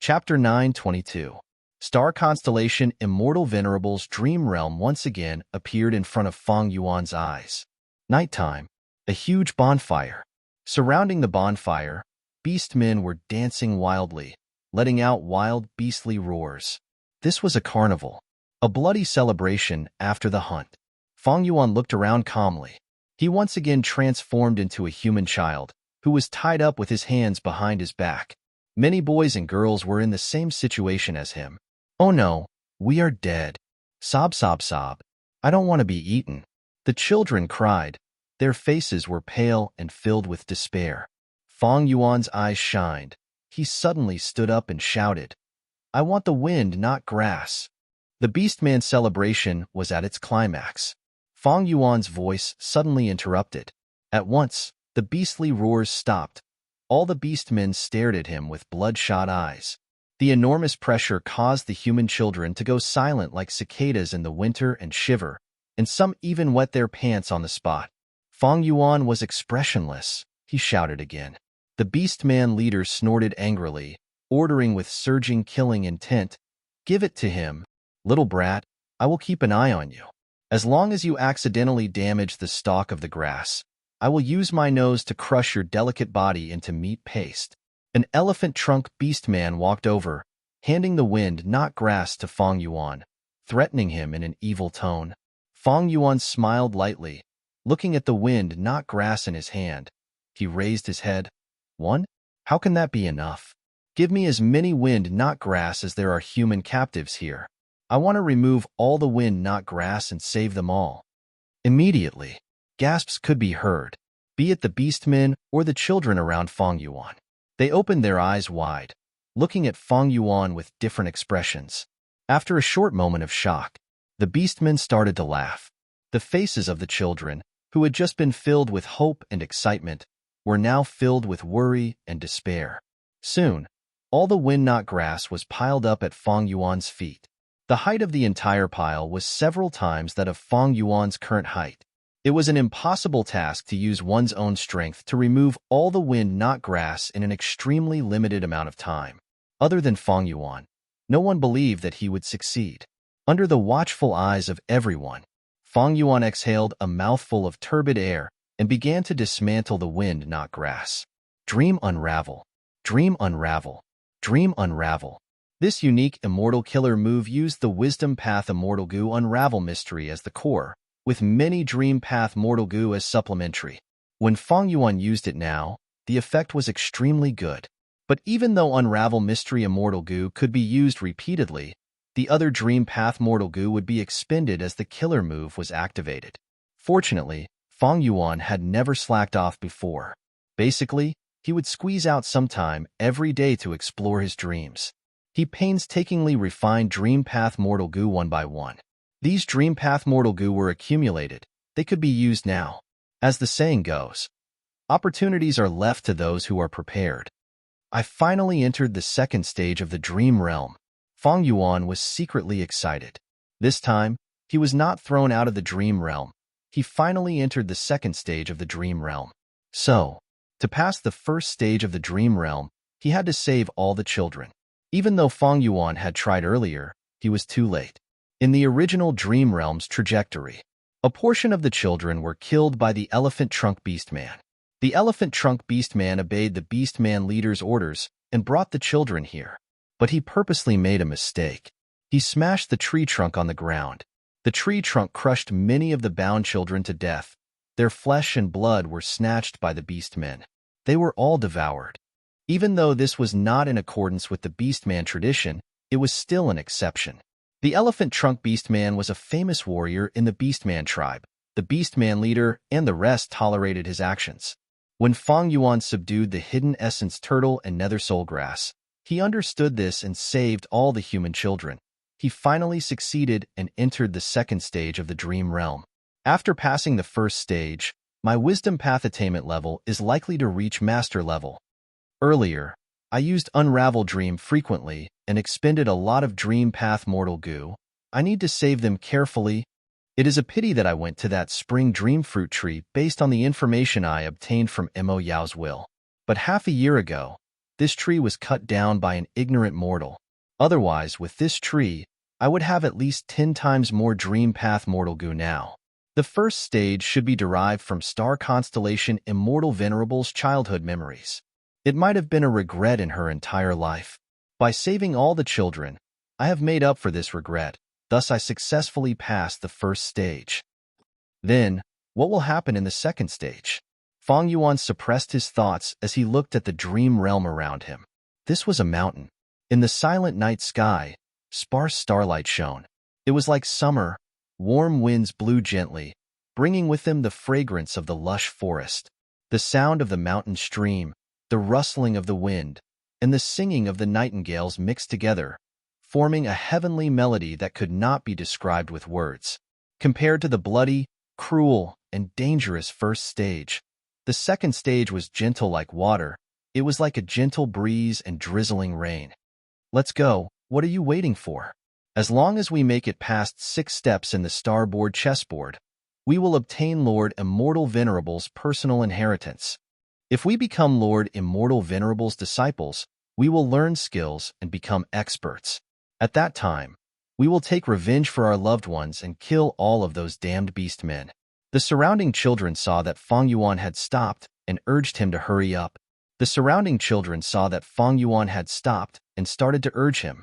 Chapter 922. Star constellation Immortal Venerable's dream realm once again appeared in front of Feng Yuan's eyes. Nighttime, a huge bonfire. Surrounding the bonfire, beastmen were dancing wildly, letting out wild beastly roars. This was a carnival, a bloody celebration after the hunt. Feng Yuan looked around calmly. He once again transformed into a human child, who was tied up with his hands behind his back. Many boys and girls were in the same situation as him. "Oh no, we are dead. Sob, sob, sob. I don't want to be eaten." The children cried. Their faces were pale and filled with despair. Feng Yuan's eyes shined. He suddenly stood up and shouted, "I want the wind, not grass." The Beastman celebration was at its climax. Feng Yuan's voice suddenly interrupted. At once, the beastly roars stopped. All the beastmen stared at him with bloodshot eyes. The enormous pressure caused the human children to go silent like cicadas in the winter and shiver, and some even wet their pants on the spot. Feng Yuan was expressionless. He shouted again. The beastman leader snorted angrily, ordering with surging killing intent, "Give it to him, little brat. I will keep an eye on you. As long as you accidentally damage the stalk of the grass, I will use my nose to crush your delicate body into meat paste." An elephant trunk beastman walked over, handing the wind, not grass, to Feng Yuan, threatening him in an evil tone. Feng Yuan smiled lightly, looking at the wind, not grass in his hand. He raised his head. "One? How can that be enough? Give me as many wind, not grass, as there are human captives here. I want to remove all the wind, not grass, and save them all." Immediately, gasps could be heard, be it the beastmen or the children around Feng Yuan. They opened their eyes wide, looking at Feng Yuan with different expressions. After a short moment of shock, the beastmen started to laugh. The faces of the children, who had just been filled with hope and excitement, were now filled with worry and despair. Soon, all the wind, not grass, was piled up at Feng Yuan's feet. The height of the entire pile was several times that of Feng Yuan's current height. It was an impossible task to use one's own strength to remove all the wind, not grass, in an extremely limited amount of time. Other than Feng Yuan, no one believed that he would succeed. Under the watchful eyes of everyone, Feng Yuan exhaled a mouthful of turbid air and began to dismantle the wind, not grass. Dream unravel. Dream unravel. Dream unravel. This unique immortal killer move used the Wisdom Path Immortal Goo Unravel Mystery as the core, with many Dream Path Mortal Goo as supplementary. When Feng Yuan used it now, the effect was extremely good. But even though Unravel Mystery Immortal Goo could be used repeatedly, the other Dream Path Mortal Goo would be expended as the killer move was activated. Fortunately, Feng Yuan had never slacked off before. Basically, he would squeeze out some time every day to explore his dreams. He painstakingly refined Dream Path Mortal Goo one by one. These Dream Path Mortal Goo were accumulated. They could be used now. As the saying goes, opportunities are left to those who are prepared. I finally entered the second stage of the Dream Realm. Feng Yuan was secretly excited. This time, he was not thrown out of the Dream Realm. He finally entered the second stage of the Dream Realm. So, to pass the first stage of the Dream Realm, he had to save all the children. Even though Feng Yuan had tried earlier, he was too late. In the original Dream Realm's trajectory, a portion of the children were killed by the Elephant Trunk Beastman. The Elephant Trunk Beastman obeyed the Beastman leader's orders and brought the children here. But he purposely made a mistake. He smashed the tree trunk on the ground. The tree trunk crushed many of the bound children to death. Their flesh and blood were snatched by the Beastmen. They were all devoured. Even though this was not in accordance with the Beastman tradition, it was still an exception. The Elephant Trunk Beastman was a famous warrior in the Beastman tribe. The Beastman leader and the rest tolerated his actions. When Feng Yuan subdued the Hidden Essence Turtle and Nether Soul Grass, he understood this and saved all the human children. He finally succeeded and entered the second stage of the Dream Realm. After passing the first stage, my Wisdom Path attainment level is likely to reach Master level. Earlier, I used Unravel Dream frequently and expended a lot of Dream Path Mortal Goo. I need to save them carefully. It is a pity that I went to that spring dream fruit tree based on the information I obtained from Mo Yao's will. But half a year ago, This tree was cut down by an ignorant mortal. Otherwise, with this tree, I would have at least 10 times more dream path mortal goo now. The first stage should be derived from star constellation Immortal Venerable's childhood memories. It might have been a regret in her entire life. By saving all the children, I have made up for this regret. Thus, I successfully passed the first stage. Then, what will happen in the second stage? Feng Yuan suppressed his thoughts as he looked at the dream realm around him. This was a mountain. In the silent night sky, sparse starlight shone. It was like summer. Warm winds blew gently, bringing with them the fragrance of the lush forest. The sound of the mountain stream, the rustling of the wind, and the singing of the nightingales mixed together, forming a heavenly melody that could not be described with words. Compared to the bloody, cruel, and dangerous first stage, the second stage was gentle like water. It was like a gentle breeze and drizzling rain. Let's go. What are you waiting for? As long as we make it past 6 steps in the starboard chessboard, we will obtain Lord Immortal Venerable's personal inheritance. If we become Lord Immortal Venerable's disciples, we will learn skills and become experts. At that time, we will take revenge for our loved ones and kill all of those damned beast men. The surrounding children saw that Feng Yuan had stopped and urged him to hurry up. The surrounding children saw that Feng Yuan had stopped and started to urge him.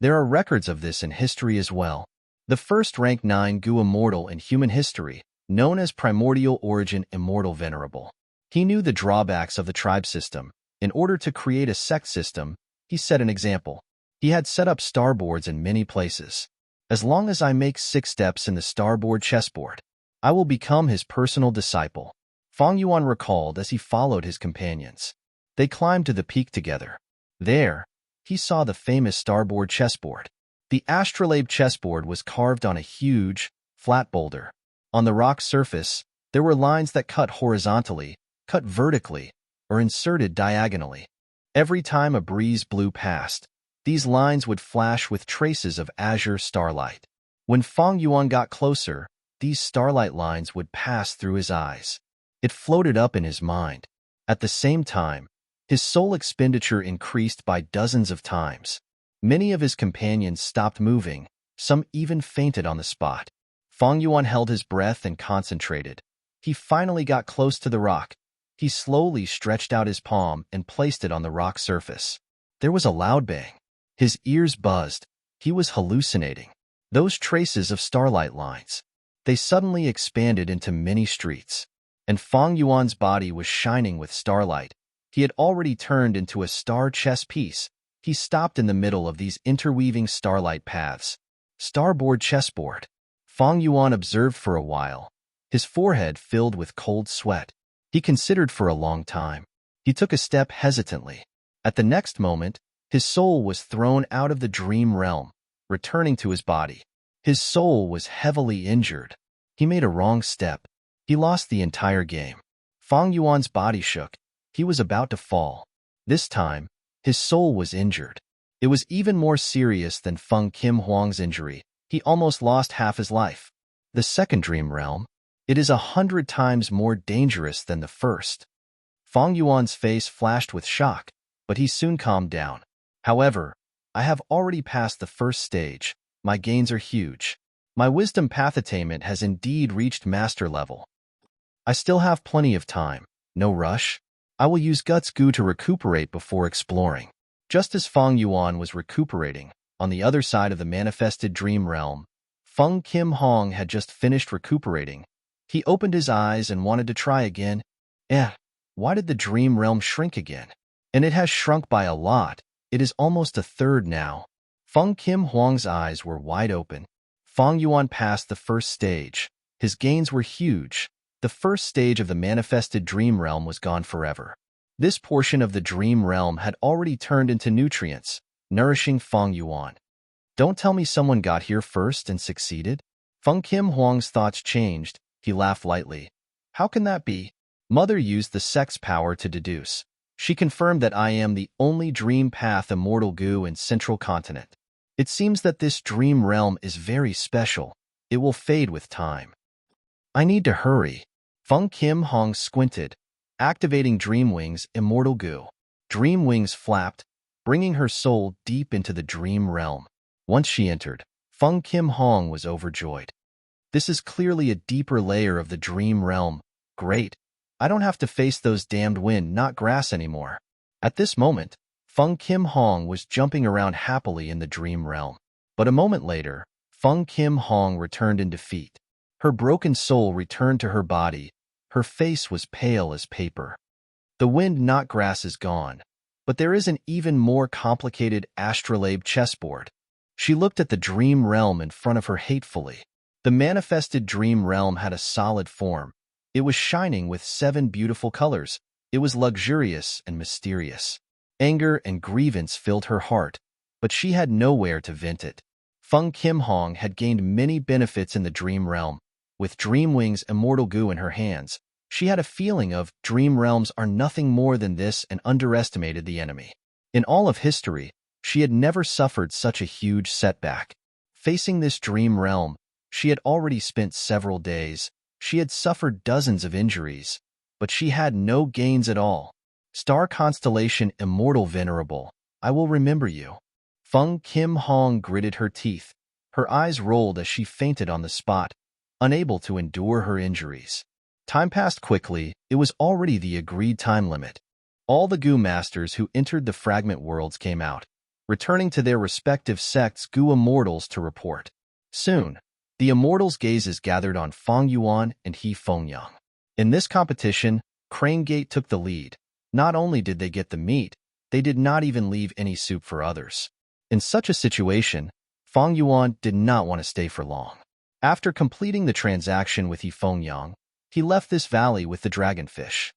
There are records of this in history as well. The first rank 9 Gu immortal in human history, known as Primordial Origin Immortal Venerable. He knew the drawbacks of the tribe system. In order to create a sect system, he set an example. He had set up starboards in many places. As long as I make 6 steps in the starboard chessboard, I will become his personal disciple. Feng Yuan recalled as he followed his companions. They climbed to the peak together. There, he saw the famous starboard chessboard. The astrolabe chessboard was carved on a huge, flat boulder. On the rock surface, there were lines that cut horizontally, cut vertically, or inserted diagonally. Every time a breeze blew past, these lines would flash with traces of azure starlight. When Feng Yuan got closer, these starlight lines would pass through his eyes. It floated up in his mind. At the same time, his soul expenditure increased by dozens of times. Many of his companions stopped moving, some even fainted on the spot. Feng Yuan held his breath and concentrated. He finally got close to the rock. He slowly stretched out his palm and placed it on the rock surface. There was a loud bang. His ears buzzed. He was hallucinating. Those traces of starlight lines. They suddenly expanded into many streets. And Feng Yuan's body was shining with starlight. He had already turned into a star chess piece. He stopped in the middle of these interweaving starlight paths. Starboard chessboard. Feng Yuan observed for a while, his forehead filled with cold sweat. He considered for a long time. He took a step hesitantly. At the next moment, his soul was thrown out of the dream realm, returning to his body. His soul was heavily injured. He made a wrong step. He lost the entire game. Feng Yuan's body shook. He was about to fall. This time, his soul was injured. It was even more serious than Feng Kim Huang's injury. He almost lost half his life. The second dream realm, it is 100 times more dangerous than the first. Feng Yuan's face flashed with shock, but he soon calmed down. However, I have already passed the first stage. My gains are huge. My wisdom path attainment has indeed reached master level. I still have plenty of time. No rush. I will use Guts Gu to recuperate before exploring. Just as Feng Yuan was recuperating, on the other side of the manifested dream realm, Feng Kim Hong had just finished recuperating. He opened his eyes and wanted to try again. Why did the dream realm shrink again? And it has shrunk by a lot. It is almost a third now. Feng Kim Huang's eyes were wide open. Feng Yuan passed the first stage. His gains were huge. The first stage of the manifested dream realm was gone forever. This portion of the dream realm had already turned into nutrients, nourishing Feng Yuan. Don't tell me someone got here first and succeeded? Feng Kim Huang's thoughts changed. He laughed lightly. How can that be? Mother used the sex power to deduce. She confirmed that I am the only dream path immortal Gu in Central Continent. It seems that this dream realm is very special. It will fade with time. I need to hurry. Feng Kim Hong squinted, activating Dream Wings Immortal Gu. Dream wings flapped, bringing her soul deep into the dream realm. Once she entered, Feng Kim Hong was overjoyed. This is clearly a deeper layer of the dream realm. Great. I don't have to face those damned wind, not grass anymore. At this moment, Feng Kim Hong was jumping around happily in the dream realm. But a moment later, Feng Kim Hong returned in defeat. Her broken soul returned to her body. Her face was pale as paper. The wind, not grass, is gone. But there is an even more complicated astrolabe chessboard. She looked at the dream realm in front of her hatefully. The manifested dream realm had a solid form. It was shining with 7 beautiful colors. It was luxurious and mysterious. Anger and grievance filled her heart, but she had nowhere to vent it. Feng Kim Hong had gained many benefits in the dream realm. With Dream Wings immortal goo in her hands, she had a feeling of dream realms are nothing more than this and underestimated the enemy. In all of history, she had never suffered such a huge setback. Facing this dream realm, she had already spent several days. She had suffered dozens of injuries, but she had no gains at all. Star constellation immortal Venerable, I will remember you. Feng Kim Hong gritted her teeth. Her eyes rolled as she fainted on the spot, unable to endure her injuries. Time passed quickly. It was already the agreed time limit. All the Goo Masters who entered the fragment worlds came out, returning to their respective sects' Goo Immortals to report. Soon, the Immortals' gazes gathered on Feng Yuan and He Fengyang. In this competition, Crane Gate took the lead. Not only did they get the meat, they did not even leave any soup for others. In such a situation, Feng Yuan did not want to stay for long. After completing the transaction with He Fengyang, he left this valley with the dragonfish.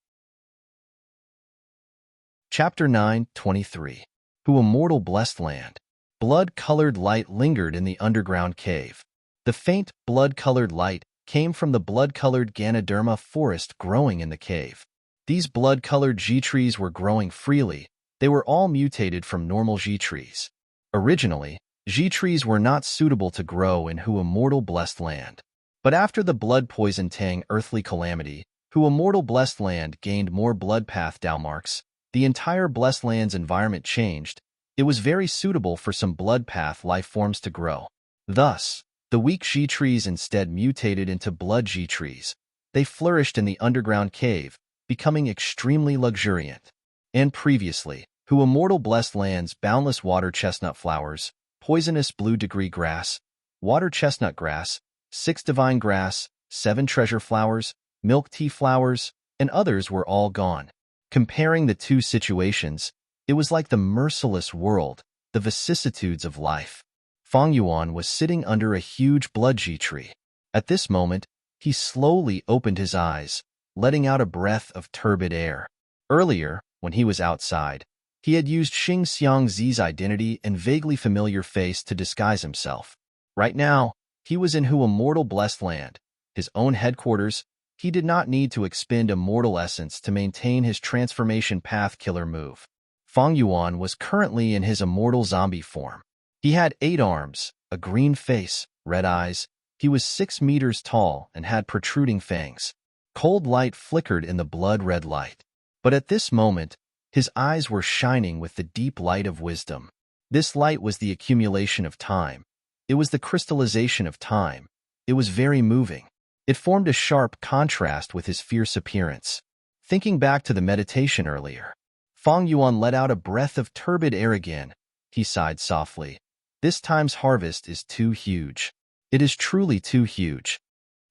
Chapter 9:23. Who Immortal Blessed Land. Blood-colored light lingered in the underground cave. The faint, blood-colored light came from the blood-colored Ganoderma forest growing in the cave. These blood-colored G trees were growing freely. They were all mutated from normal G trees. Originally, G trees were not suitable to grow in Who Immortal Blessed Land. But after the blood poison Tang earthly calamity, Who Immortal Blessed Land gained more blood path Dalmarks. The entire Blessed Land's environment changed. It was very suitable for some blood path life forms to grow. Thus, the weak G trees instead mutated into blood G trees. They flourished in the underground cave, becoming extremely luxuriant. And previously, Who Immortal Blessed Land's boundless water chestnut flowers, poisonous blue degree grass, water chestnut grass, 6 divine grass, 7 treasure flowers, milk tea flowers, and others were all gone. Comparing the two situations, it was like the merciless world, the vicissitudes of life. Feng Yuan was sitting under a huge blood G tree. At this moment, he slowly opened his eyes, letting out a breath of turbid air. Earlier, when he was outside, he had used Xing Xiangzi's identity and vaguely familiar face to disguise himself. Right now, he was in Who Immortal Blessed Land, his own headquarters. He did not need to expend immortal essence to maintain his transformation path killer move. Feng Yuan was currently in his immortal zombie form. He had 8 arms, a green face, red eyes. He was 6 meters tall and had protruding fangs. Cold light flickered in the blood-red light. But at this moment, his eyes were shining with the deep light of wisdom. This light was the accumulation of time. It was the crystallization of time. It was very moving. It formed a sharp contrast with his fierce appearance. Thinking back to the meditation earlier, Feng Yuan let out a breath of turbid air again. He sighed softly. This time's harvest is too huge. It is truly too huge.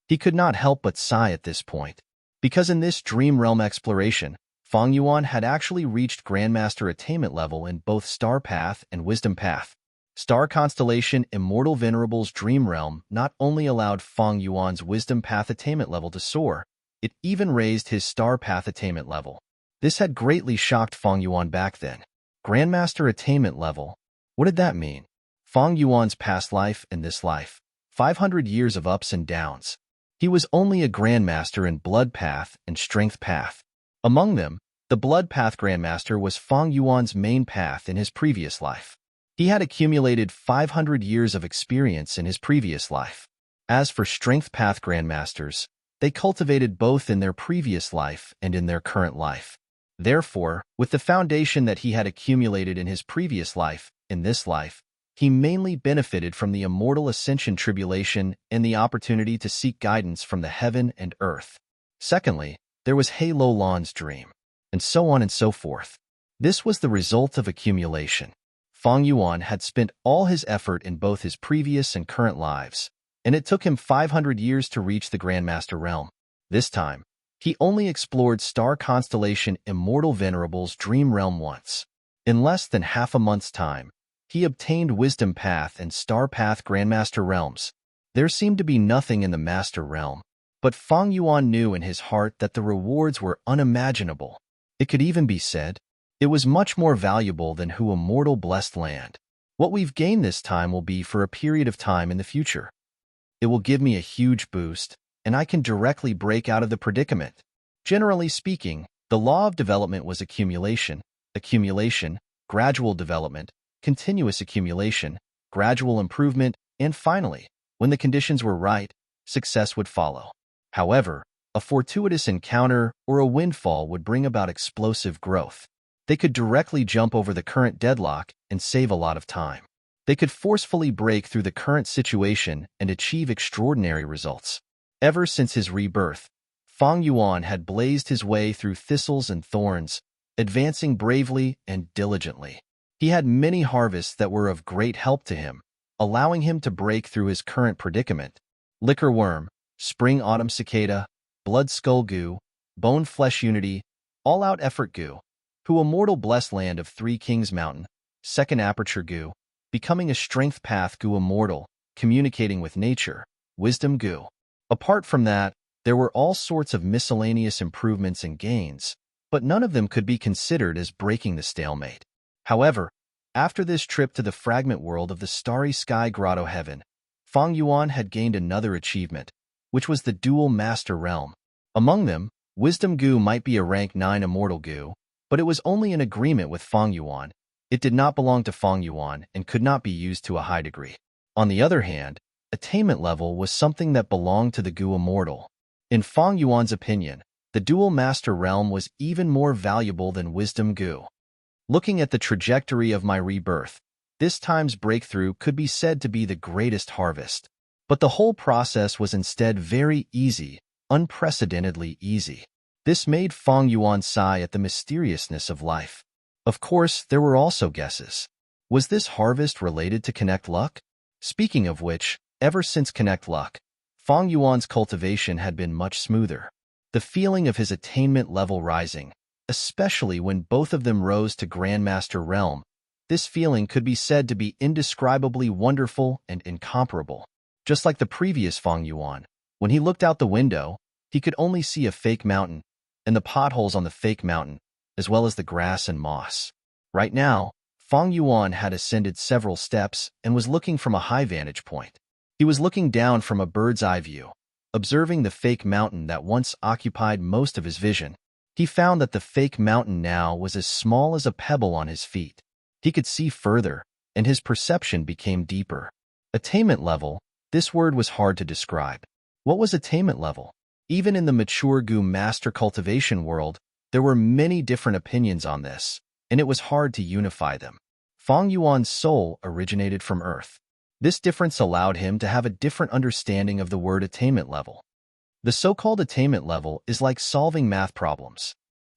He could not help but sigh at this point. Because in this dream realm exploration, Feng Yuan had actually reached Grandmaster attainment level in both Star Path and Wisdom Path. Star Constellation Immortal Venerable's Dream Realm not only allowed Feng Yuan's Wisdom Path attainment level to soar, it even raised his Star Path attainment level. This had greatly shocked Feng Yuan back then. Grandmaster attainment level? What did that mean? Feng Yuan's past life and this life. 500 years of ups and downs. He was only a Grandmaster in Blood Path and Strength Path. Among them, the Blood Path Grandmaster was Feng Yuan's main path in his previous life. He had accumulated 500 years of experience in his previous life. As for Strength Path Grandmasters, they cultivated both in their previous life and in their current life. Therefore, with the foundation that he had accumulated in his previous life, in this life, he mainly benefited from the immortal ascension tribulation and the opportunity to seek guidance from the heaven and earth. Secondly, there was He Lo Lan's dream, and so on and so forth. This was the result of accumulation. Fang Yuan had spent all his effort in both his previous and current lives, and it took him 500 years to reach the Grandmaster realm. This time, he only explored star constellation Immortal Venerable's dream realm once. In less than half a month's time, he obtained Wisdom Path and Star Path Grandmaster realms. There seemed to be nothing in the Master realm, but Fang Yuan knew in his heart that the rewards were unimaginable. It could even be said, it was much more valuable than Hu Immortal Blessed Land. What we've gained this time will be for a period of time in the future. It will give me a huge boost, and I can directly break out of the predicament. Generally speaking, the law of development was accumulation, gradual development, continuous accumulation, gradual improvement, and finally, when the conditions were right, success would follow. However, a fortuitous encounter or a windfall would bring about explosive growth. They could directly jump over the current deadlock and save a lot of time. They could forcefully break through the current situation and achieve extraordinary results. Ever since his rebirth, Fang Yuan had blazed his way through thistles and thorns, advancing bravely and diligently. He had many harvests that were of great help to him, allowing him to break through his current predicament. Liquor worm, spring-autumn cicada, blood skull goo, bone-flesh unity, all-out effort goo, Hu Immortal Blessed Land of Three Kings Mountain, second aperture goo, becoming a strength path goo immortal, communicating with nature, wisdom goo. Apart from that, there were all sorts of miscellaneous improvements and gains, but none of them could be considered as breaking the stalemate. However, after this trip to the fragment world of the Starry Sky Grotto Heaven, Fang Yuan had gained another achievement, which was the Dual Master Realm. Among them, Wisdom Goo might be a rank 9 Immortal Goo, but it was only in agreement with Fang Yuan. It did not belong to Fang Yuan and could not be used to a high degree. On the other hand, Attainment Level was something that belonged to the Goo Immortal. In Fang Yuan's opinion, the Dual Master Realm was even more valuable than Wisdom Goo. Looking at the trajectory of my rebirth, this time's breakthrough could be said to be the greatest harvest. But the whole process was instead very easy, unprecedentedly easy. This made Fang Yuan sigh at the mysteriousness of life. Of course, there were also guesses. Was this harvest related to Connect Luck? Speaking of which, ever since Connect Luck, Fang Yuan's cultivation had been much smoother. The feeling of his attainment level rising, especially when both of them rose to Grandmaster Realm, this feeling could be said to be indescribably wonderful and incomparable. Just like the previous Fang Yuan, when he looked out the window, he could only see a fake mountain, and the potholes on the fake mountain, as well as the grass and moss. Right now, Fang Yuan had ascended several steps and was looking from a high vantage point. He was looking down from a bird's eye view, observing the fake mountain that once occupied most of his vision. He found that the fake mountain now was as small as a pebble on his feet. He could see further, and his perception became deeper. Attainment level, this word was hard to describe. What was attainment level? Even in the mature Goo master cultivation world, there were many different opinions on this, and it was hard to unify them. Fang Yuan's soul originated from Earth. This difference allowed him to have a different understanding of the word attainment level. The so-called attainment level is like solving math problems.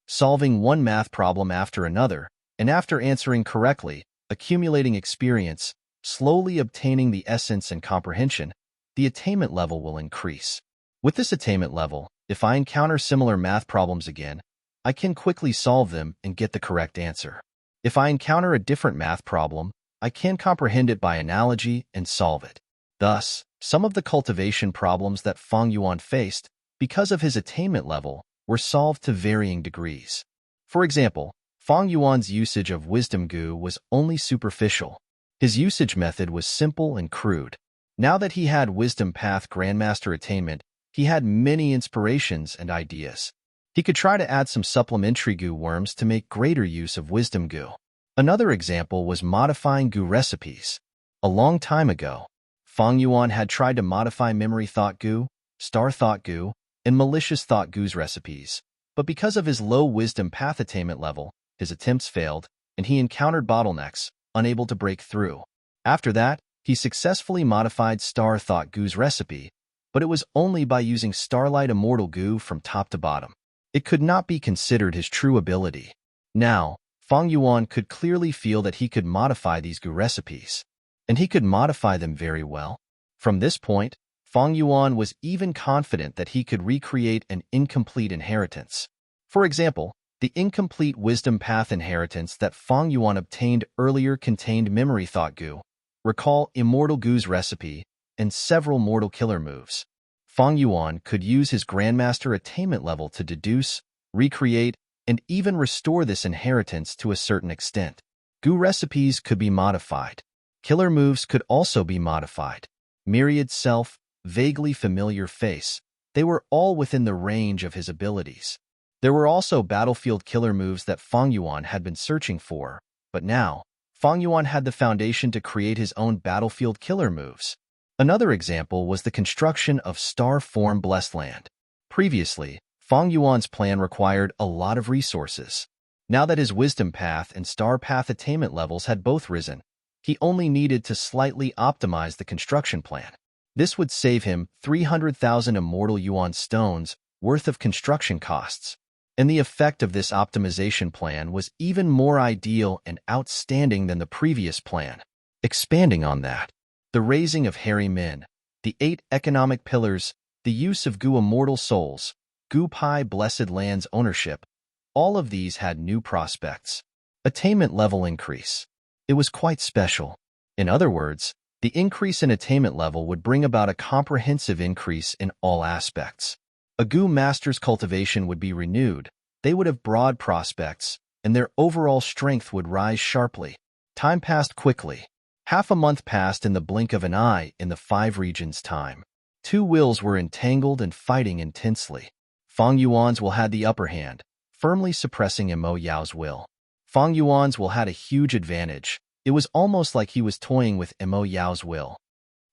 Solving one math problem after another, and after answering correctly, accumulating experience, slowly obtaining the essence and comprehension, the attainment level will increase. With this attainment level, if I encounter similar math problems again, I can quickly solve them and get the correct answer. If I encounter a different math problem, I can comprehend it by analogy and solve it. Thus, some of the cultivation problems that Fang Yuan faced, because of his attainment level, were solved to varying degrees. For example, Fang Yuan's usage of Wisdom Goo was only superficial. His usage method was simple and crude. Now that he had Wisdom Path Grandmaster Attainment, he had many inspirations and ideas. He could try to add some supplementary Goo worms to make greater use of Wisdom Goo. Another example was modifying Goo recipes. A long time ago, Fang Yuan had tried to modify Memory Thought Goo, Star Thought Goo, and Malicious Thought Goo's recipes, But because of his low wisdom path attainment level, his attempts failed, and he encountered bottlenecks, unable to break through. After that, he successfully modified Star Thought Goo's recipe, but it was only by using Starlight Immortal Goo from top to bottom. It could not be considered his true ability. Now, Fang Yuan could clearly feel that he could modify these Goo recipes, and he could modify them very well. From this point, Fang Yuan was even confident that he could recreate an incomplete inheritance. For example, the incomplete wisdom path inheritance that Fang Yuan obtained earlier contained memory thought Goo, recall Immortal Goo's recipe, and several mortal killer moves. Fang Yuan could use his Grandmaster attainment level to deduce, recreate, and even restore this inheritance to a certain extent. Goo recipes could be modified. Killer moves could also be modified. Myriad Self, vaguely familiar face, they were all within the range of his abilities. There were also battlefield killer moves that Fang Yuan had been searching for, but now, Fang Yuan had the foundation to create his own battlefield killer moves. Another example was the construction of Star Form Blessed Land. Previously, Fang Yuan's plan required a lot of resources. Now that his Wisdom Path and Star Path attainment levels had both risen, he only needed to slightly optimize the construction plan. This would save him 300,000 Immortal Yuan stones worth of construction costs. And the effect of this optimization plan was even more ideal and outstanding than the previous plan. Expanding on that, the raising of Hairy Men, the 8 economic pillars, the use of Goo Immortal Souls, Goo Pai Blessed Lands ownership, all of these had new prospects. Attainment level increase. It was quite special. In other words, the increase in attainment level would bring about a comprehensive increase in all aspects. A Goo Master's cultivation would be renewed, they would have broad prospects, and their overall strength would rise sharply. Time passed quickly. Half a month passed in the blink of an eye in the 5 regions' time. 2 wills were entangled and fighting intensely. Fang Yuan's will had the upper hand, firmly suppressing Mo Yao's will. Fang Yuan's will had a huge advantage. It was almost like he was toying with Mo Yao's will.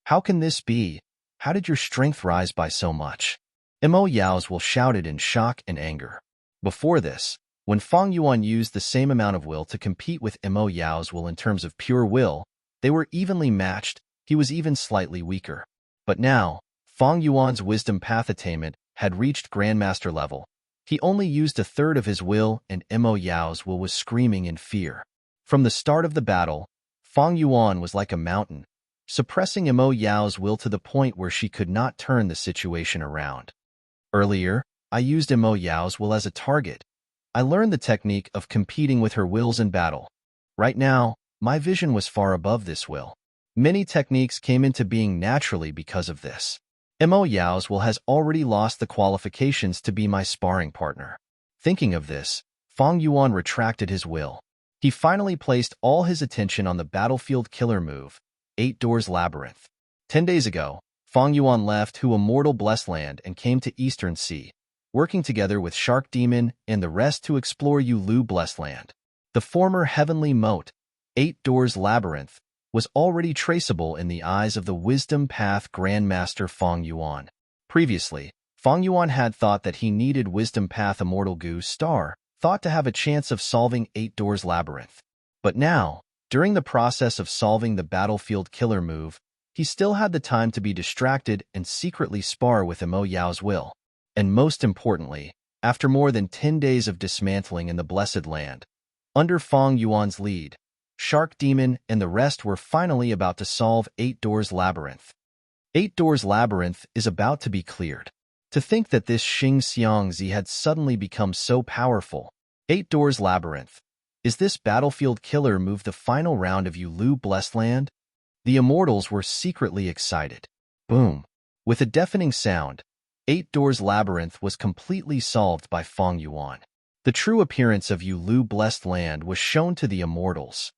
How can this be? How did your strength rise by so much? Mo Yao's will shouted in shock and anger. Before this, when Fang Yuan used the same amount of will to compete with Mo Yao's will in terms of pure will, they were evenly matched, he was even slightly weaker. But now, Fang Yuan's wisdom path attainment had reached Grandmaster level. He only used a third of his will and Mo Yao's will was screaming in fear. From the start of the battle, Fang Yuan was like a mountain, suppressing Mo Yao's will to the point where she could not turn the situation around. Earlier, I used Mo Yao's will as a target. I learned the technique of competing with her wills in battle. Right now, my vision was far above this will. Many techniques came into being naturally because of this. Mo Yao's will has already lost the qualifications to be my sparring partner. Thinking of this, Fang Yuan retracted his will. He finally placed all his attention on the battlefield killer move, 8 Doors Labyrinth. 10 days ago, Fang Yuan left Hu Immortal Blessed Land and came to Eastern Sea, working together with Shark Demon and the rest to explore Yulu Blessed Land. The former heavenly moat, 8 Doors Labyrinth, was already traceable in the eyes of the Wisdom Path Grandmaster Fang Yuan. Previously, Fang Yuan had thought that he needed Wisdom Path Immortal Goo Star, thought to have a chance of solving 8 Doors Labyrinth. But now, during the process of solving the battlefield killer move, he still had the time to be distracted and secretly spar with Mo Yao's will. And most importantly, after more than 10 days of dismantling in the Blessed Land, under Fang Yuan's lead, Shark Demon and the rest were finally about to solve 8 Doors Labyrinth. 8 Doors Labyrinth is about to be cleared. To think that this Xing Xiangzi had suddenly become so powerful. 8 Doors Labyrinth. Is this battlefield killer move the final round of Yulu Blessed Land? The immortals were secretly excited. Boom. With a deafening sound, 8 Doors Labyrinth was completely solved by Fang Yuan. The true appearance of Yulu Blessed Land was shown to the immortals.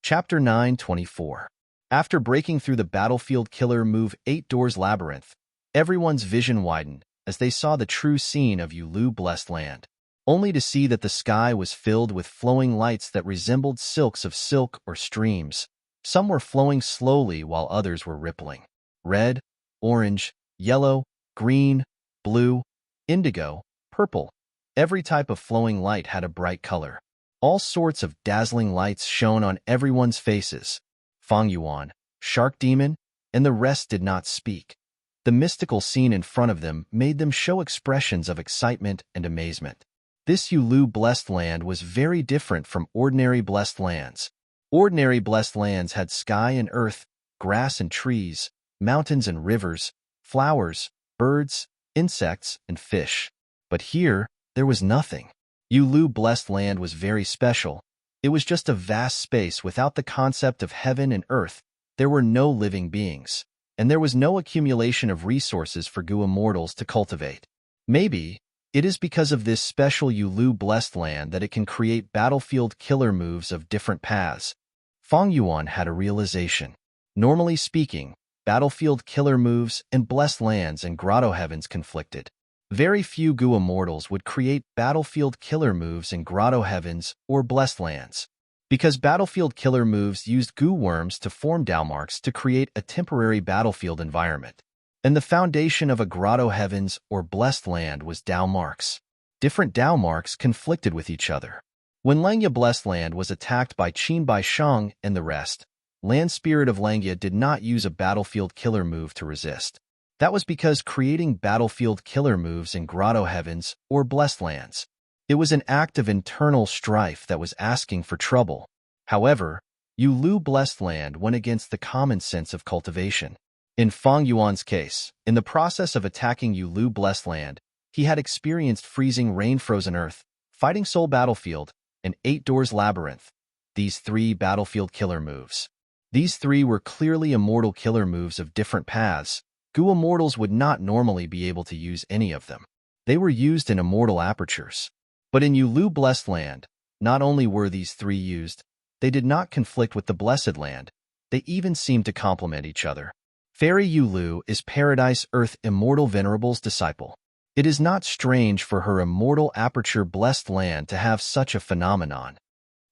Chapter 9:24. After breaking through the battlefield killer move 8 Doors Labyrinth, everyone's vision widened as they saw the true scene of Yulu Blessed Land, only to see that the sky was filled with flowing lights that resembled silks of silk or streams. Some were flowing slowly while others were rippling. Red, orange, yellow, green, blue, indigo, purple. Every type of flowing light had a bright color. All sorts of dazzling lights shone on everyone's faces. Fang Yuan, Shark Demon, and the rest did not speak. The mystical scene in front of them made them show expressions of excitement and amazement. This Yulu blessed land was very different from ordinary blessed lands. Ordinary blessed lands had sky and earth, grass and trees, mountains and rivers, flowers, birds, insects, and fish. But here, there was nothing. Yulu blessed land was very special. It was just a vast space without the concept of heaven and earth. There were no living beings, and there was no accumulation of resources for Gu immortals to cultivate. Maybe it is because of this special Yulu blessed land that it can create battlefield killer moves of different paths. Fang Yuan had a realization. Normally speaking, battlefield killer moves and blessed lands and grotto heavens conflicted. Very few Gu immortals would create battlefield killer moves in grotto heavens or blessed lands, because battlefield killer moves used Gu worms to form Dalmarks to create a temporary battlefield environment. And the foundation of a grotto heavens or blessed land was Dalmarks. Different Dalmarks conflicted with each other. When Langya blessed land was attacked by Qin Bai Shang and the rest, Land Spirit of Langya did not use a battlefield killer move to resist. That was because creating battlefield killer moves in grotto heavens or blessed lands, it was an act of internal strife that was asking for trouble. However, Yulu blessed land went against the common sense of cultivation. In Fang Yuan's case, in the process of attacking Yulu blessed land, he had experienced freezing rain-frozen earth, fighting soul battlefield, and 8 doors labyrinth. These 3 battlefield killer moves. These 3 were clearly immortal killer moves of different paths. Gu immortals would not normally be able to use any of them. They were used in immortal apertures. But in Yulu blessed land, not only were these 3 used, they did not conflict with the blessed land. They even seemed to complement each other. Fairy Yulu is Paradise Earth Immortal Venerable's disciple. It is not strange for her immortal aperture blessed land to have such a phenomenon.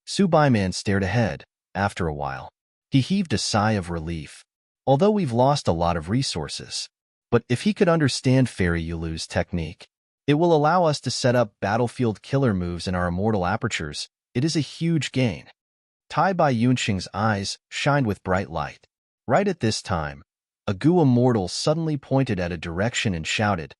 Su Baiman stared ahead. After a while, he heaved a sigh of relief. Although we've lost a lot of resources, but if he could understand Fairy Yulu's technique, it will allow us to set up battlefield killer moves in our immortal apertures. It is a huge gain. Tai Bai Yunxing's eyes shined with bright light. Right at this time, a Gu immortal suddenly pointed at a direction and shouted,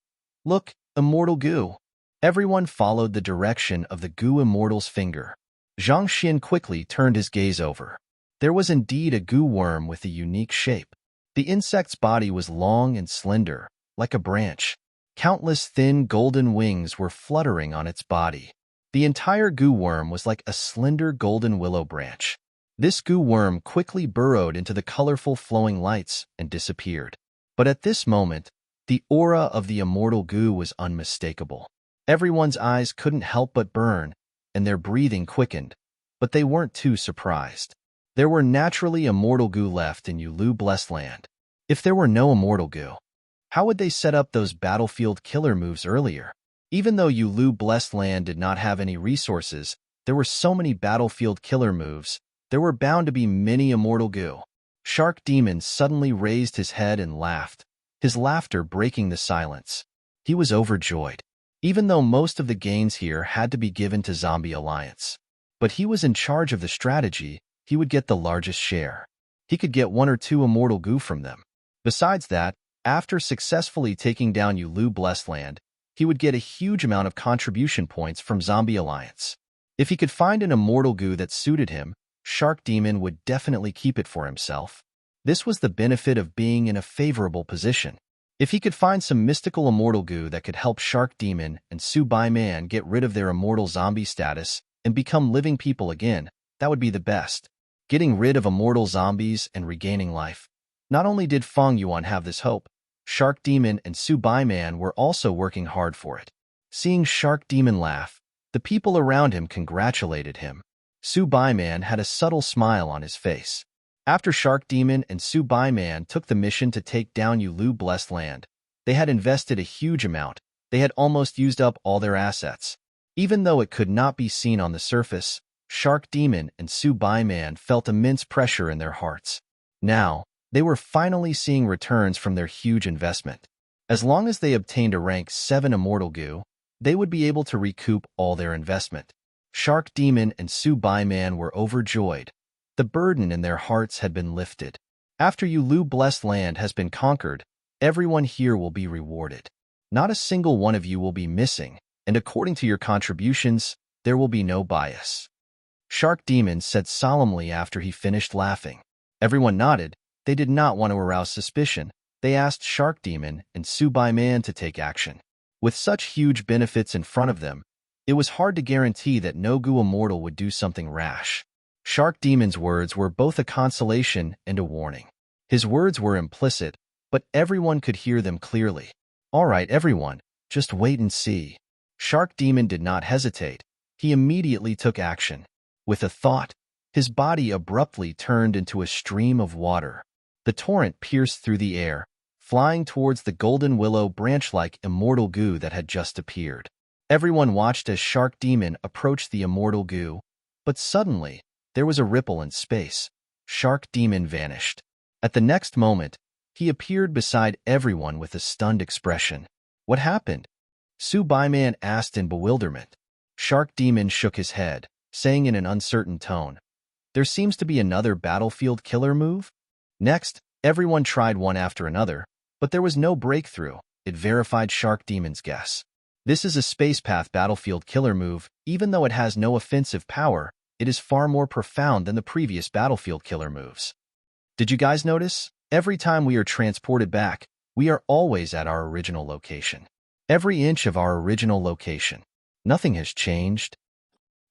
"Look, immortal Gu!" Everyone followed the direction of the Gu immortal's finger. Zhang Xin quickly turned his gaze over. There was indeed a Gu worm with a unique shape. The insect's body was long and slender, like a branch. Countless thin golden wings were fluttering on its body. The entire Gu worm was like a slender golden willow branch. This Gu worm quickly burrowed into the colorful flowing lights and disappeared. But at this moment, the aura of the immortal Gu was unmistakable. Everyone's eyes couldn't help but burn, and their breathing quickened, but they weren't too surprised. There were naturally immortal Gu left in Yulu blessed land. If there were no immortal Gu, how would they set up those battlefield killer moves earlier? Even though Yulu blessed land did not have any resources, there were so many battlefield killer moves, there were bound to be many immortal Gu. Shark Demon suddenly raised his head and laughed, his laughter breaking the silence. He was overjoyed, even though most of the gains here had to be given to Zombie Alliance. But he was in charge of the strategy. He would get the largest share. He could get 1 or 2 immortal Gu from them. Besides that, after successfully taking down Yulu blessed land, he would get a huge amount of contribution points from Zombie Alliance. If he could find an immortal Gu that suited him, Shark Demon would definitely keep it for himself. This was the benefit of being in a favorable position. If he could find some mystical immortal Gu that could help Shark Demon and Su Bai Man get rid of their immortal zombie status and become living people again, that would be the best. Getting rid of immortal zombies and regaining life. Not only did Fang Yuan have this hope, Shark Demon and Su Bai Man were also working hard for it. Seeing Shark Demon laugh, the people around him congratulated him. Su Bai Man had a subtle smile on his face. After Shark Demon and Su Bai Man took the mission to take down Yulu blessed land, they had invested a huge amount. They had almost used up all their assets. Even though it could not be seen on the surface, Shark Demon and Su Bai Man felt immense pressure in their hearts. Now, they were finally seeing returns from their huge investment. As long as they obtained a rank 7 Immortal Goo, they would be able to recoup all their investment. Shark Demon and Su-Bai-Man were overjoyed. The burden in their hearts had been lifted. After Yulu Blessed Land has been conquered, everyone here will be rewarded. Not a single one of you will be missing, and according to your contributions, there will be no bias. Shark Demon said solemnly after he finished laughing. Everyone nodded. They did not want to arouse suspicion. They asked Shark Demon and Su-Bai-Man to take action. With such huge benefits in front of them, it was hard to guarantee that no Goo Immortal would do something rash. Shark Demon's words were both a consolation and a warning. His words were implicit, but everyone could hear them clearly. All right, everyone, just wait and see. Shark Demon did not hesitate. He immediately took action. With a thought, his body abruptly turned into a stream of water. The torrent pierced through the air, flying towards the golden willow branch-like immortal goo that had just appeared. Everyone watched as Shark Demon approached the immortal goo, but suddenly, there was a ripple in space. Shark Demon vanished. At the next moment, he appeared beside everyone with a stunned expression. What happened? Su-Bai-Man asked in bewilderment. Shark Demon shook his head, saying in an uncertain tone, "There seems to be another battlefield killer move?" Next, everyone tried one after another, but there was no breakthrough. It verified Shark Demon's guess. This is a space path battlefield killer move. Even though it has no offensive power, it is far more profound than the previous battlefield killer moves. Did you guys notice? Every time we are transported back, we are always at our original location. Every inch of our original location. Nothing has changed.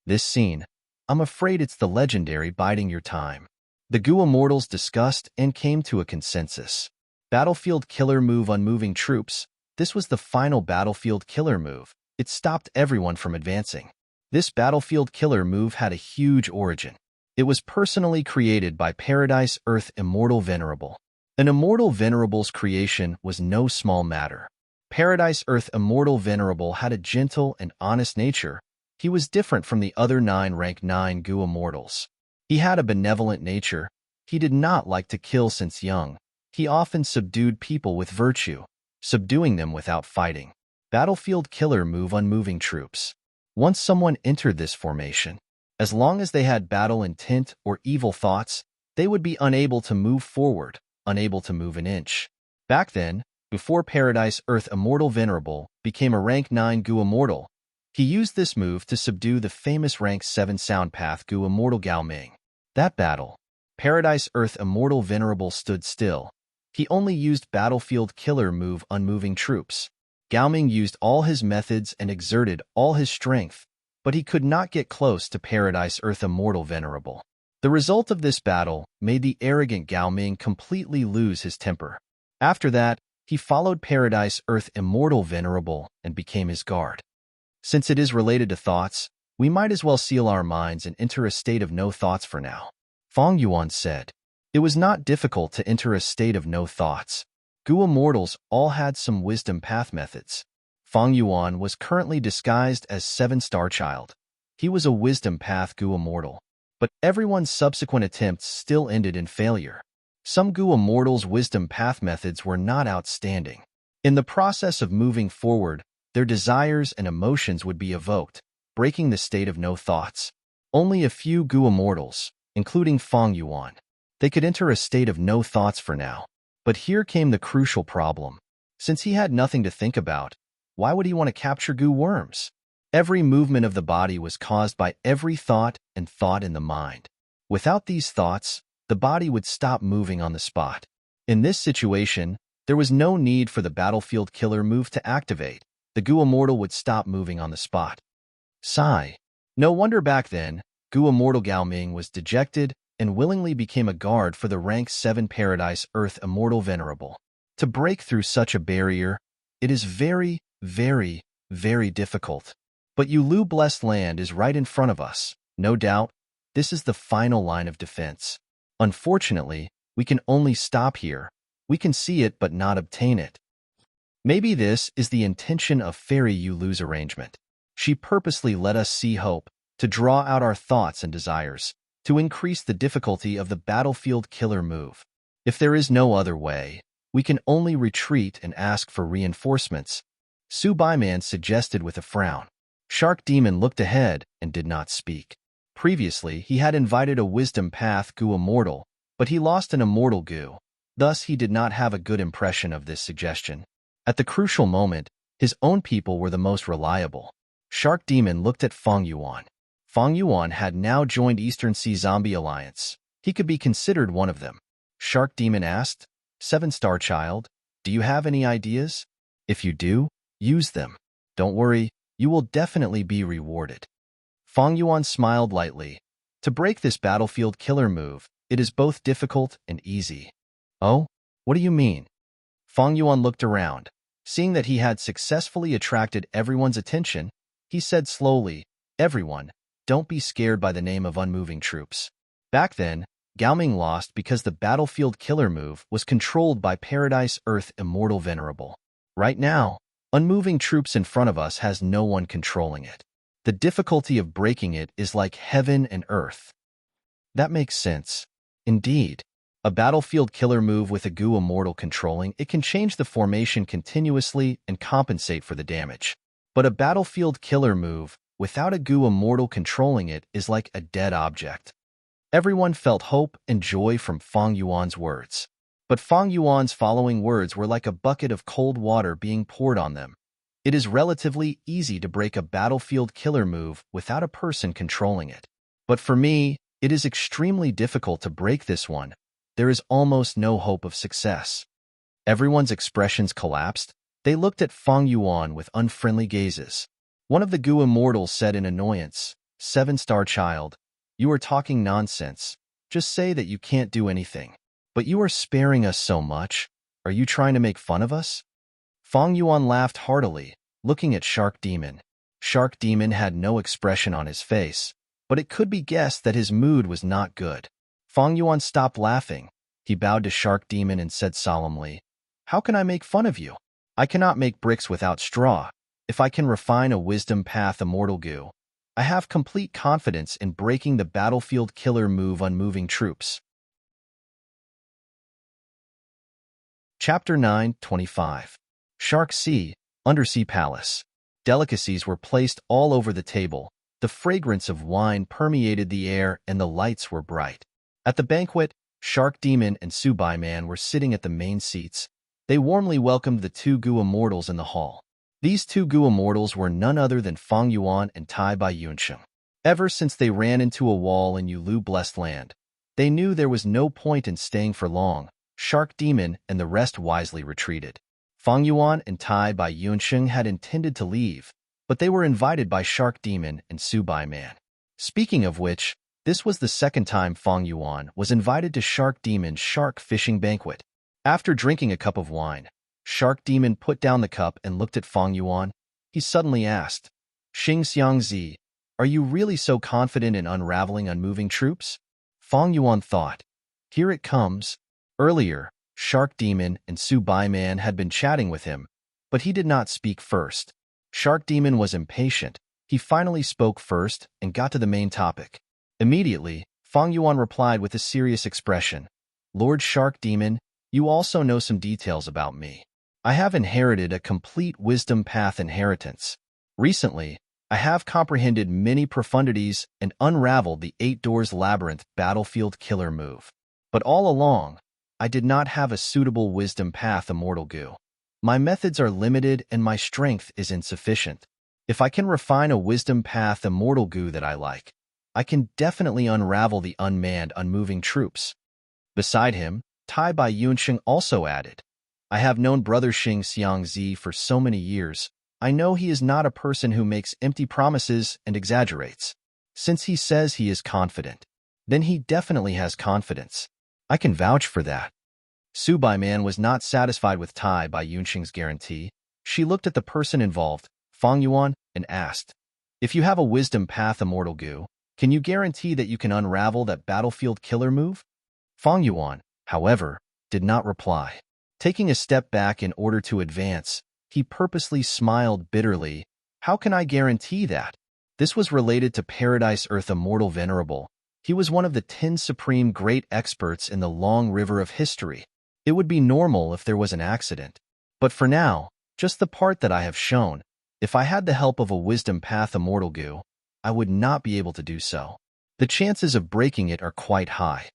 This scene, I'm afraid it's the legendary biding your time. The Goo Immortals discussed and came to a consensus. Battlefield killer move unmoving troops. This was the final battlefield killer move. It stopped everyone from advancing. This battlefield killer move had a huge origin. It was personally created by Paradise Earth Immortal Venerable. An Immortal Venerable's creation was no small matter. Paradise Earth Immortal Venerable had a gentle and honest nature. He was different from the other 9 rank 9 Goo Immortals. He had a benevolent nature. He did not like to kill since young. He often subdued people with virtue, subduing them without fighting. Battlefield killer move unmoving troops. Once someone entered this formation, as long as they had battle intent or evil thoughts, they would be unable to move forward, unable to move an inch. Back then, before Paradise Earth Immortal Venerable became a rank 9 Goo Immortal, he used this move to subdue the famous rank 7 Sound Path Goo Immortal Gao Ming. That battle, Paradise Earth Immortal Venerable stood still. He only used battlefield killer move unmoving troops. Gao Ming used all his methods and exerted all his strength, but he could not get close to Paradise Earth Immortal Venerable. The result of this battle made the arrogant Gao Ming completely lose his temper. After that, he followed Paradise Earth Immortal Venerable and became his guard. Since it is related to thoughts, we might as well seal our minds and enter a state of no thoughts for now. Feng Yuan said. It was not difficult to enter a state of no thoughts. Goo Immortals all had some wisdom path methods. Feng Yuan was currently disguised as 7-Star Child. He was a wisdom path Goo Immortal. But everyone's subsequent attempts still ended in failure. Some Goo Immortals' wisdom path methods were not outstanding. In the process of moving forward, their desires and emotions would be evoked, breaking the state of no thoughts. Only a few Goo Immortals, including Feng Yuan, they could enter a state of no thoughts for now. But here came the crucial problem. Since he had nothing to think about, why would he want to capture Goo worms? Every movement of the body was caused by every thought and thought in the mind. Without these thoughts, the body would stop moving on the spot. In this situation, there was no need for the battlefield killer move to activate. The Goo Immortal would stop moving on the spot. Sigh. No wonder back then, Goo Immortal Gao Ming was dejected and willingly became a guard for the rank 7 Paradise Earth Immortal Venerable. To break through such a barrier, it is very, very, very difficult. But Yulu Blessed Land is right in front of us. No doubt, this is the final line of defense. Unfortunately, we can only stop here. We can see it but not obtain it. Maybe this is the intention of Fairy Yulu's arrangement. She purposely let us see hope, to draw out our thoughts and desires, to increase the difficulty of the battlefield killer move. If there is no other way, We can only retreat and ask for reinforcements, Subaiman suggested with a frown. Shark Demon looked ahead and did not speak. Previously, he had invited a wisdom path Gu immortal, but he lost an immortal Gu. Thus, he did not have a good impression of this suggestion. At the crucial moment, his own people were the most reliable. Shark Demon looked at Feng Yuan. Feng Yuan had now joined Eastern Sea Zombie Alliance. He could be considered one of them. Shark Demon asked, "Seven-star child, do you have any ideas? If you do, use them. Don't worry, you will definitely be rewarded." Feng Yuan smiled lightly. To break this battlefield killer move, it is both difficult and easy. Oh, what do you mean? Feng Yuan looked around. Seeing that he had successfully attracted everyone's attention, he said slowly, "Everyone, don't be scared by the name of unmoving troops." Back then, Gaoming lost because the battlefield killer move was controlled by Paradise Earth Immortal Venerable. Right now, unmoving troops in front of us has no one controlling it. The difficulty of breaking it is like heaven and earth. That makes sense. Indeed, a battlefield killer move with a Gu immortal controlling it can change the formation continuously and compensate for the damage. But a battlefield killer move without a Gu immortal controlling it is like a dead object. Everyone felt hope and joy from Feng Yuan's words. But Feng Yuan's following words were like a bucket of cold water being poured on them. It is relatively easy to break a battlefield killer move without a person controlling it. But for me, it is extremely difficult to break this one. There is almost no hope of success. Everyone's expressions collapsed. They looked at Feng Yuan with unfriendly gazes. One of the Gu immortals said in annoyance, "Seven-star child, you are talking nonsense. Just say that you can't do anything. But you are sparing us so much. Are you trying to make fun of us?" Feng Yuan laughed heartily, looking at Shark Demon. Shark Demon had no expression on his face, but it could be guessed that his mood was not good. Feng Yuan stopped laughing. He bowed to Shark Demon and said solemnly, "How can I make fun of you? I cannot make bricks without straw. If I can refine a wisdom path immortal Gu, I have complete confidence in breaking the battlefield killer move unmoving troops." Chapter 9:25. Shark Sea, Undersea Palace. Delicacies were placed all over the table. The fragrance of wine permeated the air and the lights were bright. At the banquet, Shark Demon and Subaiman were sitting at the main seats. They warmly welcomed the two Gu immortals in the hall. These two Gu immortals were none other than Feng Yuan and Tai Bai Yunsheng. Ever since they ran into a wall in Yulu Blessed Land, they knew there was no point in staying for long. Shark Demon and the rest wisely retreated. Feng Yuan and Tai Bai Yunsheng had intended to leave, but they were invited by Shark Demon and Subaiman. Speaking of which, this was the second time Feng Yuan was invited to Shark Demon's shark fishing banquet. After drinking a cup of wine, Shark Demon put down the cup and looked at Feng Yuan. He suddenly asked, "Xing Xiangzi, are you really so confident in unraveling unmoving troops?" Feng Yuan thought, "Here it comes." Earlier, Shark Demon and Subaiman had been chatting with him, but he did not speak first. Shark Demon was impatient. He finally spoke first and got to the main topic. Immediately, Feng Yuan replied with a serious expression, "Lord Shark Demon, you also know some details about me. I have inherited a complete wisdom path inheritance. Recently, I have comprehended many profundities and unraveled the 8 Doors Labyrinth battlefield killer move. But all along, I did not have a suitable wisdom path immortal Gu. My methods are limited and my strength is insufficient. If I can refine a wisdom path immortal Gu that I like, I can definitely unravel the unmanned unmoving troops." Beside him, Tai Bai Yunsheng also added, "I have known Brother Xing Xiangzi for so many years. I know he is not a person who makes empty promises and exaggerates. Since he says he is confident, then he definitely has confidence. I can vouch for that." Subaiman was not satisfied with Tai Bai Yunsheng's guarantee. She looked at the person involved, Feng Yuan, and asked, "If you have a wisdom path immortal Gu, can you guarantee that you can unravel that battlefield killer move?" Feng Yuan, however, did not reply. Taking a step back in order to advance, he purposely smiled bitterly. "How can I guarantee that?" This was related to Paradise Earth Immortal Venerable. He was one of the 10 supreme great experts in the long river of history. It would be normal if there was an accident. But for now, just the part that I have shown, if I had the help of a wisdom path immortal goo, I would not be able to do so. The chances of breaking it are quite high.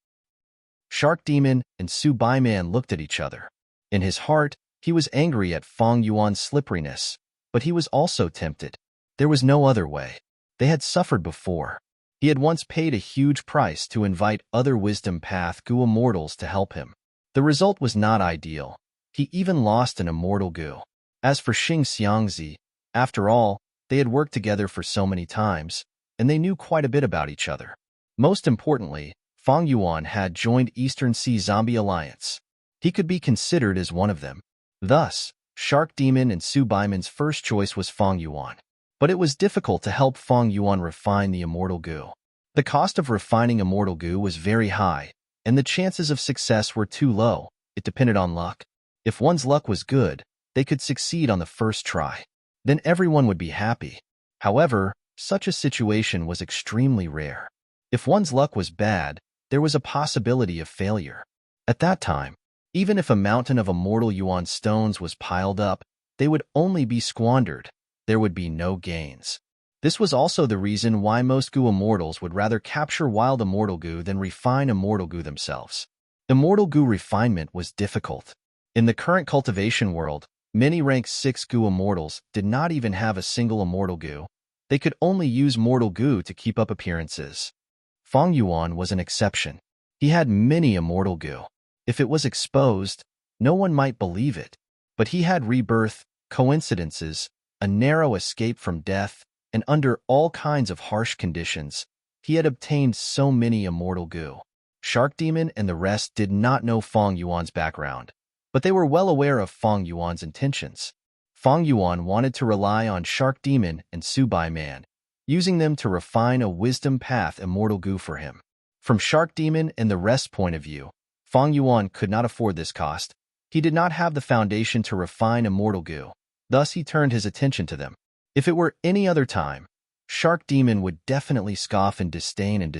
Shark Demon and Su Bai Man looked at each other. In his heart, he was angry at Fang Yuan's slipperiness, but he was also tempted. There was no other way. They had suffered before. He had once paid a huge price to invite other wisdom path goo immortals to help him. The result was not ideal. He even lost an immortal goo. As for Xing Xiangzi, after all, they had worked together for so many times, and they knew quite a bit about each other. Most importantly, Fang Yuan had joined Eastern Sea Zombie Alliance. He could be considered as one of them. Thus, Shark Demon and Su Baiman's first choice was Fang Yuan. But it was difficult to help Fang Yuan refine the immortal goo. The cost of refining immortal goo was very high, and the chances of success were too low. It depended on luck. If one's luck was good, they could succeed on the first try. Then everyone would be happy. However, such a situation was extremely rare. If one's luck was bad, there was a possibility of failure. At that time, even if a mountain of immortal yuan stones was piled up, they would only be squandered. There would be no gains. This was also the reason why most goo immortals would rather capture wild immortal goo than refine immortal goo themselves. Immortal goo refinement was difficult. In the current cultivation world, many rank 6 goo immortals did not even have a single immortal goo. They could only use mortal goo to keep up appearances. Fang Yuan was an exception. He had many immortal goo. If it was exposed, no one might believe it. But he had rebirth, coincidences, a narrow escape from death, and under all kinds of harsh conditions, he had obtained so many immortal goo. Shark Demon and the rest did not know Fang Yuan's background, but they were well aware of Fang Yuan's intentions. Fang Yuan wanted to rely on Shark Demon and Su Bai Man, using them to refine a wisdom path immortal goo for him. From Shark Demon and the rest's point of view, Fang Yuan could not afford this cost. He did not have the foundation to refine immortal goo. Thus, he turned his attention to them. If it were any other time, Shark Demon would definitely scoff in disdain.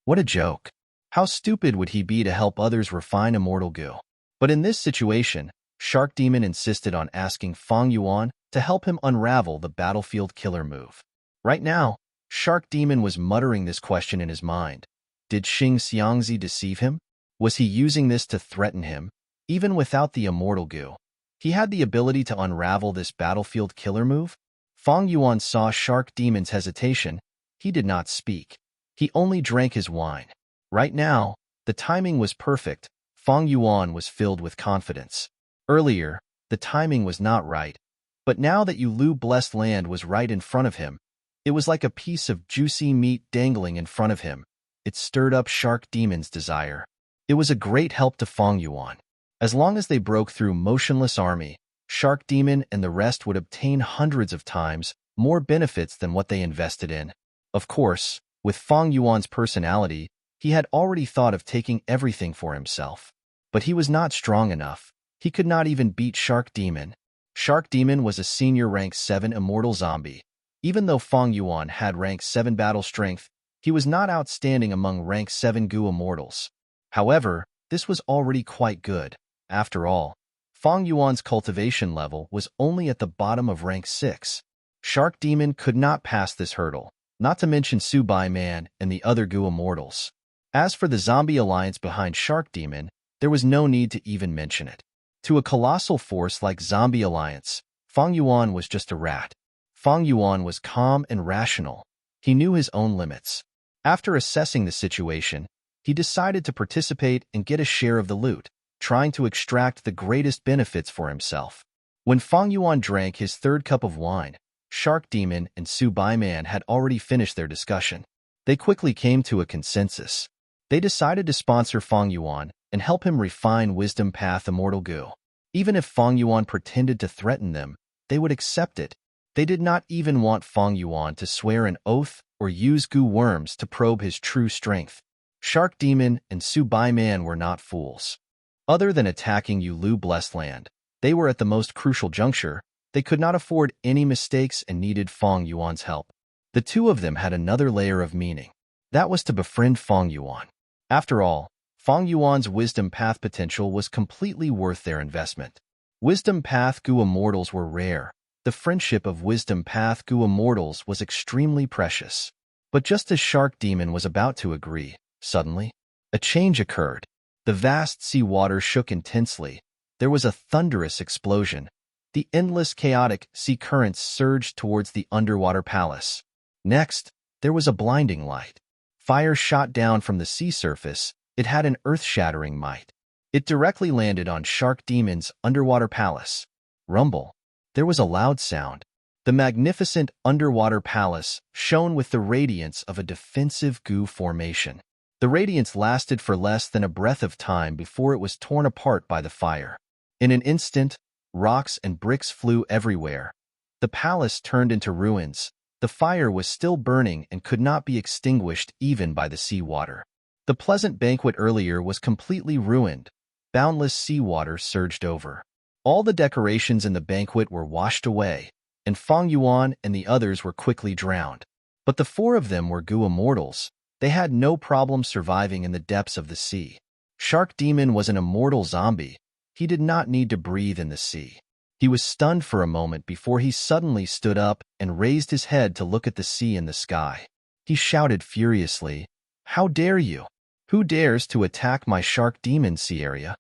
What a joke. How stupid would he be to help others refine immortal goo? But in this situation, Shark Demon insisted on asking Fang Yuan to help him unravel the battlefield killer move. Right now, Shark Demon was muttering this question in his mind. Did Xing Xiangzi deceive him? Was he using this to threaten him? Even without the immortal goo, he had the ability to unravel this battlefield killer move? Fang Yuan saw Shark Demon's hesitation. He did not speak. He only drank his wine. Right now, the timing was perfect. Fang Yuan was filled with confidence. Earlier, the timing was not right, but now that Yulu blessed land was right in front of him, it was like a piece of juicy meat dangling in front of him. It stirred up Shark Demon's desire. It was a great help to Fang Yuan. As long as they broke through Motionless Army, Shark Demon and the rest would obtain hundreds of times more benefits than what they invested in. Of course, with Fang Yuan's personality, he had already thought of taking everything for himself. But he was not strong enough. He could not even beat Shark Demon. Shark Demon was a senior rank 7 immortal zombie. Even though Fang Yuan had rank 7 battle strength, he was not outstanding among rank 7 goo immortals. However, this was already quite good. After all, Fang Yuan's cultivation level was only at the bottom of rank 6. Shark Demon could not pass this hurdle, not to mention Su Bai Man and the other goo immortals. As for the zombie alliance behind Shark Demon, there was no need to even mention it. To a colossal force like Zombie Alliance, Fang Yuan was just a rat. Fang Yuan was calm and rational. He knew his own limits. After assessing the situation, he decided to participate and get a share of the loot, trying to extract the greatest benefits for himself. When Fang Yuan drank his third cup of wine, Shark Demon and Su Bai Man had already finished their discussion. They quickly came to a consensus. They decided to sponsor Fang Yuan and help him refine Wisdom Path Immortal Goo. Even if Fang Yuan pretended to threaten them, they would accept it. They did not even want Fang Yuan to swear an oath or use goo worms to probe his true strength. Shark Demon and Su Bai Man were not fools. Other than attacking Yulu Blessed Land, they were at the most crucial juncture. They could not afford any mistakes and needed Fang Yuan's help. The two of them had another layer of meaning. That was to befriend Fang Yuan. After all, Fang Yuan's wisdom path potential was completely worth their investment. Wisdom path Gu immortals were rare. The friendship of wisdom path Gu immortals was extremely precious. But just as Shark Demon was about to agree, suddenly, a change occurred. The vast sea water shook intensely. There was a thunderous explosion. The endless chaotic sea currents surged towards the underwater palace. Next, there was a blinding light. Fire shot down from the sea surface. It had an earth-shattering might. It directly landed on Shark Demon's underwater palace. Rumble. There was a loud sound. The magnificent underwater palace shone with the radiance of a defensive goo formation. The radiance lasted for less than a breath of time before it was torn apart by the fire. In an instant, rocks and bricks flew everywhere. The palace turned into ruins. The fire was still burning and could not be extinguished even by the seawater. The pleasant banquet earlier was completely ruined. Boundless seawater surged over. All the decorations in the banquet were washed away, and Fang Yuan and the others were quickly drowned. But the four of them were Gu immortals. They had no problem surviving in the depths of the sea. Shark Demon was an immortal zombie. He did not need to breathe in the sea. He was stunned for a moment before he suddenly stood up and raised his head to look at the sea and the sky. He shouted furiously, "How dare you? Who dares to attack my Shark Demon sea area?"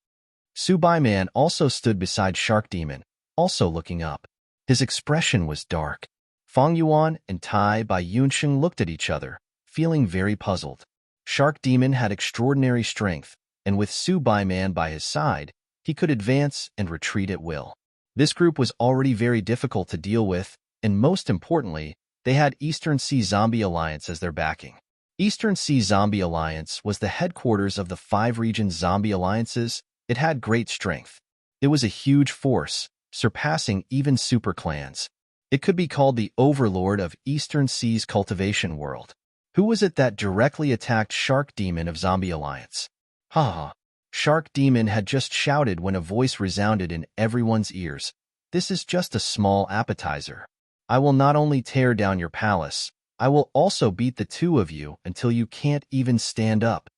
Man also stood beside Shark Demon, also looking up. His expression was dark. Fang Yuan and Tai Bai Yunsheng looked at each other, feeling very puzzled. Shark Demon had extraordinary strength, and with Man by his side, he could advance and retreat at will. This group was already very difficult to deal with, and most importantly, they had Eastern Sea Zombie Alliance as their backing. Eastern Sea Zombie Alliance was the headquarters of the 5 region zombie alliances. It had great strength. It was a huge force, surpassing even super clans. It could be called the overlord of Eastern Sea's cultivation world. Who was it that directly attacked Shark Demon of Zombie Alliance? Ha! Shark Demon had just shouted when a voice resounded in everyone's ears. "This is just a small appetizer. I will not only tear down your palace, I will also beat the 2 of you until you can't even stand up."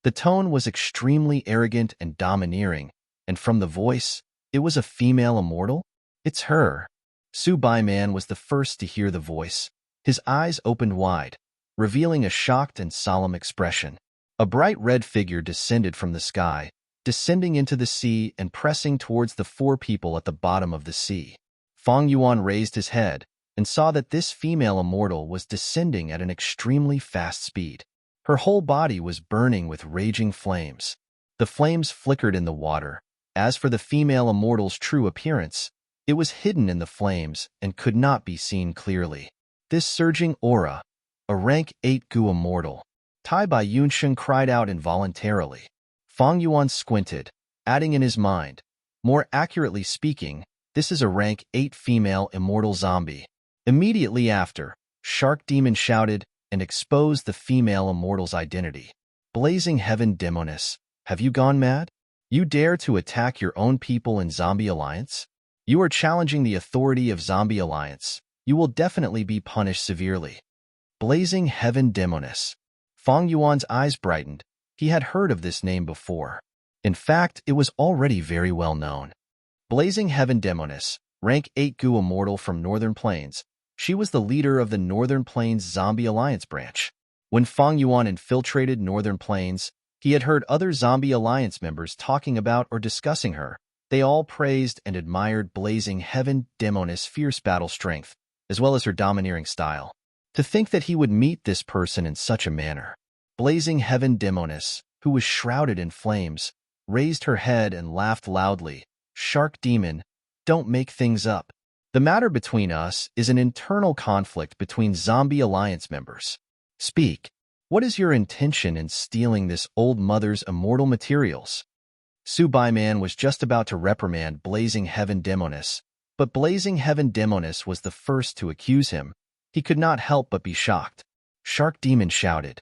The tone was extremely arrogant and domineering, and from the voice, it was a female immortal? It's her. Man was the first to hear the voice. His eyes opened wide, revealing a shocked and solemn expression. A bright red figure descended from the sky, descending into the sea and pressing towards the 4 people at the bottom of the sea. Fang Yuan raised his head and saw that this female immortal was descending at an extremely fast speed. Her whole body was burning with raging flames. The flames flickered in the water. As for the female immortal's true appearance, it was hidden in the flames and could not be seen clearly. This surging aura, a rank 8 Gu immortal. Tai Bai Yunsheng cried out involuntarily. Fang Yuan squinted, adding in his mind, "More accurately speaking, this is a rank 8 female immortal zombie." Immediately after, Shark Demon shouted and exposed the female immortal's identity. "Blazing Heaven Demoness, have you gone mad? You dare to attack your own people in Zombie Alliance? You are challenging the authority of Zombie Alliance. You will definitely be punished severely." Blazing Heaven Demoness. Fang Yuan's eyes brightened. He had heard of this name before. In fact, it was already very well known. Blazing Heaven Demoness, rank 8 Gu immortal from Northern Plains. She was the leader of the Northern Plains Zombie Alliance branch. When Fang Yuan infiltrated Northern Plains, he had heard other Zombie Alliance members talking about or discussing her. They all praised and admired Blazing Heaven Demoness' fierce battle strength, as well as her domineering style. To think that he would meet this person in such a manner. Blazing Heaven Demoness, who was shrouded in flames, raised her head and laughed loudly. "Shark Demon, don't make things up. The matter between us is an internal conflict between Zombie Alliance members. Speak. What is your intention in stealing this old mother's immortal materials?" Man was just about to reprimand Blazing Heaven Demoness, but Blazing Heaven Demoness was the first to accuse him. He could not help but be shocked. Shark Demon shouted,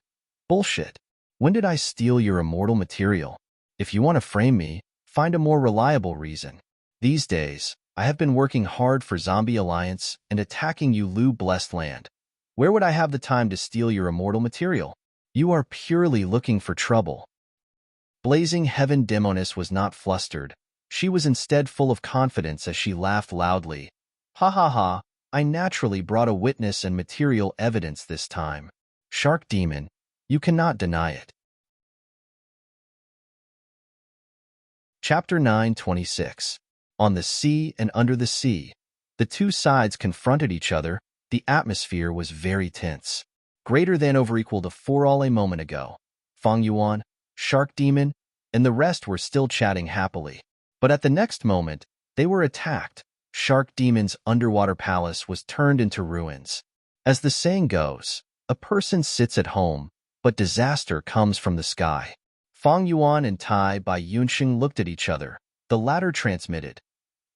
"Bullshit. When did I steal your immortal material? If you want to frame me, find a more reliable reason. These days, I have been working hard for Zombie Alliance and attacking you Blessed Land. Where would I have the time to steal your immortal material? You are purely looking for trouble." Blazing Heaven Demoness was not flustered. She was instead full of confidence as she laughed loudly. Ha ha ha, I naturally brought a witness and material evidence this time. Shark Demon, you cannot deny it. Chapter 9:26. On the sea and under the sea. The two sides confronted each other. The atmosphere was very tense. Greater than over equal to 4 all a moment ago. Fang Yuan, Shark Demon, and the rest were still chatting happily. But at the next moment, they were attacked. Shark Demon's underwater palace was turned into ruins. As the saying goes, a person sits at home, but disaster comes from the sky. Fang Yuan and Tai Bai Yunxing looked at each other. The latter transmitted,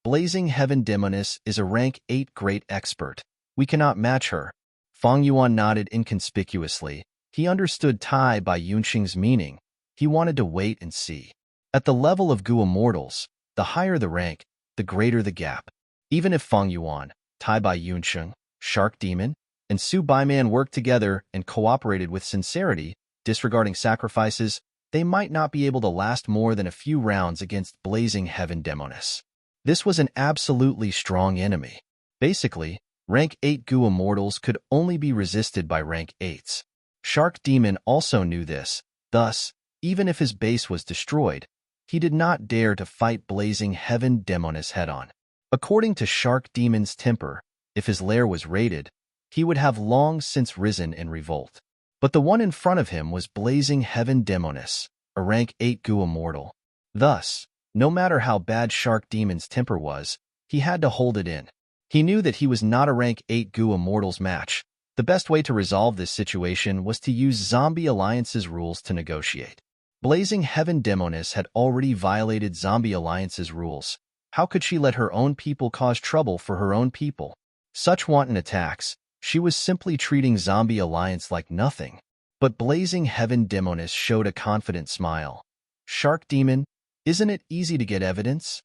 Blazing Heaven Demoness is a rank 8 great expert. We cannot match her. Fang Yuan nodded inconspicuously. He understood Tai Bai Yunxing's meaning. He wanted to wait and see. At the level of Gu Immortals, the higher the rank, the greater the gap. Even if Fang Yuan, Tai Bai Yunxing, Shark Demon, and Su Baiman worked together and cooperated with sincerity, disregarding sacrifices, they might not be able to last more than a few rounds against Blazing Heaven Demoness. This was an absolutely strong enemy. Basically, rank 8 Gu Immortals could only be resisted by rank 8s. Shark Demon also knew this. Thus, even if his base was destroyed, he did not dare to fight Blazing Heaven Demoness head-on. According to Shark Demon's temper, if his lair was raided, he would have long since risen in revolt. But the one in front of him was Blazing Heaven Demoness, a rank 8 Gu Immortal. Thus, no matter how bad Shark Demon's temper was, he had to hold it in. He knew that he was not a rank 8 Gu Immortal's match. The best way to resolve this situation was to use Zombie Alliance's rules to negotiate. Blazing Heaven Demoness had already violated Zombie Alliance's rules. How could she let her own people cause trouble for her own people? Such wanton attacks, she was simply treating Zombie Alliance like nothing. But Blazing Heaven Demoness showed a confident smile. Shark Demon, isn't it easy to get evidence?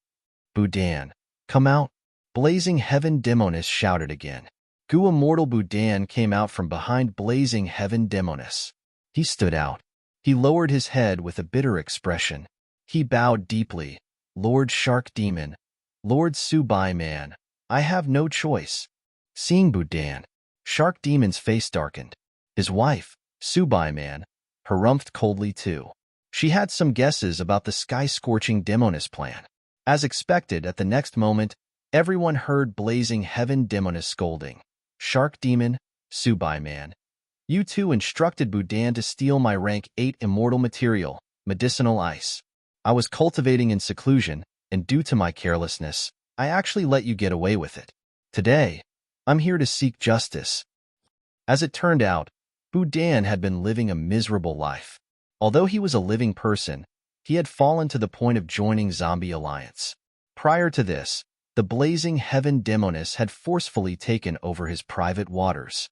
Budan, come out. Blazing Heaven Demoness shouted again. Gu Immortal Budan came out from behind Blazing Heaven Demoness. He stood out. He lowered his head with a bitter expression. He bowed deeply. Lord Shark Demon, Lord Su Baiman, I have no choice. Seeing Budan, Shark Demon's face darkened. His wife, Su Baiman, harumphed coldly too. She had some guesses about the sky-scorching Demoness plan. As expected, at the next moment, everyone heard Blazing Heaven Demoness scolding. Shark Demon, Su Baiman, you two instructed Budan to steal my rank 8 immortal material, medicinal ice. I was cultivating in seclusion, and due to my carelessness, I actually let you get away with it. Today, I'm here to seek justice. As it turned out, Budan had been living a miserable life. Although he was a living person, he had fallen to the point of joining Zombie Alliance. Prior to this, the Blazing Heaven Demoness had forcefully taken over his private waters.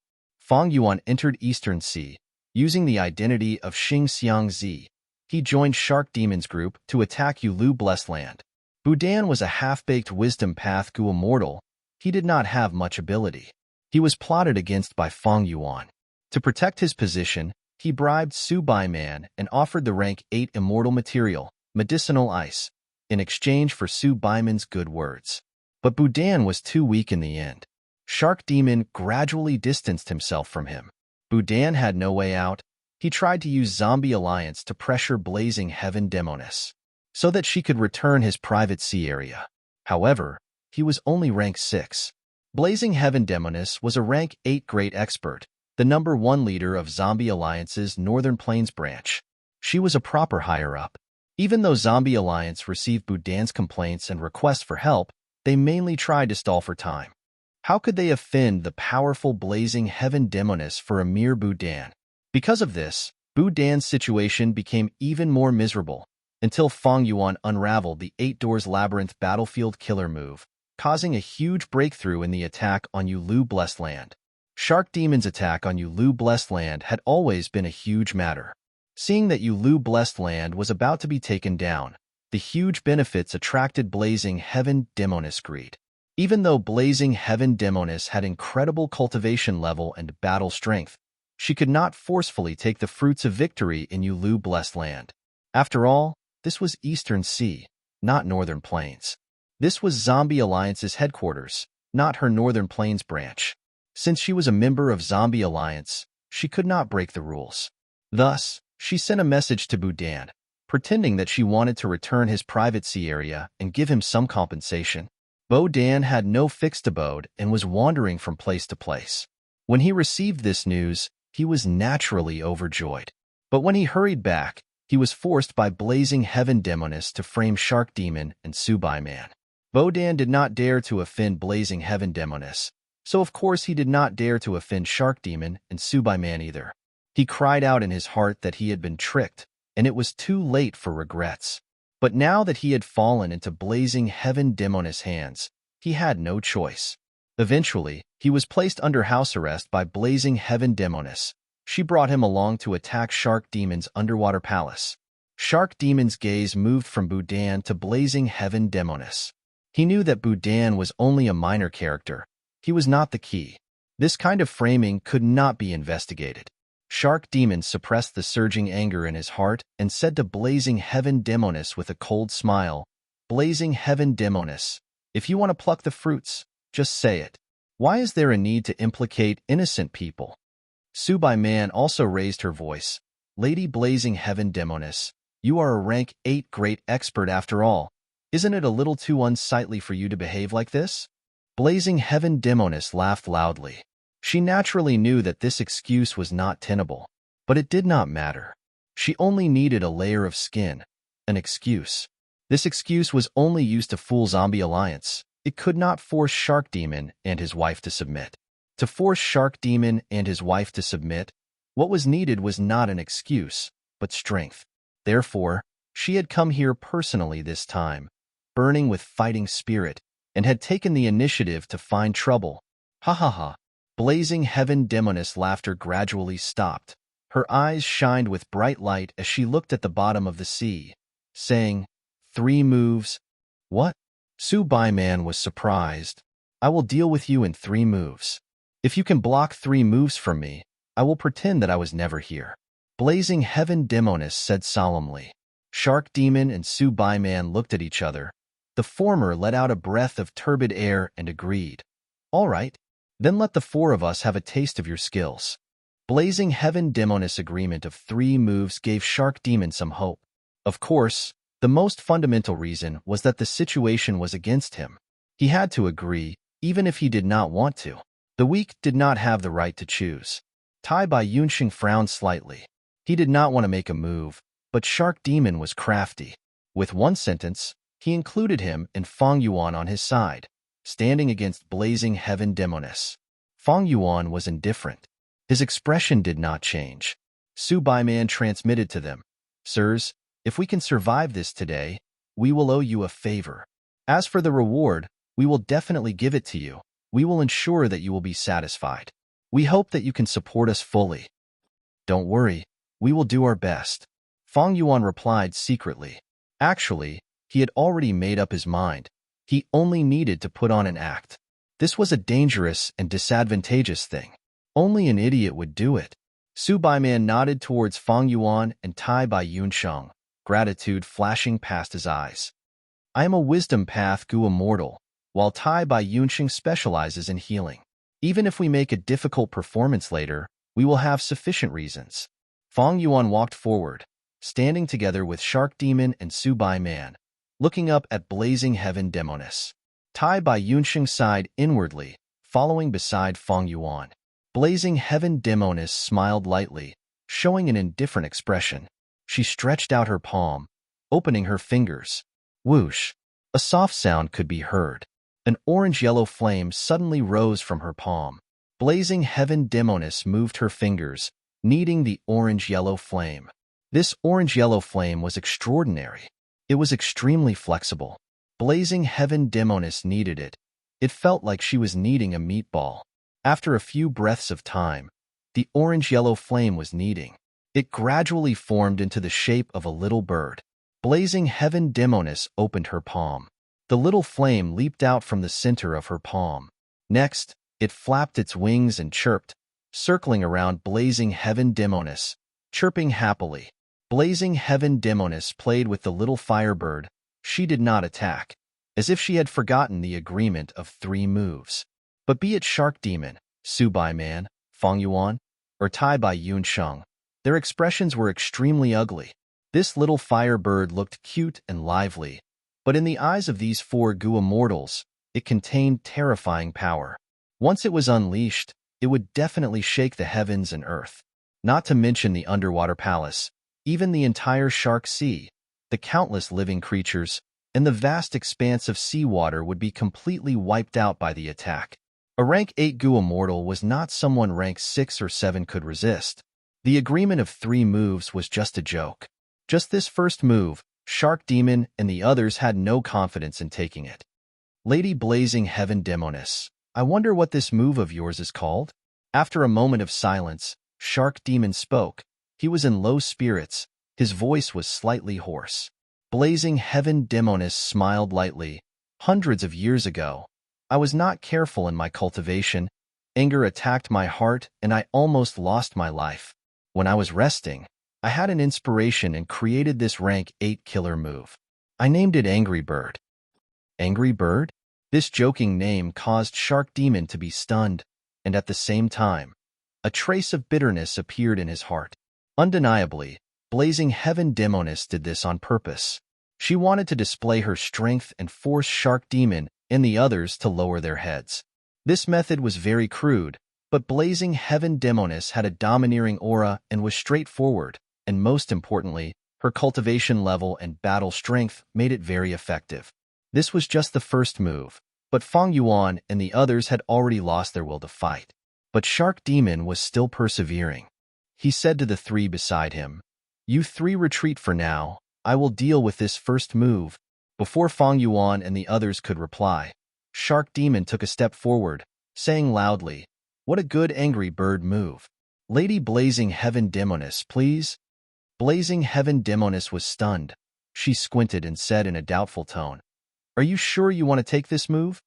Fang Yuan entered Eastern Sea, using the identity of Xing Xiangzi. He joined Shark Demon's group to attack Yulu Blessed Land. Budan was a half-baked wisdom path Gu Immortal. He did not have much ability. He was plotted against by Fang Yuan. To protect his position, he bribed Su Baiman and offered the rank 8 immortal material, medicinal ice, in exchange for Su Baiman's good words. But Budan was too weak in the end. Shark Demon gradually distanced himself from him. Budan had no way out. He tried to use Zombie Alliance to pressure Blazing Heaven Demoness, so that she could return his private sea area. However, he was only rank 6. Blazing Heaven Demoness was a rank 8 great expert, the number 1 leader of Zombie Alliance's Northern Plains branch. She was a proper higher-up. Even though Zombie Alliance received Budan's complaints and requests for help, they mainly tried to stall for time. How could they offend the powerful Blazing Heaven Demoness for a mere Budan? Because of this, Budan's situation became even more miserable, until Fang Yuan unraveled the 8 Doors Labyrinth battlefield killer move, causing a huge breakthrough in the attack on Yulu Blessed Land. Shark Demon's attack on Yulu Blessed Land had always been a huge matter. Seeing that Yulu Blessed Land was about to be taken down, the huge benefits attracted Blazing Heaven Demoness greed. Even though Blazing Heaven Demoness had incredible cultivation level and battle strength, she could not forcefully take the fruits of victory in Yulu Blessed Land. After all, This was Eastern Sea, not Northern Plains. This was Zombie Alliance's headquarters, not her Northern Plains branch. Since she was a member of Zombie Alliance, she could not break the rules. Thus, she sent a message to Budan, pretending that she wanted to return his private sea area and give him some compensation. Budan had no fixed abode and was wandering from place to place. When he received this news, he was naturally overjoyed. But when he hurried back, he was forced by Blazing Heaven Demoness to frame Shark Demon and Subai Man. Budan did not dare to offend Blazing Heaven Demoness, so of course he did not dare to offend Shark Demon and Subai Man either. He cried out in his heart that he had been tricked, and it was too late for regrets. But now that he had fallen into Blazing Heaven Demoness' hands, he had no choice. Eventually, he was placed under house arrest by Blazing Heaven Demoness. She brought him along to attack Shark Demon's underwater palace. Shark Demon's gaze moved from Budan to Blazing Heaven Demoness. He knew that Budan was only a minor character. He was not the key. This kind of framing could not be investigated. Shark Demon suppressed the surging anger in his heart and said to Blazing Heaven Demoness with a cold smile, "Blazing Heaven Demoness, if you want to pluck the fruits, just say it. Why is there a need to implicate innocent people?" Subai Man also raised her voice. "Lady Blazing Heaven Demoness, you are a rank 8 great expert after all. Isn't it a little too unsightly for you to behave like this?" Blazing Heaven Demoness laughed loudly. She naturally knew that this excuse was not tenable, but it did not matter. She only needed a layer of skin, an excuse. This excuse was only used to fool Zombie Alliance. It could not force Shark Demon and his wife to submit. To force Shark Demon and his wife to submit, what was needed was not an excuse, but strength. Therefore, she had come here personally this time, burning with fighting spirit, and had taken the initiative to find trouble. Ha ha ha. Blazing Heaven Demoness' laughter gradually stopped. Her eyes shined with bright light as she looked at the bottom of the sea, saying, 3 moves. What? Subai Man was surprised. I will deal with you in 3 moves. If you can block 3 moves from me, I will pretend that I was never here. Blazing Heaven Demoness said solemnly. Shark Demon and Subai Man looked at each other. The former let out a breath of turbid air and agreed. All right. Then let the 4 of us have a taste of your skills. Blazing Heaven Demoness' agreement of 3 moves gave Shark Demon some hope. Of course, the most fundamental reason was that the situation was against him. He had to agree, even if he did not want to. The weak did not have the right to choose. Tai Bai Yunxing frowned slightly. He did not want to make a move, but Shark Demon was crafty. With 1 sentence, he included him and Fang Yuan on his side, standing against Blazing Heaven Demoness. Fang Yuan was indifferent. His expression did not change. Subai Man transmitted to them, "Sirs, if we can survive this today, we will owe you a favor. As for the reward, we will definitely give it to you. We will ensure that you will be satisfied. We hope that you can support us fully." "Don't worry, we will do our best," Fang Yuan replied secretly. Actually, he had already made up his mind. He only needed to put on an act. This was a dangerous and disadvantageous thing. Only an idiot would do it. Subai Man nodded towards Fang Yuan and Tai Bai Yunsheng, gratitude flashing past his eyes. "I am a wisdom path Gu immortal, while Tai Bai Yunsheng specializes in healing. Even if we make a difficult performance later, we will have sufficient reasons." Fang Yuan walked forward, standing together with Shark Demon and Subai Man, looking up at Blazing Heaven Demoness. Tai Bai Yunsheng sighed inwardly, following beside Fang Yuan. Blazing Heaven Demoness smiled lightly, showing an indifferent expression. She stretched out her palm, opening her fingers. Whoosh! A soft sound could be heard. An orange-yellow flame suddenly rose from her palm. Blazing Heaven Demoness moved her fingers, kneading the orange-yellow flame. This orange-yellow flame was extraordinary. It was extremely flexible. Blazing Heaven Demoness kneaded it. It felt like she was kneading a meatball. After a few breaths of time, the orange-yellow flame was kneading. It gradually formed into the shape of a little bird. Blazing Heaven Demoness opened her palm. The little flame leaped out from the center of her palm. Next, it flapped its wings and chirped, circling around Blazing Heaven Demoness, chirping happily. Blazing Heaven Demonis played with the little firebird. She did not attack, as if she had forgotten the agreement of 3 moves. But be it Shark Demon, Su Bai Man, Fang Yuan, or Tai Bai Yun Sheng, their expressions were extremely ugly. This little firebird looked cute and lively, but in the eyes of these 4 Gu immortals, it contained terrifying power. Once it was unleashed, it would definitely shake the heavens and earth. Not to mention the underwater palace, even the entire Shark Sea, the countless living creatures, and the vast expanse of seawater would be completely wiped out by the attack. A rank 8 Gu immortal was not someone rank 6 or 7 could resist. The agreement of 3 moves was just a joke. Just this first move, Shark Demon and the others had no confidence in taking it. Lady Blazing Heaven Demonis, I wonder what this move of yours is called? After a moment of silence, Shark Demon spoke. He was in low spirits. His voice was slightly hoarse. Blazing Heaven Demonis smiled lightly. Hundreds of years ago, I was not careful in my cultivation. Anger attacked my heart, and I almost lost my life. When I was resting, I had an inspiration and created this rank 8 killer move. I named it Angry Bird. Angry Bird? This joking name caused Shark Demon to be stunned, and at the same time, a trace of bitterness appeared in his heart. Undeniably, Blazing Heaven Demonis did this on purpose. She wanted to display her strength and force Shark Demon and the others to lower their heads. This method was very crude, but Blazing Heaven Demonis had a domineering aura and was straightforward, and most importantly, her cultivation level and battle strength made it very effective. This was just the first move, but Fang Yuan and the others had already lost their will to fight. But Shark Demon was still persevering. He said to the 3 beside him, "You 3 retreat for now. I will deal with this first move." Before Fang Yuan and the others could reply, Shark Demon took a step forward, saying loudly, "What a good Angry Bird move. Lady Blazing Heaven Demonis, please." Blazing Heaven Demonis was stunned. She squinted and said in a doubtful tone, "Are you sure you want to take this move?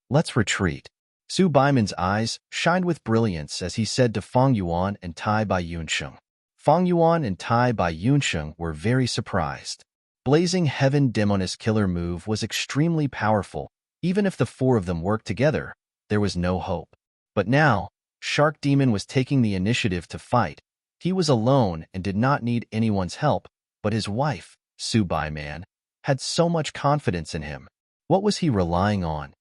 Let's retreat." Su Baiman's eyes shined with brilliance as he said to Fang Yuan and Tai Bai Yunsheng. Fang Yuan and Tai Bai Yunsheng were very surprised. Blazing Heaven Demonis' killer move was extremely powerful. Even if the 4 of them worked together, there was no hope. But now, Shark Demon was taking the initiative to fight. He was alone and did not need anyone's help, but his wife, Su Baiman, had so much confidence in him. What was he relying on?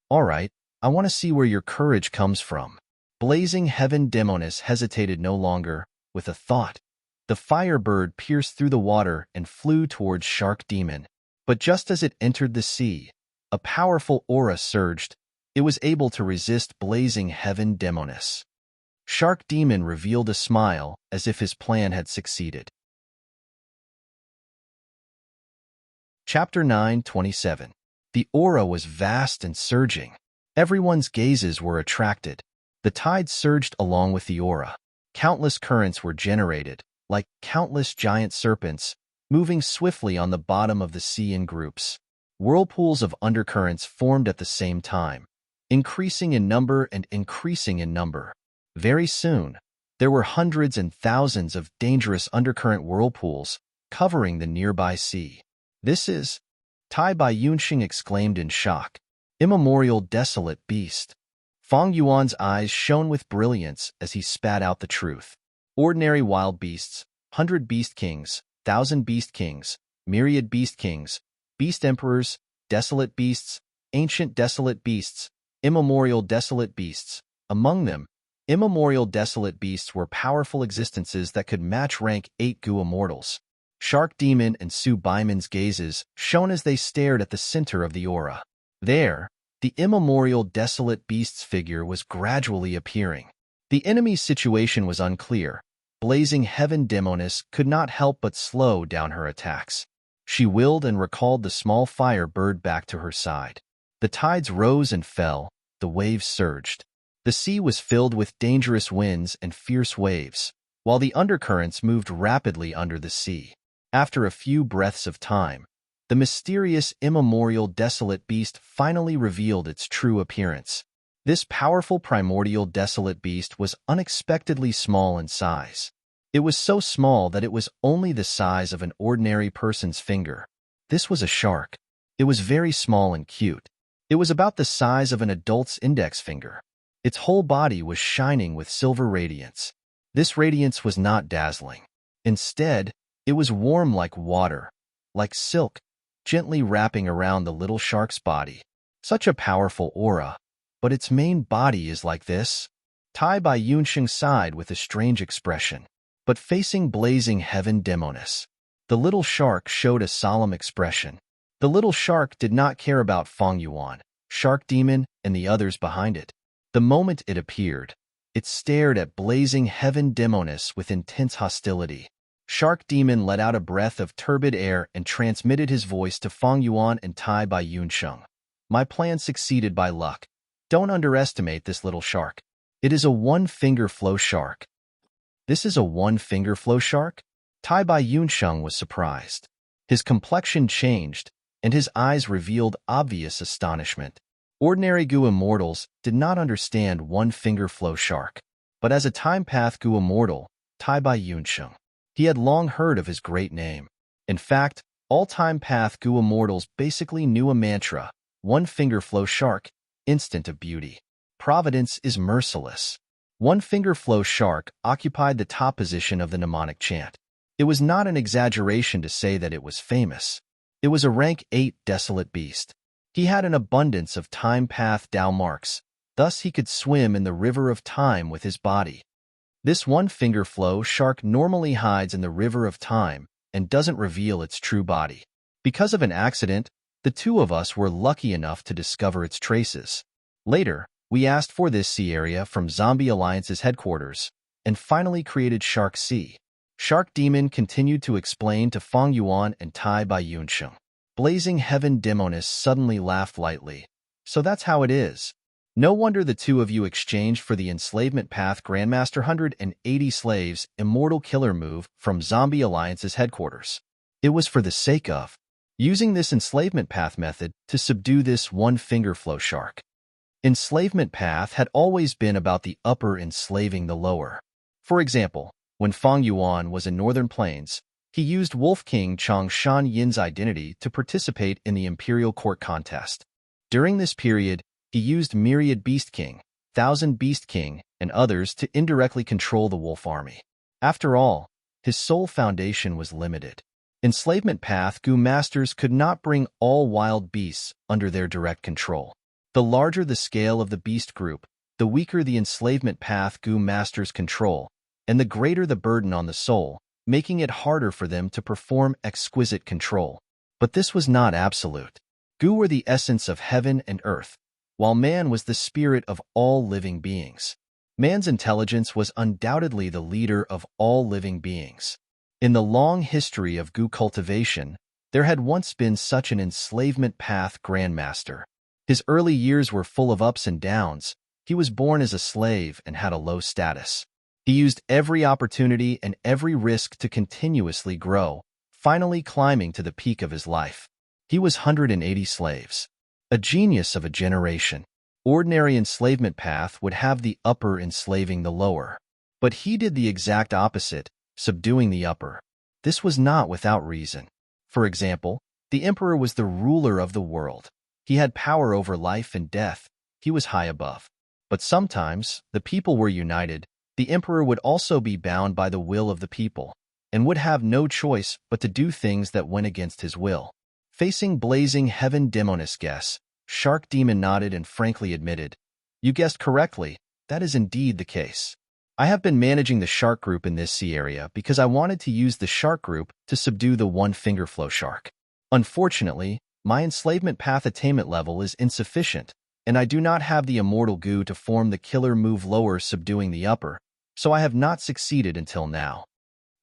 "All right, I want to see where your courage comes from." Blazing Heaven Demonis hesitated no longer. With a thought, the firebird pierced through the water and flew towards Shark Demon. But just as it entered the sea, a powerful aura surged. It was able to resist Blazing Heaven Demonis. Shark Demon revealed a smile as if his plan had succeeded. Chapter 9:27. The aura was vast and surging. Everyone's gazes were attracted. The tide surged along with the aura. Countless currents were generated, like countless giant serpents, moving swiftly on the bottom of the sea in groups. Whirlpools of undercurrents formed at the same time, increasing in number and increasing in number. Very soon, there were hundreds and thousands of dangerous undercurrent whirlpools covering the nearby sea. "This is," Tai Bai Yunxing exclaimed in shock, "immemorial desolate beast." Fang Yuan's eyes shone with brilliance as he spat out the truth. "Ordinary wild beasts, 100 beast kings, 1,000 beast kings, myriad beast kings, beast emperors, desolate beasts, ancient desolate beasts, immemorial desolate beasts. Among them, immemorial desolate beasts were powerful existences that could match rank 8 Gu immortals." Shark Demon and Su Baiman's gazes shone as they stared at the center of the aura. There, the immemorial desolate beast's figure was gradually appearing. The enemy's situation was unclear. Blazing Heaven Demonis could not help but slow down her attacks. She willed and recalled the small fire bird back to her side. The tides rose and fell, the waves surged. The sea was filled with dangerous winds and fierce waves, while the undercurrents moved rapidly under the sea. After a few breaths of time, the mysterious immemorial desolate beast finally revealed its true appearance. This powerful primordial desolate beast was unexpectedly small in size. It was so small that it was only the size of an ordinary person's finger. This was a shark. It was very small and cute. It was about the size of an adult's index finger. Its whole body was shining with silver radiance. This radiance was not dazzling. Instead, it was warm like water, like silk, gently wrapping around the little shark's body. Such a powerful aura. But its main body is like this. Tai Bai Yunsheng sighed with a strange expression. But facing blazing heaven demoness, the little shark showed a solemn expression. The little shark did not care about Feng Yuan, Shark Demon, and the others behind it. The moment it appeared, it stared at blazing heaven demoness with intense hostility. Shark Demon let out a breath of turbid air and transmitted his voice to Feng Yuan and Tai Bai Yunsheng. My plan succeeded by luck. Don't underestimate this little shark. It is a one-finger flow shark. This is a one-finger flow shark? Tai Bai Yunsheng was surprised. His complexion changed, and his eyes revealed obvious astonishment. Ordinary Gu immortals did not understand one-finger flow shark. But as a time path Gu immortal, Tai Bai Yunsheng, he had long heard of his great name. In fact, all time path Gu immortals basically knew a mantra: one-finger flow shark, instant of beauty. Providence is merciless. One-finger flow shark occupied the top position of the mnemonic chant. It was not an exaggeration to say that it was famous. It was a rank 8 desolate beast. He had an abundance of time path Dao marks, thus he could swim in the river of time with his body. This one-finger flow shark normally hides in the river of time and doesn't reveal its true body. Because of an accident, the two of us were lucky enough to discover its traces. Later, we asked for this sea area from Zombie Alliance's headquarters, and finally created Shark Sea. Shark Demon continued to explain to Feng Yuan and Tai Bai Yunsheng. Blazing Heaven Demoness suddenly laughed lightly. So that's how it is. No wonder the two of you exchanged for the Enslavement Path Grandmaster 180 Slaves Immortal Killer move from Zombie Alliance's headquarters. It was for the sake of using this Enslavement Path method to subdue this one-finger flow shark. Enslavement Path had always been about the upper enslaving the lower. For example, when Feng Yuan was in Northern Plains, he used Wolf King Chang Shan Yin's identity to participate in the Imperial Court contest. During this period, he used Myriad Beast King, Thousand Beast King, and others to indirectly control the Wolf Army. After all, his sole foundation was limited. Enslavement Path Gu Masters could not bring all wild beasts under their direct control. The larger the scale of the beast group, the weaker the Enslavement Path Gu Masters' control, and the greater the burden on the soul, making it harder for them to perform exquisite control. But this was not absolute. Gu were the essence of heaven and earth, while man was the spirit of all living beings. Man's intelligence was undoubtedly the leader of all living beings. In the long history of Gu cultivation, there had once been such an Enslavement Path Grandmaster. His early years were full of ups and downs. He was born as a slave and had a low status. He used every opportunity and every risk to continuously grow, finally climbing to the peak of his life. He was 180 slaves. A genius of a generation. Ordinary Enslavement Path would have the upper enslaving the lower. But he did the exact opposite, subduing the upper. This was not without reason. For example, the emperor was the ruler of the world. He had power over life and death. He was high above. But sometimes, the people were united. The emperor would also be bound by the will of the people, and would have no choice but to do things that went against his will. Facing blazing heaven demoness guess, Shark Demon nodded and frankly admitted, "You guessed correctly, that is indeed the case. I have been managing the shark group in this sea area because I wanted to use the shark group to subdue the one-finger flow shark. Unfortunately, my Enslavement Path attainment level is insufficient, and I do not have the Immortal Gu to form the killer move lower subduing the upper, so I have not succeeded until now."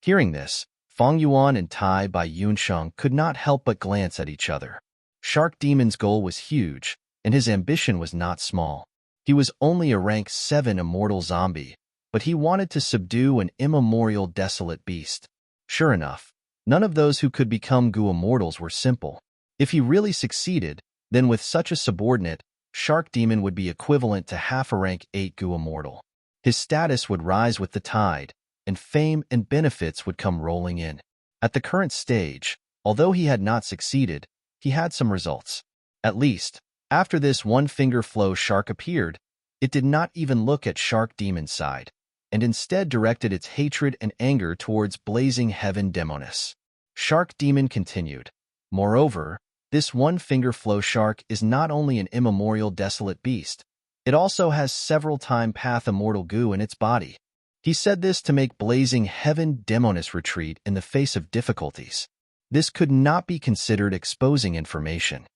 Hearing this, Feng Yuan and Tai Bai Yunsheng could not help but glance at each other. Shark Demon's goal was huge, and his ambition was not small. He was only a rank 7 immortal zombie, but he wanted to subdue an immemorial desolate beast. Sure enough, none of those who could become Gu immortals were simple. If he really succeeded, then with such a subordinate, Shark Demon would be equivalent to half a rank 8 Gu immortal. His status would rise with the tide, and fame and benefits would come rolling in. At the current stage, although he had not succeeded, he had some results. At least, after this one-finger flow shark appeared, it did not even look at Shark Demon's side, and instead directed its hatred and anger towards blazing heaven Demonis. Shark Demon continued. Moreover, this one-finger flow shark is not only an immemorial desolate beast, it also has several time path immortal goo in its body. He said this to make blazing heaven Demonis retreat in the face of difficulties. This could not be considered exposing information.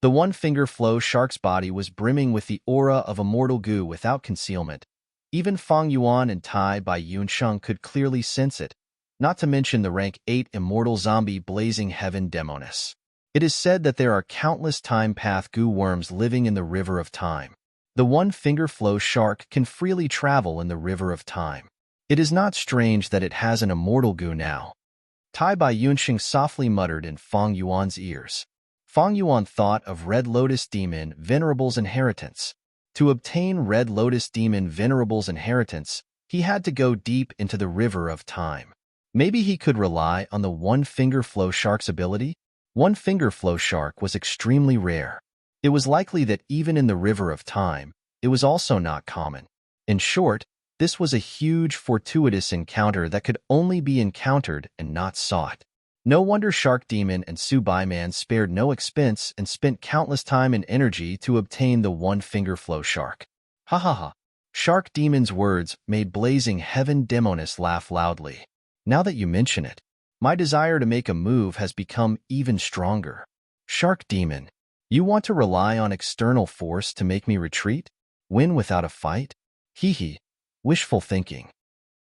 The one-finger flow shark's body was brimming with the aura of immortal goo without concealment. Even Fang Yuan and Tai Bai Yunsheng could clearly sense it, not to mention the rank 8 immortal zombie blazing heaven Demonis. It is said that there are countless time path goo worms living in the river of time. The one-finger flow shark can freely travel in the river of time. It is not strange that it has an immortal goo now. Tai Bai Yunsheng softly muttered in Fang Yuan's ears. Fang Yuan thought of Red Lotus Demon Venerable's inheritance. To obtain Red Lotus Demon Venerable's inheritance, he had to go deep into the river of time. Maybe he could rely on the one-finger flow shark's ability? One-finger flow shark was extremely rare. It was likely that even in the river of time, it was also not common. In short, this was a huge, fortuitous encounter that could only be encountered and not sought. No wonder Shark Demon and Su Bai Man spared no expense and spent countless time and energy to obtain the one-finger flow shark. Ha ha ha. Shark Demon's words made blazing heaven Demonis laugh loudly. Now that you mention it, my desire to make a move has become even stronger. Shark Demon, you want to rely on external force to make me retreat? Win without a fight? Hee hee. Wishful thinking.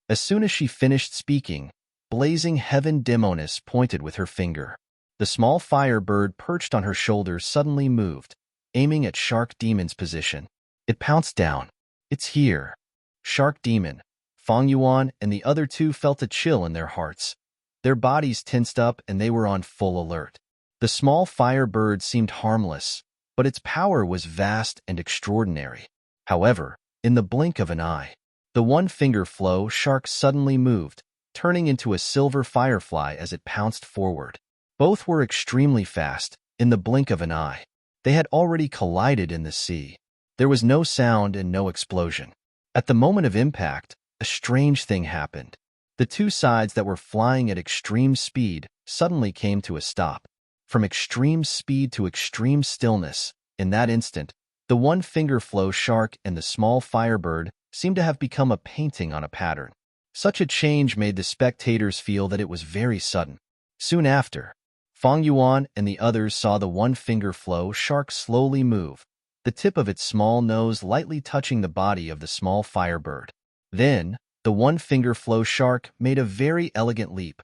As soon as she finished speaking, blazing heaven Demonis pointed with her finger. The small fire bird perched on her shoulder suddenly moved, aiming at Shark Demon's position. It pounced down. It's here. Shark Demon, Fang Yuan, and the other two felt a chill in their hearts. Their bodies tensed up and they were on full alert. The small fire bird seemed harmless, but its power was vast and extraordinary. However, in the blink of an eye, the one-finger flow shark suddenly moved, turning into a silver firefly as it pounced forward. Both were extremely fast. In the blink of an eye, they had already collided in the sea. There was no sound and no explosion. At the moment of impact, a strange thing happened. The two sides that were flying at extreme speed suddenly came to a stop. From extreme speed to extreme stillness, in that instant, the one-finger flow shark and the small firebird seemed to have become a painting on a pattern. Such a change made the spectators feel that it was very sudden. Soon after, Fang Yuan and the others saw the one-finger flow shark slowly move, the tip of its small nose lightly touching the body of the small firebird. Then, the one-finger flow shark made a very elegant leap,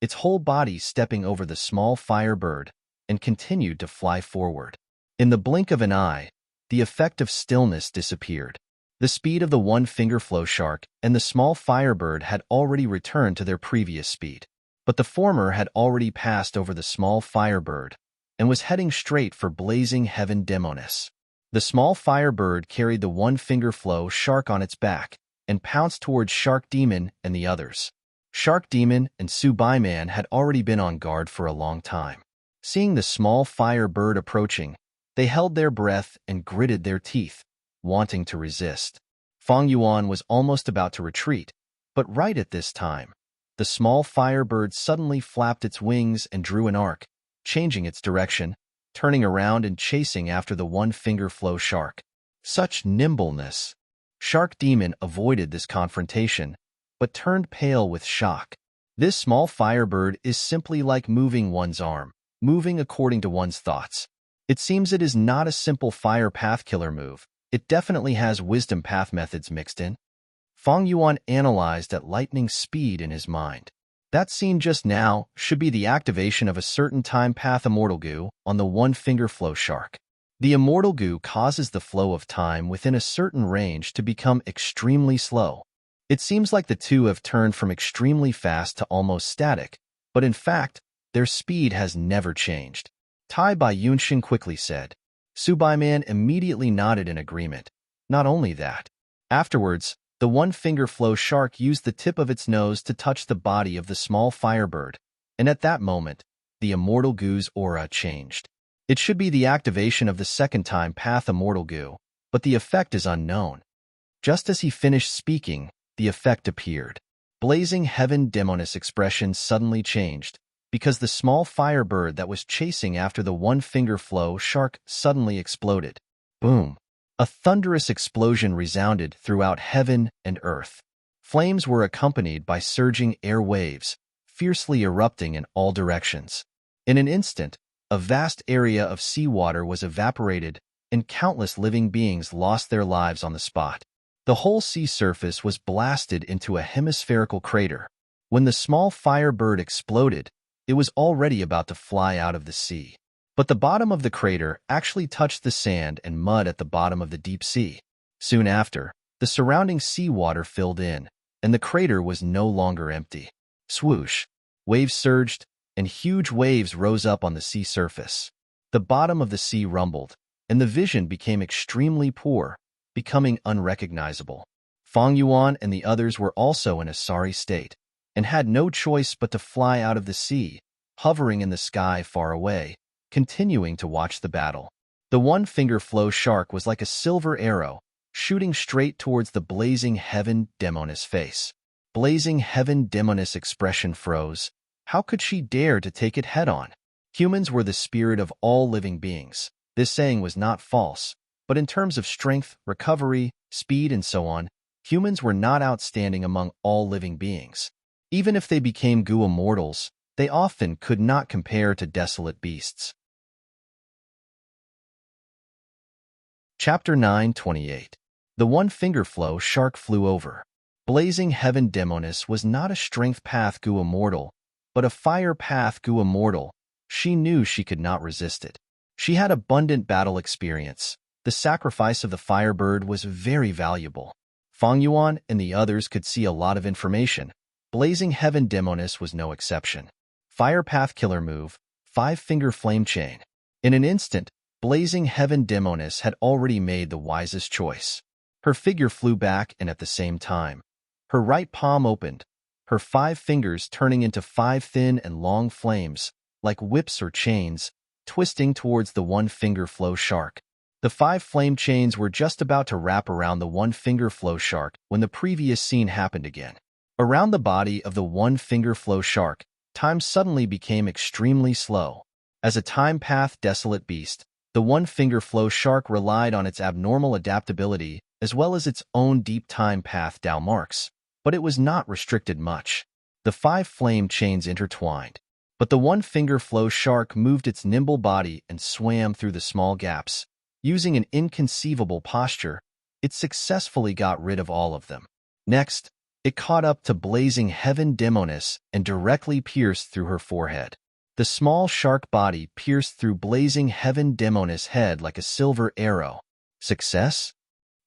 its whole body stepping over the small firebird, and continued to fly forward. In the blink of an eye, the effect of stillness disappeared. The speed of the one-finger flow shark and the small firebird had already returned to their previous speed, but the former had already passed over the small firebird and was heading straight for blazing heaven Demonis. The small firebird carried the one-finger flow shark on its back and pounced towards Shark Demon and the others. Shark Demon and Su Bai Man had already been on guard for a long time. Seeing the small firebird approaching, they held their breath and gritted their teeth, wanting to resist. Fang Yuan was almost about to retreat, but right at this time, the small firebird suddenly flapped its wings and drew an arc, changing its direction, turning around and chasing after the one-finger flow shark. Such nimbleness! Shark Demon avoided this confrontation, but turned pale with shock. This small firebird is simply like moving one's arm, moving according to one's thoughts. It seems it is not a simple fire path killer move. It definitely has wisdom path methods mixed in. Fang Yuan analyzed at lightning speed in his mind. That scene just now should be the activation of a certain time path immortal goo on the one-finger flow shark. The immortal goo causes the flow of time within a certain range to become extremely slow. It seems like the two have turned from extremely fast to almost static, but in fact, their speed has never changed. Tai Bai Yunsheng quickly said. Su Bai Man immediately nodded in agreement. Not only that. Afterwards, The one-finger flow shark used the tip of its nose to touch the body of the small firebird, and at that moment, the immortal goo's aura changed. It should be the activation of the second-time path immortal goo, but the effect is unknown. Just as he finished speaking, the effect appeared. Blazing heaven demoness expression suddenly changed, because the small firebird that was chasing after the one-finger flow shark suddenly exploded. Boom! A thunderous explosion resounded throughout heaven and earth. Flames were accompanied by surging air waves, fiercely erupting in all directions. In an instant, a vast area of seawater was evaporated, and countless living beings lost their lives on the spot. The whole sea surface was blasted into a hemispherical crater. When the small firebird exploded, it was already about to fly out of the sea. But the bottom of the crater actually touched the sand and mud at the bottom of the deep sea. Soon after, the surrounding seawater filled in, and the crater was no longer empty. Swoosh! Waves surged, and huge waves rose up on the sea surface. The bottom of the sea rumbled, and the vision became extremely poor, becoming unrecognizable. Fang Yuan and the others were also in a sorry state, and had no choice but to fly out of the sea, hovering in the sky far away, continuing to watch the battle. The one-finger flow shark was like a silver arrow, shooting straight towards the blazing heaven demoness face. Blazing heaven demoness expression froze. How could she dare to take it head-on? Humans were the spirit of all living beings. This saying was not false, but in terms of strength, recovery, speed, and so on, humans were not outstanding among all living beings. Even if they became goo immortals, they often could not compare to desolate beasts. Chapter 9:28. The one-finger flow shark flew over. Blazing heaven demoness was not a strength path goo immortal, but a fire path goo immortal. She knew she could not resist it. She had abundant battle experience. The sacrifice of the firebird was very valuable. Fang Yuan and the others could see a lot of information. Blazing heaven demoness was no exception. Fire path killer move, 5-finger flame chain. In an instant, blazing heaven demoness had already made the wisest choice. Her figure flew back, and at the same time, her right palm opened, her 5 fingers turning into 5 thin and long flames, like whips or chains, twisting towards the one-finger flow shark. The 5 flame chains were just about to wrap around the one-finger flow shark when the previous scene happened again. Around the body of the one-finger flow shark, time suddenly became extremely slow. As a time-path desolate beast, the one-finger flow shark relied on its abnormal adaptability as well as its own deep time-path Dao marks, but it was not restricted much. The 5 flame chains intertwined, but the one-finger flow shark moved its nimble body and swam through the small gaps. Using an inconceivable posture, it successfully got rid of all of them. Next, it caught up to blazing heaven demoness and directly pierced through her forehead. The small shark body pierced through blazing heaven demoness' head like a silver arrow. Success?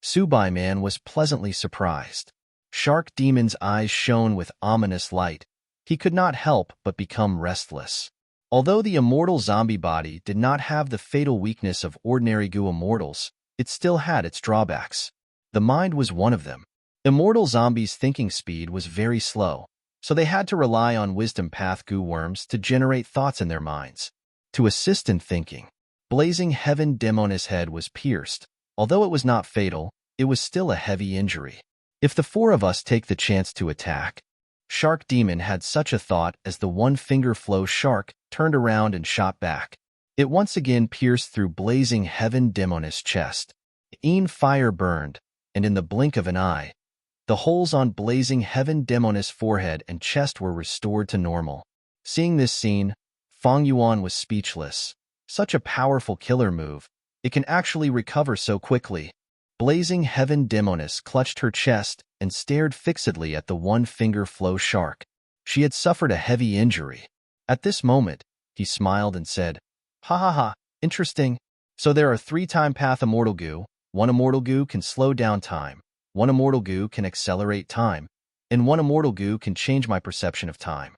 Subai Man was pleasantly surprised. Shark Demon's eyes shone with ominous light. He could not help but become restless. Although the immortal zombie body did not have the fatal weakness of ordinary goo immortals, it still had its drawbacks. The mind was one of them. Immortal zombies' thinking speed was very slow, so they had to rely on wisdom path goo worms to generate thoughts in their minds. To assist in thinking, blazing heaven demoness' head was pierced. Although it was not fatal, it was still a heavy injury. If the 4 of us take the chance to attack, Shark Demon had such a thought as the one-finger flow shark turned around and shot back. It once again pierced through blazing heaven demoness' chest. Fire burned, and in the blink of an eye, the holes on blazing heaven demoness' forehead and chest were restored to normal. Seeing this scene, Fang Yuan was speechless. Such a powerful killer move. It can actually recover so quickly. Blazing heaven demoness clutched her chest and stared fixedly at the one-finger flow shark. She had suffered a heavy injury. At this moment, he smiled and said, "Ha ha ha, interesting. So there are 3 time path immortal goo. 1 immortal goo can slow down time, 1 immortal goo can accelerate time, and 1 immortal goo can change my perception of time."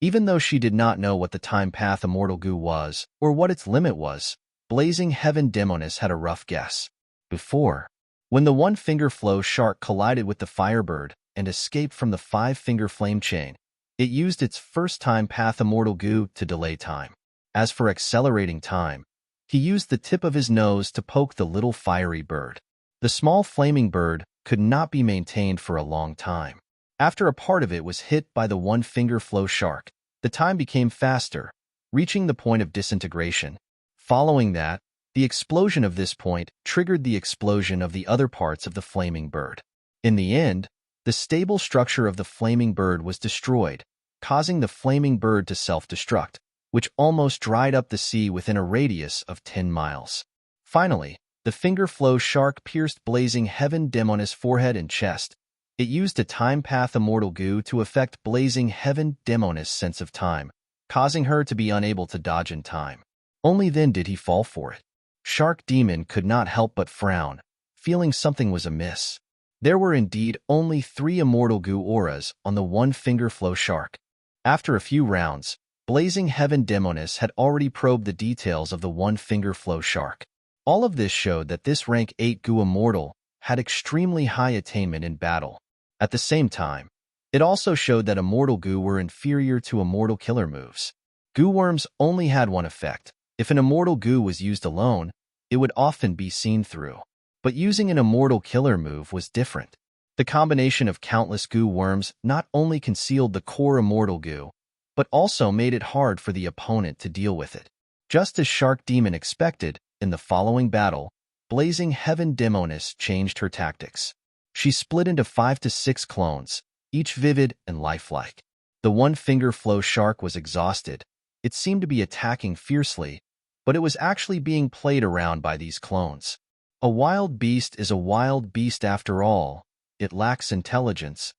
Even though she did not know what the time path immortal goo was or what its limit was, blazing heaven demoness had a rough guess. Before, When the one-finger flow shark collided with the firebird and escaped from the five-finger flame chain, it used its first-time path immortal goo to delay time. As for accelerating time, he used the tip of his nose to poke the little fiery bird. The small flaming bird could not be maintained for a long time. After a part of it was hit by the one-finger flow shark, the time became faster, reaching the point of disintegration. Following that, the explosion of this point triggered the explosion of the other parts of the flaming bird. In the end, the stable structure of the flaming bird was destroyed, causing the flaming bird to self-destruct, which almost dried up the sea within a radius of 10 miles. Finally, the finger flow shark pierced blazing heaven Demoness' forehead and chest. It used a time path immortal goo to affect blazing heaven Demoness' sense of time, causing her to be unable to dodge in time. Only then did he fall for it. Shark Demon could not help but frown, feeling something was amiss. There were indeed only 3 immortal goo auras on the one-finger flow shark. After a few rounds, blazing heaven Demoness had already probed the details of the one-finger flow shark. All of this showed that this rank 8 goo immortal had extremely high attainment in battle. At the same time, it also showed that immortal goo were inferior to immortal killer moves. Goo worms only had one effect. If an immortal goo was used alone, it would often be seen through. But using an immortal killer move was different. The combination of countless goo worms not only concealed the core immortal goo, but also made it hard for the opponent to deal with it. Just as Shark Demon expected, in the following battle, blazing heaven Demoness changed her tactics. She split into 5 to 6 clones, each vivid and lifelike. The one-finger flow shark was exhausted. It seemed to be attacking fiercely, but it was actually being played around by these clones. A wild beast is a wild beast after all. It lacks intelligence.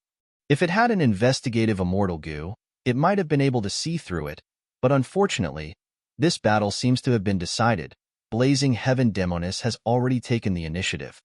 If it had an investigative immortal goo, it might have been able to see through it, but unfortunately, this battle seems to have been decided. Blazing heaven Demoness has already taken the initiative.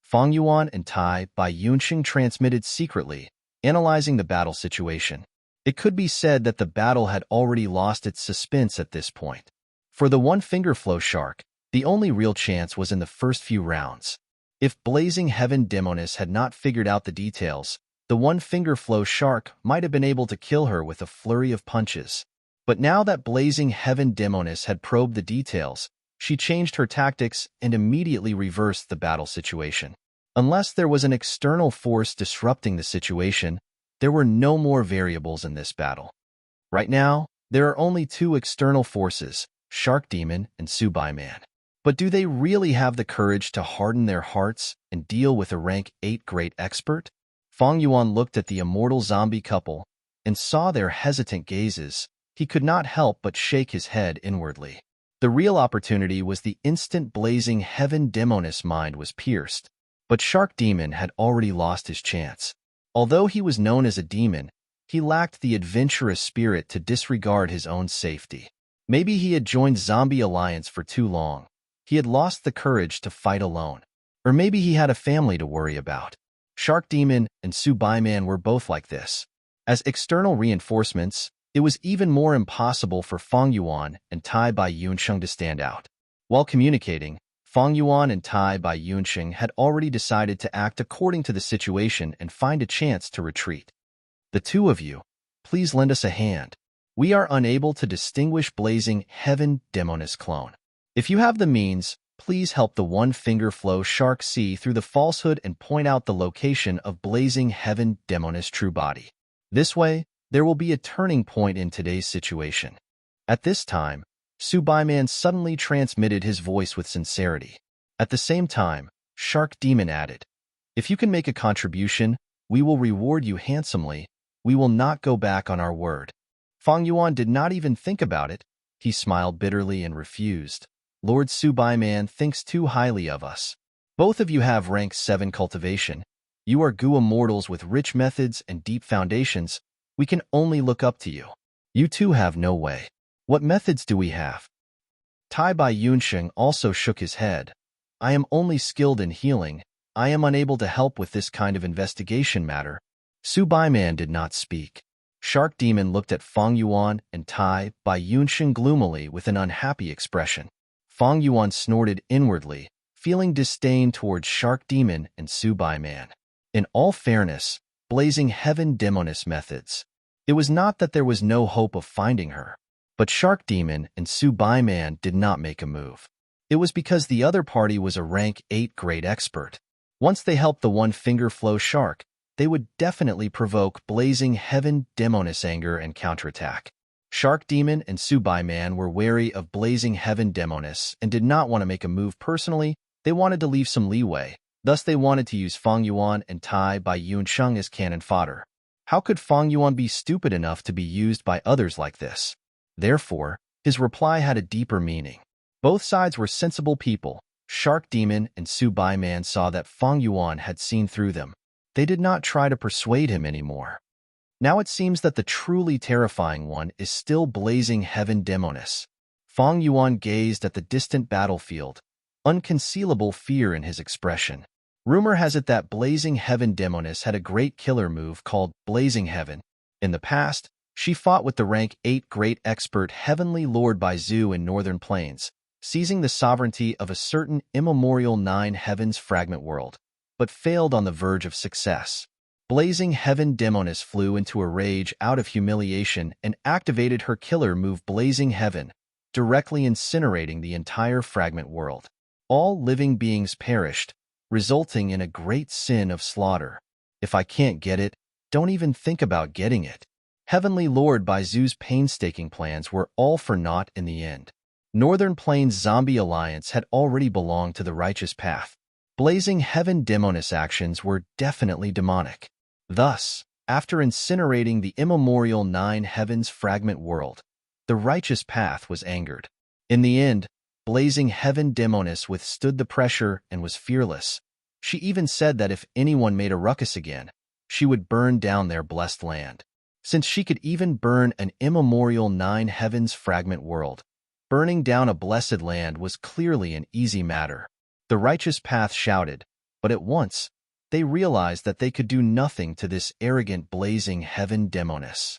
Fang Yuan and Tai by Yunxing transmitted secretly, analyzing the battle situation. It could be said that the battle had already lost its suspense at this point. For the one-finger flow shark, the only real chance was in the first few rounds. If blazing heaven Demoness had not figured out the details, the one-finger flow shark might have been able to kill her with a flurry of punches. But now that blazing heaven Demoness had probed the details, she changed her tactics and immediately reversed the battle situation. Unless there was an external force disrupting the situation, there were no more variables in this battle. Right now, there are only 2 external forces, Shark Demon and Subai Man. But do they really have the courage to harden their hearts and deal with a rank 8 great expert? Fang Yuan looked at the immortal zombie couple and saw their hesitant gazes. He could not help but shake his head inwardly. The real opportunity was the instant blazing heaven Demoness' mind was pierced. But Shark Demon had already lost his chance. Although he was known as a demon, he lacked the adventurous spirit to disregard his own safety. Maybe he had joined Zombie Alliance for too long. He had lost the courage to fight alone. Or maybe he had a family to worry about. Shark Demon and Subai Man were both like this. As external reinforcements, it was even more impossible for Fang Yuan and Tai Bai Yunxing to stand out. While communicating, Fang Yuan and Tai Bai Yunxing had already decided to act according to the situation and find a chance to retreat. The 2 of you, please lend us a hand. We are unable to distinguish blazing heaven Demoness clone. If you have the means, please help the one-finger flow shark see through the falsehood and point out the location of blazing heaven Demoness' true body. This way, there will be a turning point in today's situation. At this time, Subai Man suddenly transmitted his voice with sincerity. At the same time, Shark Demon added, "If you can make a contribution, we will reward you handsomely. We will not go back on our word." Fang Yuan did not even think about it. He smiled bitterly and refused. "Lord Subai Man thinks too highly of us. Both of you have rank 7 cultivation. You are goo immortals with rich methods and deep foundations. We can only look up to you. You two have no way. What methods do we have?" Tai Bai Yunxing also shook his head. "I am only skilled in healing. I am unable to help with this kind of investigation matter." Subai Man did not speak. Shark Demon looked at Fang Yuan and Tai Bai Yunxing gloomily with an unhappy expression. Fang Yuan snorted inwardly, feeling disdain towards Shark Demon and Subai Man. In all fairness, Blazing Heaven Demoness methods. It was not that there was no hope of finding her, but Shark Demon and Subai Man did not make a move. It was because the other party was a rank 8 grade expert. Once they helped the one-finger flow shark, they would definitely provoke Blazing Heaven Demoness anger and counterattack. Shark Demon and Subai Man were wary of Blazing Heaven Demoness and did not want to make a move personally. They wanted to leave some leeway. Thus, they wanted to use Fang Yuan and Tai Bai Yunsheng as cannon fodder. How could Fang Yuan be stupid enough to be used by others like this? Therefore, his reply had a deeper meaning. Both sides were sensible people. Shark Demon and Subai Man saw that Fang Yuan had seen through them. They did not try to persuade him anymore. Now it seems that the truly terrifying one is still Blazing Heaven Demoness. Fang Yuan gazed at the distant battlefield, unconcealable fear in his expression. Rumor has it that Blazing Heaven Demoness had a great killer move called Blazing Heaven. In the past, she fought with the rank 8 great expert Heavenly Lord Baizu in Northern Plains, seizing the sovereignty of a certain immemorial 9 heavens fragment world, but failed on the verge of success. Blazing Heaven Demoness flew into a rage out of humiliation and activated her killer move Blazing Heaven, directly incinerating the entire fragment world. All living beings perished, resulting in a great sin of slaughter. If I can't get it, don't even think about getting it. Heavenly Lord Baizu's painstaking plans were all for naught in the end. Northern Plains Zombie Alliance had already belonged to the righteous path. Blazing Heaven Demoness actions were definitely demonic. Thus, after incinerating the immemorial 9 heavens fragment world, the righteous path was angered. In the end, Blazing Heaven Demoness withstood the pressure and was fearless. She even said that if anyone made a ruckus again, she would burn down their blessed land. Since she could even burn an immemorial 9 heavens fragment world, burning down a blessed land was clearly an easy matter. The righteous path shouted, but at once, they realized that they could do nothing to this arrogant Blazing Heaven Demoness.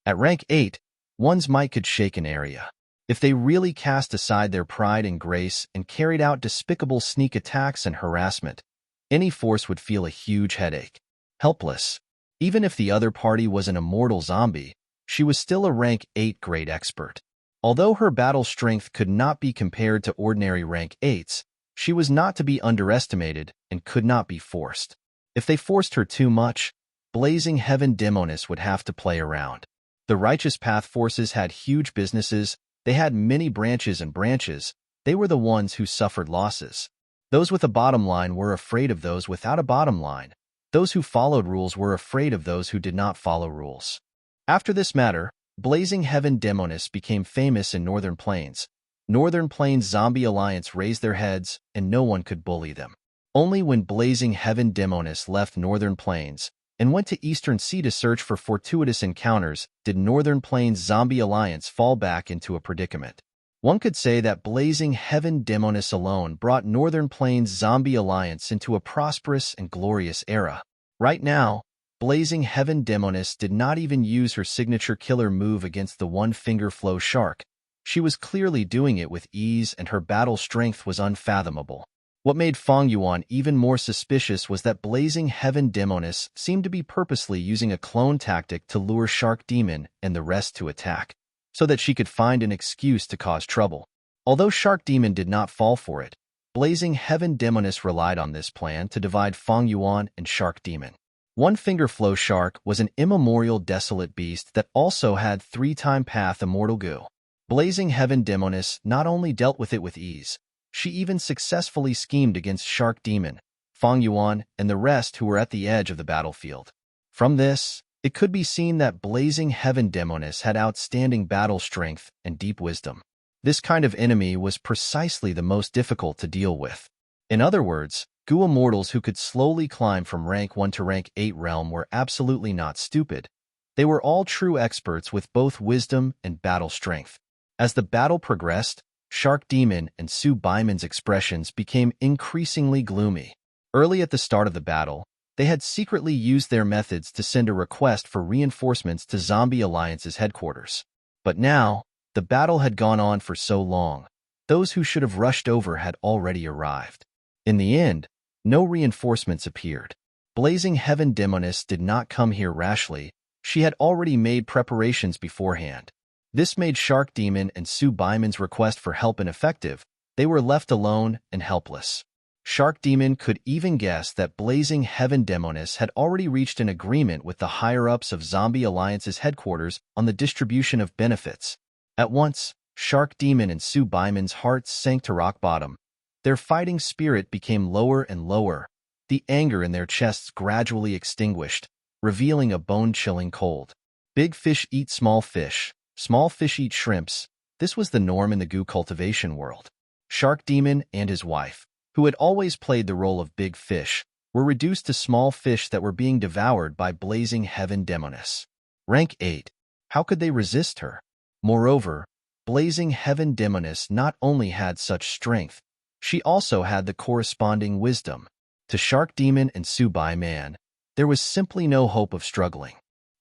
At rank 8, one's might could shake an area. If they really cast aside their pride and grace and carried out despicable sneak attacks and harassment, any force would feel a huge headache. Helpless. Even if the other party was an immortal zombie, she was still a rank 8 grade expert. Although her battle strength could not be compared to ordinary rank 8s, she was not to be underestimated and could not be forced. If they forced her too much, Blazing Heaven Demoness would have to play around. The Righteous Path forces had huge businesses. They had many branches and branches. They were the ones who suffered losses. Those with a bottom line were afraid of those without a bottom line. Those who followed rules were afraid of those who did not follow rules. After this matter, Blazing Heaven Demoness became famous in Northern Plains. Northern Plains Zombie Alliance raised their heads, and no one could bully them. Only when Blazing Heaven Demoness left Northern Plains and went to Eastern Sea to search for fortuitous encounters did Northern Plains Zombie Alliance fall back into a predicament. One could say that Blazing Heaven Demoness alone brought Northern Plains Zombie Alliance into a prosperous and glorious era. Right now, Blazing Heaven Demoness did not even use her signature killer move against the one-finger flow shark. She was clearly doing it with ease, and her battle strength was unfathomable. What made Fang Yuan even more suspicious was that Blazing Heaven Demoness seemed to be purposely using a clone tactic to lure Shark Demon and the rest to attack, so that she could find an excuse to cause trouble. Although Shark Demon did not fall for it, Blazing Heaven Demoness relied on this plan to divide Fang Yuan and Shark Demon. One-finger flow shark was an immemorial desolate beast that also had 3-time path immortal goo. Blazing Heaven Demoness not only dealt with it with ease, she even successfully schemed against Shark Demon, Fang Yuan, and the rest who were at the edge of the battlefield. From this, it could be seen that Blazing Heaven Demoness had outstanding battle strength and deep wisdom. This kind of enemy was precisely the most difficult to deal with. In other words, Goo immortals who could slowly climb from rank 1 to rank 8 realm were absolutely not stupid. They were all true experts with both wisdom and battle strength. As the battle progressed, Shark Demon and Su Baiman's expressions became increasingly gloomy. Early at the start of the battle, they had secretly used their methods to send a request for reinforcements to Zombie Alliance's headquarters. But now, the battle had gone on for so long, those who should have rushed over had already arrived. In the end, no reinforcements appeared. Blazing Heaven Demoness did not come here rashly. She had already made preparations beforehand. This made Shark Demon and Su Baiman's request for help ineffective. They were left alone and helpless. Shark Demon could even guess that Blazing Heaven Demoness had already reached an agreement with the higher-ups of Zombie Alliance's headquarters on the distribution of benefits. At once, Shark Demon and Su Baiman's hearts sank to rock bottom. Their fighting spirit became lower and lower. The anger in their chests gradually extinguished, revealing a bone-chilling cold. Big fish eat small fish. Small fish eat shrimps. This was the norm in the goo cultivation world. Shark Demon and his wife, who had always played the role of big fish, were reduced to small fish that were being devoured by Blazing Heaven Demoness. Rank 8. How could they resist her? Moreover, Blazing Heaven Demoness not only had such strength, she also had the corresponding wisdom. To Shark Demon and Su Baiman, there was simply no hope of struggling.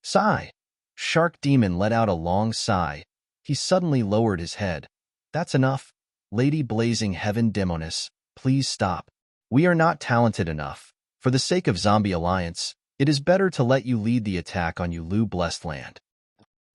Sigh. Shark Demon let out a long sigh. He suddenly lowered his head. That's enough. Lady Blazing Heaven Demoness, please stop. We are not talented enough. For the sake of Zombie Alliance, it is better to let you lead the attack on Ulu Blessed Land.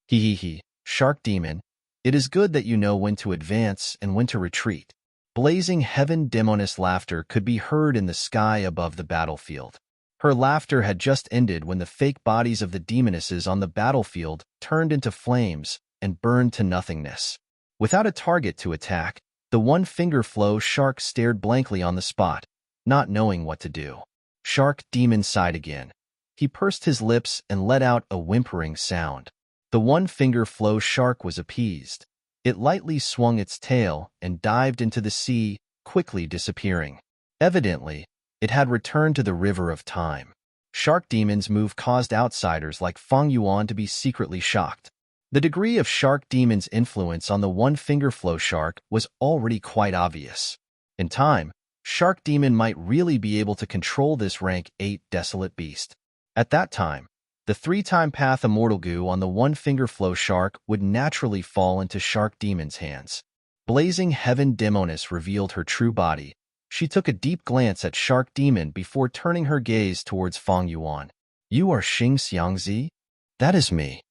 He, Shark Demon, it is good that you know when to advance and when to retreat. Blazing Heaven Demoness laughter could be heard in the sky above the battlefield. Her laughter had just ended when the fake bodies of the demonesses on the battlefield turned into flames and burned to nothingness. Without a target to attack, the one-finger flow shark stared blankly on the spot, not knowing what to do. Shark Demon sighed again. He pursed his lips and let out a whimpering sound. The one-finger flow shark was appeased. It lightly swung its tail and dived into the sea, quickly disappearing. Evidently, it had returned to the river of time. Shark Demon's move caused outsiders like Feng Yuan to be secretly shocked. The degree of Shark Demon's influence on the one-finger flow shark was already quite obvious. In time, Shark Demon might really be able to control this rank 8 desolate beast. At that time, the 3-time path immortal goo on the one-finger flow shark would naturally fall into Shark Demon's hands. Blazing Heaven Demoness revealed her true body. She took a deep glance at Shark Demon before turning her gaze towards Feng Yuan. You are Xing Xiangzi? That is me.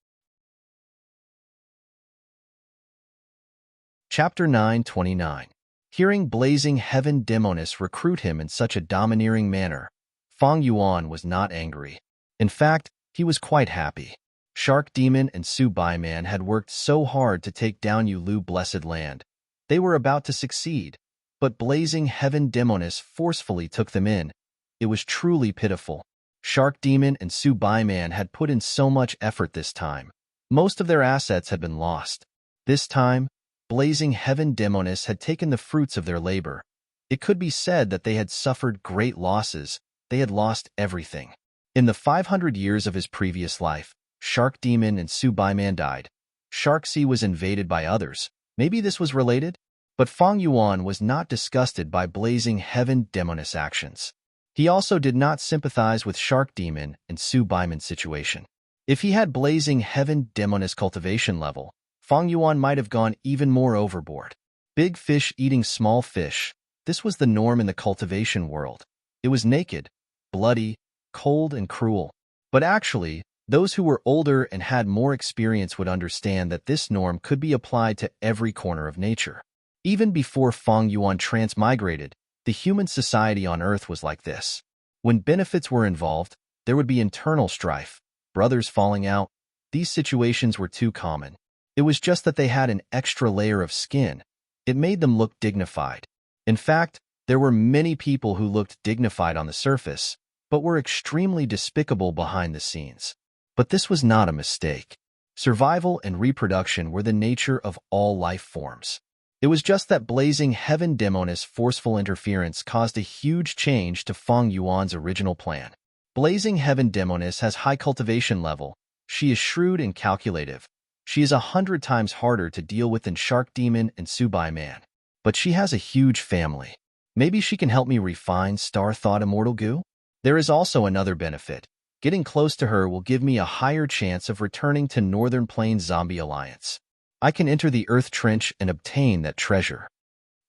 Chapter 929. Hearing Blazing Heaven Demoness recruit him in such a domineering manner, Feng Yuan was not angry. In fact, he was quite happy. Shark Demon and Su Baiman had worked so hard to take down Ulu Blessed Land. They were about to succeed, but Blazing Heaven Demoness forcefully took them in. It was truly pitiful. Shark Demon and Su Baiman had put in so much effort this time. Most of their assets had been lost. This time, Blazing Heaven Demoness had taken the fruits of their labor. It could be said that they had suffered great losses. They had lost everything. In the 500 years of his previous life, Shark Demon and Su Baiman died. Shark Sea was invaded by others. Maybe this was related? But Feng Yuan was not disgusted by Blazing Heaven Demoness actions. He also did not sympathize with Shark Demon and Su Baiman's situation. If he had Blazing Heaven Demoness cultivation level, Feng Yuan might have gone even more overboard. Big fish eating small fish. This was the norm in the cultivation world. It was naked, bloody, cold, and cruel. But actually, those who were older and had more experience would understand that this norm could be applied to every corner of nature. Even before Feng Yuan transmigrated, the human society on Earth was like this. When benefits were involved, there would be internal strife, brothers falling out. These situations were too common. It was just that they had an extra layer of skin. It made them look dignified. In fact, there were many people who looked dignified on the surface, but were extremely despicable behind the scenes. But this was not a mistake. Survival and reproduction were the nature of all life forms. It was just that Blazing Heaven Demoness' forceful interference caused a huge change to Feng Yuan's original plan. Blazing Heaven Demoness has high cultivation level. She is shrewd and calculative. She is 100 times harder to deal with than Shark Demon and Su Baiman. But she has a huge family. Maybe she can help me refine Star Thought Immortal Goo? There is also another benefit. Getting close to her will give me a higher chance of returning to Northern Plains Zombie Alliance. I can enter the Earth Trench and obtain that treasure.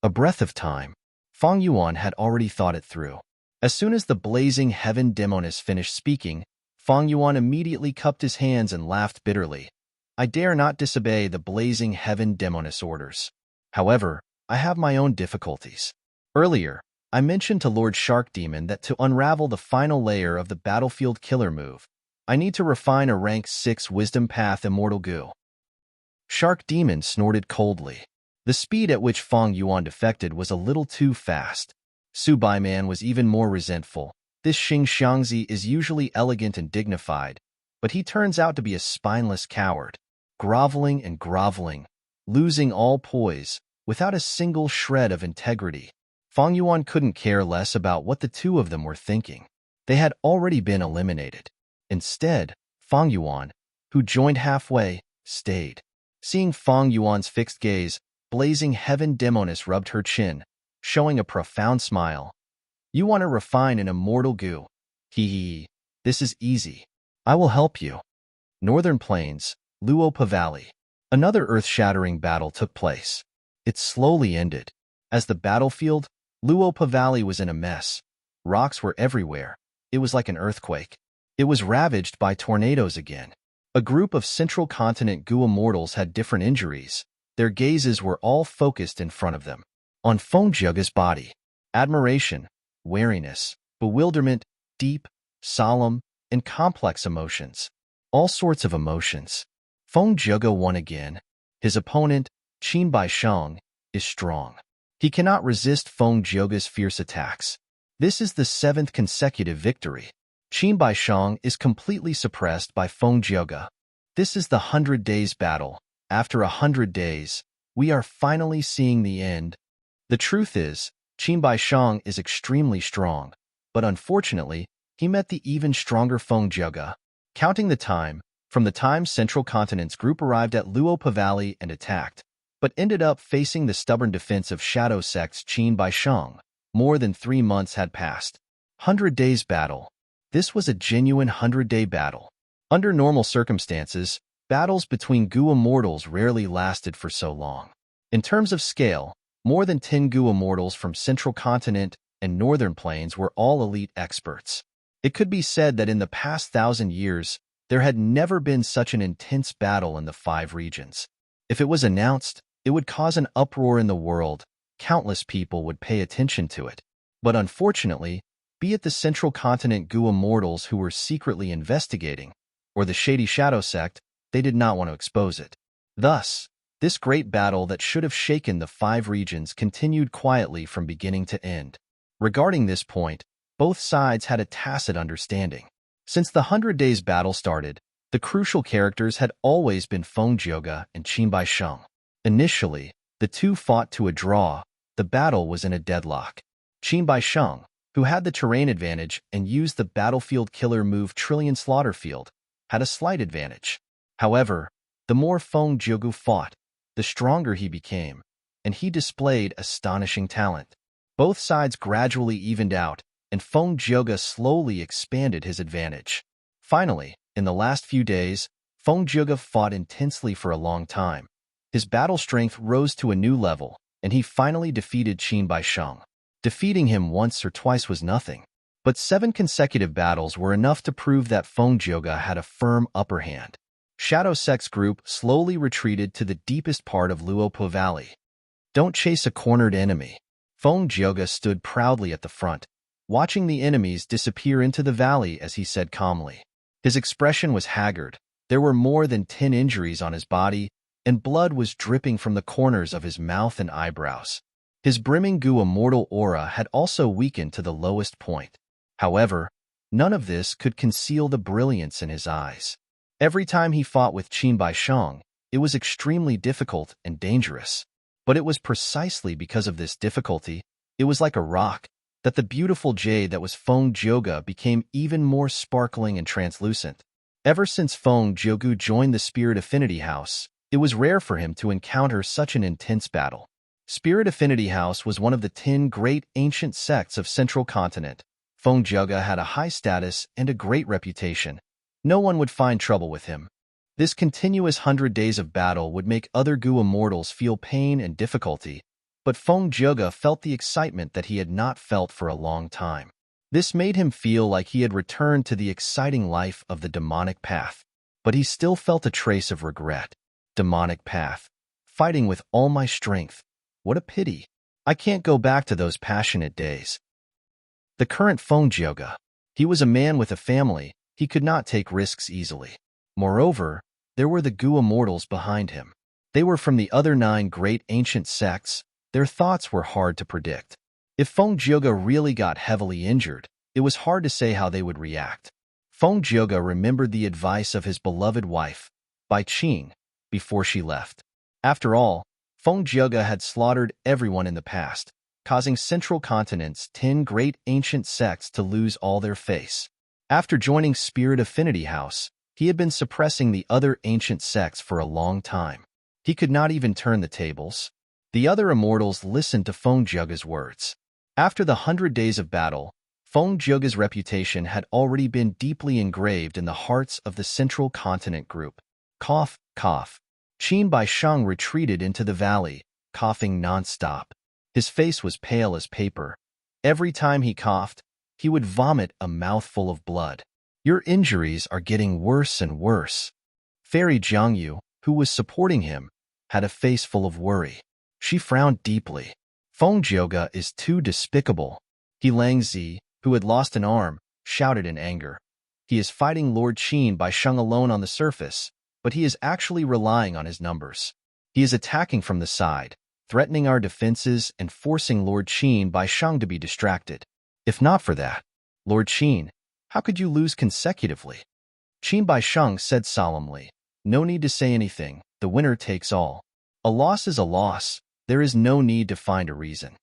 A breath of time. Feng Yuan had already thought it through. As soon as the blazing heaven demoness finished speaking, Feng Yuan immediately cupped his hands and laughed bitterly. I dare not disobey the blazing heaven demoness orders. However, I have my own difficulties. Earlier, I mentioned to Lord Shark Demon that to unravel the final layer of the battlefield killer move, I need to refine a rank 6 Wisdom Path Immortal Goo. Shark Demon snorted coldly. The speed at which Feng Yuan defected was a little too fast. Su Baiman was even more resentful. This Xing Xiangzi is usually elegant and dignified, but he turns out to be a spineless coward, groveling and groveling, losing all poise, without a single shred of integrity. Feng Yuan couldn't care less about what the two of them were thinking. They had already been eliminated. Instead, Feng Yuan, who joined halfway, stayed. Seeing Feng Yuan's fixed gaze, blazing heaven demoness rubbed her chin, showing a profound smile. You want to refine an immortal goo? Hee hee. This is easy. I will help you. Northern Plains, Luopa Valley. Another earth-shattering battle took place. It slowly ended. As the battlefield, Luopa Valley was in a mess. Rocks were everywhere. It was like an earthquake. It was ravaged by tornadoes again. A group of Central Continent Goo immortals had different injuries. Their gazes were all focused in front of them. On Feng Juge's body. Admiration, wariness, bewilderment, deep, solemn, and complex emotions. All sorts of emotions. Feng Juge won again. His opponent, Qin Baisheng, is strong. He cannot resist Feng Juge's fierce attacks. This is the 7th consecutive victory. Qin Baisheng is completely suppressed by Feng Juge. This is the 100 days battle. After 100 days, we are finally seeing the end. The truth is, Qin Baisheng is extremely strong, but unfortunately, he met the even stronger Feng Juge. Counting the time, from the time Central Continent's group arrived at Luopa Valley and attacked, but ended up facing the stubborn defense of Shadow Sect's Qin Baisheng, more than 3 months had passed. 100 days battle. This was a genuine 100-day battle. Under normal circumstances, battles between Goo immortals rarely lasted for so long. In terms of scale, more than 10 Goo immortals from Central Continent and Northern Plains were all elite experts. It could be said that in the past 1,000 years, there had never been such an intense battle in the 5 regions. If it was announced, it would cause an uproar in the world. Countless people would pay attention to it. But unfortunately, be it the Central Continent Goo immortals who were secretly investigating, or the shady Shadow Sect, they did not want to expose it. Thus, this great battle that should have shaken the 5 regions continued quietly from beginning to end. Regarding this point, both sides had a tacit understanding. Since the 100 Days battle started, the crucial characters had always been Feng Juge and Qin Baisheng. Initially, the two fought to a draw. The battle was in a deadlock. Qin Baisheng, who had the terrain advantage and used the battlefield killer move Trillion Slaughterfield, had a slight advantage. However, the more Feng Juge fought, the stronger he became, and he displayed astonishing talent. Both sides gradually evened out, and Feng Juge slowly expanded his advantage. Finally, in the last few days, Feng Juge fought intensely for a long time. His battle strength rose to a new level, and he finally defeated Qin Baisheng. Defeating him once or twice was nothing, but 7 consecutive battles were enough to prove that Feng Juge had a firm upper hand. Shadow Sect's group slowly retreated to the deepest part of Luopa Valley. Don't chase a cornered enemy. Feng Juge stood proudly at the front, watching the enemies disappear into the valley as he said calmly. His expression was haggard. There were more than 10 injuries on his body, and blood was dripping from the corners of his mouth and eyebrows. His brimming Goo immortal aura had also weakened to the lowest point. However, none of this could conceal the brilliance in his eyes. Every time he fought with Qin Baisheng, it was extremely difficult and dangerous. But it was precisely because of this difficulty, it was like a rock, that the beautiful jade that was Feng Juge became even more sparkling and translucent. Ever since Feng Juge joined the Spirit Affinity House, it was rare for him to encounter such an intense battle. Spirit Affinity House was one of the 10 great ancient sects of Central Continent. Feng Juge had a high status and a great reputation. No one would find trouble with him. This continuous 100 days of battle would make other Goo immortals feel pain and difficulty, But Feng Zhege felt the excitement that he had not felt for a long time. This made him feel like he had returned to the exciting life of the demonic path. But he still felt a trace of regret. Demonic path. Fighting with all my strength. What a pity. I can't go back to those passionate days. The current Feng Zhege. He was a man with a family. He could not take risks easily. Moreover, there were the Gu immortals behind him. They were from the other 9 great ancient sects. Their thoughts were hard to predict. If Feng Zhege really got heavily injured, it was hard to say how they would react. Feng Zhege remembered the advice of his beloved wife, Bai Qing, before she left. After all, Feng Zhege had slaughtered everyone in the past, causing Central Continent's 10 great ancient sects to lose all their face. After joining Spirit Affinity House, he had been suppressing the other ancient sects for a long time. He could not even turn the tables. The other immortals listened to Feng Zhege's words. After the 100 days of battle, Feng Zhege's reputation had already been deeply engraved in the hearts of the Central Continent group. Cough, cough. Qin Baisheng retreated into the valley, coughing non-stop. His face was pale as paper. Every time he coughed, he would vomit a mouthful of blood. Your injuries are getting worse and worse. Fairy Jiangyu, who was supporting him, had a face full of worry. She frowned deeply. Feng Zhege is too despicable. He Langzi, who had lost an arm, shouted in anger. He is fighting Lord Qin Baisheng alone on the surface, but he is actually relying on his numbers. He is attacking from the side, threatening our defenses and forcing Lord Qin Baisheng to be distracted. If not for that, Lord Qin, how could you lose consecutively? Qin Baisheng said solemnly, no need to say anything, the winner takes all. A loss is a loss, there is no need to find a reason.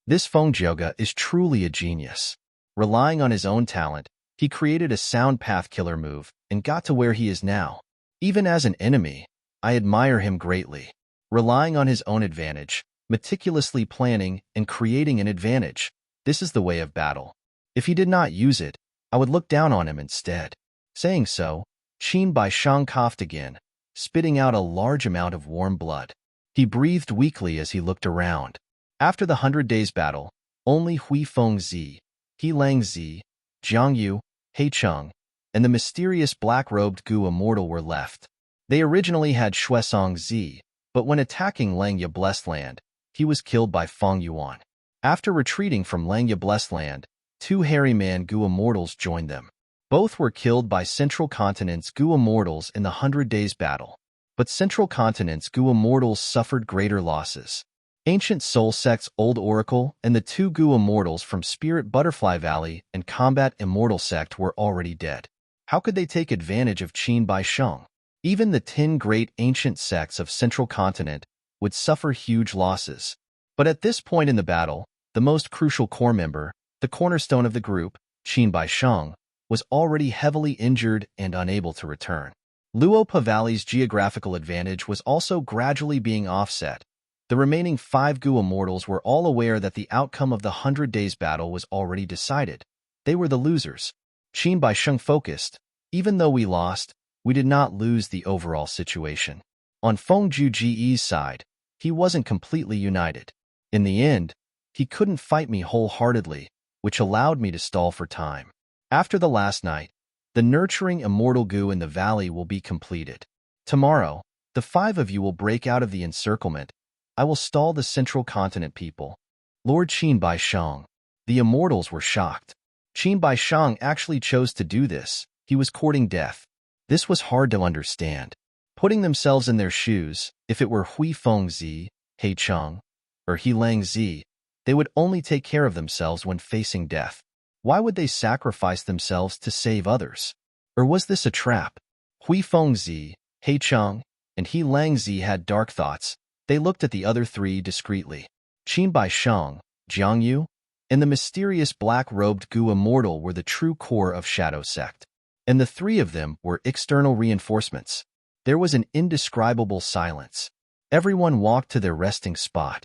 This Feng Zhege is truly a genius. Relying on his own talent, he created a sound path killer move and got to where he is now. Even as an enemy, I admire him greatly. Relying on his own advantage, meticulously planning and creating an advantage, this is the way of battle. If he did not use it, I would look down on him instead. Saying so, Qin Baisheng coughed again, spitting out a large amount of warm blood. He breathed weakly as he looked around. After the 100 days battle, only Hui Fengzi, He Langzi, Jiang Yu, He Cheng, and the mysterious black-robed Gu immortal were left. They originally had Xuesong Zi, but when attacking Langya Blessed Land, he was killed by Feng Yuan. After retreating from Langya Blessed Land, 2 hairy man Gu immortals joined them. Both were killed by Central Continent's Gu immortals in the 100 days battle. But Central Continent's Gu immortals suffered greater losses. Ancient Soul Sect's Old Oracle and the 2 Gu immortals from Spirit Butterfly Valley and Combat Immortal Sect were already dead. How could they take advantage of Qin Baisheng? Even the 10 great ancient sects of Central Continent would suffer huge losses. But at this point in the battle, the most crucial core member, the cornerstone of the group, Qin Baisheng, was already heavily injured and unable to return. Luopa Valley's geographical advantage was also gradually being offset. The remaining 5 Gu immortals were all aware that the outcome of the 100 days battle was already decided. They were the losers. Qin Baisheng focused. Even though we lost, we did not lose the overall situation. On Feng Zhuji's side, he wasn't completely united. In the end, he couldn't fight me wholeheartedly, which allowed me to stall for time. After the last night, the nurturing immortal Gu in the valley will be completed. Tomorrow, the 5 of you will break out of the encirclement. I will stall the Central Continent people. Lord Qin Baisheng. The immortals were shocked. Qin Baisheng actually chose to do this. He was courting death. This was hard to understand. Putting themselves in their shoes, if it were Hui Fengzi, He Cheng, or He Langzi, they would only take care of themselves when facing death. Why would they sacrifice themselves to save others? Or was this a trap? Hui Fengzi, He Cheng, and He Langzi had dark thoughts. They looked at the other 3 discreetly. Qin Baisheng, Jiang Yu, and the mysterious black-robed Gu immortal were the true core of Shadow Sect. And the 3 of them were external reinforcements. There was an indescribable silence. Everyone walked to their resting spot.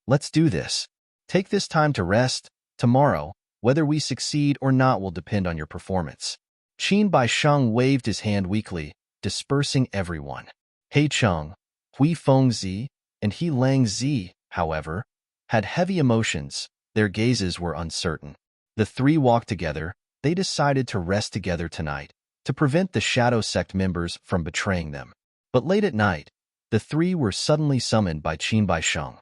Let's do this. Take this time to rest. Tomorrow, whether we succeed or not will depend on your performance. Qin Baisheng waved his hand weakly, dispersing everyone. He Cheng, Hui Fengzi, and He Langzi however, had heavy emotions. Their gazes were uncertain. The three walked together. They decided to rest together tonight, to prevent the Shadow Sect members from betraying them. But late at night, the three were suddenly summoned by Qin Baisheng.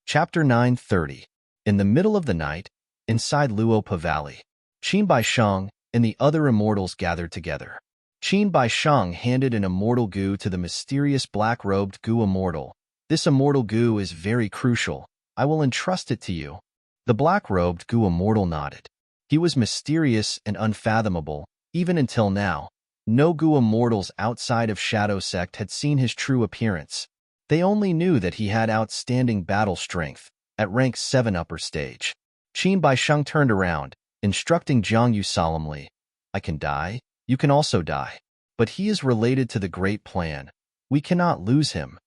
Chapter 9:30. In the middle of the night, inside Luopa Valley, Qin Baisheng and the other immortals gathered together. Qin Baisheng handed an immortal goo to the mysterious black-robed goo immortal. This immortal goo is very crucial. I will entrust it to you. The black-robed goo immortal nodded. He was mysterious and unfathomable. Even until now, no goo immortals outside of Shadow Sect had seen his true appearance. They only knew that he had outstanding battle strength, at rank 7 upper stage. Qin Baisheng turned around, instructing Jiang Yu solemnly, I can die, you can also die. But he is related to the Great Plan. We cannot lose him.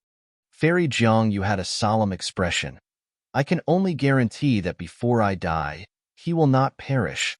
Fairy Jiang Yu had a solemn expression. I can only guarantee that before I die, he will not perish.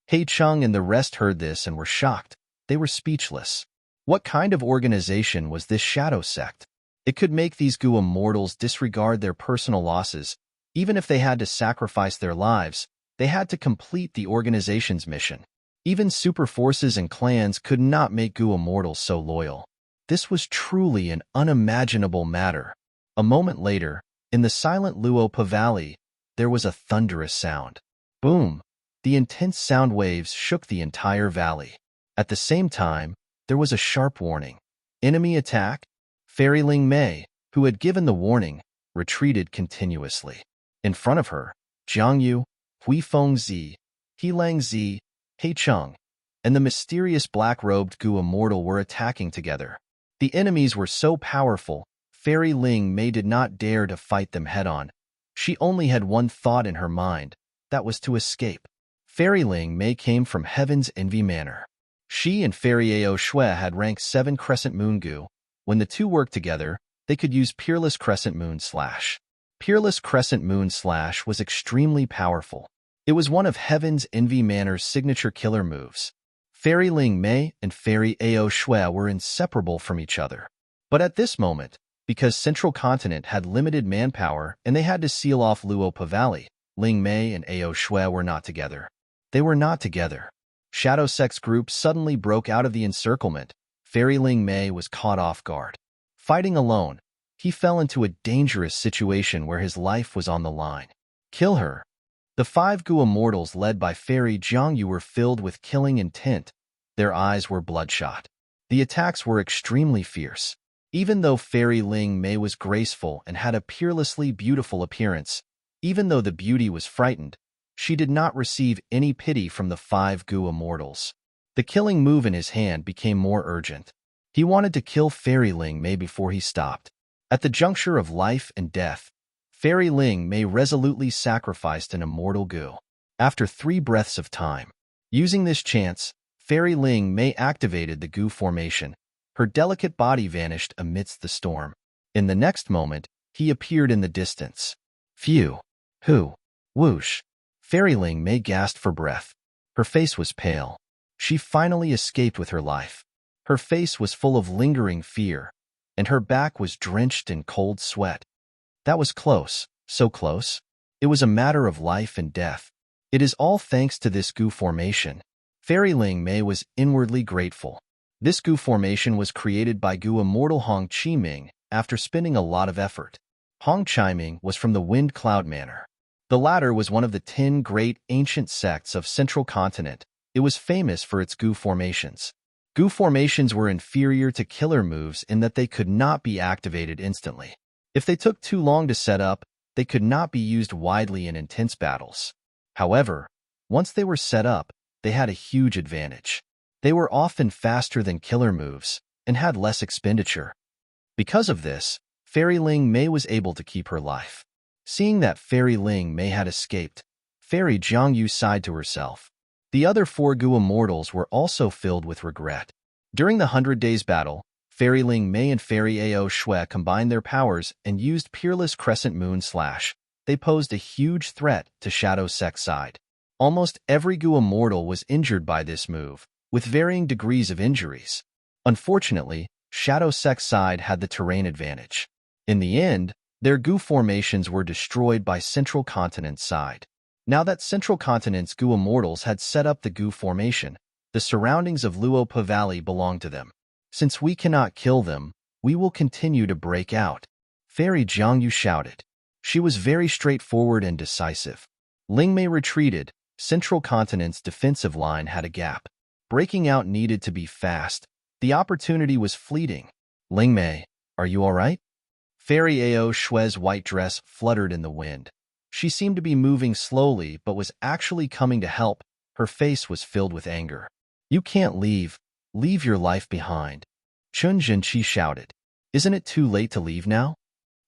He Cheng and the rest heard this and were shocked. They were speechless. What kind of organization was this Shadow Sect? It could make these goo immortals disregard their personal losses. Even if they had to sacrifice their lives, they had to complete the organization's mission. Even super forces and clans could not make goo immortals so loyal. This was truly an unimaginable matter. A moment later, in the silent Luopa Valley, there was a thunderous sound. Boom! The intense sound waves shook the entire valley. At the same time, there was a sharp warning. Enemy attack? Fairy Ling Mei, who had given the warning, retreated continuously. In front of her, Jiang Yu, Hui Fengzi, He Langzi, He Cheng, and the mysterious black-robed goo immortal were attacking together. The enemies were so powerful, Fairy Ling Mei did not dare to fight them head-on. She only had one thought in her mind, that was to escape. Fairy Ling Mei came from Heaven's Envy Manor. She and Fairy Ao Shui had rank 7 Crescent Moon Goo. When the two worked together, they could use Peerless Crescent Moon Slash. Peerless Crescent Moon Slash was extremely powerful. It was one of Heaven's Envy Manor's signature killer moves. Fairy Ling Mei and Fairy Ao Shui were inseparable from each other. But at this moment, because Central Continent had limited manpower and they had to seal off Luopa Valley, Ling Mei and Ao Shui were not together. They were not together. Shadow Sect's group suddenly broke out of the encirclement. Fairy Ling Mei was caught off guard. Fighting alone, he fell into a dangerous situation where his life was on the line. Kill her. The 5 goo immortals led by Fairy Jiang Yu were filled with killing intent. Their eyes were bloodshot. The attacks were extremely fierce. Even though Fairy Ling Mei was graceful and had a peerlessly beautiful appearance, even though the beauty was frightened, she did not receive any pity from the 5 goo immortals. The killing move in his hand became more urgent. He wanted to kill Fairy Ling Mei before he stopped. At the juncture of life and death, Fairy Ling Mei resolutely sacrificed an immortal goo. After 3 breaths of time, using this chance, Fairy Ling Mei activated the goo formation. Her delicate body vanished amidst the storm. In the next moment, he appeared in the distance. Phew! Who? Whoosh! Fairy Ling Mei gasped for breath. Her face was pale. She finally escaped with her life. Her face was full of lingering fear, and her back was drenched in cold sweat. That was close, so close. It was a matter of life and death. It is all thanks to this goo formation. Fairy Ling Mei was inwardly grateful. This goo formation was created by goo immortal Hong Qiming after spending a lot of effort. Hong Qiming was from the Wind Cloud Manor. The latter was one of the 10 great ancient sects of Central Continent. It was famous for its goo formations. Goo formations were inferior to killer moves in that they could not be activated instantly. If they took too long to set up, they could not be used widely in intense battles. However, once they were set up, they had a huge advantage. They were often faster than killer moves and had less expenditure. Because of this, Fairy Ling Mei was able to keep her life. Seeing that Fairy Ling Mei had escaped, Fairy Jiang Yu sighed to herself. The other 4 goo immortals were also filled with regret. During the 100 Days battle, Fairy Ling Mei and Fairy Ao Shui combined their powers and used Peerless Crescent Moon Slash. They posed a huge threat to Shadow Sect's side. Almost every goo immortal was injured by this move, with varying degrees of injuries. Unfortunately, Shadow Sect's side had the terrain advantage. In the end, their goo formations were destroyed by Central Continent's side. Now that Central Continent's goo immortals had set up the goo formation, the surroundings of Luopa Valley belonged to them. Since we cannot kill them, we will continue to break out. Fairy Jiangyu shouted. She was very straightforward and decisive. Lingmei retreated. Central Continent's defensive line had a gap. Breaking out needed to be fast. The opportunity was fleeting. Lingmei, are you all right? Fairy Ao Shue's white dress fluttered in the wind. She seemed to be moving slowly but was actually coming to help. Her face was filled with anger. You can't leave. Leave your life behind. Chun Jinqi shouted. Isn't it too late to leave now?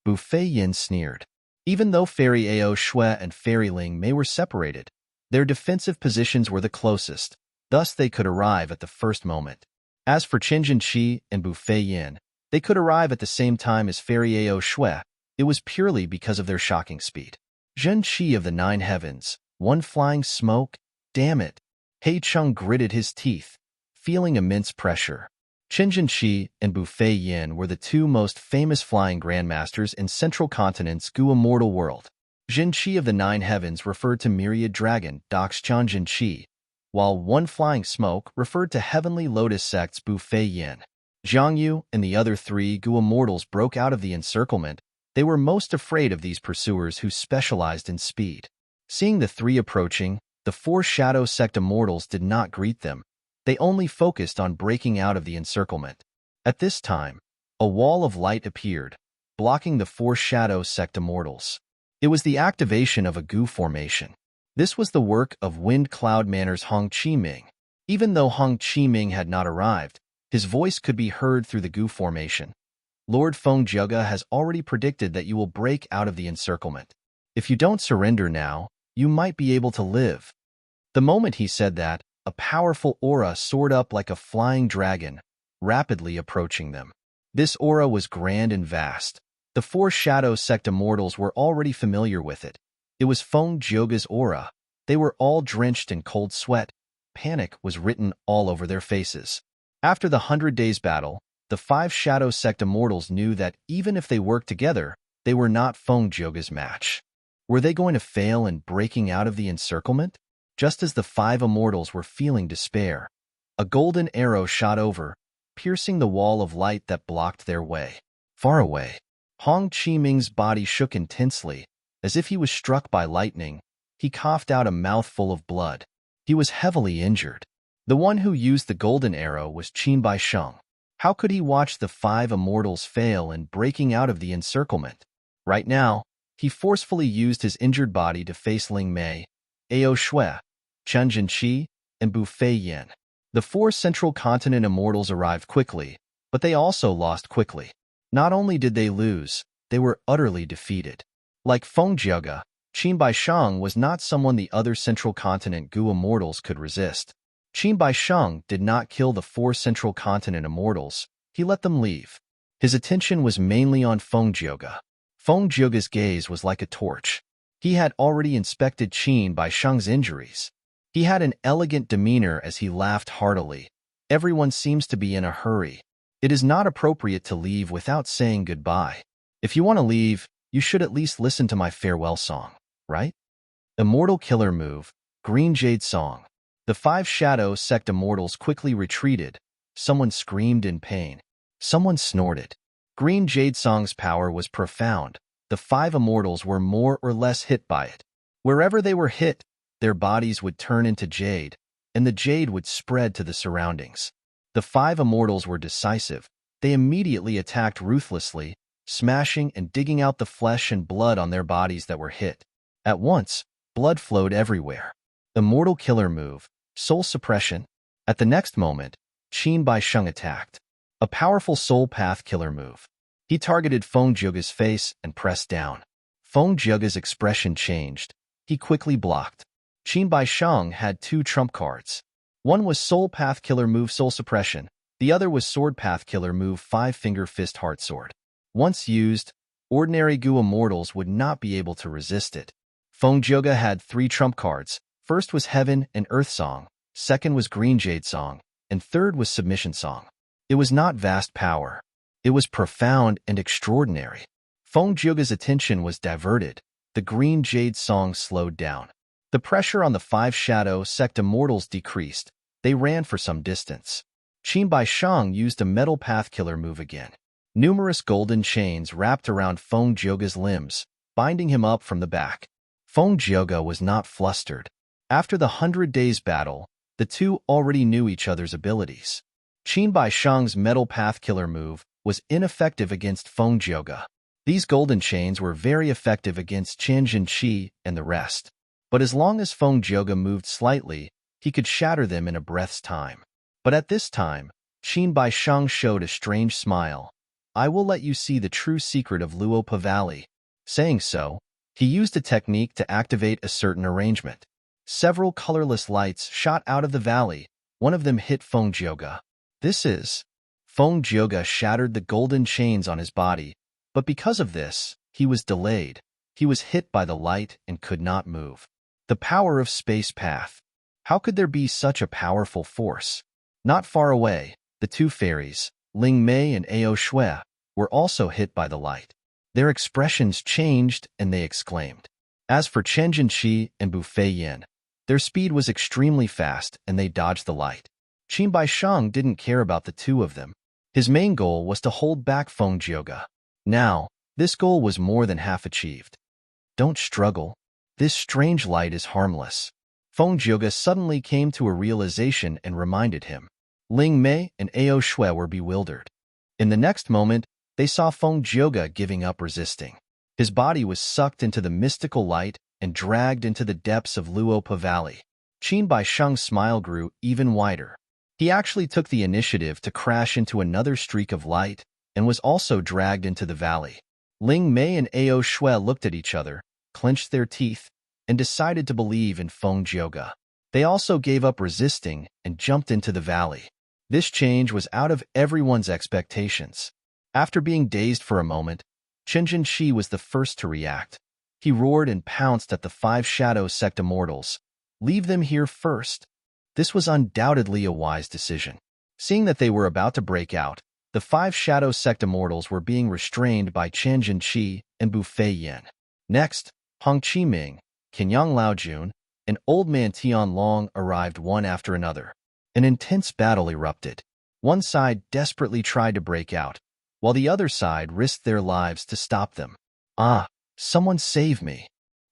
Bu Feiyin sneered. Even though Fairy Ao Shui and Fairy Lingmei were separated, their defensive positions were the closest, thus they could arrive at the first moment. As for Chen Jinqi and Bu Feiyin, they could arrive at the same time as Fairy Ao Shui. It was purely because of their shocking speed. Zhen Qi of the Nine Heavens, one flying smoke, damn it. He Chung gritted his teeth, feeling immense pressure. Chen Jinqi and Bu Feiyin were the two most famous flying grandmasters in Central Continent's Gu Immortal world. Zhen Qi of the Nine Heavens referred to Myriad Dragon, Dox Chan Jinqi, while One Flying Smoke referred to Heavenly Lotus Sect's Bu Feiyin. Zhang Yu and the other three Gu Immortals broke out of the encirclement. They were most afraid of these pursuers who specialized in speed. Seeing the three approaching, the four Shadow Sect Immortals did not greet them. They only focused on breaking out of the encirclement. At this time, a wall of light appeared, blocking the four Shadow Sect Immortals. It was the activation of a goo formation. This was the work of Wind Cloud Manor's Hong Qiming. Even though Hong Qiming had not arrived, his voice could be heard through the goo formation. Lord Feng Jiuge has already predicted that you will break out of the encirclement. If you don't surrender now, you might be able to live. The moment he said that, a powerful aura soared up like a flying dragon, rapidly approaching them. This aura was grand and vast. The four Shadow Sect Immortals were already familiar with it. It was Feng Jiuge's aura. They were all drenched in cold sweat. Panic was written all over their faces. After the 100 Days battle, the five Shadow Sect Immortals knew that even if they worked together, they were not Feng Jiuge's match. Were they going to fail in breaking out of the encirclement? Just as the five Immortals were feeling despair, a golden arrow shot over, piercing the wall of light that blocked their way. Far away, Hong Qiming's body shook intensely, as if he was struck by lightning. He coughed out a mouthful of blood. He was heavily injured. The one who used the golden arrow was Qin Baisheng. How could he watch the five Immortals fail in breaking out of the encirclement? Right now, he forcefully used his injured body to face Lingmei, Ao Shui, Chen Jinqi, and Bu Feiyin. The four Central Continent Immortals arrived quickly, but they also lost quickly. Not only did they lose, they were utterly defeated. Like Feng Jiuge, Qin Baisheng was not someone the other Central Continent Gu Immortals could resist. Qin Baisheng did not kill the four Central Continent Immortals. He let them leave. His attention was mainly on Feng Jiuge. Feng Jiuge's gaze was like a torch. He had already inspected Qin Baisheng's injuries. He had an elegant demeanor as he laughed heartily. Everyone seems to be in a hurry. It is not appropriate to leave without saying goodbye. If you want to leave, you should at least listen to my farewell song, right? Immortal Killer Move, Green Jade Song. The five Shadow Sect Immortals quickly retreated. Someone screamed in pain. Someone snorted. Green Jade Song's power was profound. The five Immortals were more or less hit by it. Wherever they were hit, their bodies would turn into jade, and the jade would spread to the surroundings. The five Immortals were decisive. They immediately attacked ruthlessly, smashing and digging out the flesh and blood on their bodies that were hit. At once, blood flowed everywhere. Immortal Killer Move, Soul Suppression. At the next moment, Qin Baisheng attacked. A powerful Soul Path Killer Move. He targeted Feng Jiuge's face and pressed down. Feng Jiuge's expression changed. He quickly blocked. Qin Baisheng had two trump cards. One was Soul Path Killer Move Soul Suppression. The other was Sword Path Killer Move Five Finger Fist Heart Sword. Once used, ordinary Gu Immortals would not be able to resist it. Feng Jiuge had three trump cards. First was Heaven and Earth Song, second was Green Jade Song, and third was Submission Song. It was not vast power. It was profound and extraordinary. Feng Jioga's attention was diverted. The green jade song slowed down. The pressure on the five shadow sect immortals decreased. They ran for some distance. Qin Baishang used a metal pathkiller move again. Numerous golden chains wrapped around Feng Jioga's limbs, binding him up from the back. Feng Jioga was not flustered. After the 100 Days battle, the two already knew each other's abilities. Qin Baishang's metal pathkiller move was ineffective against Feng Jioga. These golden chains were very effective against Qian Jinqi and the rest. But as long as Feng Jioga moved slightly, he could shatter them in a breath's time. But at this time, Qin Baishang showed a strange smile. I will let you see the true secret of Luopa Valley. Saying so, he used a technique to activate a certain arrangement. Several colorless lights shot out of the valley. One of them hit Feng Jioga. Feng Jioga shattered the golden chains on his body, but because of this, he was delayed. He was hit by the light and could not move. The power of space path. How could there be such a powerful force? Not far away, the two fairies, Ling Mei and Ao Shui, were also hit by the light. Their expressions changed and they exclaimed. As for Chen Jinqi and Bu Feiyin, their speed was extremely fast and they dodged the light. Qin Baishang didn't care about the two of them. His main goal was to hold back Feng Jioga. Now, this goal was more than half achieved. Don't struggle. This strange light is harmless. Feng Jioga suddenly came to a realization and reminded him. Ling Mei and Ao Shui were bewildered. In the next moment, they saw Feng Jioga giving up resisting. His body was sucked into the mystical light and dragged into the depths of Luopa Valley. Qin Baishang's smile grew even wider. He actually took the initiative to crash into another streak of light and was also dragged into the valley. Ling Mei and Ao Shui looked at each other, clenched their teeth, and decided to believe in Feng Jioga. They also gave up resisting and jumped into the valley. This change was out of everyone's expectations. After being dazed for a moment, Chen Jinqi was the first to react. He roared and pounced at the five shadow sect immortals. Leave them here first. This was undoubtedly a wise decision. Seeing that they were about to break out, the five shadow sect immortals were being restrained by Chen Jinqi and Bu Feiyin. Next, Hong Qiming, Kenyang Laojun, and Old Man Tian Long arrived one after another. An intense battle erupted. One side desperately tried to break out, while the other side risked their lives to stop them. Ah, someone save me!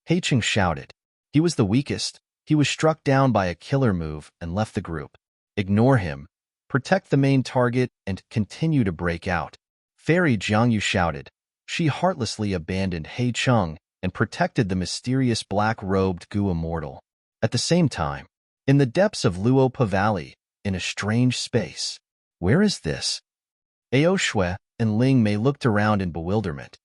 Heicheng shouted. He was the weakest. He was struck down by a killer move and left the group. Ignore him. Protect the main target and continue to break out. Fairy Jiangyu shouted. She heartlessly abandoned Heicheng and protected the mysterious black-robed Gu immortal. At the same time, in the depths of Luopa Valley, in a strange space. Where is this? Ao Shui and Ling Mei looked around in bewilderment.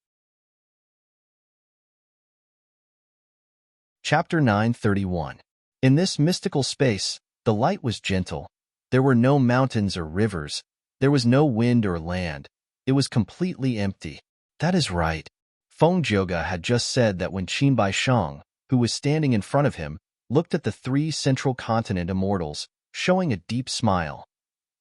Chapter 931. In this mystical space, the light was gentle. There were no mountains or rivers. There was no wind or land. It was completely empty. That is right. Feng Jioga had just said that when Qin Baishang, who was standing in front of him, looked at the three central continent immortals, showing a deep smile.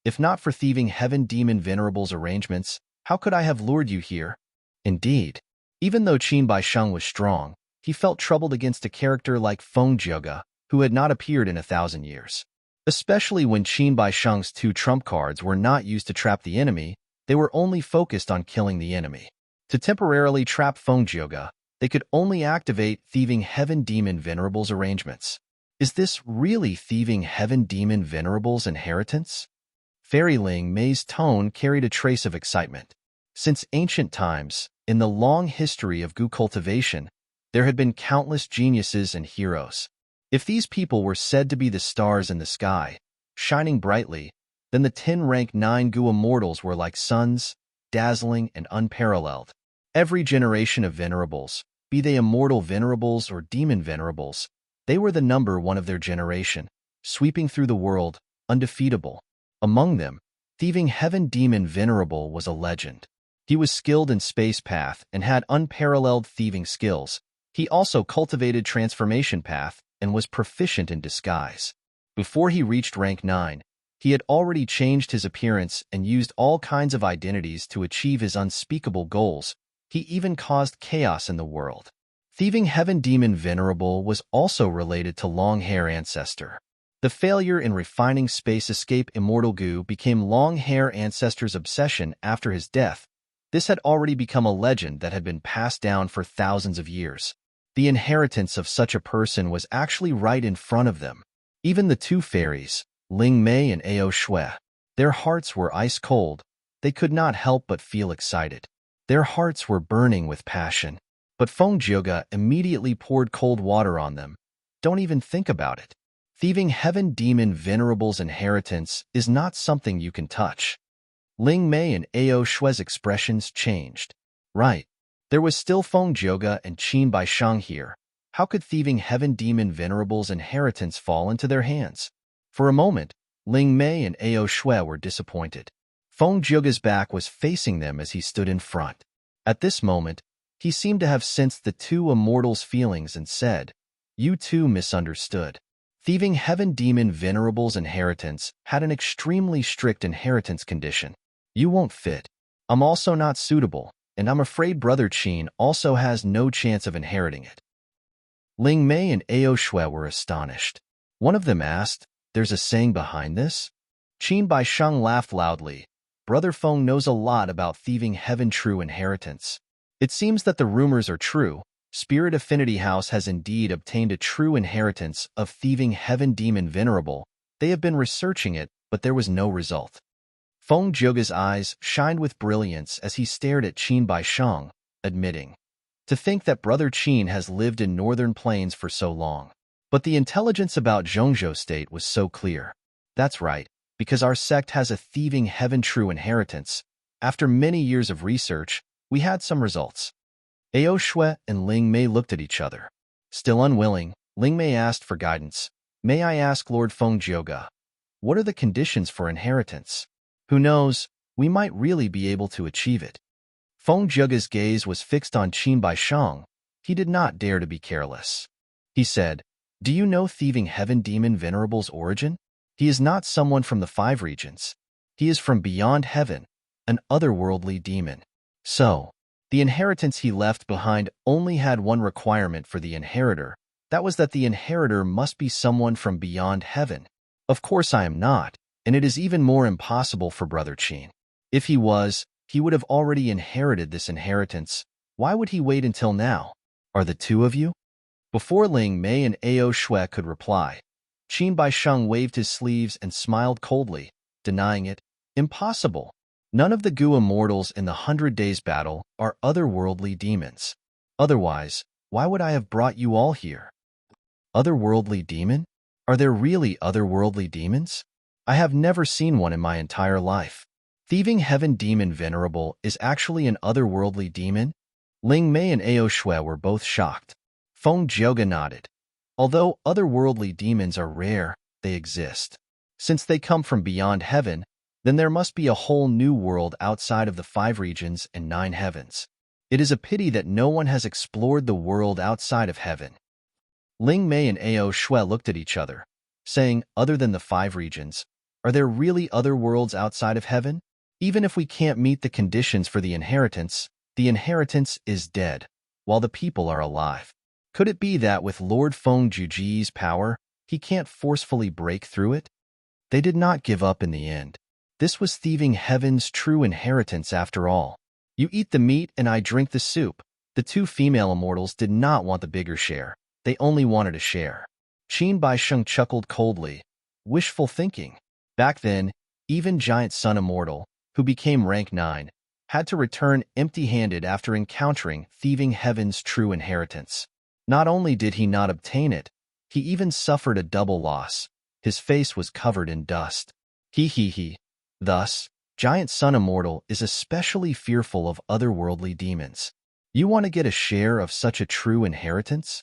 If not for thieving heaven demon Venerable's arrangements, how could I have lured you here? Indeed, even though Qin Baishang was strong, he felt troubled against a character like Feng Jioga, who had not appeared in 1,000 years. Especially when Qin Baishang's two trump cards were not used to trap the enemy, they were only focused on killing the enemy. To temporarily trap Feng Jioga, they could only activate thieving heaven demon Venerable's arrangements. Is this really thieving heaven demon Venerable's inheritance? Fairy Ling Mei's tone carried a trace of excitement. Since ancient times, in the long history of Gu cultivation, there had been countless geniuses and heroes. If these people were said to be the stars in the sky, shining brightly, then the 10 rank 9 Gu immortals were like suns, dazzling and unparalleled. Every generation of venerables, be they immortal venerables or demon venerables, they were the number one of their generation, sweeping through the world, undefeatable. Among them, thieving heaven demon Venerable was a legend. He was skilled in space path and had unparalleled thieving skills. He also cultivated transformation path and was proficient in disguise. Before he reached rank 9, He had already changed his appearance and used all kinds of identities to achieve his unspeakable goals. He even caused chaos in the world. Thieving Heaven Demon Venerable was also related to Long-Hair Ancestor. The failure in refining space escape Immortal Goo became Long-Hair Ancestor's obsession after his death. This had already become a legend that had been passed down for thousands of years. The inheritance of such a person was actually right in front of them. Even the two fairies, Ling Mei and Ao Shui, their hearts were ice cold. They could not help but feel excited. Their hearts were burning with passion. But Feng Jioge immediately poured cold water on them. Don't even think about it. Thieving Heaven Demon Venerable's inheritance is not something you can touch. Ling Mei and Ao Shui's expressions changed. Right. There was still Feng Jioge and Qin Baishang here. How could Thieving Heaven Demon Venerable's inheritance fall into their hands? For a moment, Ling Mei and Ao Shui were disappointed. Feng Jioge's back was facing them as he stood in front. At this moment, he seemed to have sensed the two immortals' feelings and said, "You two misunderstood. Thieving Heaven Demon Venerable's inheritance had an extremely strict inheritance condition. You won't fit. I'm also not suitable, and I'm afraid Brother Qin also has no chance of inheriting it." Ling Mei and Ao Shui were astonished. One of them asked, "There's a saying behind this?" Qin Baishang laughed loudly. "Brother Feng knows a lot about Thieving Heaven true inheritance. It seems that the rumors are true. Spirit Affinity House has indeed obtained a true inheritance of Thieving Heaven Demon Venerable. They have been researching it, but there was no result." Feng Jioge's eyes shined with brilliance as he stared at Qin Baishang, admitting, "To think that Brother Qin has lived in Northern Plains for so long. But the intelligence about Zhongzhou State was so clear." "That's right, because our sect has a Thieving Heaven true inheritance. After many years of research, we had some results." Ao Shui and Ling Mei looked at each other. Still unwilling, Ling Mei asked for guidance. "May I ask Lord Feng Jioge, what are the conditions for inheritance? Who knows, we might really be able to achieve it." Feng Jioge's gaze was fixed on Qin Baishang. He did not dare to be careless. He said, "Do you know Thieving Heaven Demon Venerable's origin? He is not someone from the five regions. He is from beyond heaven, an otherworldly demon. So, the inheritance he left behind only had one requirement for the inheritor. That was that the inheritor must be someone from beyond heaven. Of course I am not, and it is even more impossible for Brother Qin. If he was, he would have already inherited this inheritance. Why would he wait until now? Are the two of you?" Before Ling Mei and Ao Shui could reply, Qin Baishang waved his sleeves and smiled coldly, denying it. "Impossible. None of the Gu immortals in the 100 Days battle are otherworldly demons. Otherwise, why would I have brought you all here?" "Otherworldly demon? Are there really otherworldly demons? I have never seen one in my entire life. Thieving Heaven Demon Venerable is actually an otherworldly demon?" Ling Mei and Ao Shui were both shocked. Feng Jioge nodded. "Although otherworldly demons are rare, they exist. Since they come from beyond heaven, then there must be a whole new world outside of the 5 regions and 9 heavens. It is a pity that no one has explored the world outside of heaven." Ling Mei and Ao Shui looked at each other, saying, "Other than the 5 regions, are there really other worlds outside of heaven? Even if we can't meet the conditions for the inheritance is dead, while the people are alive. Could it be that with Lord Feng Juji's power, he can't forcefully break through it?" They did not give up in the end. This was Thieving Heaven's true inheritance after all. "You eat the meat and I drink the soup." The two female immortals did not want the bigger share. They only wanted a share. Qin Baisheng chuckled coldly. Wishful thinking. Back then, even Giant Sun Immortal, who became rank 9, had to return empty-handed after encountering Thieving Heaven's true inheritance. Not only did he not obtain it, he even suffered a double loss. His face was covered in dust. He. Thus, Giant Sun Immortal is especially fearful of otherworldly demons. You want to get a share of such a true inheritance?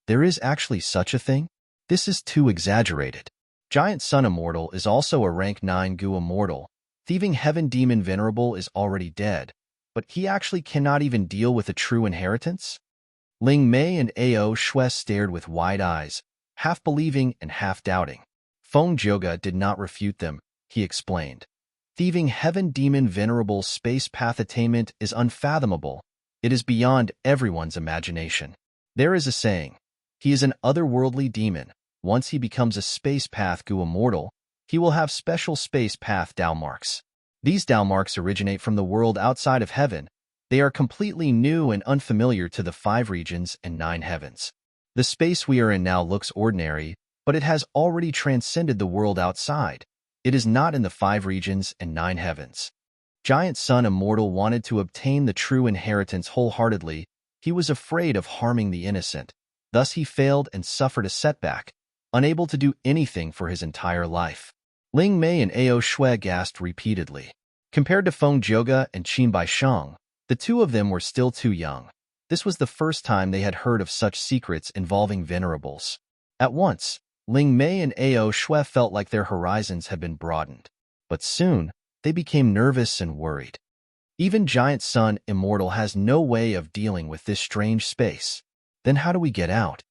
There is actually such a thing? This is too exaggerated. Giant Sun Immortal is also a rank 9 Gu Immortal. Thieving Heaven Demon Venerable is already dead, but he actually cannot even deal with a true inheritance? Ling Mei and Ao Shui stared with wide eyes, half believing and half doubting. Feng Joga did not refute them, he explained. Thieving heaven demon Venerable space path attainment is unfathomable. It is beyond everyone's imagination. There is a saying, he is an otherworldly demon. Once he becomes a space path Gu immortal, he will have special space path Dao marks. These Dao marks originate from the world outside of heaven. They are completely new and unfamiliar to the 5 regions and 9 heavens. The space we are in now looks ordinary, but it has already transcended the world outside. It is not in the 5 regions and 9 heavens. Giant Sun Immortal wanted to obtain the true inheritance wholeheartedly. He was afraid of harming the innocent. Thus he failed and suffered a setback, unable to do anything for his entire life. Ling Mei and Ao Shui gasped repeatedly. Compared to Feng Joga and Qin Baisheng, the two of them were still too young. This was the first time they had heard of such secrets involving venerables. At once, Ling Mei and Ao Shui felt like their horizons had been broadened. But soon, they became nervous and worried. Even Giant Sun Immortal has no way of dealing with this strange space. Then how do we get out?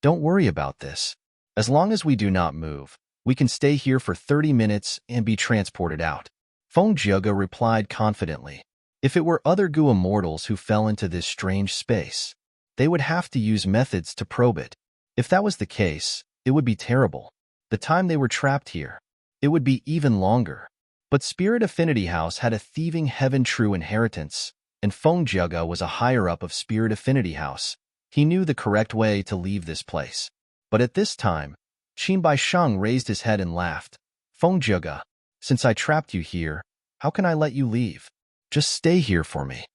Don't worry about this. As long as we do not move, we can stay here for 30 minutes and be transported out. Feng Joga replied confidently. If it were other Gu immortals who fell into this strange space, they would have to use methods to probe it. If that was the case, it would be terrible. The time they were trapped here, it would be even longer. But Spirit Affinity House had a thieving heaven true inheritance, and Feng Joga was a higher-up of Spirit Affinity House. He knew the correct way to leave this place. But at this time, Qin Baisheng raised his head and laughed. Feng Joga, since I trapped you here, how can I let you leave? Just stay here for me.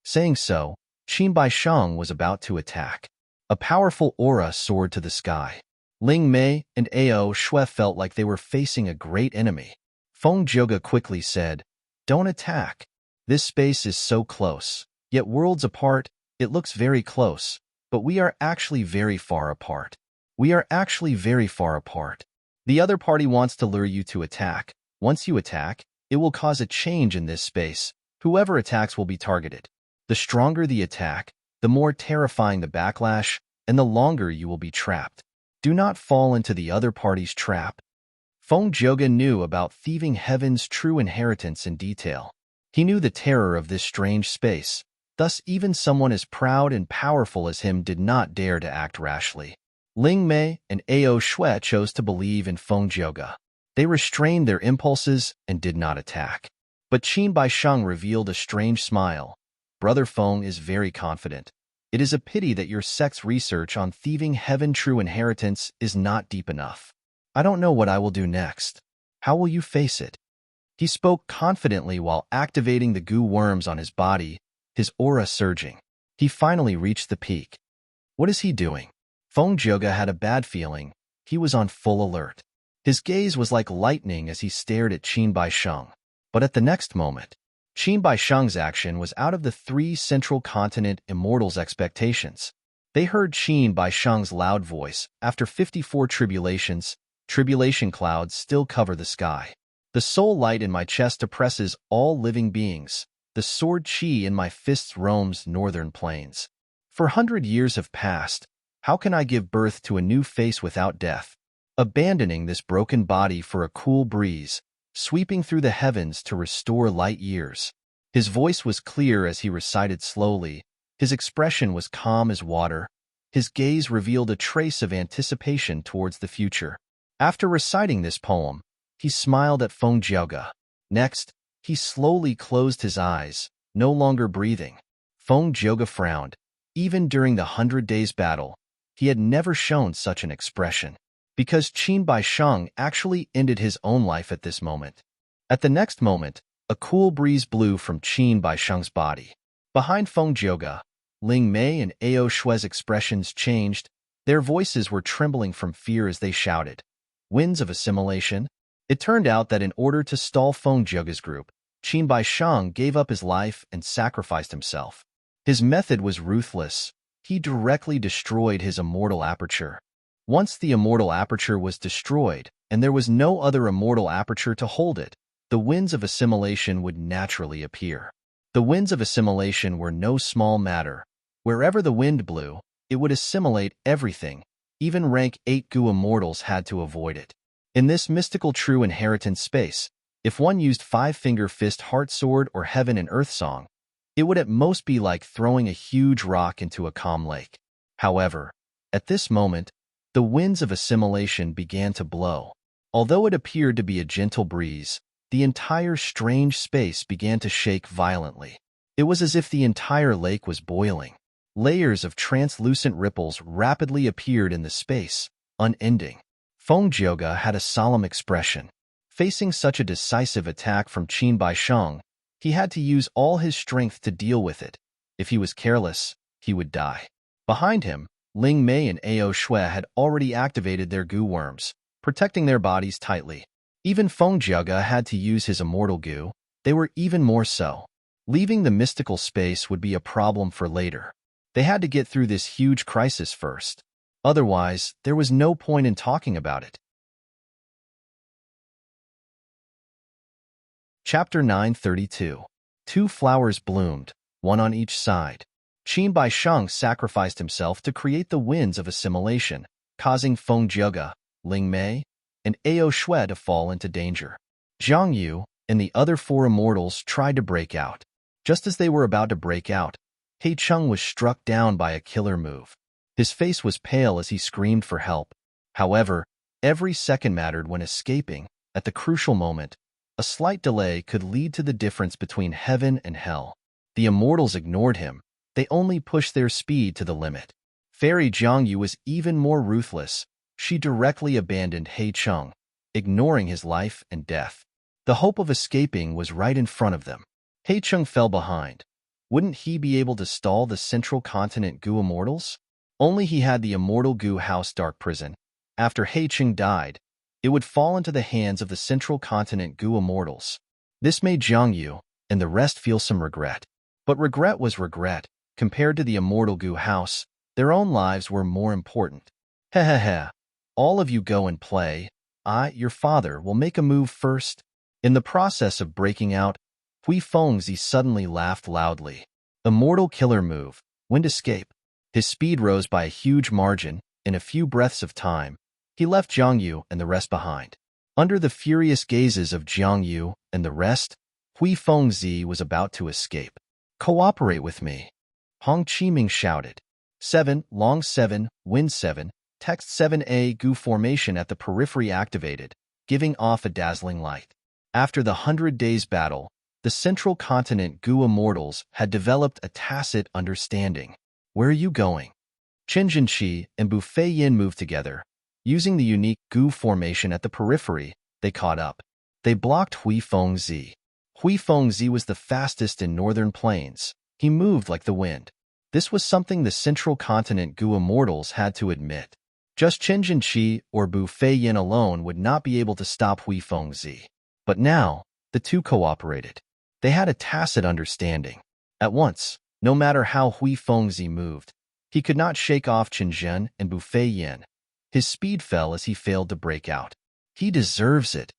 Saying so, Qin Baisheng was about to attack. A powerful aura soared to the sky. Ling Mei and Ao Shui felt like they were facing a great enemy. Feng Joga quickly said, "Don't attack. This space is so close. Yet worlds apart, it looks very close, but we are actually very far apart. We are actually very far apart. The other party wants to lure you to attack. Once you attack, it will cause a change in this space. Whoever attacks will be targeted. The stronger the attack, the more terrifying the backlash, and the longer you will be trapped. Do not fall into the other party's trap." Feng Joga knew about thieving heaven's true inheritance in detail. He knew the terror of this strange space. Thus, even someone as proud and powerful as him did not dare to act rashly. Ling Mei and Ao Shui chose to believe in Feng Joga. They restrained their impulses and did not attack. But Qin Baisheng revealed a strange smile. Brother Feng is very confident. It is a pity that your sect's research on thieving heaven true inheritance is not deep enough. I don't know what I will do next. How will you face it? He spoke confidently while activating the goo worms on his body, his aura surging. He finally reached the peak. What is he doing? Feng Joga had a bad feeling. He was on full alert. His gaze was like lightning as he stared at Qin Baisheng. But at the next moment, Qin Baisheng's action was out of the 3 central continent immortals' expectations. They heard Qin Baisheng's loud voice. After 54 tribulations, tribulation clouds still cover the sky. The soul light in my chest oppresses all living beings. The sword chi in my fists roams northern plains. For 100 years have passed. How can I give birth to a new face without death? Abandoning this broken body for a cool breeze, sweeping through the heavens to restore light years. His voice was clear as he recited slowly. His expression was calm as water. His gaze revealed a trace of anticipation towards the future. After reciting this poem, he smiled at Feng Joga. Next, he slowly closed his eyes, no longer breathing. Feng Joga frowned. Even during the 100 Days battle, he had never shown such an expression. Because Qin Baisheng actually ended his own life at this moment. At the next moment, a cool breeze blew from Qin Baisheng's body. Behind Feng Joga, Ling Mei and Ao Shui's expressions changed. Their voices were trembling from fear as they shouted, "Winds of assimilation?" It turned out that in order to stall Feng Joga's group, Qin Baisheng gave up his life and sacrificed himself. His method was ruthless. He directly destroyed his immortal aperture. Once the immortal aperture was destroyed, and there was no other immortal aperture to hold it, the winds of assimilation would naturally appear. The winds of assimilation were no small matter. Wherever the wind blew, it would assimilate everything. Even rank 8 Gu immortals had to avoid it. In this mystical true inheritance space, if one used five-finger fist heart sword or heaven and earth song, it would at most be like throwing a huge rock into a calm lake. However, at this moment, the winds of assimilation began to blow. Although it appeared to be a gentle breeze, the entire strange space began to shake violently. It was as if the entire lake was boiling. Layers of translucent ripples rapidly appeared in the space, unending. Feng Jioge had a solemn expression. Facing such a decisive attack from Qin Baisheng, he had to use all his strength to deal with it. If he was careless, he would die. Behind him, Ling Mei and Ao Shui had already activated their goo worms, protecting their bodies tightly. Even Feng Jioge had to use his immortal goo. They were even more so. Leaving the mystical space would be a problem for later. They had to get through this huge crisis first. Otherwise, there was no point in talking about it. Chapter 932. Two flowers bloomed, one on each side. Qin Baisheng sacrificed himself to create the winds of assimilation, causing Feng Jioge, Ling Mei, and Ao Shui to fall into danger. Zhang Yu and the other four immortals tried to break out. Just as they were about to break out, He Cheng was struck down by a killer move. His face was pale as he screamed for help. However, every second mattered when escaping. At the crucial moment, a slight delay could lead to the difference between heaven and hell. The immortals ignored him. They only pushed their speed to the limit. Fairy Zhang Yu was even more ruthless. She directly abandoned He Cheng, ignoring his life and death. The hope of escaping was right in front of them. He Cheng fell behind. Wouldn't he be able to stall the Central Continent Goo Immortals? Only he had the Immortal Goo House Dark Prison. After He Cheng died, it would fall into the hands of the Central Continent Goo Immortals. This made Zhang Yu and the rest feel some regret. But regret was regret. Compared to the Immortal Goo House, their own lives were more important. Heh. All of you go and play. I, your father, will make a move first. In the process of breaking out, Hui Fengzi suddenly laughed loudly. Immortal killer move. Wind escape. His speed rose by a huge margin. In a few breaths of time, he left Zhang Yu and the rest behind. Under the furious gazes of Zhang Yu and the rest, Hui Fengzi was about to escape. Cooperate with me. Hong Qiming shouted. 7, long 7, wind 7, text 7A goo formation at the periphery activated, giving off a dazzling light. After the 100 Days battle, the Central Continent Goo Immortals had developed a tacit understanding. Where are you going? Chen Jinqi and Bu Feiyin moved together. Using the unique goo formation at the periphery, they caught up. They blocked Hui Fengzi. Hui Fengzi was the fastest in northern plains. He moved like the wind. This was something the Central Continent Goo Immortals had to admit. Just Chen Jinqi or Bu Feiyin alone would not be able to stop Hui Fengzi. But now, the two cooperated. They had a tacit understanding. At once, no matter how Hui Fengzi moved, he could not shake off Chen Zhen and Bu Feiyin. His speed fell as he failed to break out. He deserves it.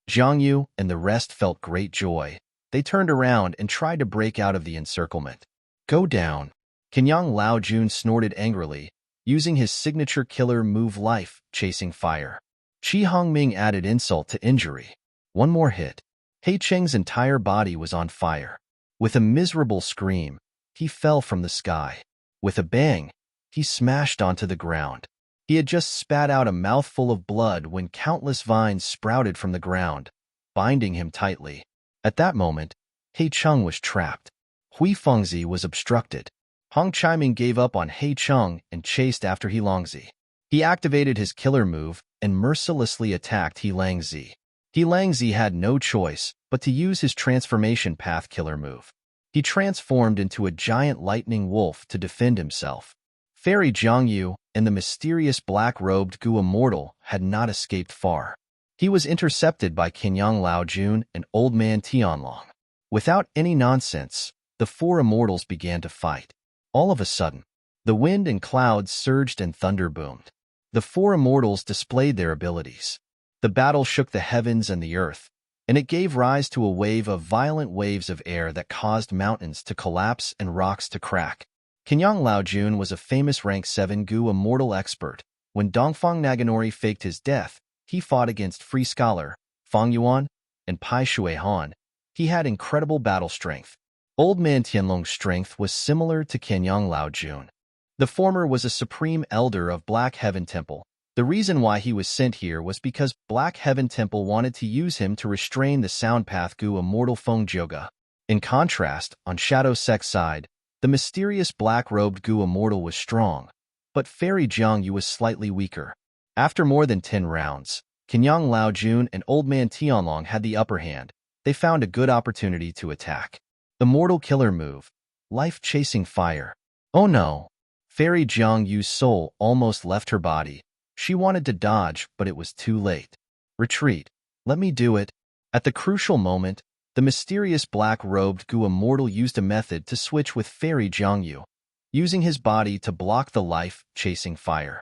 Zhang Yu and the rest felt great joy. They turned around and tried to break out of the encirclement. Go down. Kenyang Lao Jun snorted angrily, using his signature killer move life, chasing fire. Qi Hongming added insult to injury. One more hit. He Cheng's entire body was on fire. With a miserable scream, he fell from the sky. With a bang, he smashed onto the ground. He had just spat out a mouthful of blood when countless vines sprouted from the ground, binding him tightly. At that moment, He Cheng was trapped. Hui Fengzi was obstructed. Hong Qiming gave up on He Cheng and chased after He Langzi. He activated his killer move and mercilessly attacked He Langzi. He Langzi had no choice but to use his transformation path killer move. He transformed into a giant lightning wolf to defend himself. Fairy Zhang Yu and the mysterious black-robed Goo Immortal had not escaped far. He was intercepted by Kenyang Lao Jun and Old Man Tianlong. Without any nonsense, the four immortals began to fight. All of a sudden, the wind and clouds surged and thunder boomed. The four immortals displayed their abilities. The battle shook the heavens and the earth, and it gave rise to a wave of violent waves of air that caused mountains to collapse and rocks to crack. Kenyang Lao Jun was a famous rank 7 Goo Immortal expert. When Dongfang Naganori faked his death, he fought against Free Scholar, Fang Yuan, and Pai Shui Han. He had incredible battle strength. Old Man Tianlong's strength was similar to Kenyang Lao Jun. The former was a supreme elder of Black Heaven Temple. The reason why he was sent here was because Black Heaven Temple wanted to use him to restrain the Sound Path Gu Immortal Feng Jioga. In contrast, on Shadow Sect's side, the mysterious black-robed Gu Immortal was strong, but Fairy Jiangyu was slightly weaker. After more than 10 rounds, Kenyang Lao Jun and Old Man Tianlong had the upper hand. They found a good opportunity to attack. Immortal Killer Move, Life-Chasing Fire. Oh no! Fairy Jiangyu's soul almost left her body. She wanted to dodge, but it was too late. Retreat. Let me do it. At the crucial moment, the mysterious black-robed Gu Immortal used a method to switch with Fairy Jiangyu, using his body to block the life-chasing fire.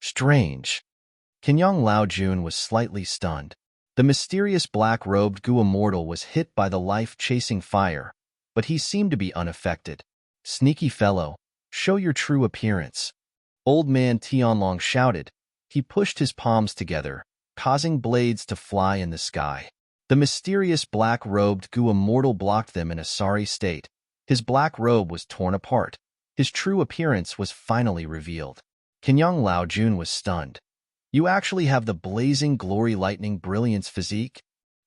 Strange. Kenyang Lao Jun was slightly stunned. The mysterious black-robed Gu Immortal was hit by the life-chasing fire, but he seemed to be unaffected. Sneaky fellow, show your true appearance. Old Man Tianlong shouted. He pushed his palms together, causing blades to fly in the sky. The mysterious black-robed Gu Immortal blocked them in a sorry state. His black robe was torn apart. His true appearance was finally revealed. Kenyang Lao Jun was stunned. You actually have the Blazing Glory Lightning Brilliance physique?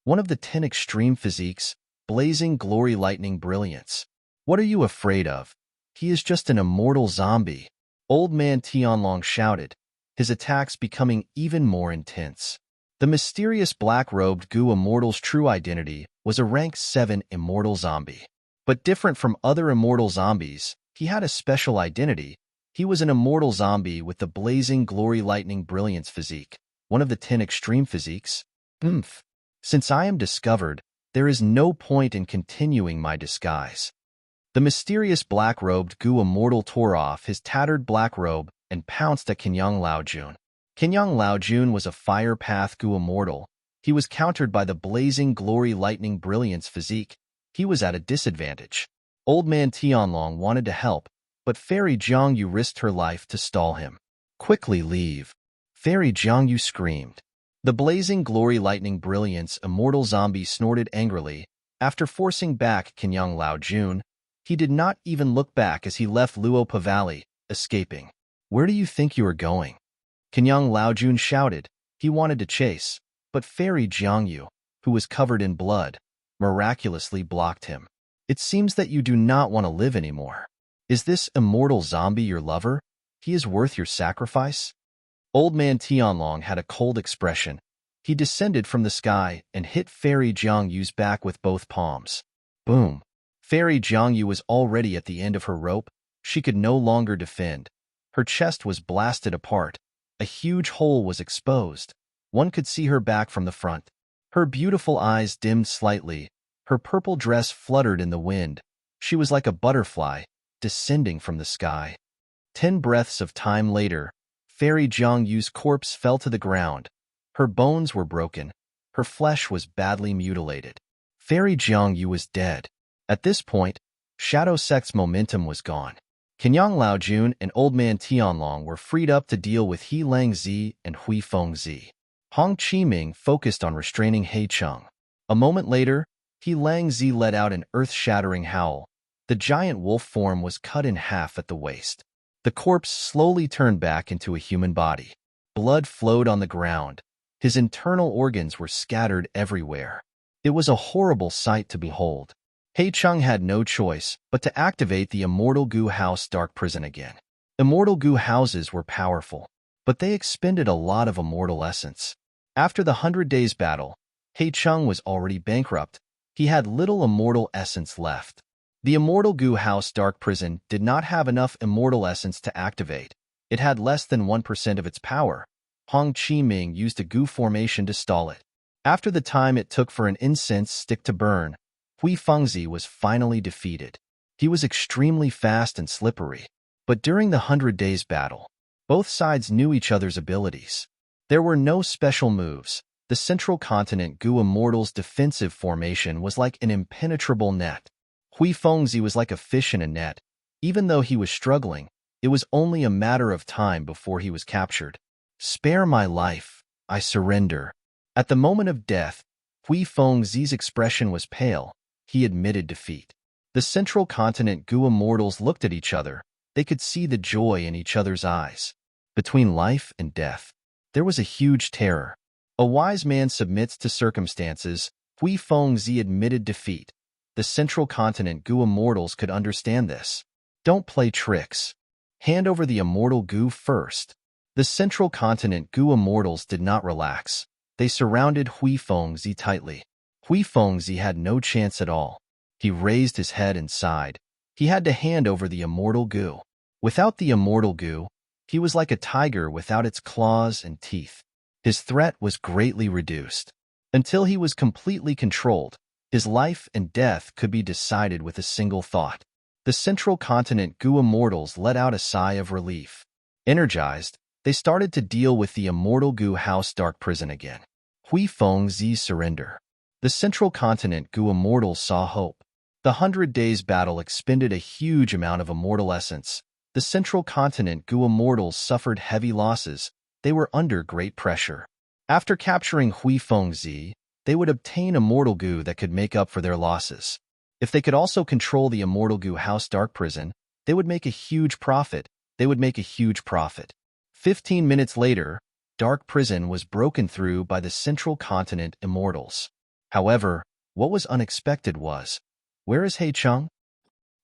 One of the 10 extreme physiques, Blazing Glory Lightning Brilliance. What are you afraid of? He is just an immortal zombie. Old Man Tianlong shouted, his attacks becoming even more intense. The mysterious black-robed Gu Immortal's true identity was a rank 7 immortal zombie. But different from other immortal zombies, he had a special identity. He was an immortal zombie with the Blazing Glory Lightning Brilliance physique, one of the 10 extreme physiques. Since I am discovered, there is no point in continuing my disguise. The mysterious black-robed Gu Immortal tore off his tattered black robe and pounced at Kenyang Lao Jun. Kenyang Lao Jun was a Fire Path Gu Immortal. He was countered by the Blazing Glory Lightning Brilliance physique. He was at a disadvantage. Old Man Tianlong wanted to help, but Fairy Jiangyu risked her life to stall him. Quickly leave. Fairy Jiangyu screamed. The Blazing Glory Lightning Brilliance immortal zombie snorted angrily. After forcing back Kenyang Lao Jun, he did not even look back as he left Luopa Valley, escaping. Where do you think you are going? Kenyang Lao Jun shouted. He wanted to chase, but Fairy Jiangyu, who was covered in blood, miraculously blocked him. It seems that you do not want to live anymore. Is this immortal zombie your lover? He is worth your sacrifice? Old Man Tianlong had a cold expression. He descended from the sky and hit Fairy Jiangyu's back with both palms. Boom. Fairy Jiangyu was already at the end of her rope. She could no longer defend. Her chest was blasted apart. A huge hole was exposed. One could see her back from the front. Her beautiful eyes dimmed slightly. Her purple dress fluttered in the wind. She was like a butterfly, descending from the sky. 10 breaths of time later, Fairy Jiangyu's corpse fell to the ground. Her bones were broken. Her flesh was badly mutilated. Fairy Jiangyu was dead. At this point, Shadow Sect's momentum was gone. Kenyang Lao Jun and Old Man Tianlong were freed up to deal with He Lang Zi and Hui Feng Zi. Hong Qiming focused on restraining He Cheng. A moment later, He Lang Zi let out an earth-shattering howl. The giant wolf form was cut in half at the waist. The corpse slowly turned back into a human body. Blood flowed on the ground. His internal organs were scattered everywhere. It was a horrible sight to behold. He Cheng had no choice but to activate the Immortal Gu House Dark Prison again. Immortal Gu houses were powerful, but they expended a lot of immortal essence. After the 100 Days battle, He Cheng was already bankrupt. He had little immortal essence left. The Immortal Gu House Dark Prison did not have enough immortal essence to activate. It had less than 1% of its power. Hong Qiming used a Gu formation to stall it. After the time it took for an incense stick to burn, Hui Fengzi was finally defeated. He was extremely fast and slippery. But during the 100 Days battle, both sides knew each other's abilities. There were no special moves. The Central Continent Gu Immortal's defensive formation was like an impenetrable net. Hui Fengzi was like a fish in a net. Even though he was struggling, it was only a matter of time before he was captured. Spare my life. I surrender. At the moment of death, Hui Fengzi's expression was pale. He admitted defeat. The central continent Gu immortals looked at each other. They could see the joy in each other's eyes. Between life and death, there was a huge terror. A wise man submits to circumstances. Hui Fengzi admitted defeat. The central continent Gu immortals could understand this. Don't play tricks. Hand over the immortal Gu first. The central continent Gu immortals did not relax. They surrounded Hui Fengzi tightly. Hui Fengzi had no chance at all. He raised his head and sighed. He had to hand over the immortal Gu. Without the immortal Gu, he was like a tiger without its claws and teeth. His threat was greatly reduced. Until he was completely controlled, his life and death could be decided with a single thought. The central continent Gu immortals let out a sigh of relief. Energized, they started to deal with the immortal Gu house dark prison again. Hui Fengzi's surrender. The central continent Gu immortals saw hope. The 100 Days battle expended a huge amount of immortal essence. The central continent Gu immortals suffered heavy losses. They were under great pressure. After capturing Hui Fengzi, they would obtain immortal Gu that could make up for their losses. If they could also control the immortal Gu house dark prison, they would make a huge profit. 15 minutes later, dark prison was broken through by the central continent immortals. However, what was unexpected was, where is He Cheng?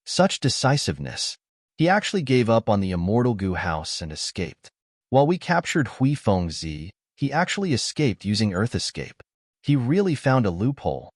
Such decisiveness. He actually gave up on the immortal Gu house and escaped. While we captured Hui Fengzi, he actually escaped using Earth Escape. He really found a loophole.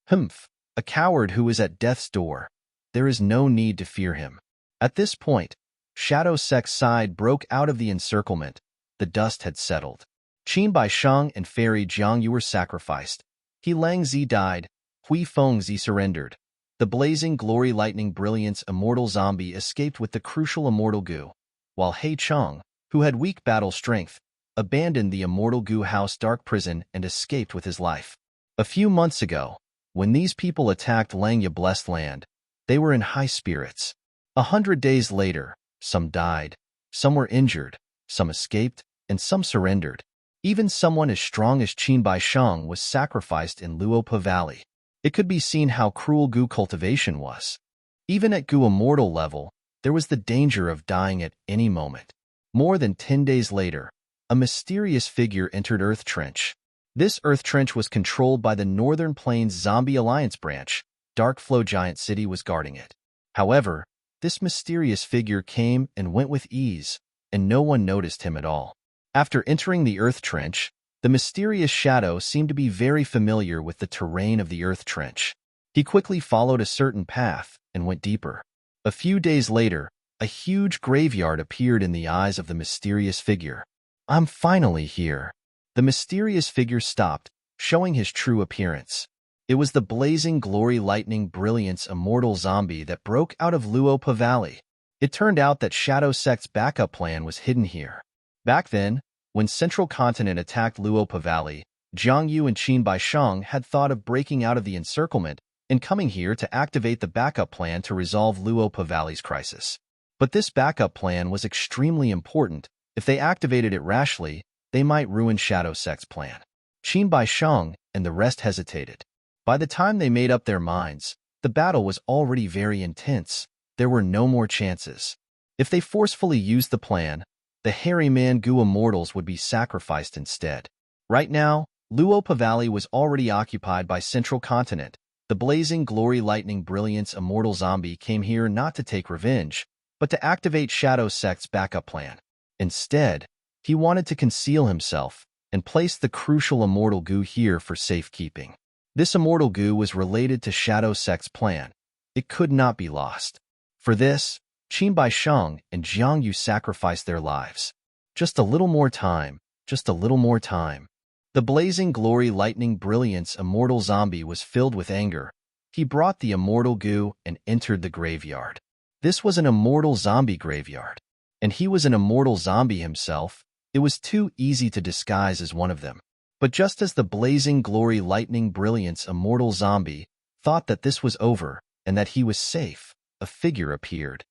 Humph, a coward who is at death's door. There is no need to fear him. At this point, Shadow Sect's side broke out of the encirclement. The dust had settled. Qin Baisheng and Fairy Jiangyu were sacrificed. He Langzi died. Hui Fengzi surrendered. The blazing glory lightning brilliance immortal zombie escaped with the crucial immortal Gu, while He Cheng, who had weak battle strength, abandoned the immortal Gu house dark prison and escaped with his life. A few months ago, when these people attacked Langya blessed land, they were in high spirits. 100 days later, some died, some were injured, some escaped, and some surrendered. Even someone as strong as Qin Baisheng was sacrificed in Luopa Valley. It could be seen how cruel Gu cultivation was. Even at Gu immortal level, there was the danger of dying at any moment. More than 10 days later, a mysterious figure entered Earth Trench. This Earth Trench was controlled by the Northern Plains Zombie Alliance branch. Dark Flow Giant City was guarding it. However, this mysterious figure came and went with ease, and no one noticed him at all. After entering the Earth Trench, the mysterious shadow seemed to be very familiar with the terrain of the Earth Trench. He quickly followed a certain path and went deeper. A few days later, a huge graveyard appeared in the eyes of the mysterious figure. I'm finally here. The mysterious figure stopped, showing his true appearance. It was the blazing glory lightning brilliance immortal zombie that broke out of Luopa Valley. It turned out that Shadow Sect's backup plan was hidden here. Back then, when Central Continent attacked Luopa Valley, Jiang Yu and Qin Baisheng had thought of breaking out of the encirclement and coming here to activate the backup plan to resolve Luopa Valley's crisis. But this backup plan was extremely important. If they activated it rashly, they might ruin Shadow Sect's plan. Qin Baisheng and the rest hesitated. By the time they made up their minds, the battle was already very intense. There were no more chances. If they forcefully used the plan, the hairy man Gu immortals would be sacrificed instead. Right now, Luopa Valley was already occupied by Central Continent. The blazing glory lightning brilliance immortal zombie came here not to take revenge, but to activate Shadow Sect's backup plan. Instead, he wanted to conceal himself and place the crucial immortal Gu here for safekeeping. This immortal Gu was related to Shadow Sect's plan. It could not be lost. For this, Qin Baisheng and Jiang Yu sacrificed their lives. Just a little more time, just a little more time. The blazing glory lightning brilliance immortal zombie was filled with anger. He brought the immortal Gu and entered the graveyard. This was an immortal zombie graveyard. And he was an immortal zombie himself. It was too easy to disguise as one of them. But just as the blazing glory lightning brilliance immortal zombie thought that this was over and that he was safe, a figure appeared.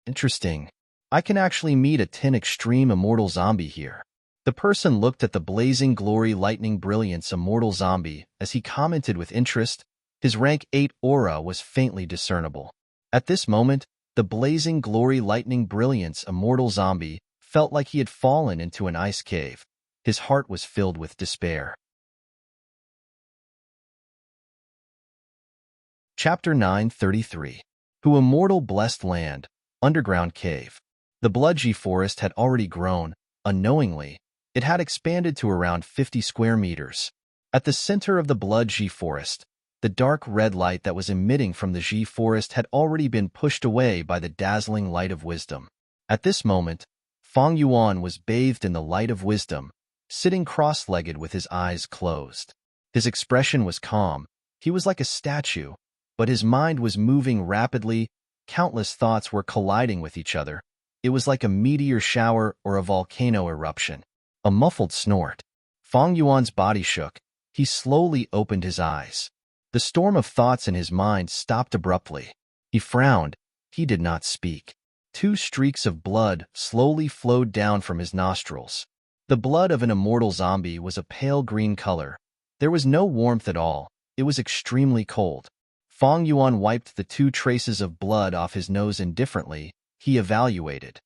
Interesting. I can actually meet a 10 extreme immortal zombie here. The person looked at the blazing glory lightning brilliance immortal zombie as he commented with interest. His rank 8 aura was faintly discernible. At this moment, the blazing glory lightning brilliance immortal zombie felt like he had fallen into an ice cave. His heart was filled with despair. Chapter 933. Who Immortal Blessed Land, Underground Cave. The Bloodgy Forest had already grown. Unknowingly, it had expanded to around 50 square meters. At the center of the Bloodgy Forest, the dark red light that was emitting from the Ji Forest had already been pushed away by the dazzling light of wisdom. At this moment, Fang Yuan was bathed in the light of wisdom, sitting cross-legged with his eyes closed. His expression was calm. He was like a statue, but his mind was moving rapidly. Countless thoughts were colliding with each other. It was like a meteor shower or a volcano eruption. A muffled snort. Fang Yuan's body shook. He slowly opened his eyes. The storm of thoughts in his mind stopped abruptly. He frowned. He did not speak. 2 streaks of blood slowly flowed down from his nostrils. The blood of an immortal zombie was a pale green color. There was no warmth at all. It was extremely cold. Fang Yuan wiped the 2 traces of blood off his nose indifferently. He evaluated.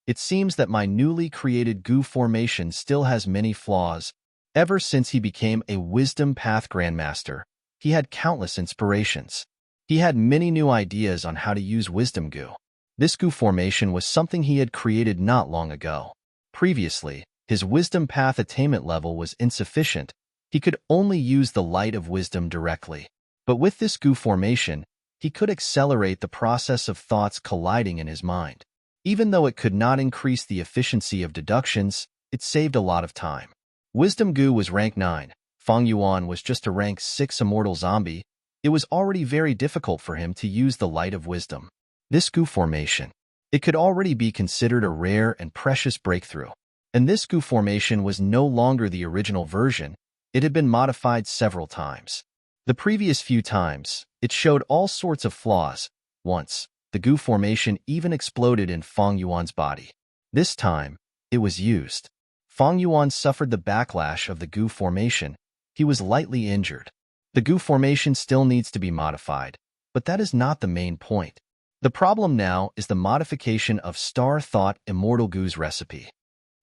It seems that my newly created goo formation still has many flaws. Ever since he became a Wisdom Path Grandmaster, he had countless inspirations. He had many new ideas on how to use wisdom goo. This goo formation was something he had created not long ago. Previously, his wisdom path attainment level was insufficient. He could only use the light of wisdom directly. But with this goo formation, he could accelerate the process of thoughts colliding in his mind. Even though it could not increase the efficiency of deductions, it saved a lot of time. Wisdom goo was rank 9. Fang Yuan was just a rank 6 immortal zombie. It was already very difficult for him to use the light of wisdom. This goo formation, it could already be considered a rare and precious breakthrough. And this goo formation was no longer the original version. It had been modified several times. The previous few times, it showed all sorts of flaws. Once, the goo formation even exploded in Fang Yuan's body. This time, it was used. Fang Yuan suffered the backlash of the goo formation. He was lightly injured. The goo formation still needs to be modified, but that is not the main point. The problem now is the modification of Star Thought Immortal Goo's recipe.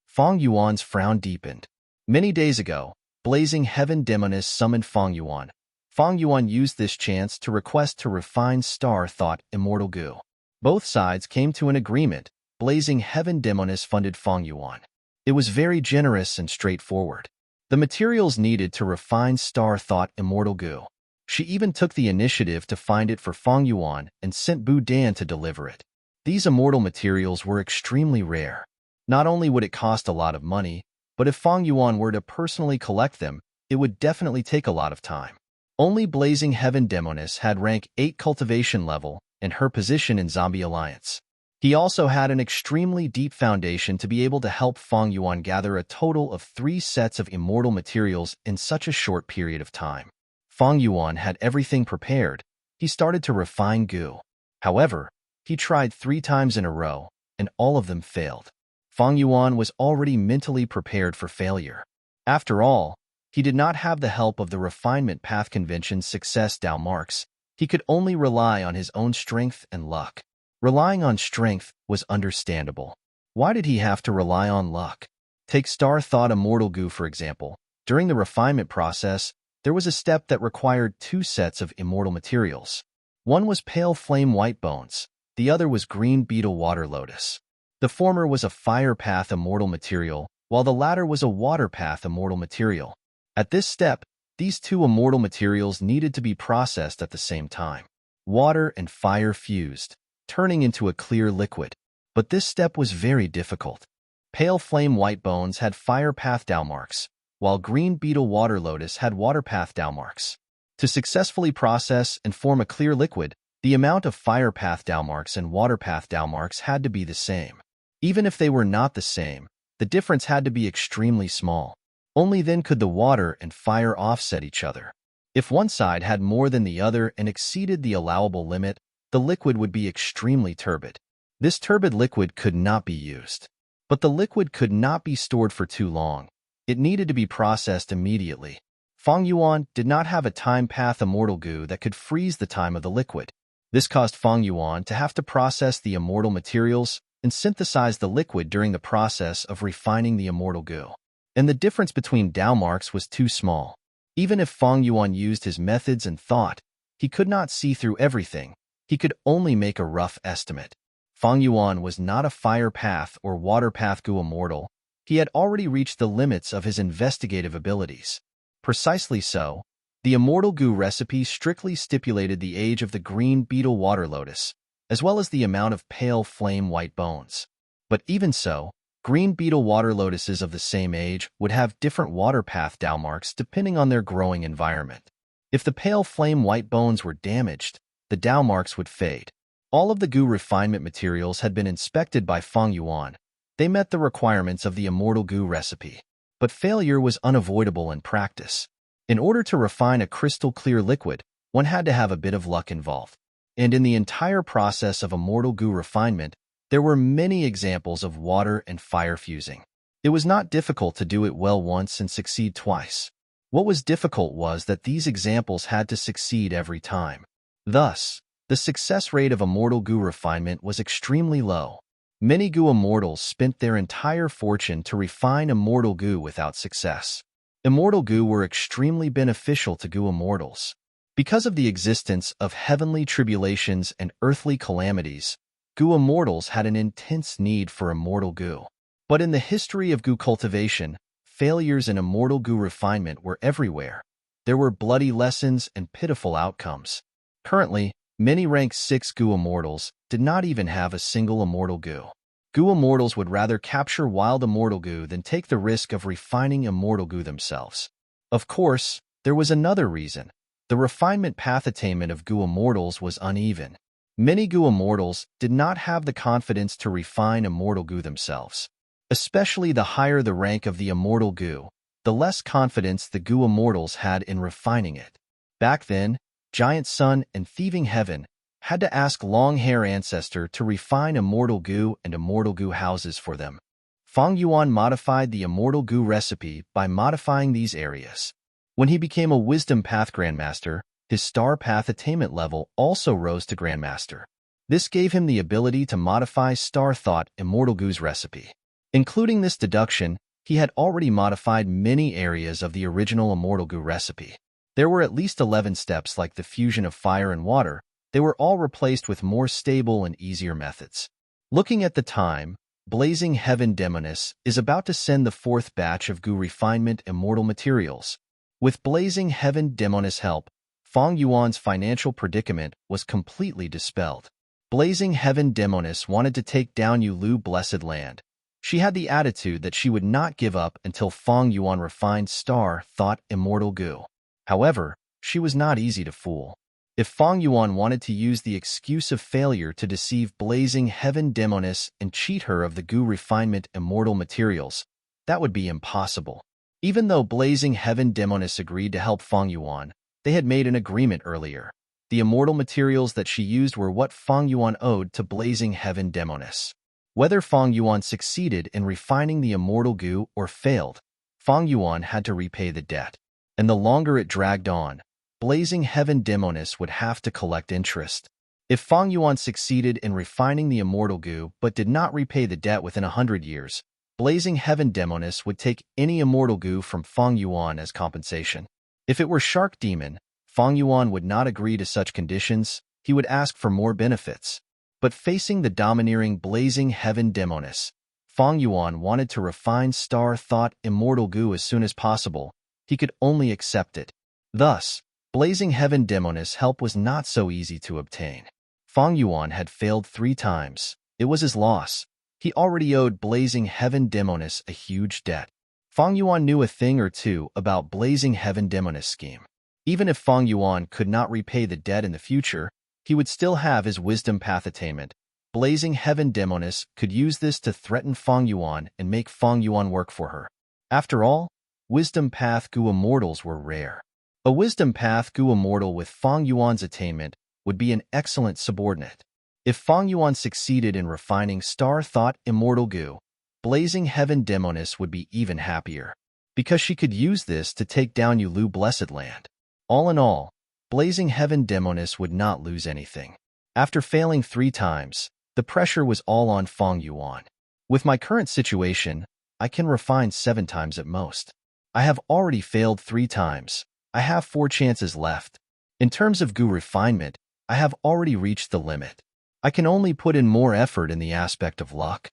Fang Yuan's frown deepened. Many days ago, Blazing Heaven Demoness summoned Fang Yuan. Fang Yuan used this chance to request to refine Star Thought Immortal Goo. Both sides came to an agreement. Blazing Heaven Demoness funded Fang Yuan. It was very generous and straightforward. The materials needed to refine Star Thought Immortal Goo. She even took the initiative to find it for Fang Yuan and sent Bu Dan to deliver it. These immortal materials were extremely rare. Not only would it cost a lot of money, but if Fang Yuan were to personally collect them, it would definitely take a lot of time. Only Blazing Heaven Demoness had rank 8 cultivation level and her position in Zombie Alliance. He also had an extremely deep foundation to be able to help Fang Yuan gather a total of 3 sets of immortal materials in such a short period of time. Fang Yuan had everything prepared. He started to refine goo. However, he tried 3 times in a row, and all of them failed. Fang Yuan was already mentally prepared for failure. After all, he did not have the help of the Refinement Path Convention's success Dao marks. He could only rely on his own strength and luck. Relying on strength was understandable. Why did he have to rely on luck? Take Star Thought Immortal Goo, for example. During the refinement process, there was a step that required 2 sets of immortal materials. One was Pale Flame White Bones. The other was Green Beetle Water Lotus. The former was a Fire Path Immortal material, while the latter was a Water Path Immortal material. At this step, these 2 immortal materials needed to be processed at the same time. Water and fire fused, turning into a clear liquid. But this step was very difficult. Pale Flame White Bones had Fire Path Dao marks, while Green Beetle Water Lotus had Water Path Dao marks. To successfully process and form a clear liquid, the amount of Fire Path Dao marks and Water Path Dao marks had to be the same. Even if they were not the same, the difference had to be extremely small. Only then could the water and fire offset each other. If one side had more than the other and exceeded the allowable limit, the liquid would be extremely turbid. This turbid liquid could not be used. But the liquid could not be stored for too long. It needed to be processed immediately. Fang Yuan did not have a time path immortal goo that could freeze the time of the liquid. This caused Fang Yuan to have to process the immortal materials and synthesize the liquid during the process of refining the immortal goo. And the difference between Dao marks was too small. Even if Fang Yuan used his methods and thought, he could not see through everything. He could only make a rough estimate. Fang Yuan was not a fire path or water path goo immortal. He had already reached the limits of his investigative abilities. Precisely so, the immortal goo recipe strictly stipulated the age of the green beetle water lotus, as well as the amount of pale flame white bones. But even so, green beetle water lotuses of the same age would have different water path Dao marks depending on their growing environment. If the pale flame white bones were damaged, the Dao marks would fade. All of the goo refinement materials had been inspected by Fang Yuan. They met the requirements of the immortal goo recipe. But failure was unavoidable in practice. In order to refine a crystal-clear liquid, one had to have a bit of luck involved. And in the entire process of immortal goo refinement, there were many examples of water and fire fusing. It was not difficult to do it well once and succeed twice. What was difficult was that these examples had to succeed every time. Thus, the success rate of immortal goo refinement was extremely low. Many goo immortals spent their entire fortune to refine immortal goo without success. Immortal goo were extremely beneficial to goo immortals. Because of the existence of heavenly tribulations and earthly calamities, goo immortals had an intense need for immortal goo. But in the history of goo cultivation, failures in immortal goo refinement were everywhere. There were bloody lessons and pitiful outcomes. Currently, many rank 6 goo immortals did not even have a single immortal goo. Goo immortals would rather capture wild immortal goo than take the risk of refining immortal goo themselves. Of course, there was another reason. The refinement path attainment of goo immortals was uneven. Many goo immortals did not have the confidence to refine immortal goo themselves. Especially the higher the rank of the immortal goo, the less confidence the goo immortals had in refining it. Back then, Giant Sun and Thieving Heaven had to ask long-hair ancestor to refine immortal goo and immortal goo houses for them. Fang Yuan modified the immortal goo recipe by modifying these areas. When he became a wisdom path grandmaster, his star path attainment level also rose to grandmaster. This gave him the ability to modify star thought immortal goo's recipe. Including this deduction, he had already modified many areas of the original immortal goo recipe. There were at least 11 steps like the fusion of fire and water. They were all replaced with more stable and easier methods. Looking at the time, Blazing Heaven Demoness is about to send the 4th batch of goo refinement immortal materials. With Blazing Heaven Demoness help, Fang Yuan's financial predicament was completely dispelled. Blazing Heaven Demoness wanted to take down Yulu Blessed Land. She had the attitude that she would not give up until Fang Yuan refined star thought immortal goo. However, she was not easy to fool. If Fang Yuan wanted to use the excuse of failure to deceive Blazing Heaven Demoness and cheat her of the goo refinement immortal materials, that would be impossible. Even though Blazing Heaven Demoness agreed to help Fang Yuan, they had made an agreement earlier. The immortal materials that she used were what Fang Yuan owed to Blazing Heaven Demoness. Whether Fang Yuan succeeded in refining the immortal goo or failed, Fang Yuan had to repay the debt. And the longer it dragged on, Blazing Heaven Demoness would have to collect interest. If Fang Yuan succeeded in refining the immortal goo but did not repay the debt within 100 years, Blazing Heaven Demoness would take any immortal goo from Fang Yuan as compensation. If it were Shark Demon, Fang Yuan would not agree to such conditions. He would ask for more benefits. But facing the domineering Blazing Heaven Demoness, Fang Yuan wanted to refine star thought immortal goo as soon as possible. He could only accept it. Thus, Blazing Heaven Demoness help was not so easy to obtain. Fang Yuan had failed 3 times. It was his loss. He already owed Blazing Heaven Demoness a huge debt. Fang Yuan knew a thing or two about Blazing Heaven Demoness scheme. Even if Fang Yuan could not repay the debt in the future, he would still have his wisdom path attainment. Blazing Heaven Demoness could use this to threaten Fang Yuan and make Fang Yuan work for her. After all, wisdom path goo immortals were rare. A wisdom path goo immortal with Fang Yuan's attainment would be an excellent subordinate. If Fang Yuan succeeded in refining star thought immortal goo, Blazing Heaven Demoness would be even happier, because she could use this to take down Yulu Blessed Land. All in all, Blazing Heaven Demoness would not lose anything. After failing 3 times, the pressure was all on Feng Yuan. With my current situation, I can refine 7 times at most. I have already failed 3 times. I have 4 chances left. In terms of Gu refinement, I have already reached the limit. I can only put in more effort in the aspect of luck.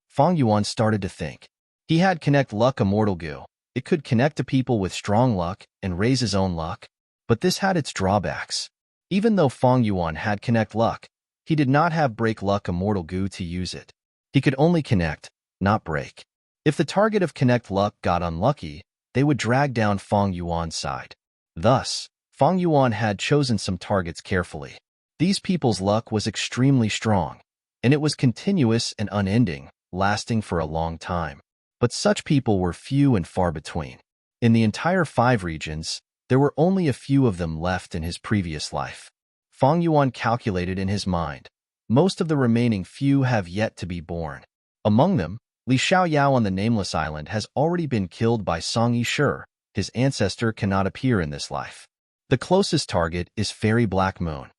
Feng Yuan started to think. He had Connect Luck Immortal Gu. It could connect to people with strong luck and raise his own luck. But this had its drawbacks. Even though Feng Yuan had Connect Luck, he did not have Break Luck Immortal Gu to use it. He could only connect, not break. If the target of Connect Luck got unlucky, they would drag down Feng Yuan's side. Thus, Feng Yuan had chosen some targets carefully. These people's luck was extremely strong, and it was continuous and unending, lasting for a long time. But such people were few and far between. In the entire 5 regions, there were only a few of them left in his previous life. Feng Yuan calculated in his mind. Most of the remaining few have yet to be born. Among them, Li Xiaoyao on the Nameless Island has already been killed by Song Yishur. His ancestor cannot appear in this life. The closest target is Fairy Black Moon.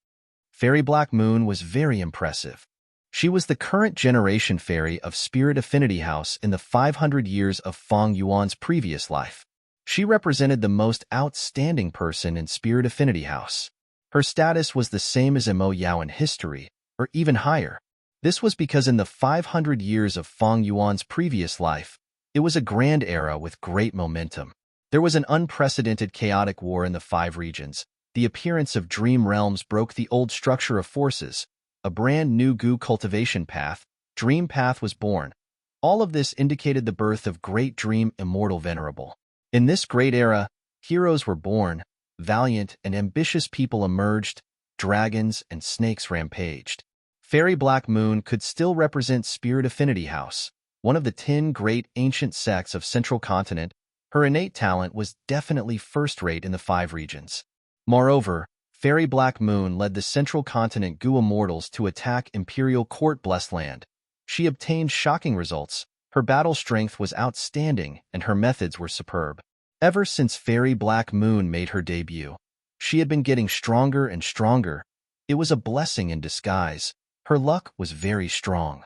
Fairy Black Moon was very impressive. She was the current generation fairy of Spirit Affinity House in the 500 years of Feng Yuan's previous life. She represented the most outstanding person in Spirit Affinity House. Her status was the same as Mo Yao in history, or even higher. This was because in the 500 years of Feng Yuan's previous life, it was a grand era with great momentum. There was an unprecedented chaotic war in the 5 regions. The appearance of dream realms broke the old structure of forces. A brand new Gu cultivation path, Dream Path, was born. All of this indicated the birth of Great Dream Immortal Venerable. In this great era, heroes were born, valiant and ambitious people emerged, dragons and snakes rampaged. Fairy Black Moon could still represent Spirit Affinity House, one of the 10 great ancient sects of Central Continent. Her innate talent was definitely first-rate in the 5 regions. Moreover, Fairy Black Moon led the Central Continent Gu Immortals to attack Imperial Court Blessed Land. She obtained shocking results. Her battle strength was outstanding, and her methods were superb. Ever since Fairy Black Moon made her debut, she had been getting stronger and stronger. It was a blessing in disguise. Her luck was very strong.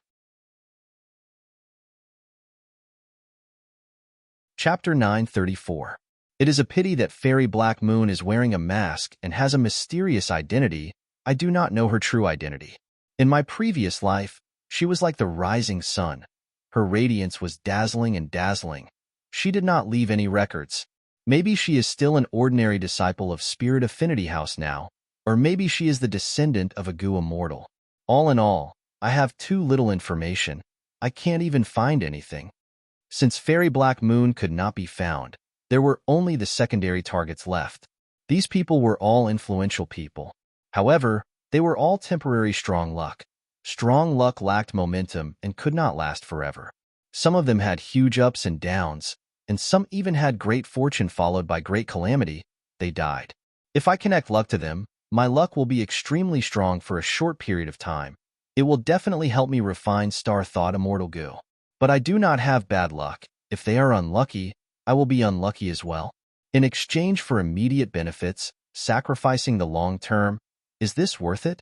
Chapter 934. It is a pity that Fairy Black Moon is wearing a mask and has a mysterious identity. I do not know her true identity. In my previous life, she was like the rising sun. Her radiance was dazzling and dazzling. She did not leave any records. Maybe she is still an ordinary disciple of Spirit Affinity House now, or maybe she is the descendant of a Gu immortal. All in all, I have too little information. I can't even find anything. Since Fairy Black Moon could not be found, there were only the secondary targets left. These people were all influential people. However, they were all temporary strong luck. Strong luck lacked momentum and could not last forever. Some of them had huge ups and downs, and some even had great fortune followed by great calamity. They died. If I connect luck to them, my luck will be extremely strong for a short period of time. It will definitely help me refine Star Thought Immortal Gu. But I do not have bad luck. If they are unlucky, I will be unlucky as well. In exchange for immediate benefits, sacrificing the long term, is this worth it?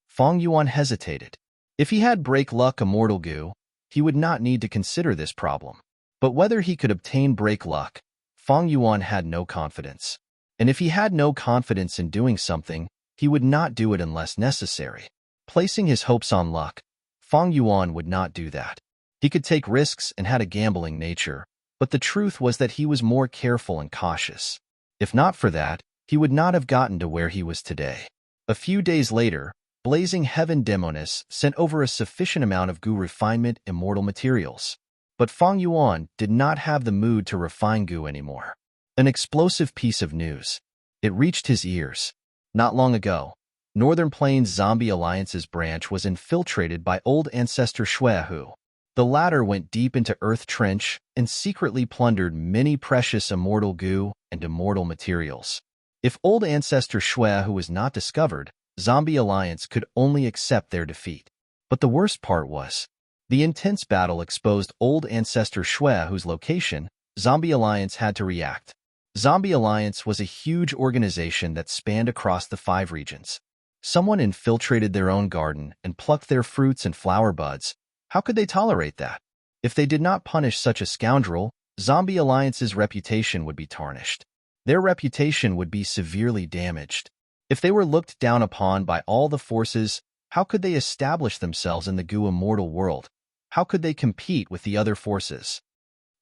Feng Yuan hesitated. If he had Break Luck Immortal Gu, he would not need to consider this problem. But whether he could obtain Break Luck, Feng Yuan had no confidence. And if he had no confidence in doing something, he would not do it unless necessary. Placing his hopes on luck, Feng Yuan would not do that. He could take risks and had a gambling nature, but the truth was that he was more careful and cautious. If not for that, he would not have gotten to where he was today. A few days later, Blazing Heaven Demoness sent over a sufficient amount of Gu refinement immortal materials. But Feng Yuan did not have the mood to refine Gu anymore. An explosive piece of news. It reached his ears. Not long ago, Northern Plains Zombie Alliance's branch was infiltrated by old ancestor Shuehu. The latter went deep into Earth Trench and secretly plundered many precious immortal Gu and immortal materials. If old ancestor Shuehu was not discovered, Zombie Alliance could only accept their defeat. But the worst part was, The intense battle exposed old ancestor Shui, whose location Zombie Alliance had to react. Zombie Alliance was a huge organization that spanned across the 5 regions. Someone infiltrated their own garden and plucked their fruits and flower buds. How could they tolerate that? If they did not punish such a scoundrel, Zombie Alliance's reputation would be tarnished. Their reputation would be severely damaged. If they were looked down upon by all the forces, how could they establish themselves in the Gu immortal world? How could they compete with the other forces?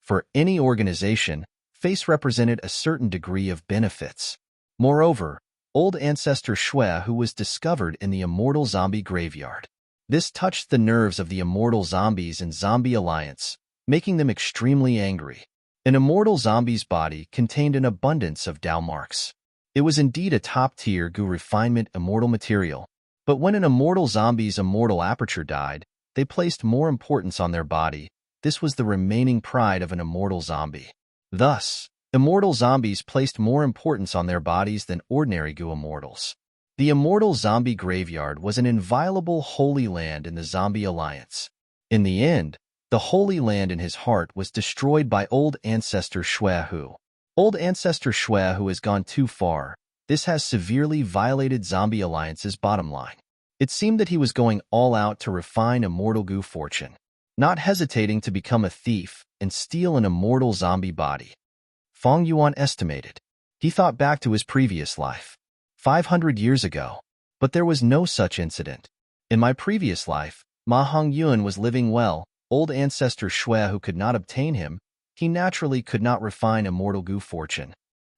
For any organization, face represented a certain degree of benefits. Moreover, old ancestor Shui, who was discovered in the immortal zombie graveyard. This touched the nerves of the immortal zombies in Zombie Alliance, making them extremely angry. An immortal zombie's body contained an abundance of Dao marks. It was indeed a top-tier Gu refinement immortal material, but when an immortal zombie's immortal aperture died, they placed more importance on their body. This was the remaining pride of an immortal zombie. Thus, immortal zombies placed more importance on their bodies than ordinary Gu immortals. The immortal zombie graveyard was an inviolable holy land in the Zombie Alliance. In the end, the holy land in his heart was destroyed by old ancestor Shui Hu. Old ancestor Shui Hu has gone too far. This has severely violated Zombie Alliance's bottom line. It seemed that he was going all out to refine immortal Gu fortune, not hesitating to become a thief and steal an immortal zombie body. Fang Yuan estimated. He thought back to his previous life, 500 years ago, but there was no such incident. In my previous life, Ma Hongyun was living well. Old ancestor Shui who could not obtain him, he naturally could not refine immortal Gu fortune.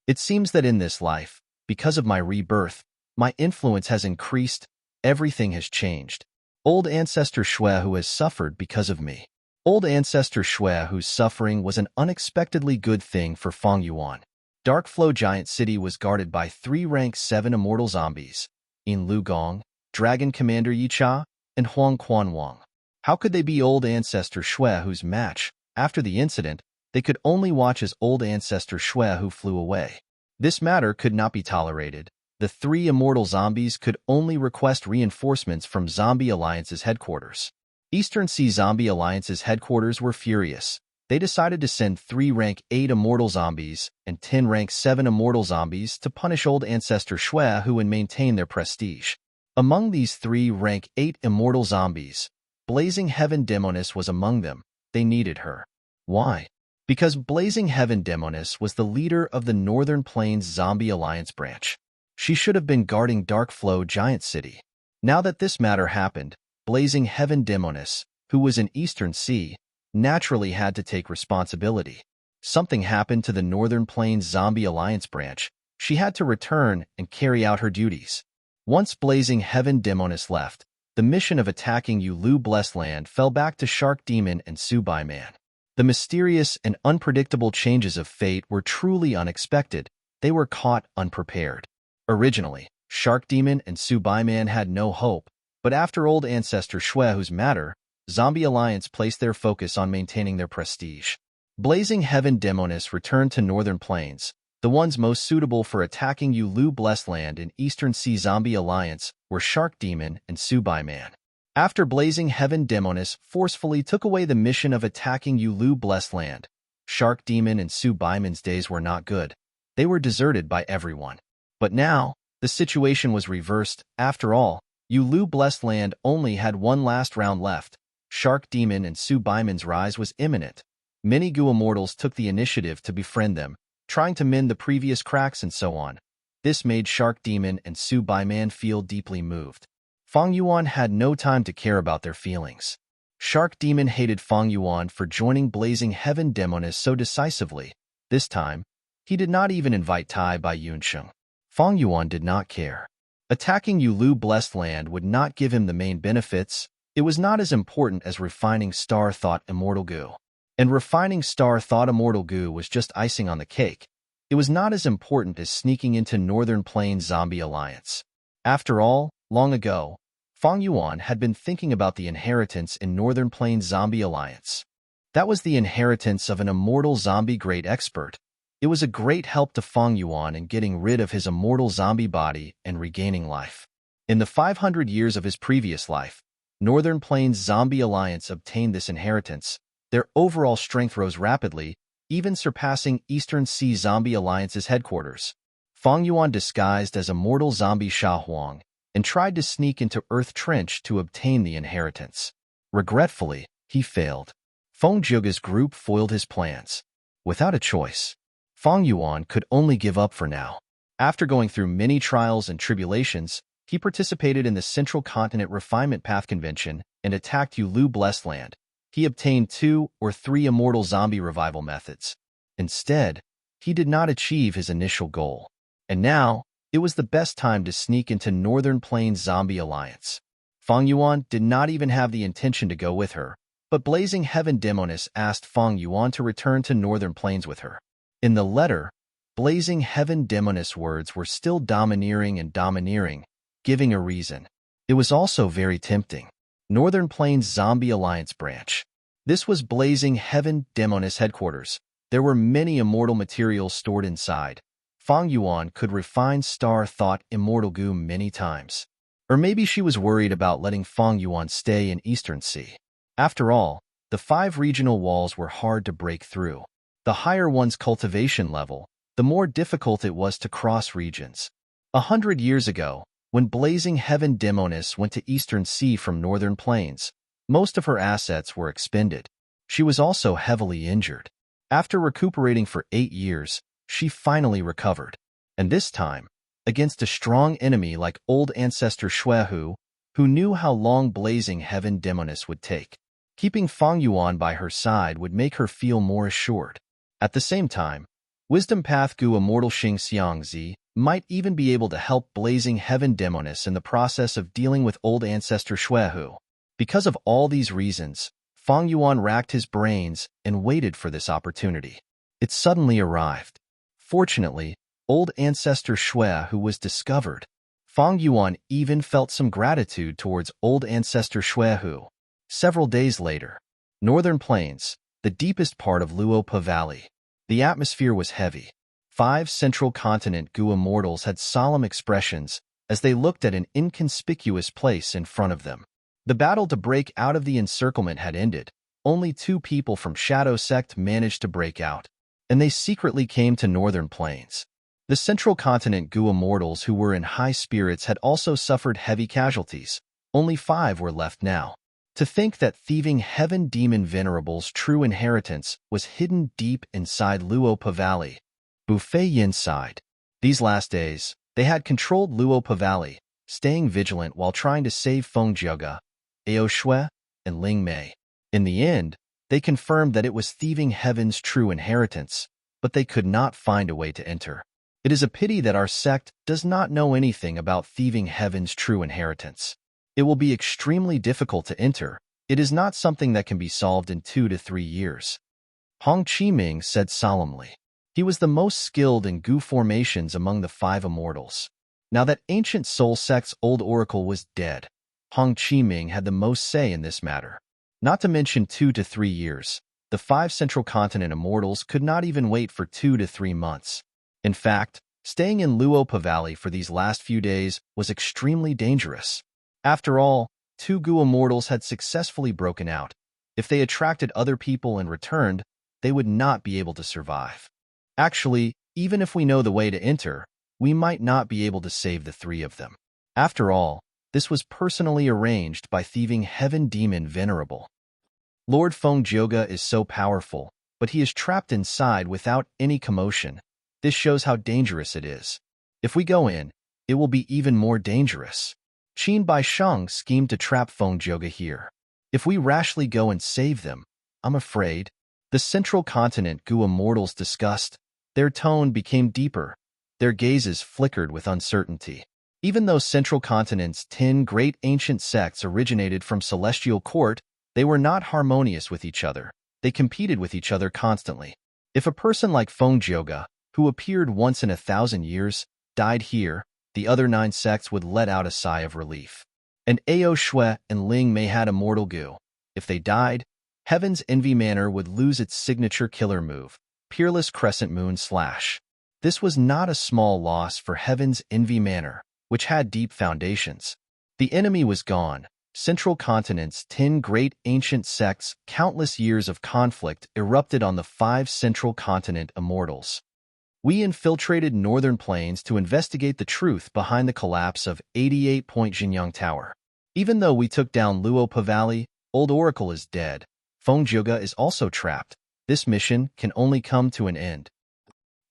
It seems that in this life, because of my rebirth, my influence has increased, everything has changed. Old ancestor Shui who has suffered because of me. Old ancestor Shui whose suffering was an unexpectedly good thing for Fang Yuan. Dark Flow Giant City was guarded by 3 rank 7 immortal zombies, In Lu Gong, Dragon Commander Yi Cha, and Huang Quan Wang. How could they be old ancestor Shui whose match? After the incident, they could only watch as old ancestor Shui who flew away. This matter could not be tolerated. The 3 immortal zombies could only request reinforcements from Zombie Alliance's headquarters. Eastern Sea Zombie Alliance's headquarters were furious. They decided to send 3 rank 8 immortal zombies and 10 rank 7 immortal zombies to punish old ancestor Shui who and maintain their prestige. Among these 3 rank 8 immortal zombies, Blazing Heaven Demoness was among them. They needed her. Why? Because Blazing Heaven Demoness was the leader of the Northern Plains Zombie Alliance branch. She should have been guarding Dark Flow Giant City. Now that this matter happened, Blazing Heaven Demoness, who was in Eastern Sea, naturally had to take responsibility. Something happened to the Northern Plains Zombie Alliance branch. She had to return and carry out her duties. Once Blazing Heaven Demoness left, the mission of attacking Yulu Blessed Land fell back to Shark Demon and Subai Man. The mysterious and unpredictable changes of fate were truly unexpected. They were caught unprepared. Originally, Shark Demon and Subai Man had no hope, but after old ancestor Shui whose matter, Zombie Alliance placed their focus on maintaining their prestige. Blazing Heaven Demoness returned to Northern Plains. The ones most suitable for attacking Yulu Blessed Land in Eastern Sea Zombie Alliance were Shark Demon and Subai Man. After Blazing Heaven Demoness forcefully took away the mission of attacking Yulu Blessed Land, Shark Demon and Subai Man's days were not good. They were deserted by everyone. But now, the situation was reversed. After all, Yulu Blessed Land only had one last round left. Shark Demon and Subai Man's rise was imminent. Many Gu Immortals took the initiative to befriend them, trying to mend the previous cracks and so on. This made Shark Demon and Subai Man feel deeply moved. Fang Yuan had no time to care about their feelings. Shark Demon hated Fang Yuan for joining Blazing Heaven Demoness so decisively. This time, he did not even invite Tai Bai Yunsheng. Fang Yuan did not care. Attacking Yulu Blessed Land would not give him the main benefits. It was not as important as refining Star Thought Immortal Gu. And refining Star Thought Immortal Gu was just icing on the cake. It was not as important as sneaking into Northern Plains Zombie Alliance. After all, long ago, Fang Yuan had been thinking about the inheritance in Northern Plains Zombie Alliance. That was the inheritance of an immortal zombie great expert. It was a great help to Fang Yuan in getting rid of his immortal zombie body and regaining life. In the 500 years of his previous life, Northern Plains Zombie Alliance obtained this inheritance. Their overall strength rose rapidly, even surpassing Eastern Sea Zombie Alliance's headquarters. Feng Yuan disguised as a mortal zombie Sha Huang and tried to sneak into Earth Trench to obtain the inheritance. Regretfully, he failed. Feng Zhuge's group foiled his plans. Without a choice, Feng Yuan could only give up for now. After going through many trials and tribulations, he participated in the Central Continent Refinement Path Convention and attacked Yulu Blessed Land. He obtained 2 or 3 immortal zombie revival methods. Instead, he did not achieve his initial goal. And now, it was the best time to sneak into Northern Plains Zombie Alliance. Feng Yuan did not even have the intention to go with her, but Blazing Heaven Demoness asked Feng Yuan to return to Northern Plains with her. In the letter, Blazing Heaven Demoness words were still domineering and domineering, giving a reason. It was also very tempting. Northern Plains Zombie Alliance branch. This was Blazing Heaven Demoness headquarters. There were many immortal materials stored inside. Feng Yuan could refine Star Thought immortal goo many times. Or maybe she was worried about letting Feng Yuan stay in Eastern Sea. After all, the 5 regional walls were hard to break through. The higher one's cultivation level, the more difficult it was to cross regions. 100 years ago, when Blazing Heaven Demoness went to Eastern Sea from Northern Plains, most of her assets were expended. She was also heavily injured. After recuperating for 8 years, she finally recovered. And this time, against a strong enemy like old ancestor Shuehu, who knew how long Blazing Heaven Demoness would take. Keeping Feng Yuan by her side would make her feel more assured. At the same time, Wisdom Path Gu Immortal Xing Xiangzi might even be able to help Blazing Heaven Demoness in the process of dealing with old ancestor Shuehu. Because of all these reasons, Feng Yuan racked his brains and waited for this opportunity. It suddenly arrived. Fortunately, old ancestor Shuehu was discovered. Feng Yuan even felt some gratitude towards old ancestor Shuehu. Several days later, Northern Plains, the deepest part of Luopa Valley. The atmosphere was heavy. 5 Central Continent Gu immortals had solemn expressions as they looked at an inconspicuous place in front of them. The battle to break out of the encirclement had ended. Only 2 people from Shadow Sect managed to break out, and they secretly came to Northern Plains. The Central Continent Gu immortals who were in high spirits had also suffered heavy casualties. Only 5 were left now. To think that thieving Heaven Demon Venerable's true inheritance was hidden deep inside Luopa Valley. Buffet Yin sighed. These last days, they had controlled Luopa Valley, staying vigilant while trying to save Feng Zhuge, Ao Shui, and Ling Mei. In the end, they confirmed that it was thieving Heaven's true inheritance, but they could not find a way to enter. It is a pity that our sect does not know anything about thieving Heaven's true inheritance. It will be extremely difficult to enter. It is not something that can be solved in 2 to 3 years. Hong Qiming said solemnly. He was the most skilled in Gu formations among the 5 immortals. Now that ancient Soul Sect's old oracle was dead, Hong Qiming had the most say in this matter. Not to mention 2 to 3 years, the 5 Central Continent immortals could not even wait for 2 to 3 months. In fact, staying in Luopa Valley for these last few days was extremely dangerous. After all, 2 Gu immortals had successfully broken out. If they attracted other people and returned, they would not be able to survive. Actually, even if we know the way to enter, we might not be able to save the 3 of them. After all, this was personally arranged by thieving Heaven Demon Venerable. Lord Feng Zhuge is so powerful, but he is trapped inside without any commotion. This shows how dangerous it is. If we go in, it will be even more dangerous. Qin Baisheng schemed to trap Feng Zhuge here. If we rashly go and save them, I'm afraid. The Central Continent Gu immortals discussed. Their tone became deeper. Their gazes flickered with uncertainty. Even though Central Continent's 10 great ancient sects originated from Celestial Court, they were not harmonious with each other. They competed with each other constantly. If a person like Feng Zhuge, who appeared once in 1,000 years, died here, the other 9 sects would let out a sigh of relief. And Ao Shui and Ling Mei had immortal Gu. If they died, Heaven's Envy Manor would lose its signature killer move, Peerless Crescent Moon Slash. This was not a small loss for Heaven's Envy Manor, which had deep foundations. The enemy was gone, Central Continent's 10 great ancient sects, countless years of conflict erupted on the 5 Central Continent immortals. We infiltrated northern plains to investigate the truth behind the collapse of 88-point Jinyang Tower. Even though we took down Luopa Valley, Old Oracle is dead. Fengjiuge is also trapped. This mission can only come to an end.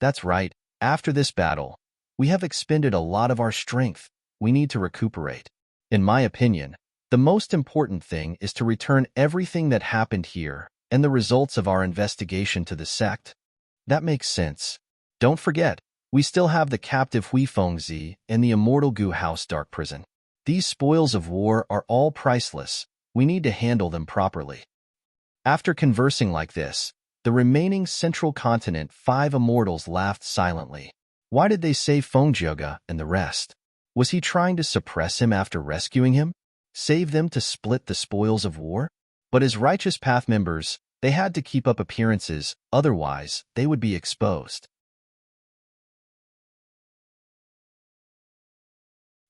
That's right. After this battle, we have expended a lot of our strength. We need to recuperate. In my opinion, the most important thing is to return everything that happened here and the results of our investigation to the sect. That makes sense. Don't forget, we still have the captive Huifengzi and the immortal Gu House Dark Prison. These spoils of war are all priceless. We need to handle them properly. After conversing like this, the remaining Central Continent 5 immortals laughed silently. Why did they save Fengjiuge and the rest? Was he trying to suppress him after rescuing him? Save them to split the spoils of war? But as Righteous Path members, they had to keep up appearances, otherwise they would be exposed.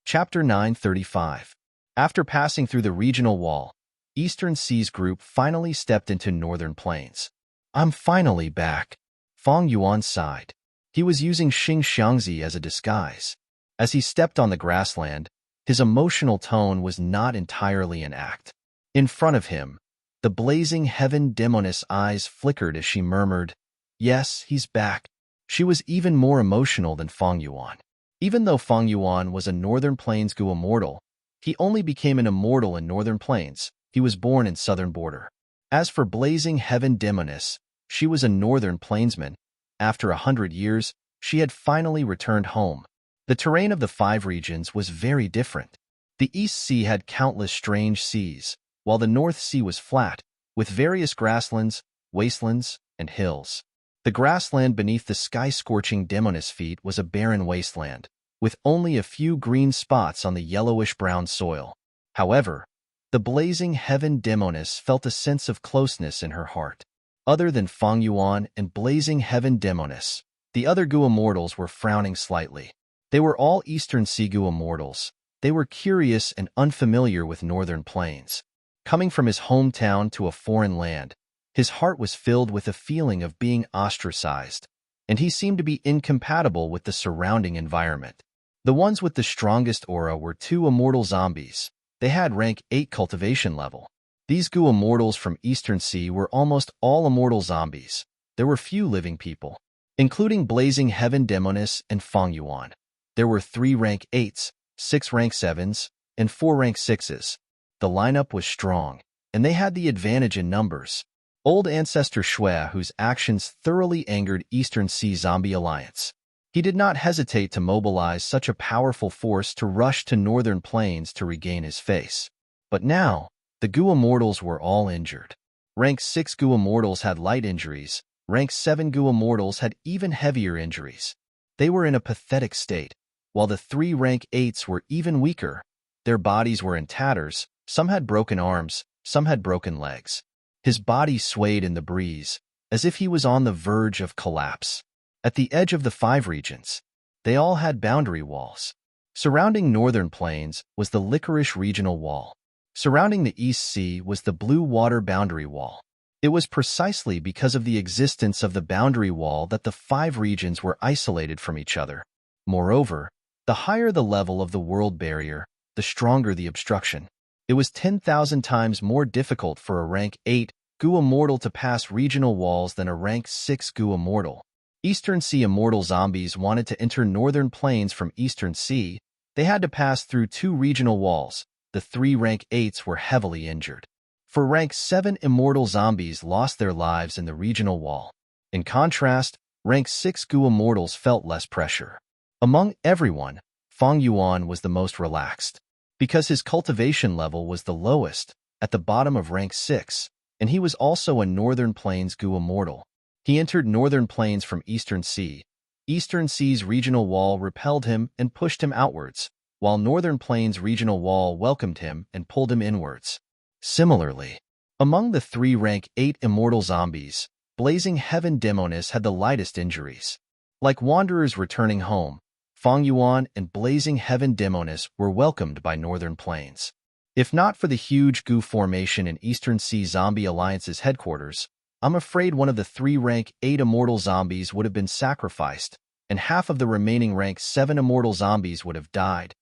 Chapter 935. After passing through the regional wall, Eastern Seas Group finally stepped into Northern Plains. I'm finally back. Feng Yuan sighed. He was using Xing Xiangzi as a disguise. As he stepped on the grassland, his emotional tone was not entirely an act. In front of him, the blazing heaven demoness eyes flickered as she murmured, "Yes, he's back." She was even more emotional than Feng Yuan. Even though Feng Yuan was a Northern Plains Gu immortal, he only became an immortal in Northern Plains. He was born in Southern Border. As for blazing heaven demoness, she was a Northern Plainsman. After 100 years, she had finally returned home. The terrain of the 5 regions was very different. The East Sea had countless strange seas, while the North Sea was flat, with various grasslands, wastelands, and hills. The grassland beneath the sky-scorching demoness feet was a barren wasteland, with only a few green spots on the yellowish-brown soil. However, the blazing heaven demoness felt a sense of closeness in her heart. Other than Feng Yuan and blazing heaven demoness, the other Gu immortals were frowning slightly. They were all Eastern Sea Gu immortals. They were curious and unfamiliar with Northern Plains. Coming from his hometown to a foreign land, his heart was filled with a feeling of being ostracized, and he seemed to be incompatible with the surrounding environment. The ones with the strongest aura were 2 immortal zombies. They had rank 8 cultivation level. These Gu immortals from Eastern Sea were almost all immortal zombies. There were few living people, including blazing heaven demoness and Feng Yuan. There were 3 rank 8s, 6 rank 7s, and 4 rank 6s. The lineup was strong, and they had the advantage in numbers. Old Ancestor Shui, whose actions thoroughly angered Eastern Sea Zombie Alliance. He did not hesitate to mobilize such a powerful force to rush to Northern Plains to regain his face. But now, the Gu immortals were all injured. Rank 6 Gu immortals had light injuries. Rank 7 Gu immortals had even heavier injuries. They were in a pathetic state, while the 3 rank 8s were even weaker. Their bodies were in tatters. Some had broken arms, some had broken legs. His body swayed in the breeze, as if he was on the verge of collapse. At the edge of the 5 regions, they all had boundary walls. Surrounding Northern Plains was the Licorice Regional Wall. Surrounding the East Sea was the Blue Water Boundary Wall. It was precisely because of the existence of the boundary wall that the 5 regions were isolated from each other. Moreover, the higher the level of the world barrier, the stronger the obstruction. It was 10,000 times more difficult for a rank 8 Gu immortal to pass regional walls than a rank 6 Gu immortal. Eastern Sea immortal zombies wanted to enter Northern Plains from Eastern Sea. They had to pass through 2 regional walls. The 3 rank 8s were heavily injured. For rank 7 immortal zombies lost their lives in the regional wall. In contrast, rank 6 Gu immortals felt less pressure. Among everyone, Feng Yuan was the most relaxed. Because his cultivation level was the lowest, at the bottom of rank 6, and he was also a Northern Plains Gu immortal. He entered Northern Plains from Eastern Sea. Eastern Sea's regional wall repelled him and pushed him outwards, while Northern Plains' regional wall welcomed him and pulled him inwards. Similarly, among the 3 rank 8 immortal zombies, blazing heaven demoness had the lightest injuries. Like wanderers returning home, Feng Yuan and blazing heaven demoness were welcomed by Northern Plains. If not for the huge goo formation in Eastern Sea Zombie Alliance's headquarters, I'm afraid one of the 3 rank 8 immortal zombies would have been sacrificed, and half of the remaining rank 7 immortal zombies would have died,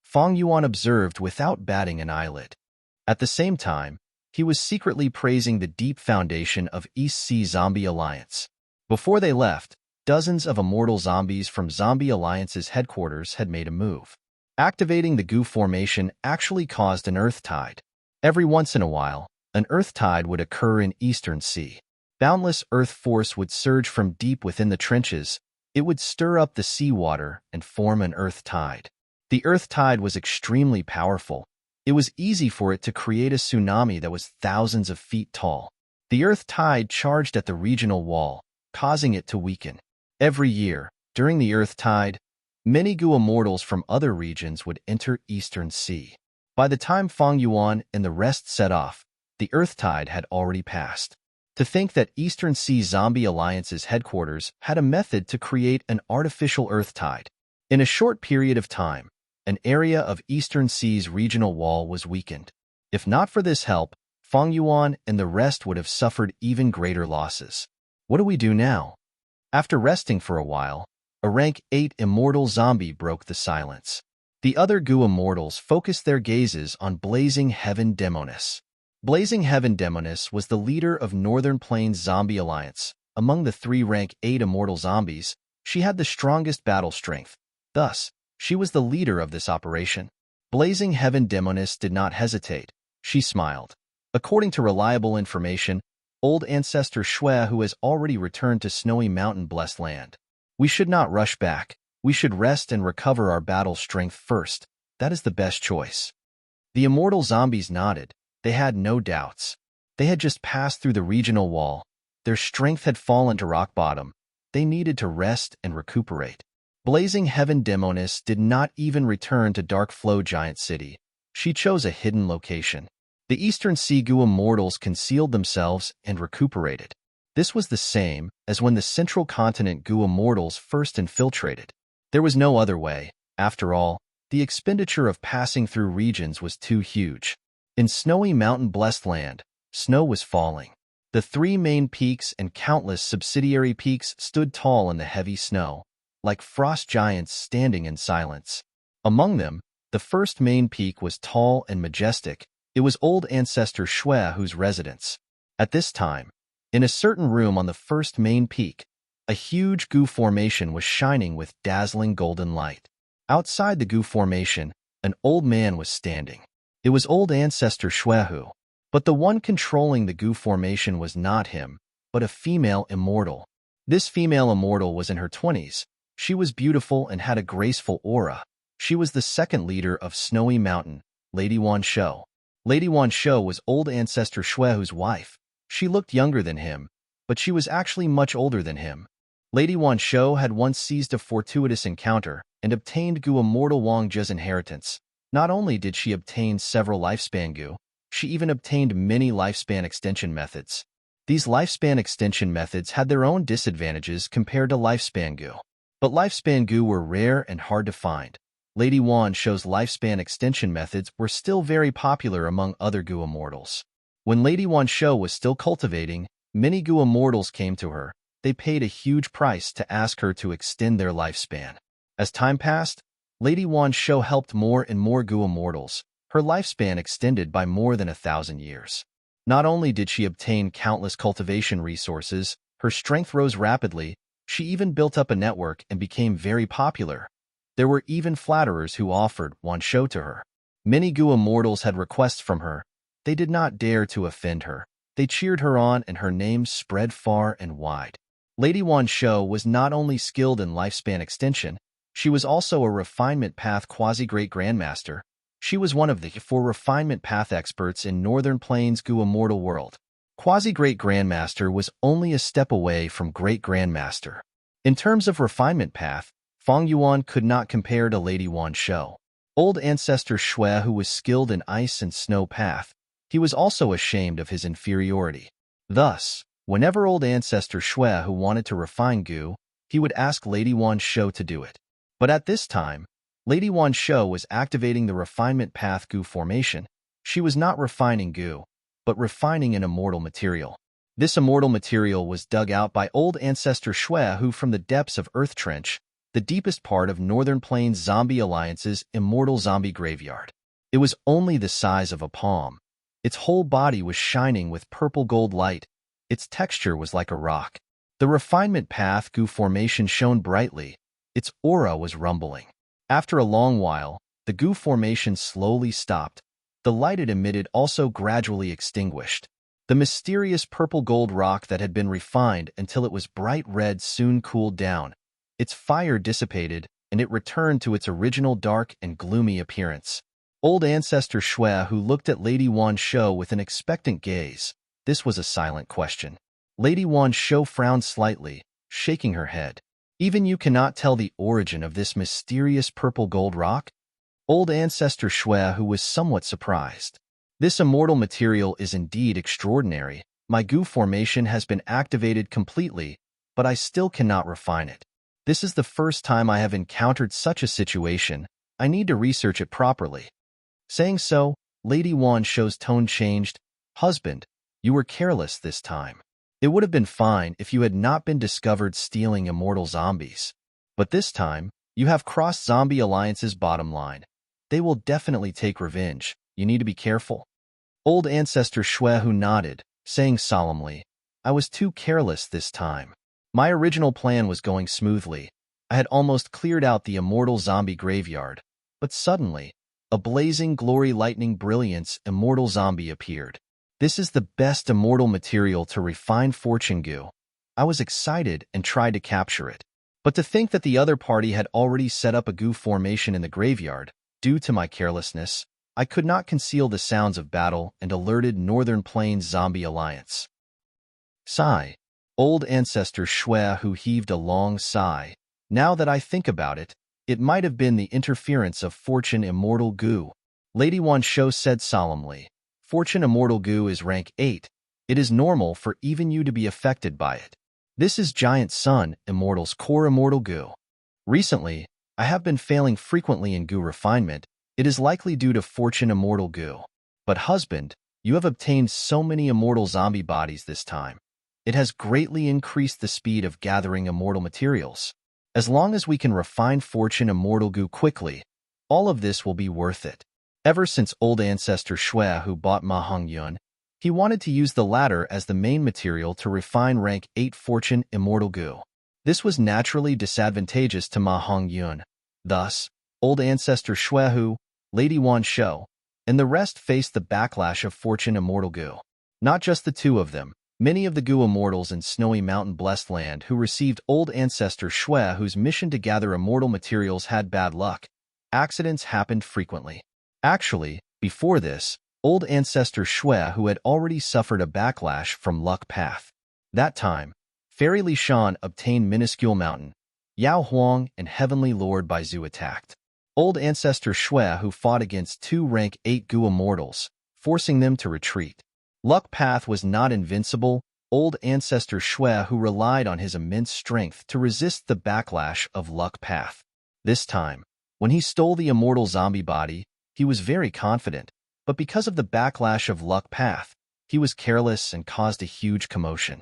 Fang Yuan observed without batting an eyelid. At the same time, he was secretly praising the deep foundation of East Sea Zombie Alliance. Before they left, dozens of immortal zombies from Zombie Alliance's headquarters had made a move. Activating the goo formation actually caused an earth tide. Every once in a while, an earth tide would occur in Eastern Sea. Boundless earth force would surge from deep within the trenches. It would stir up the seawater and form an earth tide. The earth tide was extremely powerful. It was easy for it to create a tsunami that was thousands of feet tall. The earth tide charged at the regional wall, causing it to weaken. Every year, during the earth tide, many goo immortals from other regions would enter Eastern Sea. By the time Fang Yuan and the rest set off, the earth tide had already passed. To think that Eastern Sea Zombie Alliance's headquarters had a method to create an artificial earth tide. In a short period of time, an area of Eastern Sea's regional wall was weakened. If not for this help, Fang Yuan and the rest would have suffered even greater losses. What do we do now? After resting for a while, a rank 8 immortal zombie broke the silence. The other goo immortals focused their gazes on Blazing Heaven Demoness. Blazing Heaven Demoness was the leader of Northern Plains Zombie Alliance. Among the 3 rank 8 immortal zombies, she had the strongest battle strength. Thus, she was the leader of this operation. Blazing Heaven Demoness did not hesitate. She smiled. According to reliable information, old ancestor Shui, who has already returned to snowy mountain blessed land. We should not rush back. We should rest and recover our battle strength first. That is the best choice. The immortal zombies nodded. They had no doubts. They had just passed through the regional wall. Their strength had fallen to rock bottom. They needed to rest and recuperate. Blazing Heaven Demoness did not even return to Dark Flow Giant City. She chose a hidden location. The Eastern Sea Goo immortals concealed themselves and recuperated. This was the same as when the Central Continent Goo immortals first infiltrated. There was no other way. After all, the expenditure of passing through regions was too huge. In snowy mountain blessed land, snow was falling. The 3 main peaks and countless subsidiary peaks stood tall in the heavy snow, like frost giants standing in silence. Among them, the first main peak was tall and majestic. It was old ancestor Shui whose residence. At this time, in a certain room on the first main peak, a huge goo formation was shining with dazzling golden light. Outside the goo formation, an old man was standing. It was old ancestor Shui, but the one controlling the goo formation was not him, but a female immortal. This female immortal was in her 20s. She was beautiful and had a graceful aura. She was the second leader of Snowy Mountain, Lady Wan Shou. Lady Wan Shou was old ancestor Shui's wife. She looked younger than him, but she was actually much older than him. Lady Wan Shou had once seized a fortuitous encounter and obtained Gu immortal Wang Zhe's inheritance. Not only did she obtain several lifespan Gu, she even obtained many lifespan extension methods. These lifespan extension methods had their own disadvantages compared to lifespan Gu. But lifespan Gu were rare and hard to find. Lady Wan Shou's lifespan extension methods were still very popular among other Gu immortals. When Lady Wan Shou was still cultivating, many Gu immortals came to her. They paid a huge price to ask her to extend their lifespan. As time passed, Lady Wan Shou helped more and more Gu immortals. Her lifespan extended by more than 1,000 years. Not only did she obtain countless cultivation resources, her strength rose rapidly. She even built up a network and became very popular. There were even flatterers who offered Wan Shou to her. Many Gu immortals had requests from her. They did not dare to offend her. They cheered her on and her name spread far and wide. Lady Wan Shou was not only skilled in lifespan extension, she was also a refinement path quasi-great grandmaster. She was one of the 4 refinement path experts in Northern Plains Gu immortal world. Quasi-great grandmaster was only a step away from great grandmaster. In terms of refinement path, Fang Yuan could not compare to Lady Wan Shou. Old ancestor Shui, who was skilled in ice and snow path, he was also ashamed of his inferiority. Thus, whenever old ancestor Shui who wanted to refine Gu, he would ask Lady Wan Shou to do it. But at this time, Lady Wan Shou was activating the refinement path Gu formation. She was not refining goo, but refining an immortal material. This immortal material was dug out by old ancestor Shui, who from the depths of Earth Trench, the deepest part of Northern Plains Zombie Alliance's immortal zombie graveyard. It was only the size of a palm. Its whole body was shining with purple gold light. Its texture was like a rock. The refinement path goo formation shone brightly. Its aura was rumbling. After a long while, the goo formation slowly stopped. The light it emitted also gradually extinguished. The mysterious purple gold rock that had been refined until it was bright red soon cooled down. Its fire dissipated, and it returned to its original dark and gloomy appearance. Old ancestor Shui, who looked at Lady Wan Shou with an expectant gaze. This was a silent question. Lady Wan Shou frowned slightly, shaking her head. Even you cannot tell the origin of this mysterious purple gold rock? Old ancestor Shui, who was somewhat surprised. This immortal material is indeed extraordinary. My goo formation has been activated completely, but I still cannot refine it. This is the first time I have encountered such a situation. I need to research it properly. Saying so, Lady Wan Shou's tone changed. Husband, you were careless this time. It would have been fine if you had not been discovered stealing immortal zombies. But this time, you have crossed Zombie Alliance's bottom line. They will definitely take revenge. You need to be careful. Old ancestor Shui, who nodded, saying solemnly, I was too careless this time. My original plan was going smoothly. I had almost cleared out the immortal zombie graveyard. But suddenly, a blazing glory lightning brilliance immortal zombie appeared. This is the best immortal material to refine fortune goo. I was excited and tried to capture it. But to think that the other party had already set up a goo formation in the graveyard, due to my carelessness, I could not conceal the sounds of battle and alerted Northern Plains Zombie Alliance. Sigh. Old ancestor Shui, who heaved a long sigh. Now that I think about it, it might have been the interference of Fortune Immortal Goo. Lady Wan Shou said solemnly, Fortune Immortal Goo is rank 8. It is normal for even you to be affected by it. This is Giant Sun Immortal's core immortal goo. Recently, I have been failing frequently in goo refinement. It is likely due to Fortune Immortal Goo. But husband, you have obtained so many immortal zombie bodies this time. It has greatly increased the speed of gathering immortal materials. As long as we can refine Fortune Immortal Goo quickly, all of this will be worth it. Ever since old ancestor Shui, who bought Ma Hongyun, he wanted to use the latter as the main material to refine rank 8 Fortune Immortal Goo. This was naturally disadvantageous to Ma Hongyun. Thus, old ancestor Shui, who, Lady Wan Shou, and the rest faced the backlash of Fortune Immortal Goo. Not just the two of them. Many of the Goo Immortals in Snowy Mountain Blessed Land who received old ancestor Shui, whose mission to gather immortal materials had bad luck. Accidents happened frequently. Actually, before this, old ancestor Shui, who had already suffered a backlash from Luck Path. That time, Fairy Li Shan obtained Minuscule Mountain. Yao Huang and Heavenly Lord Baizu attacked. Old ancestor Shui, who fought against 2 rank 8 Goo Immortals, forcing them to retreat. Luck Path was not invincible. Old ancestor Shui, who relied on his immense strength to resist the backlash of Luck Path. This time, when he stole the immortal zombie body, he was very confident, but because of the backlash of Luck Path, he was careless and caused a huge commotion.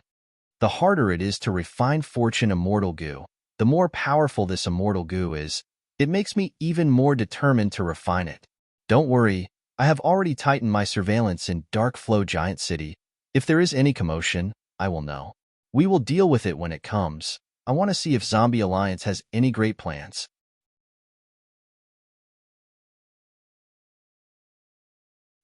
The harder it is to refine Fortune Immortal Goo, the more powerful this immortal goo is. It makes me even more determined to refine it. Don't worry, I have already tightened my surveillance in Dark Flow Giant City. If there is any commotion, I will know. We will deal with it when it comes. I want to see if Zombie Alliance has any great plans.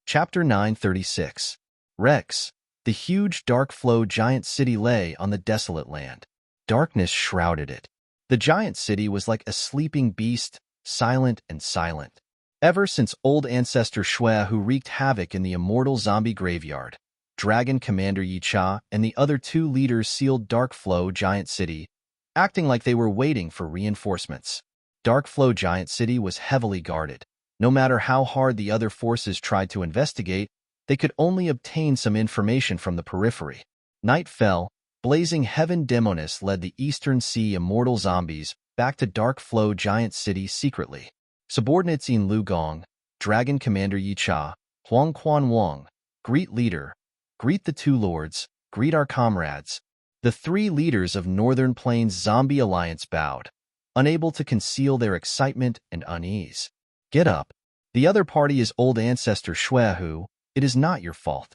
Chapter 936. Rex. The huge Dark Flow Giant City lay on the desolate land. Darkness shrouded it. The giant city was like a sleeping beast, silent and silent. Ever since old ancestor Shui, who wreaked havoc in the immortal zombie graveyard, Dragon Commander Yi Cha and the other 2 leaders sealed Dark Flow Giant City, acting like they were waiting for reinforcements. Dark Flow Giant City was heavily guarded. No matter how hard the other forces tried to investigate, they could only obtain some information from the periphery. Night fell. Blazing Heaven Demonis led the Eastern Sea immortal zombies back to Dark Flow Giant City secretly. Subordinates in Lu Gong, Dragon Commander Yi Cha, Huang Quan Wang, greet leader, greet the two lords, greet our comrades. The three leaders of Northern Plains Zombie Alliance bowed, unable to conceal their excitement and unease. Get up. The other party is old ancestor Shuehu. It is not your fault.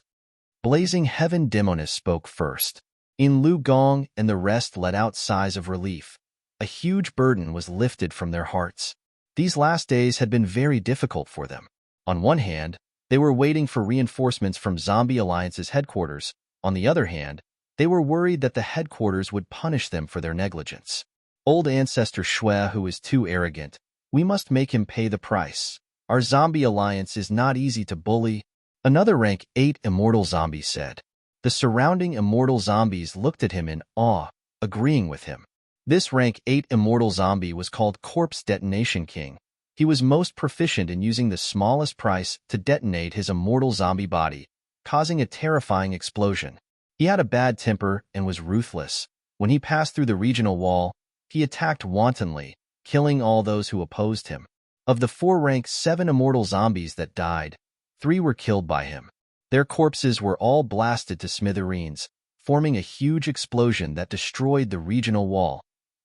Blazing Heaven Demoness spoke first. In Lu Gong and the rest let out sighs of relief. A huge burden was lifted from their hearts. These last days had been very difficult for them. On one hand, they were waiting for reinforcements from Zombie Alliance's headquarters. On the other hand, they were worried that the headquarters would punish them for their negligence. Old ancestor Shui, who is too arrogant, we must make him pay the price. Our Zombie Alliance is not easy to bully. Another rank 8 immortal zombie said. The surrounding immortal zombies looked at him in awe, agreeing with him. This rank 8 immortal zombie was called Corpse Detonation King. He was most proficient in using the smallest price to detonate his immortal zombie body, causing a terrifying explosion. He had a bad temper and was ruthless. When he passed through the regional wall, he attacked wantonly, killing all those who opposed him. Of the 4 rank 7 immortal zombies that died, 3 were killed by him. Their corpses were all blasted to smithereens, forming a huge explosion that destroyed the regional wall,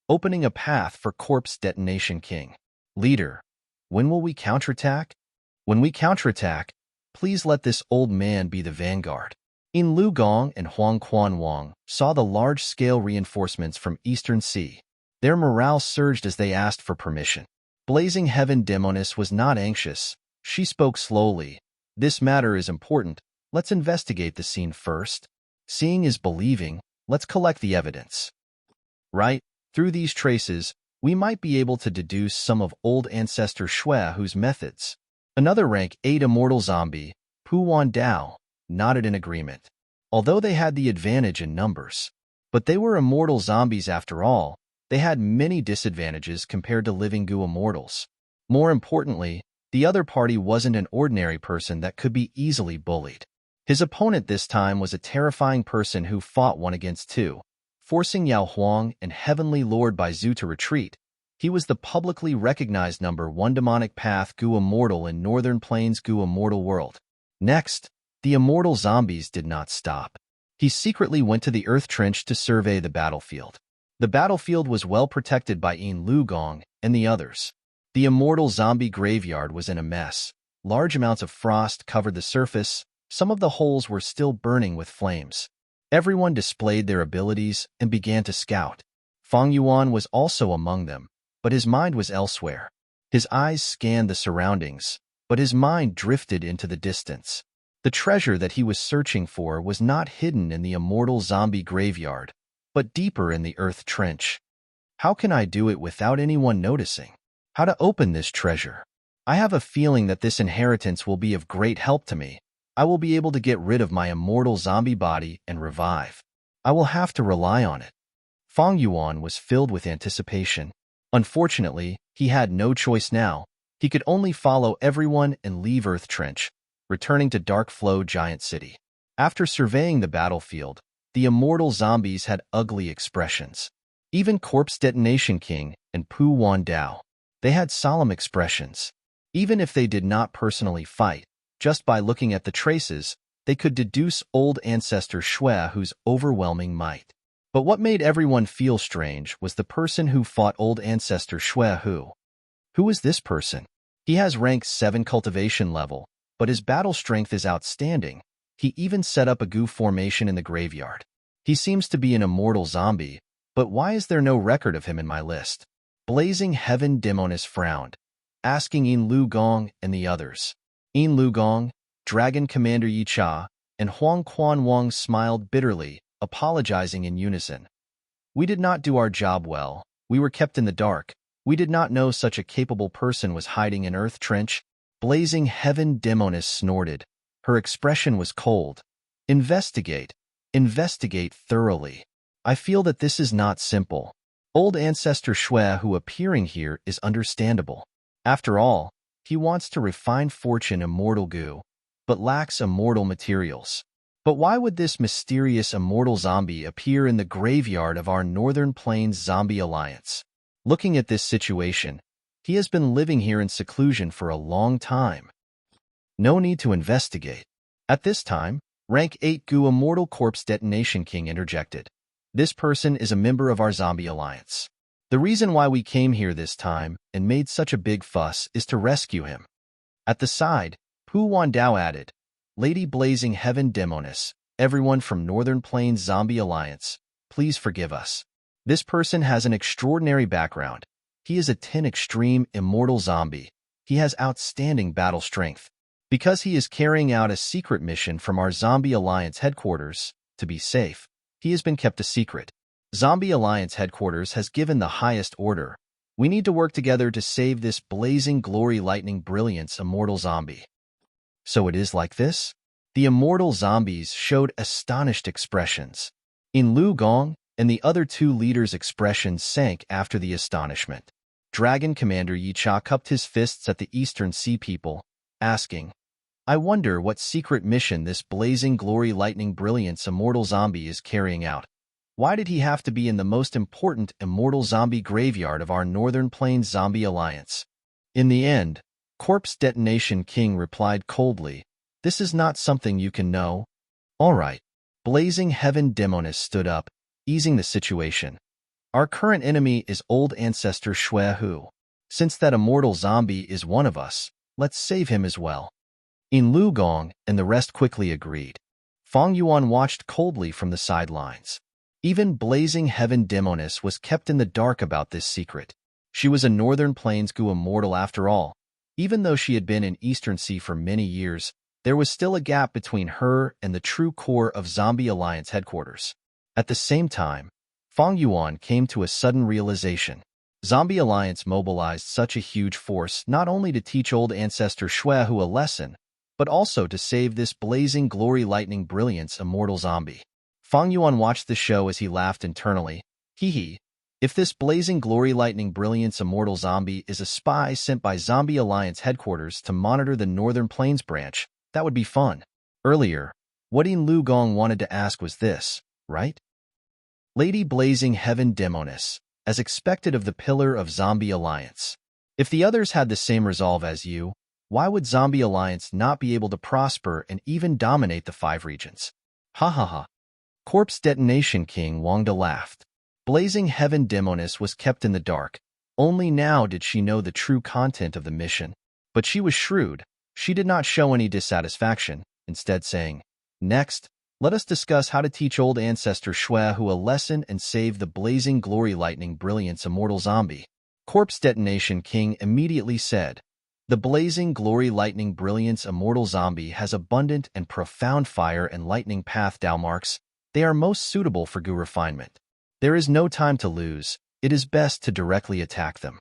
opening a path for Corpse Detonation King. Leader, when will we counterattack? When we counterattack, please let this old man be the vanguard. In Lu Gong and Huang Quan Wang saw the large-scale reinforcements from Eastern Sea. Their morale surged as they asked for permission. Blazing Heaven Demoness was not anxious. She spoke slowly. This matter is important. Let's investigate the scene first. Seeing is believing. Let's collect the evidence. Right? Through these traces, we might be able to deduce some of old ancestor Shuehu's methods. Another rank 8 immortal zombie, Pu Wan Dao, nodded in agreement. Although they had the advantage in numbers, but they were immortal zombies after all, they had many disadvantages compared to living goo immortals. More importantly, the other party wasn't an ordinary person that could be easily bullied. His opponent this time was a terrifying person who fought 1 against 2, forcing Yao Huang and Heavenly Lord Baizu to retreat. He was the publicly recognized number 1 demonic path goo immortal in Northern Plains goo immortal world. Next, the immortal zombies did not stop. He secretly went to the earth trench to survey the battlefield. The battlefield was well protected by Yin Lu Gong and the others. The immortal zombie graveyard was in a mess. Large amounts of frost covered the surface. Some of the holes were still burning with flames. Everyone displayed their abilities and began to scout. Fang Yuan was also among them, but his mind was elsewhere. His eyes scanned the surroundings, but his mind drifted into the distance. The treasure that he was searching for was not hidden in the immortal zombie graveyard, but deeper in the earth trench. How can I do it without anyone noticing? How to open this treasure? I have a feeling that this inheritance will be of great help to me. I will be able to get rid of my immortal zombie body and revive. I will have to rely on it. Fang Yuan was filled with anticipation. Unfortunately, he had no choice now. He could only follow everyone and leave Earth Trench, returning to Dark Flow Giant City. After surveying the battlefield, the immortal zombies had ugly expressions. Even Corpse Detonation King and Pu Wan Dao, they had solemn expressions. Even if they did not personally fight, just by looking at the traces, they could deduce old ancestor Shuehu's overwhelming might. But what made everyone feel strange was the person who fought old ancestor Shuehu. Who is this person? He has rank 7 cultivation level, but his battle strength is outstanding. He even set up a goo formation in the graveyard. He seems to be an immortal zombie, but why is there no record of him in my list? Blazing Heaven Demoness frowned, asking Yin Lu Gong and the others. Yin Lu Gong, Dragon Commander Yi Cha, and Huang Quan Wang smiled bitterly, apologizing in unison. We did not do our job well. We were kept in the dark. We did not know such a capable person was hiding in Earth Trench. Blazing Heaven Demoness snorted. Her expression was cold. Investigate. Investigate thoroughly. I feel that this is not simple. Old ancestor Shuehu appearing here is understandable. After all, he wants to refine fortune immortal goo, but lacks immortal materials. But why would this mysterious immortal zombie appear in the graveyard of our Northern Plains Zombie Alliance? Looking at this situation, he has been living here in seclusion for a long time. No need to investigate. At this time, Rank 8 Gu Immortal Corpse Detonation King interjected. This person is a member of our zombie alliance. The reason why we came here this time and made such a big fuss is to rescue him. At the side, Pu Wandao added, Lady Blazing Heaven Demonis, everyone from Northern Plains Zombie Alliance, please forgive us. This person has an extraordinary background. He is a 10 extreme immortal zombie. He has outstanding battle strength. Because he is carrying out a secret mission from our Zombie Alliance headquarters, to be safe, he has been kept a secret. Zombie Alliance headquarters has given the highest order. We need to work together to save this blazing glory lightning brilliance immortal zombie. So it is like this? The immortal zombies showed astonished expressions. In Lu Gong and the other two leaders' expressions sank after the astonishment. Dragon Commander Yi Cha cupped his fists at the Eastern Sea people, asking, I wonder what secret mission this blazing glory lightning brilliance immortal zombie is carrying out. Why did he have to be in the most important immortal zombie graveyard of our Northern Plains Zombie Alliance? In the end, Corpse Detonation King replied coldly, This is not something you can know. All right. Blazing Heaven Demonis stood up, easing the situation. Our current enemy is Old Ancestor Shui Hu. Since that immortal zombie is one of us, let's save him as well. In Lu Gong and the rest quickly agreed. Fang Yuan watched coldly from the sidelines. Even Blazing Heaven Demonis was kept in the dark about this secret. She was a Northern Plains Gu immortal after all. Even though she had been in Eastern Sea for many years, there was still a gap between her and the true core of Zombie Alliance headquarters. At the same time, Fang Yuan came to a sudden realization. Zombie Alliance mobilized such a huge force not only to teach Old Ancestor Shui Hu a lesson, but also to save this blazing glory lightning brilliance immortal zombie. Fang Yuan watched the show as he laughed internally. Hee. If this blazing glory lightning brilliance immortal zombie is a spy sent by Zombie Alliance headquarters to monitor the Northern Plains branch, that would be fun. Earlier, what In Lu Gong wanted to ask was this, right? Lady Blazing Heaven Demonis, as expected of the pillar of Zombie Alliance. If the others had the same resolve as you, why would Zombie Alliance not be able to prosper and even dominate the 5 regions? Ha ha ha. Corpse Detonation King Wangda laughed. Blazing Heaven Demonis was kept in the dark. Only now did she know the true content of the mission. But she was shrewd. She did not show any dissatisfaction, instead saying, Next, let us discuss how to teach Old Ancestor Shui Hu a lesson and save the blazing glory lightning brilliance immortal zombie. Corpse Detonation King immediately said, The blazing glory lightning brilliance immortal zombie has abundant and profound fire and lightning path Dao marks. They are most suitable for Gu refinement. There is no time to lose. It is best to directly attack them.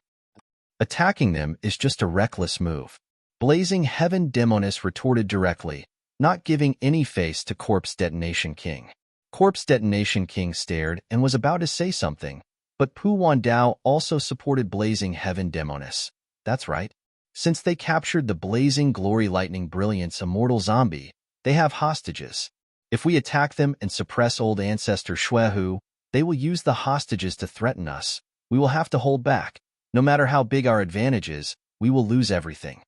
Attacking them is just a reckless move. Blazing Heaven Demonis retorted directly, not giving any face to Corpse Detonation King. Corpse Detonation King stared and was about to say something, but Pu Wandao also supported Blazing Heaven Demonis. That's right. Since they captured the blazing glory lightning brilliance immortal zombie, they have hostages. If we attack them and suppress Old Ancestor Shui Hu, they will use the hostages to threaten us. We will have to hold back. No matter how big our advantage is, we will lose everything.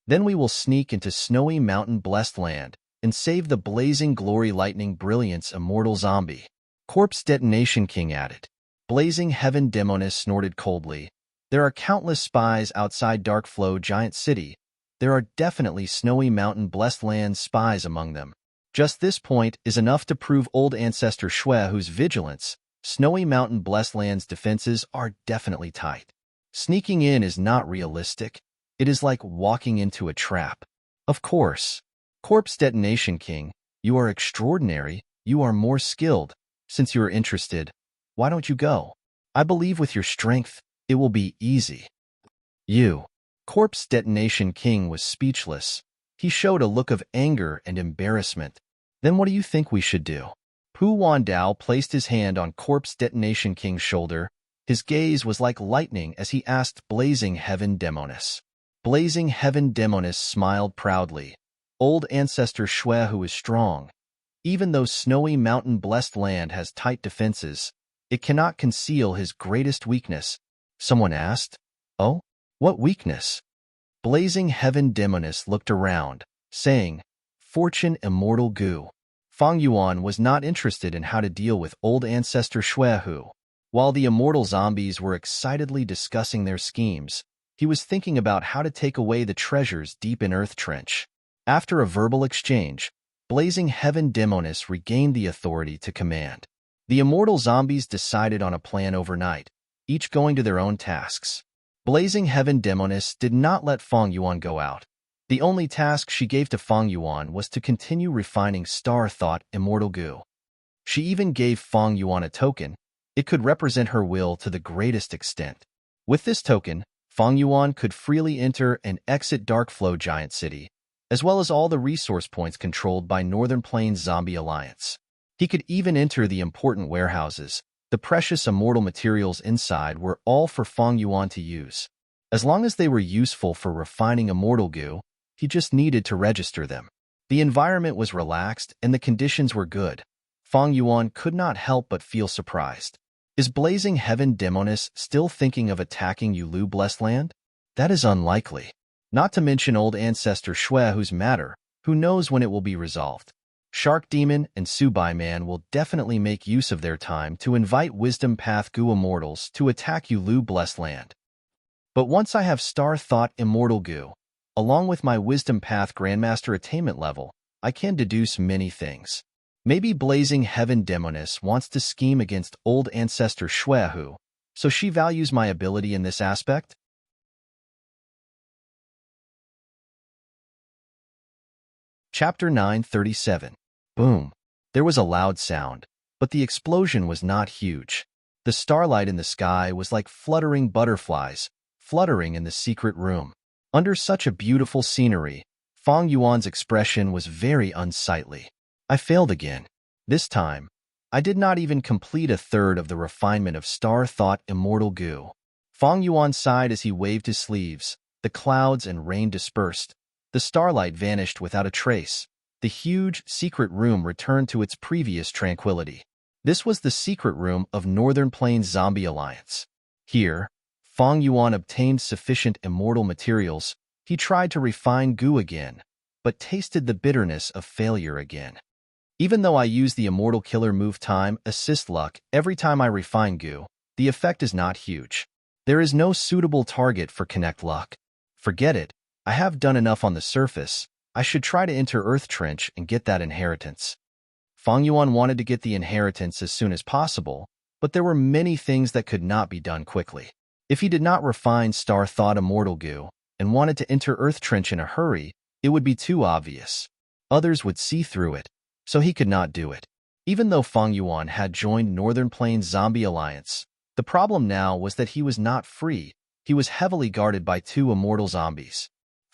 Then we will sneak into snowy mountain blessed land and save the blazing glory lightning brilliance immortal zombie. Corpse Detonation King added. Blazing Heaven Demonis snorted coldly. There are countless spies outside Dark Flow Giant City. There are definitely snowy mountain blessed land spies among them. Just this point is enough to prove Old Ancestor Shui Hu's vigilance. Snowy Mountain Blessed Land's defenses are definitely tight. Sneaking in is not realistic. It is like walking into a trap. Of course. Corpse Detonation King, you are extraordinary. You are more skilled. Since you are interested, why don't you go? I believe with your strength, it will be easy. You. Corpse Detonation King was speechless. He showed a look of anger and embarrassment. Then what do you think we should do? Pu Wandao placed his hand on Corpse Detonation King's shoulder. His gaze was like lightning as he asked Blazing Heaven Demonis. Blazing Heaven Demonis smiled proudly. Old Ancestor Shui Hu is strong. Even though snowy mountain blessed land has tight defenses, it cannot conceal his greatest weakness. Someone asked, Oh, what weakness? Blazing Heaven Demonis looked around, saying, "Fortune immortal Gu." Fang Yuan was not interested in how to deal with old ancestor Shuehu. While the immortal zombies were excitedly discussing their schemes, he was thinking about how to take away the treasures deep in Earth Trench. After a verbal exchange, Blazing Heaven Demonis regained the authority to command. The immortal zombies decided on a plan overnight, each going to their own tasks. Blazing Heaven Demonis did not let Fang Yuan go out. The only task she gave to Fang Yuan was to continue refining Star Thought Immortal Gu. She even gave Fang Yuan a token. It could represent her will to the greatest extent. With this token, Fang Yuan could freely enter and exit Dark Flow Giant City, as well as all the resource points controlled by Northern Plains Zombie Alliance. He could even enter the important warehouses. The precious immortal materials inside were all for Fang Yuan to use. As long as they were useful for refining Immortal Gu, he just needed to register them. The environment was relaxed and the conditions were good. Fang Yuan could not help but feel surprised. Is Blazing Heaven Demonis still thinking of attacking Yulu Blessed Land? That is unlikely. Not to mention old ancestor Shuehu's matter, who knows when it will be resolved. Shark Demon and Subai Man will definitely make use of their time to invite Wisdom Path Gu Immortals to attack Yulu Blessed Land. But once I have Star Thought Immortal Gu, along with my Wisdom Path Grandmaster attainment level, I can deduce many things. Maybe Blazing Heaven Demonis wants to scheme against old ancestor Shuehu, so she values my ability in this aspect? Chapter 937. Boom. There was a loud sound, but the explosion was not huge. The starlight in the sky was like fluttering butterflies, fluttering in the secret room. Under such a beautiful scenery, Fang Yuan's expression was very unsightly. I failed again. This time, I did not even complete a third of the refinement of Star Thought Immortal Gu. Fang Yuan sighed as he waved his sleeves. The clouds and rain dispersed. The starlight vanished without a trace. The huge, secret room returned to its previous tranquility. This was the secret room of Northern Plains Zombie Alliance. Here, Fang Yuan obtained sufficient immortal materials. He tried to refine Gu again, but tasted the bitterness of failure again. Even though I use the Immortal Killer move time assist luck every time I refine Gu, the effect is not huge. There is no suitable target for connect luck. Forget it. I have done enough on the surface. I should try to enter Earth Trench and get that inheritance. Fang Yuan wanted to get the inheritance as soon as possible, but there were many things that could not be done quickly. If he did not refine Star Thought Immortal Gu and wanted to enter Earth Trench in a hurry, it would be too obvious. Others would see through it, so he could not do it. Even though Fang Yuan had joined Northern Plains Zombie Alliance, the problem now was that he was not free. He was heavily guarded by two immortal zombies.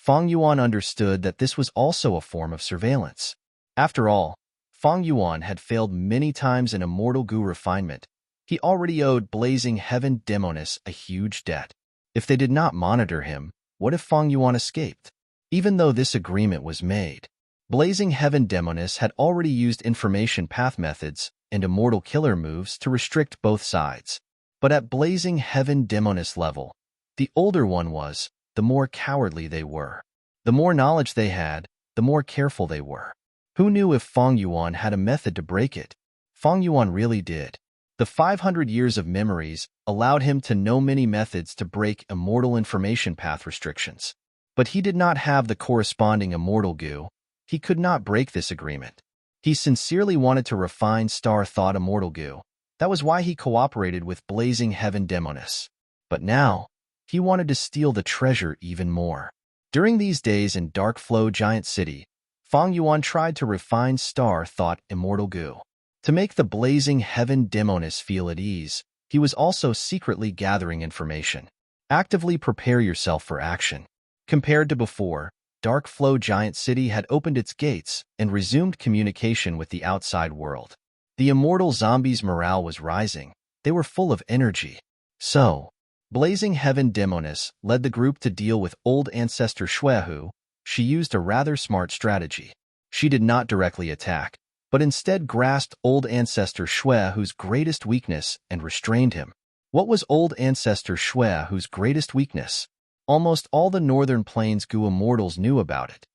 Fang Yuan understood that this was also a form of surveillance. After all, Fang Yuan had failed many times in Immortal Gu refinement. He already owed Blazing Heaven Demonis a huge debt. If they did not monitor him, what if Fang Yuan escaped? Even though this agreement was made, Blazing Heaven Demonis had already used information path methods and Immortal Killer moves to restrict both sides. But at Blazing Heaven Demonis level, the older one was, the more cowardly they were. The more knowledge they had, the more careful they were. Who knew if Fang Yuan had a method to break it? Fang Yuan really did. The 500 years of memories allowed him to know many methods to break immortal information path restrictions. But he did not have the corresponding Immortal Gu. He could not break this agreement. He sincerely wanted to refine Star Thought Immortal Gu. That was why he cooperated with Blazing Heaven Demonis. But now, he wanted to steal the treasure even more. During these days in Dark Flow Giant City, Fang Yuan tried to refine Star Thought Immortal Gu. To make the Blazing Heaven Demonis feel at ease, he was also secretly gathering information. Actively prepare yourself for action. Compared to before, Dark Flow Giant City had opened its gates and resumed communication with the outside world. The immortal zombies' morale was rising. They were full of energy. So, Blazing Heaven Demonis led the group to deal with old ancestor Shuehu. She used a rather smart strategy. She did not directly attack, but instead grasped old ancestor Shuehu's greatest weakness and restrained him. What was old ancestor Shuehu's greatest weakness? Almost all the Northern Plains Gu Immortals knew about it.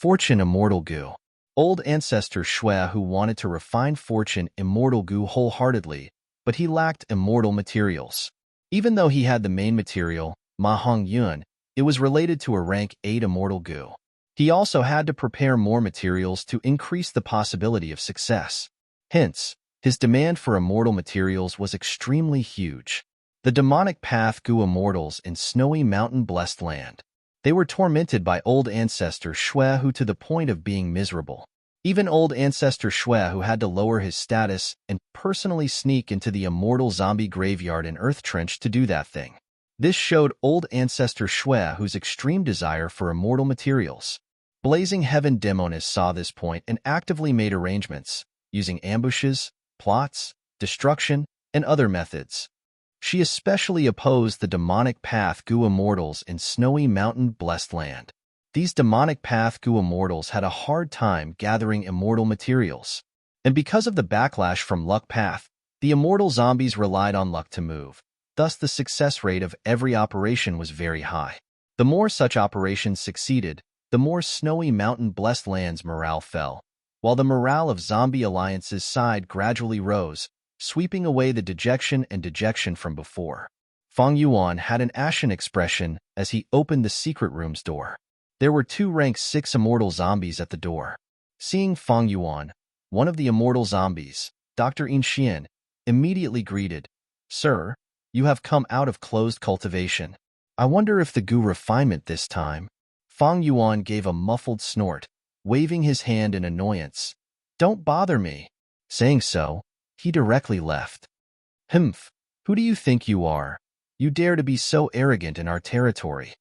Fortune Immortal Goo. Old ancestor Shui who wanted to refine Fortune Immortal Goo wholeheartedly, but he lacked immortal materials. Even though he had the main material, Ma Hong Yun, it was related to a rank 8 Immortal Goo. He also had to prepare more materials to increase the possibility of success. Hence, his demand for immortal materials was extremely huge. The demonic path Goo immortals in snowy mountain-blessed land. They were tormented by old ancestor Shui who to the point of being miserable. Even old ancestor Shui who had to lower his status and personally sneak into the immortal zombie graveyard in Earth Trench to do that thing. This showed old ancestor Shui whose extreme desire for immortal materials. Blazing Heaven Demoness saw this point and actively made arrangements, using ambushes, plots, destruction, and other methods. She especially opposed the demonic path Goo immortals in snowy mountain-blessed land. These demonic path Goo immortals had a hard time gathering immortal materials. And because of the backlash from luck path, the immortal zombies relied on luck to move. Thus the success rate of every operation was very high. The more such operations succeeded, the more snowy mountain-blessed lands morale fell, while the morale of zombie alliances side gradually rose, sweeping away the dejection from before. Fang Yuan had an ashen expression as he opened the secret room's door. There were 2 rank 6 immortal zombies at the door. Seeing Fang Yuan, one of the immortal zombies, Dr. Inxian, immediately greeted, "Sir, you have come out of closed cultivation. I wonder if the Goo refinement this time." Fang Yuan gave a muffled snort, waving his hand in annoyance. "Don't bother me." Saying so, he directly left. "Humph, who do you think you are? You dare to be so arrogant in our territory."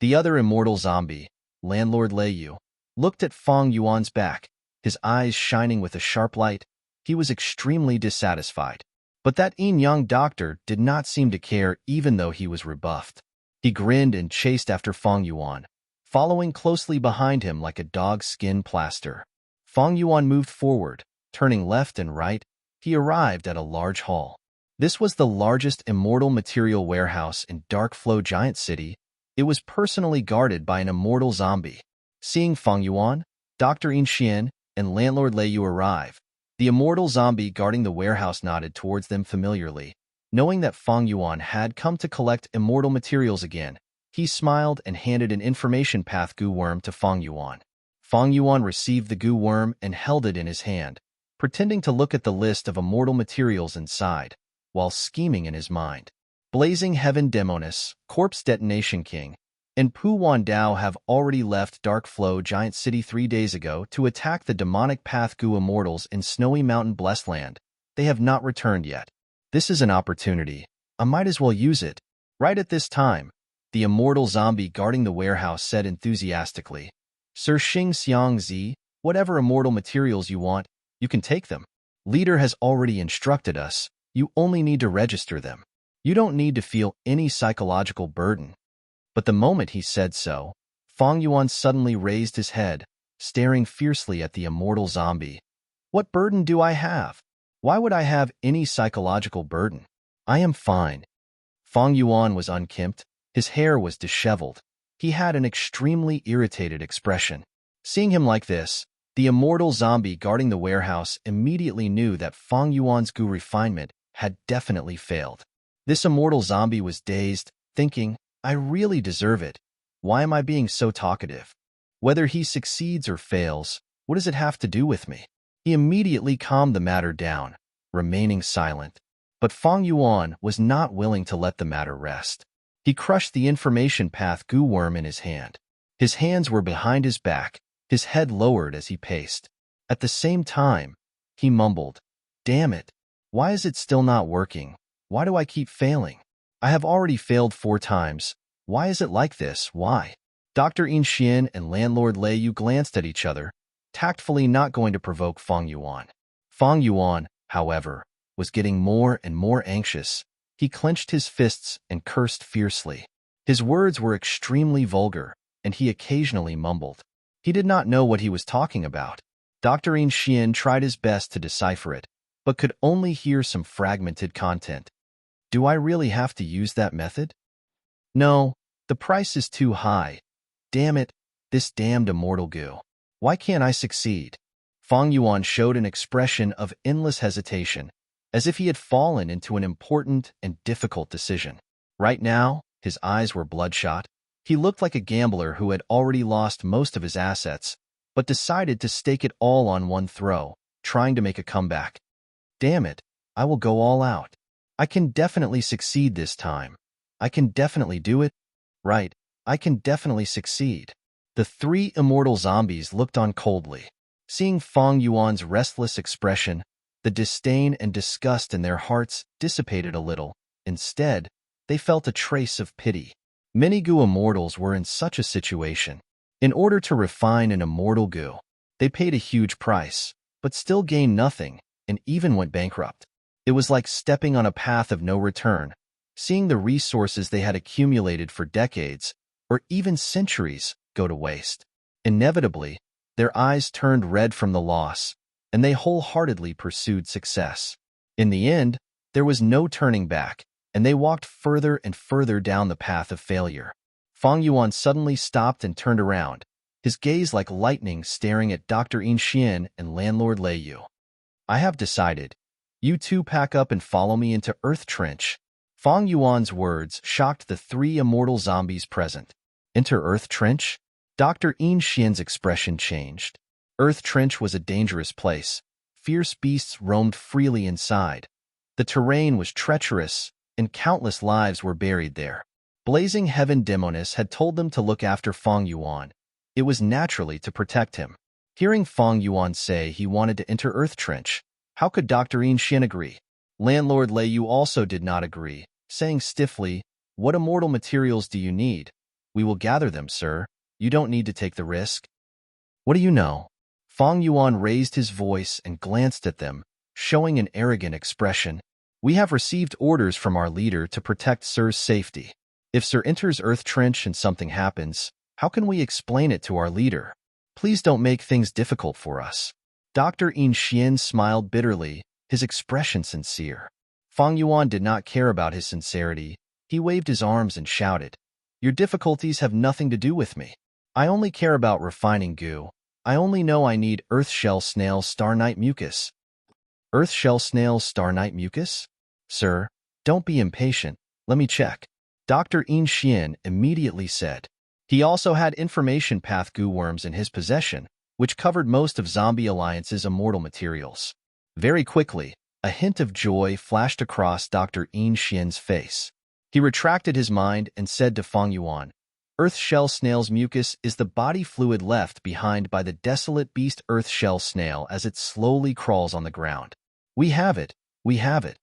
The other immortal zombie, Landlord Leiyu, looked at Fang Yuan's back, his eyes shining with a sharp light. He was extremely dissatisfied. But that yin-yang doctor did not seem to care even though he was rebuffed. He grinned and chased after Fang Yuan, following closely behind him like a dog's skin plaster. Fang Yuan moved forward, turning left and right. He arrived at a large hall. This was the largest immortal material warehouse in Dark Flow Giant City. It was personally guarded by an immortal zombie. Seeing Fang Yuan, Dr. Inxian, and Landlord Leiyu arrive, the immortal zombie guarding the warehouse nodded towards them familiarly. Knowing that Fang Yuan had come to collect immortal materials again, he smiled and handed an information path Goo worm to Fang Yuan. Fang Yuan received the Goo worm and held it in his hand, pretending to look at the list of immortal materials inside, while scheming in his mind. Blazing Heaven Demoness, Corpse Detonation King, and Pu Wandao have already left Dark Flow Giant City 3 days ago to attack the demonic path Goo immortals in snowy mountain blessed land. They have not returned yet. This is an opportunity. I might as well use it. Right at this time, the immortal zombie guarding the warehouse said enthusiastically, "Sir Xing Xiang Zi, whatever immortal materials you want, you can take them. Leader has already instructed us. You only need to register them. You don't need to feel any psychological burden." But the moment he said so, Fang Yuan suddenly raised his head, staring fiercely at the immortal zombie. "What burden do I have? Why would I have any psychological burden? I am fine." Fang Yuan was unkempt. His hair was disheveled. He had an extremely irritated expression. Seeing him like this, the immortal zombie guarding the warehouse immediately knew that Fang Yuan's Goo refinement had definitely failed. This immortal zombie was dazed, thinking, "I really deserve it. Why am I being so talkative? Whether he succeeds or fails, what does it have to do with me?" He immediately calmed the matter down, remaining silent. But Fang Yuan was not willing to let the matter rest. He crushed the information path Goo worm in his hand. His hands were behind his back, his head lowered as he paced. At the same time, he mumbled, "Damn it. Why is it still not working? Why do I keep failing? I have already failed 4 times. Why is it like this? Why?" Dr. Inxian and Landlord Leiyu glanced at each other, tactfully not going to provoke Fang Yuan. Fang Yuan, however, was getting more and more anxious. He clenched his fists and cursed fiercely. His words were extremely vulgar, and he occasionally mumbled. He did not know what he was talking about. Dr. Inxian tried his best to decipher it, but could only hear some fragmented content. "Do I really have to use that method? No, the price is too high. Damn it, this damned immortal Goo." Why can't I succeed? Fang Yuan showed an expression of endless hesitation, as if he had fallen into an important and difficult decision. Right now, his eyes were bloodshot. He looked like a gambler who had already lost most of his assets, but decided to stake it all on one throw, trying to make a comeback. Damn it, I will go all out. I can definitely succeed this time. I can definitely do it. Right, I can definitely succeed. The three immortal zombies looked on coldly. Seeing Fang Yuan's restless expression, the disdain and disgust in their hearts dissipated a little. Instead, they felt a trace of pity. Many Gu immortals were in such a situation. In order to refine an immortal Gu, they paid a huge price, but still gained nothing and even went bankrupt. It was like stepping on a path of no return, seeing the resources they had accumulated for decades, or even centuries, go to waste. Inevitably, their eyes turned red from the loss, and they wholeheartedly pursued success. In the end, there was no turning back, and they walked further and further down the path of failure. Fang Yuan suddenly stopped and turned around, his gaze like lightning staring at Dr. Yin and landlord Lei Yu. I have decided. You two pack up and follow me into Earth Trench. Fang Yuan's words shocked the three immortal zombies present. Enter Earth Trench? Dr. Xian's expression changed. Earth Trench was a dangerous place. Fierce beasts roamed freely inside. The terrain was treacherous, and countless lives were buried there. Blazing Heaven Demonis had told them to look after Fang Yuan. It was naturally to protect him. Hearing Fang Yuan say he wanted to enter Earth Trench, how could Dr. Xian agree? Landlord Lei Yu also did not agree, saying stiffly, "What immortal materials do you need? We will gather them, sir. You don't need to take the risk." What do you know? Fang Yuan raised his voice and glanced at them, showing an arrogant expression. We have received orders from our leader to protect Sir's safety. If Sir enters Earth Trench and something happens, how can we explain it to our leader? Please don't make things difficult for us. Dr. Xian smiled bitterly, his expression sincere. Fang Yuan did not care about his sincerity. He waved his arms and shouted, "Your difficulties have nothing to do with me. I only care about refining Gu. I only know I need Earth Shell Snail Star Night Mucus." Earth Shell Snail Star Night Mucus? Sir, don't be impatient. Let me check. Dr. Xian immediately said. He also had information path Gu worms in his possession, which covered most of Zombie Alliance's immortal materials. Very quickly, a hint of joy flashed across Dr. Xian's face. He retracted his mind and said to Fang Yuan, Earth Shell Snail's mucus is the body fluid left behind by the desolate beast Earth Shell Snail as it slowly crawls on the ground. We have it. We have it.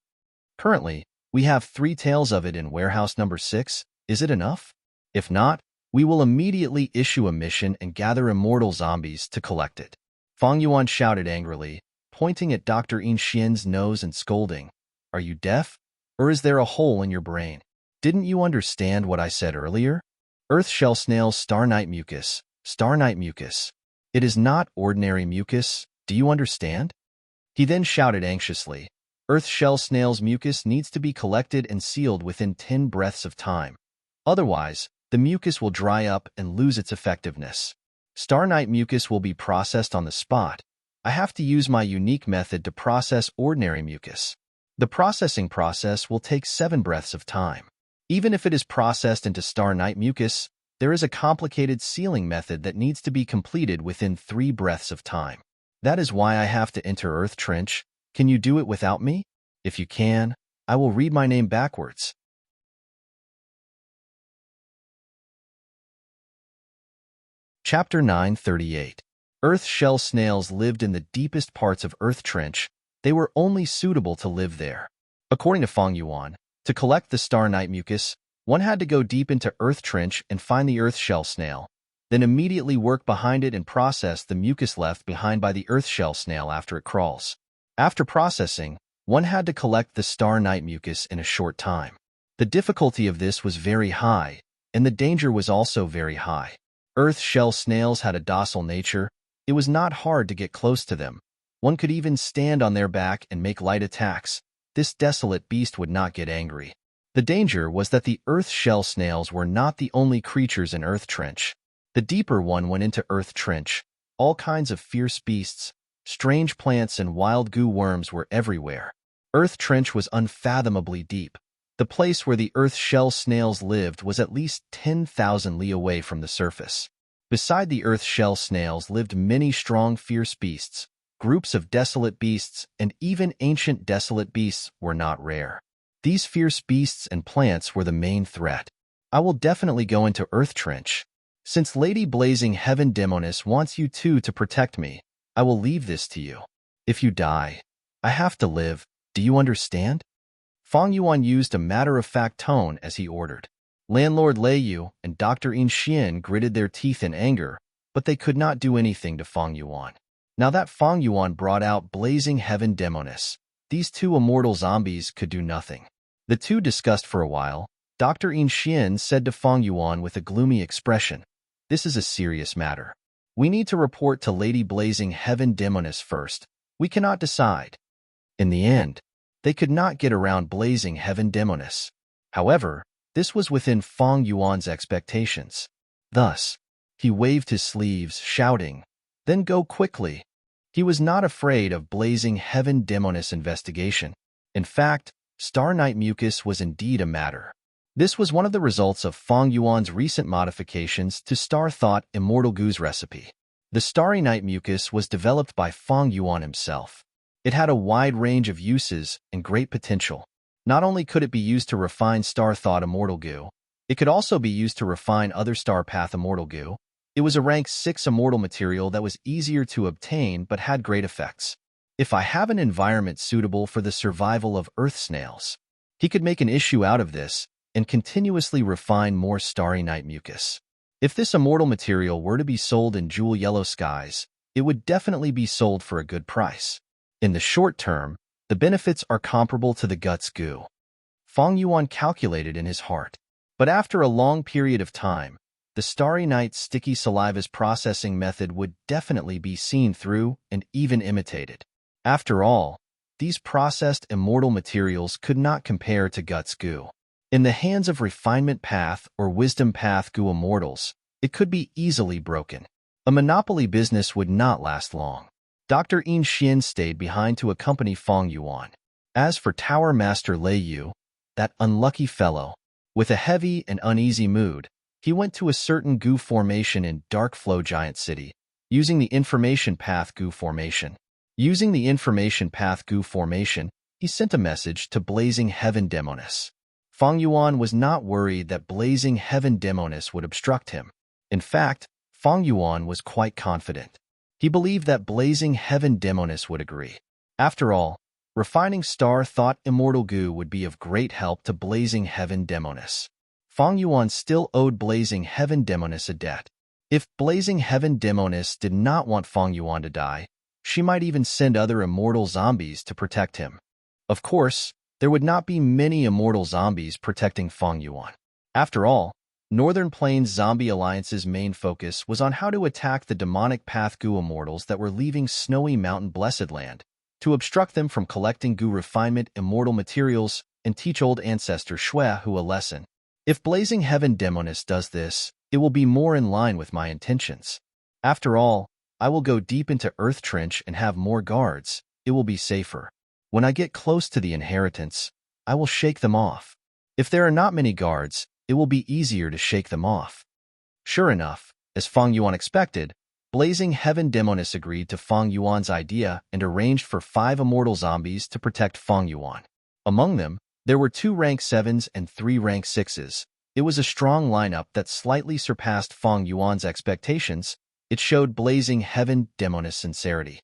Currently, we have 3 tails of it in warehouse number 6. Is it enough? If not, we will immediately issue a mission and gather immortal zombies to collect it. Fang Yuan shouted angrily, pointing at Dr. Xian's nose and scolding. Are you deaf? Or is there a hole in your brain? Didn't you understand what I said earlier? Earth Shell Snail's Star Night Mucus. Star Night Mucus. It is not ordinary mucus. Do you understand? He then shouted anxiously. Earth Shell Snail's mucus needs to be collected and sealed within 10 breaths of time. Otherwise, the mucus will dry up and lose its effectiveness. Star Night mucus will be processed on the spot. I have to use my unique method to process ordinary mucus. The processing process will take 7 breaths of time. Even if it is processed into Star Night mucus, there is a complicated sealing method that needs to be completed within 3 breaths of time. That is why I have to enter Earth Trench. Can you do it without me? If you can, I will read my name backwards. Chapter 938. Earth Shell Snails lived in the deepest parts of Earth Trench. They were only suitable to live there. According to Fang Yuan, to collect the Star Night mucus, one had to go deep into Earth Trench and find the Earth Shell Snail, then immediately work behind it and process the mucus left behind by the Earth Shell Snail after it crawls. After processing, one had to collect the Star Night mucus in a short time. The difficulty of this was very high, and the danger was also very high. Earth Shell Snails had a docile nature. It was not hard to get close to them. One could even stand on their back and make light attacks. This desolate beast would not get angry. The danger was that the Earth Shell Snails were not the only creatures in Earth Trench. The deeper one went into Earth Trench, All kinds of fierce beasts, strange plants, and wild goo worms were everywhere. Earth Trench was unfathomably deep. The place where the Earth shell snails lived was at least 10,000 li away from the surface. Beside the Earth shell snails lived many strong, fierce beasts. Groups of desolate beasts and even ancient desolate beasts were not rare. These fierce beasts and plants were the main threat. I will definitely go into Earth Trench. Since Lady Blazing Heaven Demoness wants you two to protect me, I will leave this to you. If you die, I have to live. Do you understand? Fang Yuan used a matter-of-fact tone as he ordered. Landlord Lei Yu and Dr. In Xian gritted their teeth in anger, but they could not do anything to Fang Yuan. Now that Fang Yuan brought out Blazing Heaven Demoness, these two immortal zombies could do nothing. The two discussed for a while. Dr. In Xian said to Fang Yuan with a gloomy expression, "This is a serious matter. We need to report to Lady Blazing Heaven Demoness first. We cannot decide." In the end, they could not get around Blazing Heaven Demoness. However, this was within Fang Yuan's expectations. Thus, he waved his sleeves, shouting, "Then go quickly." He was not afraid of Blazing Heaven Demoness investigation. In fact, Star Night Mucus was indeed a matter. This was one of the results of Fang Yuan's recent modifications to Star Thought Immortal Goo's recipe. The Starry Night Mucus was developed by Fang Yuan himself. It had a wide range of uses and great potential. Not only could it be used to refine Star Thought Immortal Goo, it could also be used to refine other Star Path Immortal Goo. It was a rank 6 immortal material that was easier to obtain but had great effects. If I have an environment suitable for the survival of Earth snails, he could make an issue out of this and continuously refine more Starry Night Mucus. If this immortal material were to be sold in jewel yellow skies, it would definitely be sold for a good price. In the short term, the benefits are comparable to the Guts Goo. Fang Yuan calculated in his heart. But after a long period of time, the Starry Night Sticky Saliva's processing method would definitely be seen through and even imitated. After all, these processed immortal materials could not compare to Guts Goo. In the hands of Refinement Path or Wisdom Path Goo immortals, it could be easily broken. A monopoly business would not last long. Dr. In Xian stayed behind to accompany Fang Yuan. As for Tower Master Lei Yu, that unlucky fellow, with a heavy and uneasy mood, he went to a certain Goo formation in Dark Flow Giant City, using the Information Path Goo formation. Using the Information Path Goo formation, he sent a message to Blazing Heaven Demoness. Fang Yuan was not worried that Blazing Heaven Demoness would obstruct him. In fact, Fang Yuan was quite confident. He believed that Blazing Heaven Demoness would agree. After all, refining Star Thought Immortal Goo would be of great help to Blazing Heaven Demoness. Fang Yuan still owed Blazing Heaven Demoness a debt. If Blazing Heaven Demoness did not want Fang Yuan to die, she might even send other immortal zombies to protect him. Of course, there would not be many immortal zombies protecting Fang Yuan. After all, Northern Plains Zombie Alliance's main focus was on how to attack the demonic Path Goo immortals that were leaving Snowy Mountain Blessed Land, to obstruct them from collecting Goo refinement immortal materials and teach old ancestor Shui Hu a lesson. If Blazing Heaven Demoness does this, it will be more in line with my intentions. After all, I will go deep into Earth Trench and have more guards. It will be safer. When I get close to the inheritance, I will shake them off. If there are not many guards, it will be easier to shake them off. Sure enough, as Fang Yuan expected, Blazing Heaven Demoness agreed to Fang Yuan's idea and arranged for 5 immortal zombies to protect Fang Yuan. Among them, there were 2 rank 7s and 3 rank 6s. It was a strong lineup that slightly surpassed Fang Yuan's expectations. It showed Blazing Heaven Demoness sincerity.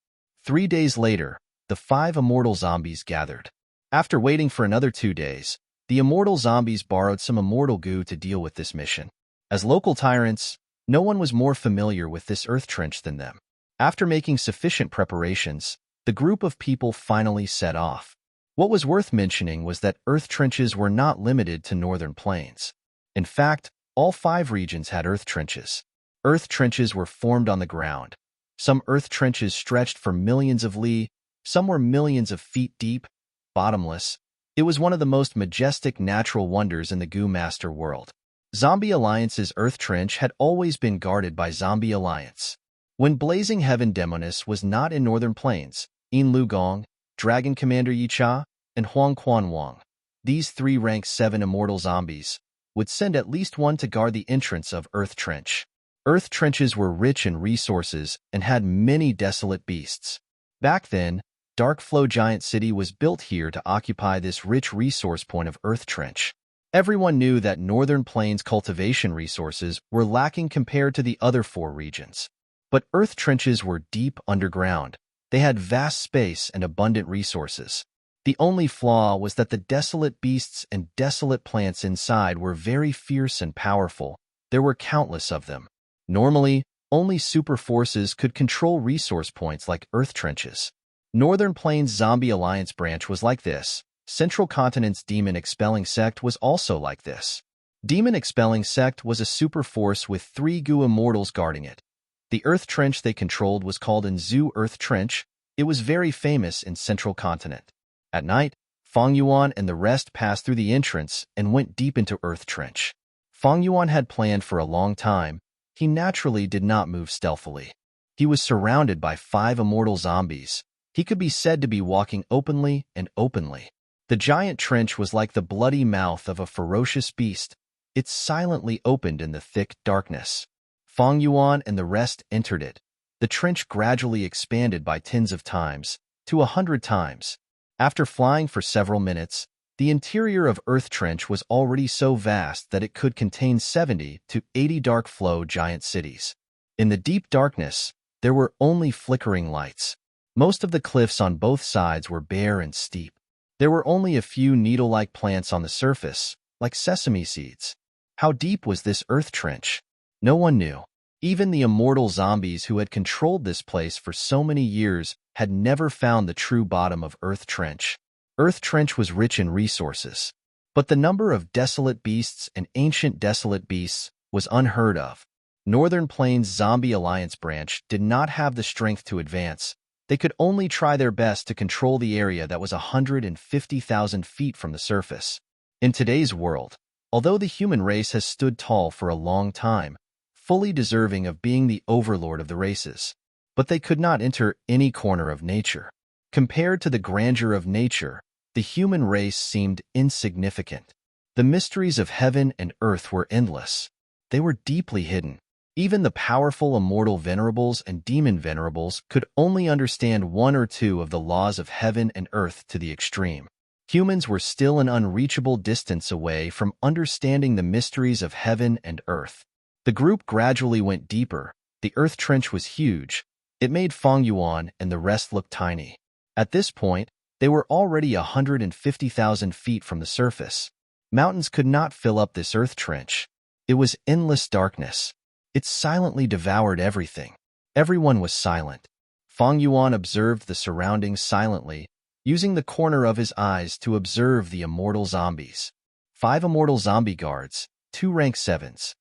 3 days later, the 5 immortal zombies gathered. After waiting for another 2 days, the immortal zombies borrowed some immortal goo to deal with this mission. As local tyrants, no one was more familiar with this Earth Trench than them. After making sufficient preparations, the group of people finally set off. What was worth mentioning was that Earth Trenches were not limited to Northern Plains. In fact, all 5 regions had Earth Trenches. Earth Trenches were formed on the ground. Some Earth Trenches stretched for millions of li, some were millions of feet deep, bottomless. It was one of the most majestic natural wonders in the Goo Master world. Zombie Alliance's Earth Trench had always been guarded by Zombie Alliance. When Blazing Heaven Demoness was not in Northern Plains, In Lu Gong, Dragon Commander Yi Cha, and Huang Quan Wang, these 3 rank 7 immortal zombies, would send at least one to guard the entrance of Earth Trench. Earth Trenches were rich in resources and had many desolate beasts. Back then, Dark Flow Giant City was built here to occupy this rich resource point of Earth Trench. Everyone knew that Northern Plains cultivation resources were lacking compared to the other 4 regions. But Earth Trenches were deep underground. They had vast space and abundant resources. The only flaw was that the desolate beasts and desolate plants inside were very fierce and powerful. There were countless of them. Normally, only super forces could control resource points like Earth Trenches. Northern Plains Zombie Alliance branch was like this. Central Continent's Demon Expelling Sect was also like this. Demon Expelling Sect was a super force with 3 Gu Immortals guarding it. The Earth Trench they controlled was called Nzu Earth Trench. It was very famous in Central Continent. At night, Fang Yuan and the rest passed through the entrance and went deep into Earth Trench. Fang Yuan had planned for a long time. He naturally did not move stealthily. He was surrounded by 5 immortal zombies. He could be said to be walking openly and openly. The giant trench was like the bloody mouth of a ferocious beast. It silently opened in the thick darkness. Fang Yuan and the rest entered it. The trench gradually expanded by tens of times, to 100 times. After flying for several minutes, the interior of Earth Trench was already so vast that it could contain 70 to 80 dark flow giant cities. In the deep darkness, there were only flickering lights. Most of the cliffs on both sides were bare and steep. There were only a few needle-like plants on the surface, like sesame seeds. How deep was this Earth Trench? No one knew. Even the immortal zombies who had controlled this place for so many years had never found the true bottom of Earth Trench. Earth Trench was rich in resources, but the number of desolate beasts and ancient desolate beasts was unheard of. Northern Plains Zombie Alliance branch did not have the strength to advance. They could only try their best to control the area that was 150,000 feet from the surface. In today's world, although the human race has stood tall for a long time, fully deserving of being the overlord of the races, but they could not enter any corner of nature. Compared to the grandeur of nature, the human race seemed insignificant. The mysteries of heaven and earth were endless. They were deeply hidden. Even the powerful immortal venerables and demon venerables could only understand 1 or 2 of the laws of heaven and earth to the extreme. Humans were still an unreachable distance away from understanding the mysteries of heaven and earth. The group gradually went deeper. The Earth Trench was huge. It made Fang Yuan and the rest look tiny. At this point, they were already 150,000 feet from the surface. Mountains could not fill up this Earth Trench. It was endless darkness. It silently devoured everything. Everyone was silent. Fang Yuan observed the surroundings silently, using the corner of his eyes to observe the immortal zombies. 5 immortal zombie guards, 2 rank 7s.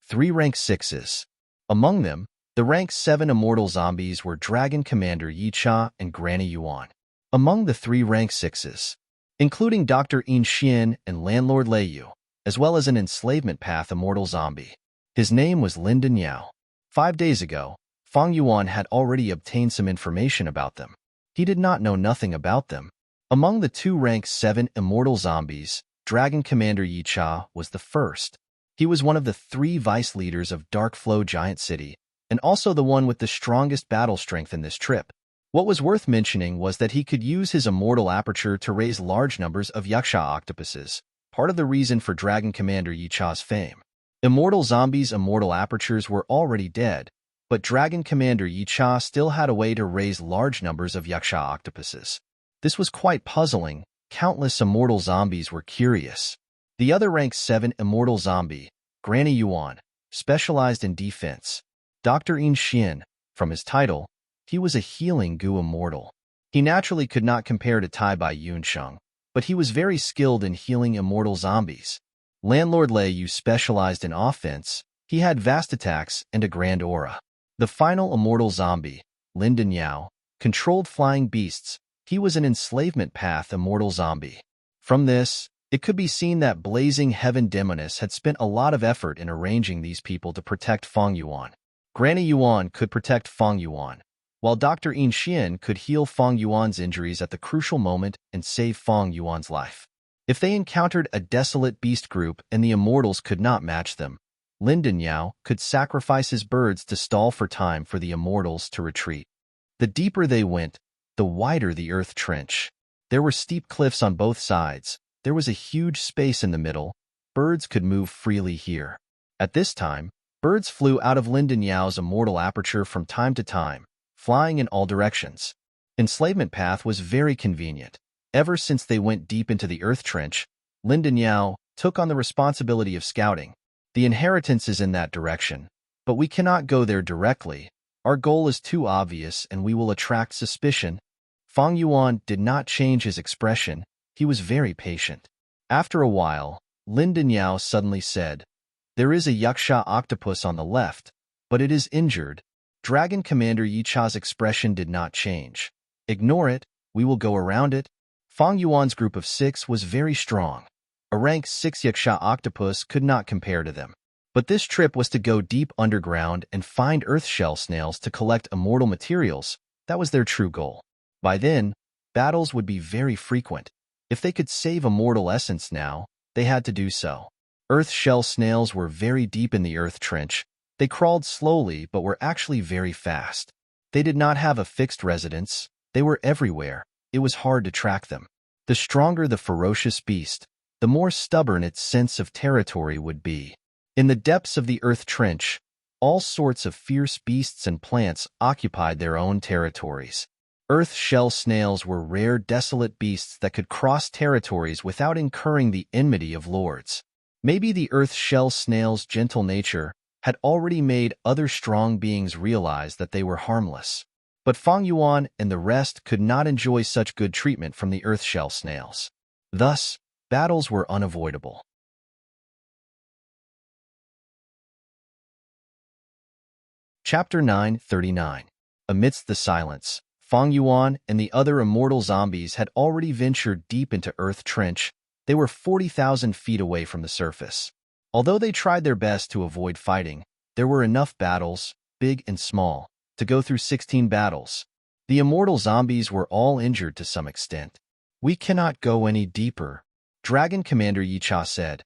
3 rank 6s. Among them, the rank 7 immortal zombies were Dragon Commander Yi Cha and Granny Yuan. Among the 3 rank 6s, including Dr. In Xian and Landlord Lei Yu, as well as an enslavement path immortal zombie. His name was Linden Yao. 5 days ago, Fang Yuan had already obtained some information about them. He did not know nothing about them. Among the 2 rank 7 immortal zombies, Dragon Commander Yi Cha was the first. He was one of the 3 vice leaders of Dark Flow Giant City, and also the one with the strongest battle strength in this trip. What was worth mentioning was that he could use his immortal aperture to raise large numbers of Yaksha octopuses, part of the reason for Dragon Commander Yi Cha's fame. Immortal zombies' immortal apertures were already dead, but Dragon Commander Yi Cha still had a way to raise large numbers of Yaksha octopuses. This was quite puzzling. Countless immortal zombies were curious. The other rank 7 immortal zombie, Granny Yuan, specialized in defense. Dr. In Xian, from his title, he was a healing Gu immortal. He naturally could not compare to Tai Bai Yunsheng, but he was very skilled in healing immortal zombies. Landlord Lei Yu specialized in offense. He had vast attacks and a grand aura. The final immortal zombie, Linden Yao, controlled flying beasts. He was an enslavement path immortal zombie. From this, it could be seen that Blazing Heaven Demoness had spent a lot of effort in arranging these people to protect Fang Yuan. Granny Yuan could protect Fang Yuan, while Dr. In Xian could heal Fang Yuan's injuries at the crucial moment and save Fang Yuan's life. If they encountered a desolate beast group and the immortals could not match them, Linden Yao could sacrifice his birds to stall for time for the immortals to retreat. The deeper they went, the wider the earth trench. There were steep cliffs on both sides. There was a huge space in the middle. Birds could move freely here. At this time, birds flew out of Linden Yao's immortal aperture from time to time, flying in all directions. Enslavement path was very convenient. Ever since they went deep into the earth trench, Linden Yao took on the responsibility of scouting. The inheritance is in that direction, but we cannot go there directly. Our goal is too obvious and we will attract suspicion. Fang Yuan did not change his expression. He was very patient. After a while, Linden Yao suddenly said, "There is a Yaksha octopus on the left, but it is injured." Dragon Commander Yicha's expression did not change. "Ignore it, we will go around it." Fang Yuan's group of 6 was very strong. A rank 6 Yaksha octopus could not compare to them. But this trip was to go deep underground and find earth shell snails to collect immortal materials. That was their true goal. By then, battles would be very frequent. If they could save immortal essence now, they had to do so. Earth shell snails were very deep in the earth trench. They crawled slowly but were actually very fast. They did not have a fixed residence. They were everywhere. It was hard to track them. The stronger the ferocious beast, the more stubborn its sense of territory would be. In the depths of the earth trench, all sorts of fierce beasts and plants occupied their own territories. Earth shell snails were rare, desolate beasts that could cross territories without incurring the enmity of lords. Maybe the earth shell snail's gentle nature had already made other strong beings realize that they were harmless. But Fang Yuan and the rest could not enjoy such good treatment from the earth shell snails. Thus, battles were unavoidable. Chapter 939. Amidst the silence, Fang Yuan and the other immortal zombies had already ventured deep into Earth Trench. They were 40,000 feet away from the surface. Although they tried their best to avoid fighting, there were enough battles, big and small, to go through 16 battles. The immortal zombies were all injured to some extent. "We cannot go any deeper," Dragon Commander Yicha said.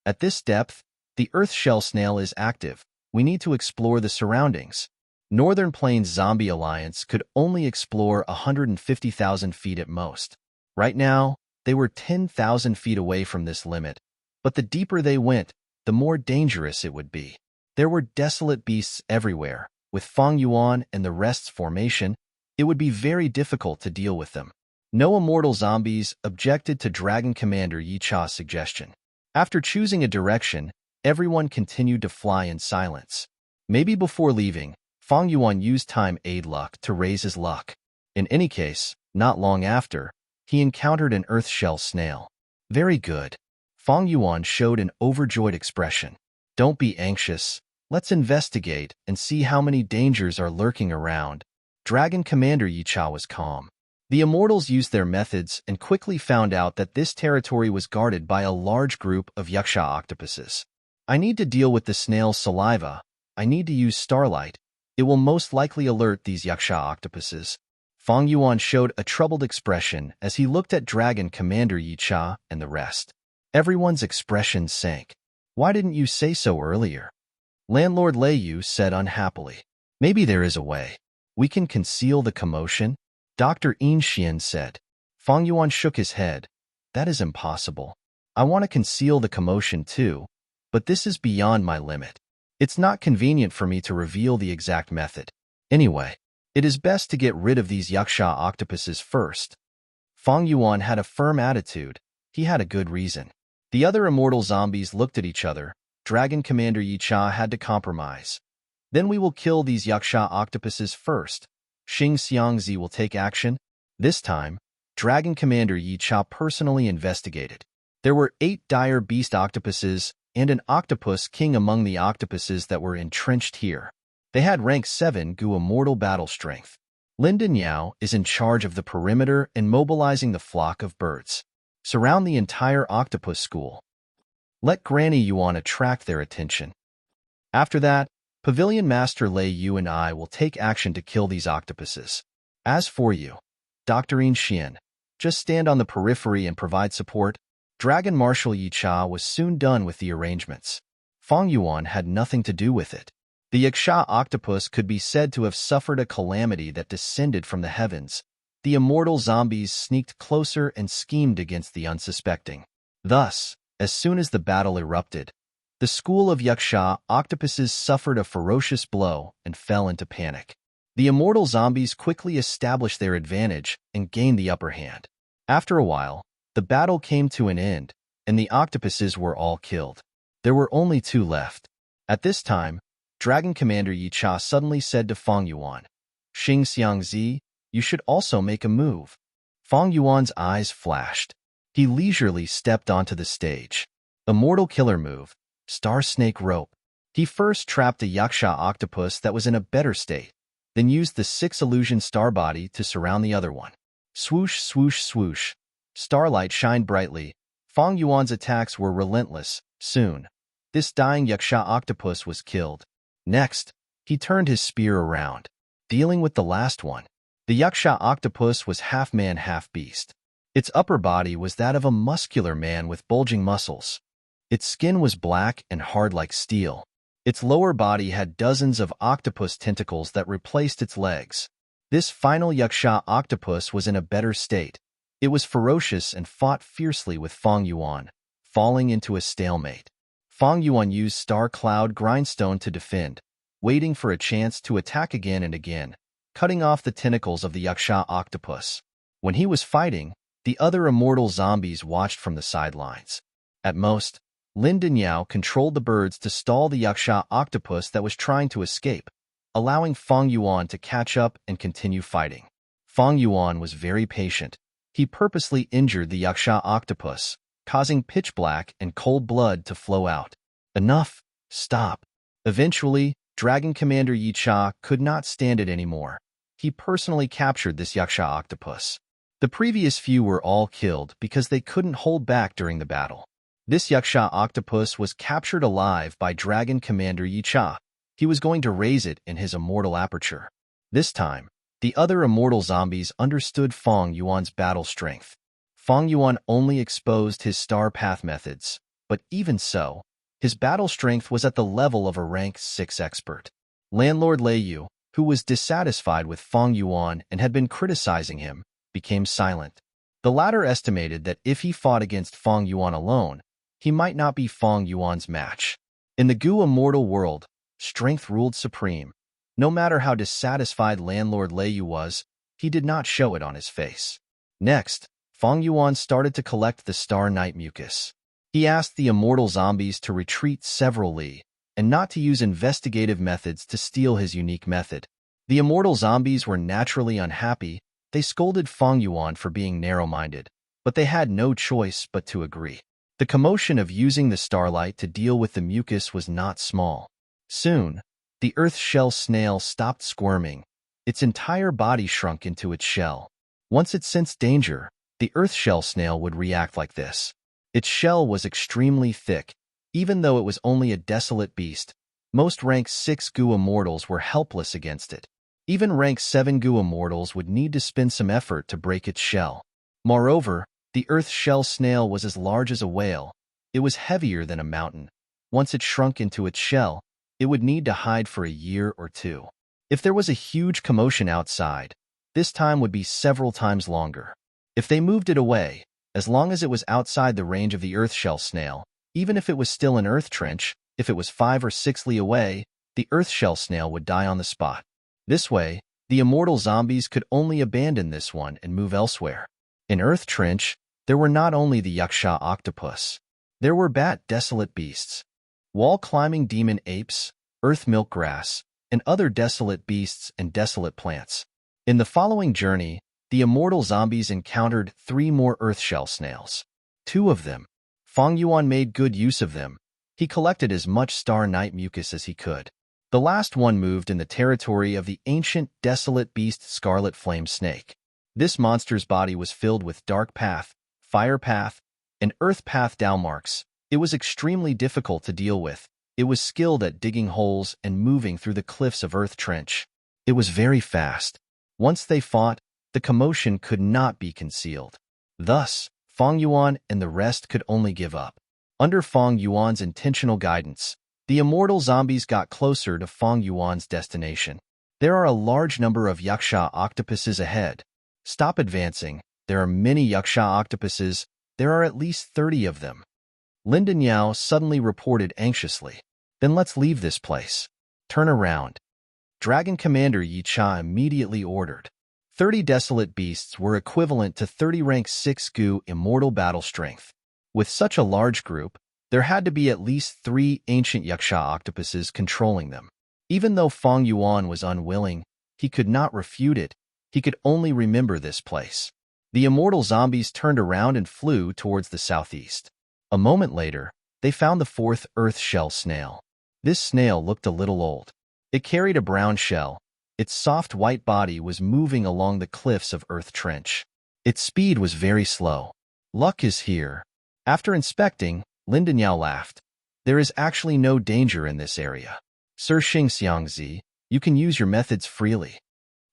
"At this depth, the Earth Shell Snail is active. We need to explore the surroundings." Northern Plains Zombie Alliance could only explore 150,000 feet at most. Right now, they were 10,000 feet away from this limit, but the deeper they went, the more dangerous it would be. There were desolate beasts everywhere. With Fang Yuan and the rest's formation, it would be very difficult to deal with them. No immortal zombies objected to Dragon Commander Yicha's suggestion. After choosing a direction, everyone continued to fly in silence. Maybe before leaving, Fang Yuan used time aid luck to raise his luck. In any case, not long after, he encountered an earth shell snail. "Very good." Fang Yuan showed an overjoyed expression. "Don't be anxious. Let's investigate and see how many dangers are lurking around." Dragon Commander Yicha was calm. The immortals used their methods and quickly found out that this territory was guarded by a large group of Yaksha octopuses. "I need to deal with the snail's saliva. I need to use starlight. It will most likely alert these Yaksha octopuses." Fang Yuan showed a troubled expression as he looked at Dragon Commander Yicha and the rest. Everyone's expression sank. "Why didn't you say so earlier?" Landlord Lei Yu said unhappily. "Maybe there is a way. We can conceal the commotion," Dr. In Xian said. Fang Yuan shook his head. "That is impossible. I want to conceal the commotion too, but this is beyond my limit. It's not convenient for me to reveal the exact method. Anyway, it is best to get rid of these Yaksha octopuses first." Fang Yuan had a firm attitude. He had a good reason. The other immortal zombies looked at each other. Dragon Commander Yicha had to compromise. "Then we will kill these Yaksha octopuses first. Xing Xiangzi will take action." This time, Dragon Commander Yicha personally investigated. There were 8 dire beast octopuses and an octopus king among the octopuses that were entrenched here. They had rank 7 Gu immortal battle strength. Linden Yao is in charge of the perimeter and mobilizing the flock of birds. Surround the entire octopus school. Let Granny Yuan attract their attention. After that, Pavilion Master Lei Yu and I will take action to kill these octopuses. As for you, Dr. Xian, just stand on the periphery and provide support. Dragon Marshal Yi Cha was soon done with the arrangements. Fang Yuan had nothing to do with it. The Yaksha octopus could be said to have suffered a calamity that descended from the heavens. The immortal zombies sneaked closer and schemed against the unsuspecting. Thus, as soon as the battle erupted, the school of Yaksha octopuses suffered a ferocious blow and fell into panic. The immortal zombies quickly established their advantage and gained the upper hand. After a while, the battle came to an end, and the octopuses were all killed. There were only 2 left. At this time, Dragon Commander Yi Cha suddenly said to Fang Yuan, "Xing Xiangzi, you should also make a move." Fang Yuan's eyes flashed. He leisurely stepped onto the stage. Immortal killer move, Star Snake Rope. He first trapped a Yaksha octopus that was in a better state, then used the 6 illusion star body to surround the other one. Swoosh, swoosh, swoosh. Starlight shined brightly. Fang Yuan's attacks were relentless. Soon, this dying Yaksha octopus was killed. Next, he turned his spear around, dealing with the last one. The Yaksha octopus was half man, half beast. Its upper body was that of a muscular man with bulging muscles. Its skin was black and hard like steel. Its lower body had dozens of octopus tentacles that replaced its legs. This final Yaksha octopus was in a better state. It was ferocious and fought fiercely with Fang Yuan, falling into a stalemate. Fang Yuan used Star Cloud Grindstone to defend, waiting for a chance to attack again and again, cutting off the tentacles of the Yaksha octopus. When he was fighting, the other immortal zombies watched from the sidelines. At most, Lin Dinyao controlled the birds to stall the Yaksha octopus that was trying to escape, allowing Fang Yuan to catch up and continue fighting. Fang Yuan was very patient. He purposely injured the Yaksha octopus, causing pitch black and cold blood to flow out. Enough! Stop! Eventually, Dragon Commander Yi Cha could not stand it anymore. He personally captured this Yaksha octopus. The previous few were all killed because they couldn't hold back during the battle. This Yaksha octopus was captured alive by Dragon Commander Yi Cha. He was going to raise it in his immortal aperture. This time, the other immortal zombies understood Fang Yuan's battle strength. Fang Yuan only exposed his star path methods, but even so, his battle strength was at the level of a rank 6 expert. Landlord Lei Yu, who was dissatisfied with Fang Yuan and had been criticizing him, became silent. The latter estimated that if he fought against Fang Yuan alone, he might not be Fang Yuan's match. In the Gu immortal world, strength ruled supreme. No matter how dissatisfied Landlord Lei Yu was, he did not show it on his face. Next, Fang Yuan started to collect the Star Night mucus. He asked the immortal zombies to retreat several li, and not to use investigative methods to steal his unique method. The immortal zombies were naturally unhappy. They scolded Fang Yuan for being narrow-minded, but they had no choice but to agree. The commotion of using the starlight to deal with the mucus was not small. Soon, the earth shell snail stopped squirming. Its entire body shrunk into its shell. Once it sensed danger, the earth shell snail would react like this. Its shell was extremely thick. Even though it was only a desolate beast, most rank 6 Gu immortals were helpless against it. Even rank 7 Gu immortals would need to spend some effort to break its shell. Moreover, the earth shell snail was as large as a whale. It was heavier than a mountain. Once it shrunk into its shell, it would need to hide for a year or 2. If there was a huge commotion outside, this time would be several times longer. If they moved it away, as long as it was outside the range of the earth shell snail, even if it was still an earth trench, if it was 5 or 6 li away, the earth shell snail would die on the spot. This way, the immortal zombies could only abandon this one and move elsewhere. In Earth Trench, there were not only the Yaksha octopus. There were bat desolate beasts, wall-climbing demon apes, earth milk grass, and other desolate beasts and desolate plants. In the following journey, the immortal zombies encountered 3 more earth shell snails. 2 of them. Fang Yuan made good use of them. He collected as much Star Night mucus as he could. The last one moved in the territory of the ancient desolate beast Scarlet Flame Snake. This monster's body was filled with dark path, fire path, and earth path downmarks. It was extremely difficult to deal with. It was skilled at digging holes and moving through the cliffs of Earth Trench. It was very fast. Once they fought, the commotion could not be concealed. Thus, Feng Yuan and the rest could only give up. Under Feng Yuan's intentional guidance, the immortal zombies got closer to Feng Yuan's destination. There are a large number of yaksha octopuses ahead. Stop advancing. There are many yaksha octopuses. There are at least 30 of them. Linda Yao suddenly reported anxiously. Then let's leave this place. Turn around. Dragon Commander Yi Cha immediately ordered. 30 desolate beasts were equivalent to 30 rank 6 Gu immortal battle strength. With such a large group, there had to be at least 3 ancient yaksha octopuses controlling them. Even though Feng Yuan was unwilling, he could not refute it. He could only remember this place. The immortal zombies turned around and flew towards the southeast. A moment later, they found the 4th earth shell snail. This snail looked a little old. It carried a brown shell. Its soft white body was moving along the cliffs of Earth Trench. Its speed was very slow. Luck is here. After inspecting, Linda Yao laughed. There is actually no danger in this area. Sir Xing Xiangzi, you can use your methods freely.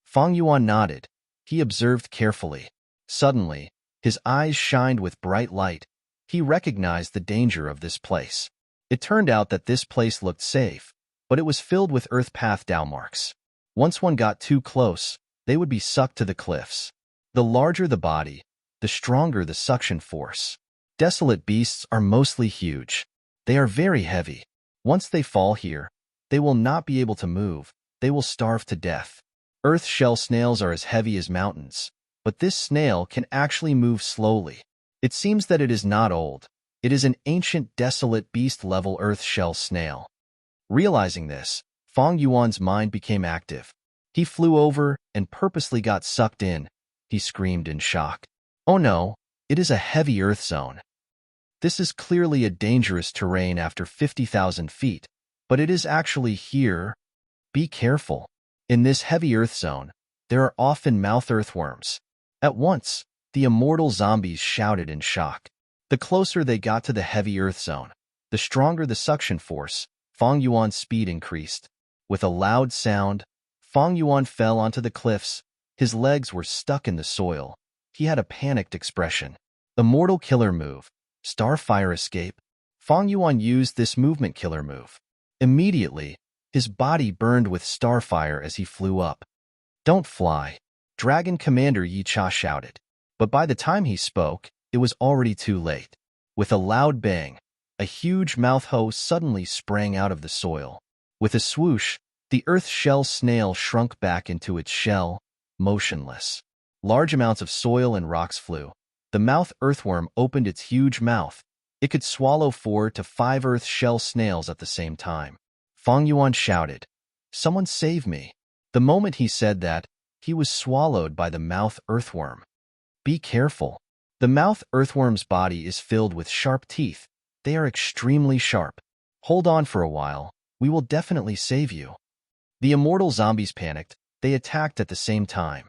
Feng Yuan nodded. He observed carefully. Suddenly, his eyes shined with bright light. He recognized the danger of this place. It turned out that this place looked safe, but it was filled with earth path down marks. Once one got too close, they would be sucked to the cliffs. The larger the body, the stronger the suction force. Desolate beasts are mostly huge. They are very heavy. Once they fall here, they will not be able to move. They will starve to death. Earth shell snails are as heavy as mountains, but this snail can actually move slowly. It seems that it is not old. It is an ancient desolate beast-level earth shell snail. Realizing this, Feng Yuan's mind became active. He flew over and purposely got sucked in. He screamed in shock. Oh no, it is a heavy earth zone. This is clearly a dangerous terrain after 50,000 feet, but it is actually here. Be careful. In this heavy earth zone, there are often mouth earthworms. At once, the immortal zombies shouted in shock. The closer they got to the heavy earth zone, the stronger the suction force. Feng Yuan's speed increased. With a loud sound, Feng Yuan fell onto the cliffs. His legs were stuck in the soil. He had a panicked expression. Immortal killer move. Starfire escape. Feng Yuan used this movement killer move. Immediately, his body burned with starfire as he flew up. Don't fly. Dragon Commander Yi Cha shouted. But by the time he spoke, it was already too late. With a loud bang, a huge mouth hoe suddenly sprang out of the soil. With a swoosh, the earth shell snail shrunk back into its shell, motionless. Large amounts of soil and rocks flew. The mouth earthworm opened its huge mouth. It could swallow 4 to 5 earth shell snails at the same time. Feng Yuan shouted, "Someone save me." The moment he said that, he was swallowed by the mouth earthworm. Be careful. The mouth earthworm's body is filled with sharp teeth. They are extremely sharp. Hold on for a while. We will definitely save you. The immortal zombies panicked. They attacked at the same time.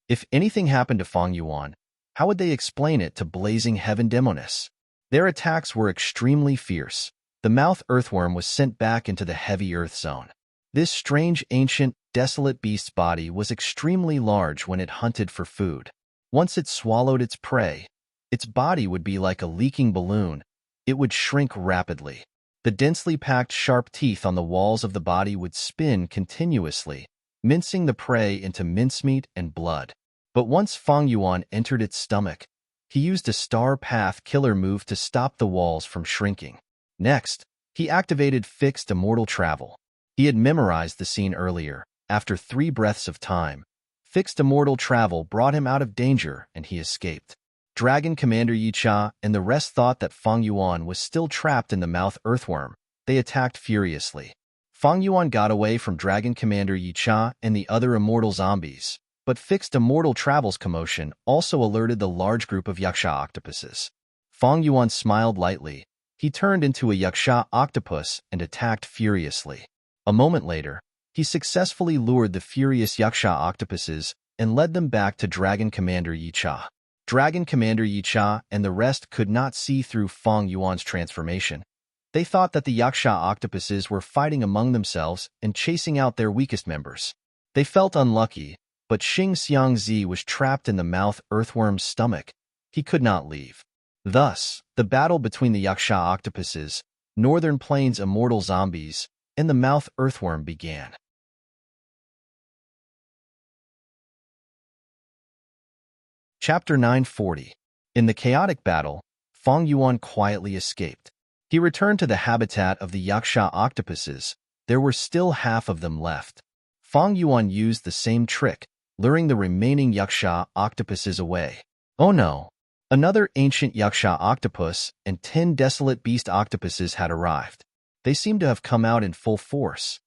If anything happened to Feng Yuan, how would they explain it to Blazing Heaven Demoness? Their attacks were extremely fierce. The mouth earthworm was sent back into the heavy earth zone. This strange, ancient, desolate beast's body was extremely large when it hunted for food. Once it swallowed its prey, its body would be like a leaking balloon. It would shrink rapidly. The densely packed sharp teeth on the walls of the body would spin continuously, mincing the prey into mincemeat and blood. But once Feng Yuan entered its stomach, he used a star path killer move to stop the walls from shrinking. Next, he activated fixed immortal travel. He had memorized the scene earlier. After 3 breaths of time, fixed immortal travel brought him out of danger and he escaped. Dragon Commander Yi Cha and the rest thought that Feng Yuan was still trapped in the mouth earthworm. They attacked furiously. Feng Yuan got away from Dragon Commander Yi Cha and the other immortal zombies, but fixed immortal travel's commotion also alerted the large group of yaksha octopuses. Feng Yuan smiled lightly. He turned into a yaksha octopus and attacked furiously. A moment later, he successfully lured the furious yaksha octopuses and led them back to Dragon Commander Yi Cha. Dragon Commander Yi Cha and the rest could not see through Feng Yuan's transformation. They thought that the yaksha octopuses were fighting among themselves and chasing out their weakest members. They felt unlucky, but Xing Xiangzi was trapped in the mouth earthworm's stomach. He could not leave. Thus, the battle between the yaksha octopuses, Northern Plains immortal zombies, and the mouth earthworm began. Chapter 940. In the chaotic battle, Feng Yuan quietly escaped. He returned to the habitat of the yaksha octopuses. There were still half of them left. Feng Yuan used the same trick, luring the remaining yaksha octopuses away. Oh no! Another ancient yaksha octopus and 10 desolate beast octopuses had arrived. They seemed to have come out in full force.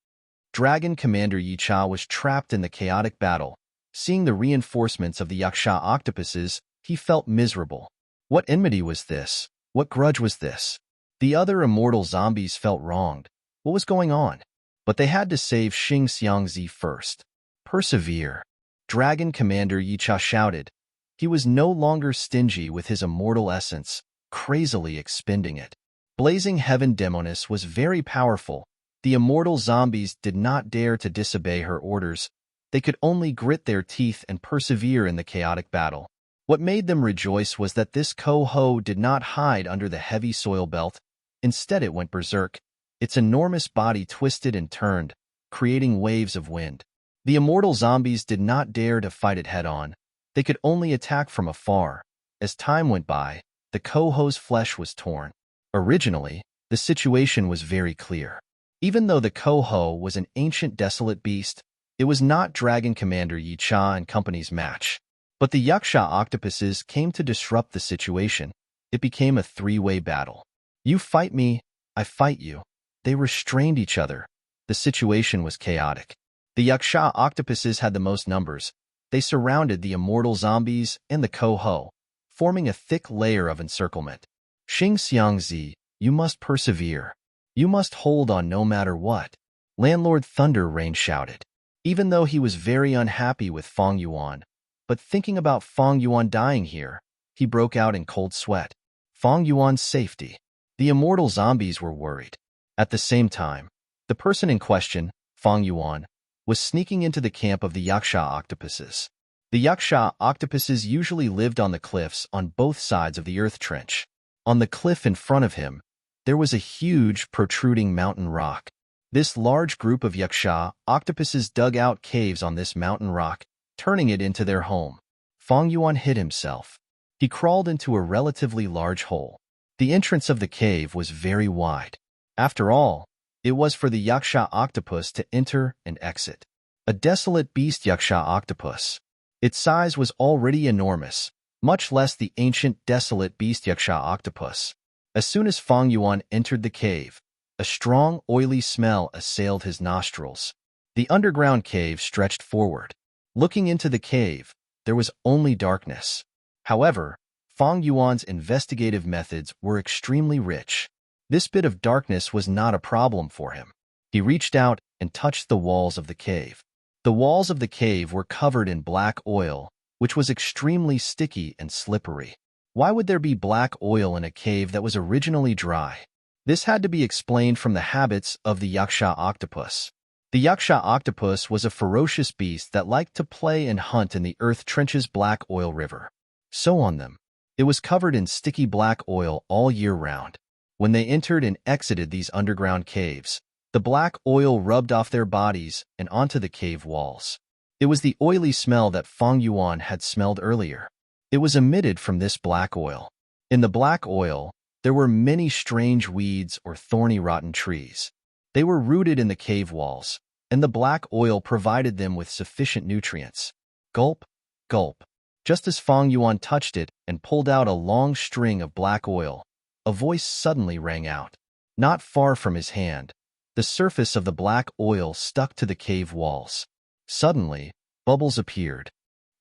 Dragon Commander Yicha was trapped in the chaotic battle. Seeing the reinforcements of the yaksha octopuses, he felt miserable. What enmity was this? What grudge was this? The other immortal zombies felt wronged. What was going on? But they had to save Xing Xiangzi first. Persevere. Dragon Commander Yicha shouted. He was no longer stingy with his immortal essence, crazily expending it. Blazing Heaven Demonis was very powerful. The immortal zombies did not dare to disobey her orders. They could only grit their teeth and persevere in the chaotic battle. What made them rejoice was that this Ko-Ho did not hide under the heavy soil belt. Instead it went berserk. Its enormous body twisted and turned, creating waves of wind. The immortal zombies did not dare to fight it head-on. They could only attack from afar. As time went by, the Ko-Ho's flesh was torn. Originally, the situation was very clear. Even though the Ko-Ho was an ancient desolate beast, it was not Dragon Commander Yicha and company's match. But the yaksha octopuses came to disrupt the situation. It became a three-way battle. You fight me, I fight you. They restrained each other. The situation was chaotic. The yaksha octopuses had the most numbers. They surrounded the immortal zombies and the Ko-Ho, forming a thick layer of encirclement. Xing Xiangzi, you must persevere. You must hold on no matter what. Landlord Thunder Rain shouted. Even though he was very unhappy with Feng Yuan, but thinking about Feng Yuan dying here, he broke out in cold sweat. Feng Yuan's safety. The immortal zombies were worried. At the same time, the person in question, Feng Yuan, was sneaking into the camp of the yaksha octopuses. The yaksha octopuses usually lived on the cliffs on both sides of the earth trench. On the cliff in front of him, there was a huge, protruding mountain rock. This large group of yaksha octopuses dug out caves on this mountain rock, turning it into their home. Feng Yuan hid himself. He crawled into a relatively large hole. The entrance of the cave was very wide. After all, it was for the yaksha octopus to enter and exit. A desolate beast yaksha octopus. Its size was already enormous, much less the ancient desolate beast yaksha octopus. As soon as Feng Yuan entered the cave, a strong, oily smell assailed his nostrils. The underground cave stretched forward. Looking into the cave, there was only darkness. However, Feng Yuan's investigative methods were extremely rich. This bit of darkness was not a problem for him. He reached out and touched the walls of the cave. The walls of the cave were covered in black oil, which was extremely sticky and slippery. Why would there be black oil in a cave that was originally dry? This had to be explained from the habits of the yaksha octopus. The yaksha octopus was a ferocious beast that liked to play and hunt in the earth trench's black oil river. So on them, it was covered in sticky black oil all year round. When they entered and exited these underground caves, the black oil rubbed off their bodies and onto the cave walls. It was the oily smell that Feng Yuan had smelled earlier. It was emitted from this black oil. In the black oil, there were many strange weeds or thorny rotten trees. They were rooted in the cave walls, and the black oil provided them with sufficient nutrients. Gulp, gulp. Just as Feng Yuan touched it and pulled out a long string of black oil, a voice suddenly rang out. Not far from his hand, the surface of the black oil stuck to the cave walls. Suddenly, bubbles appeared.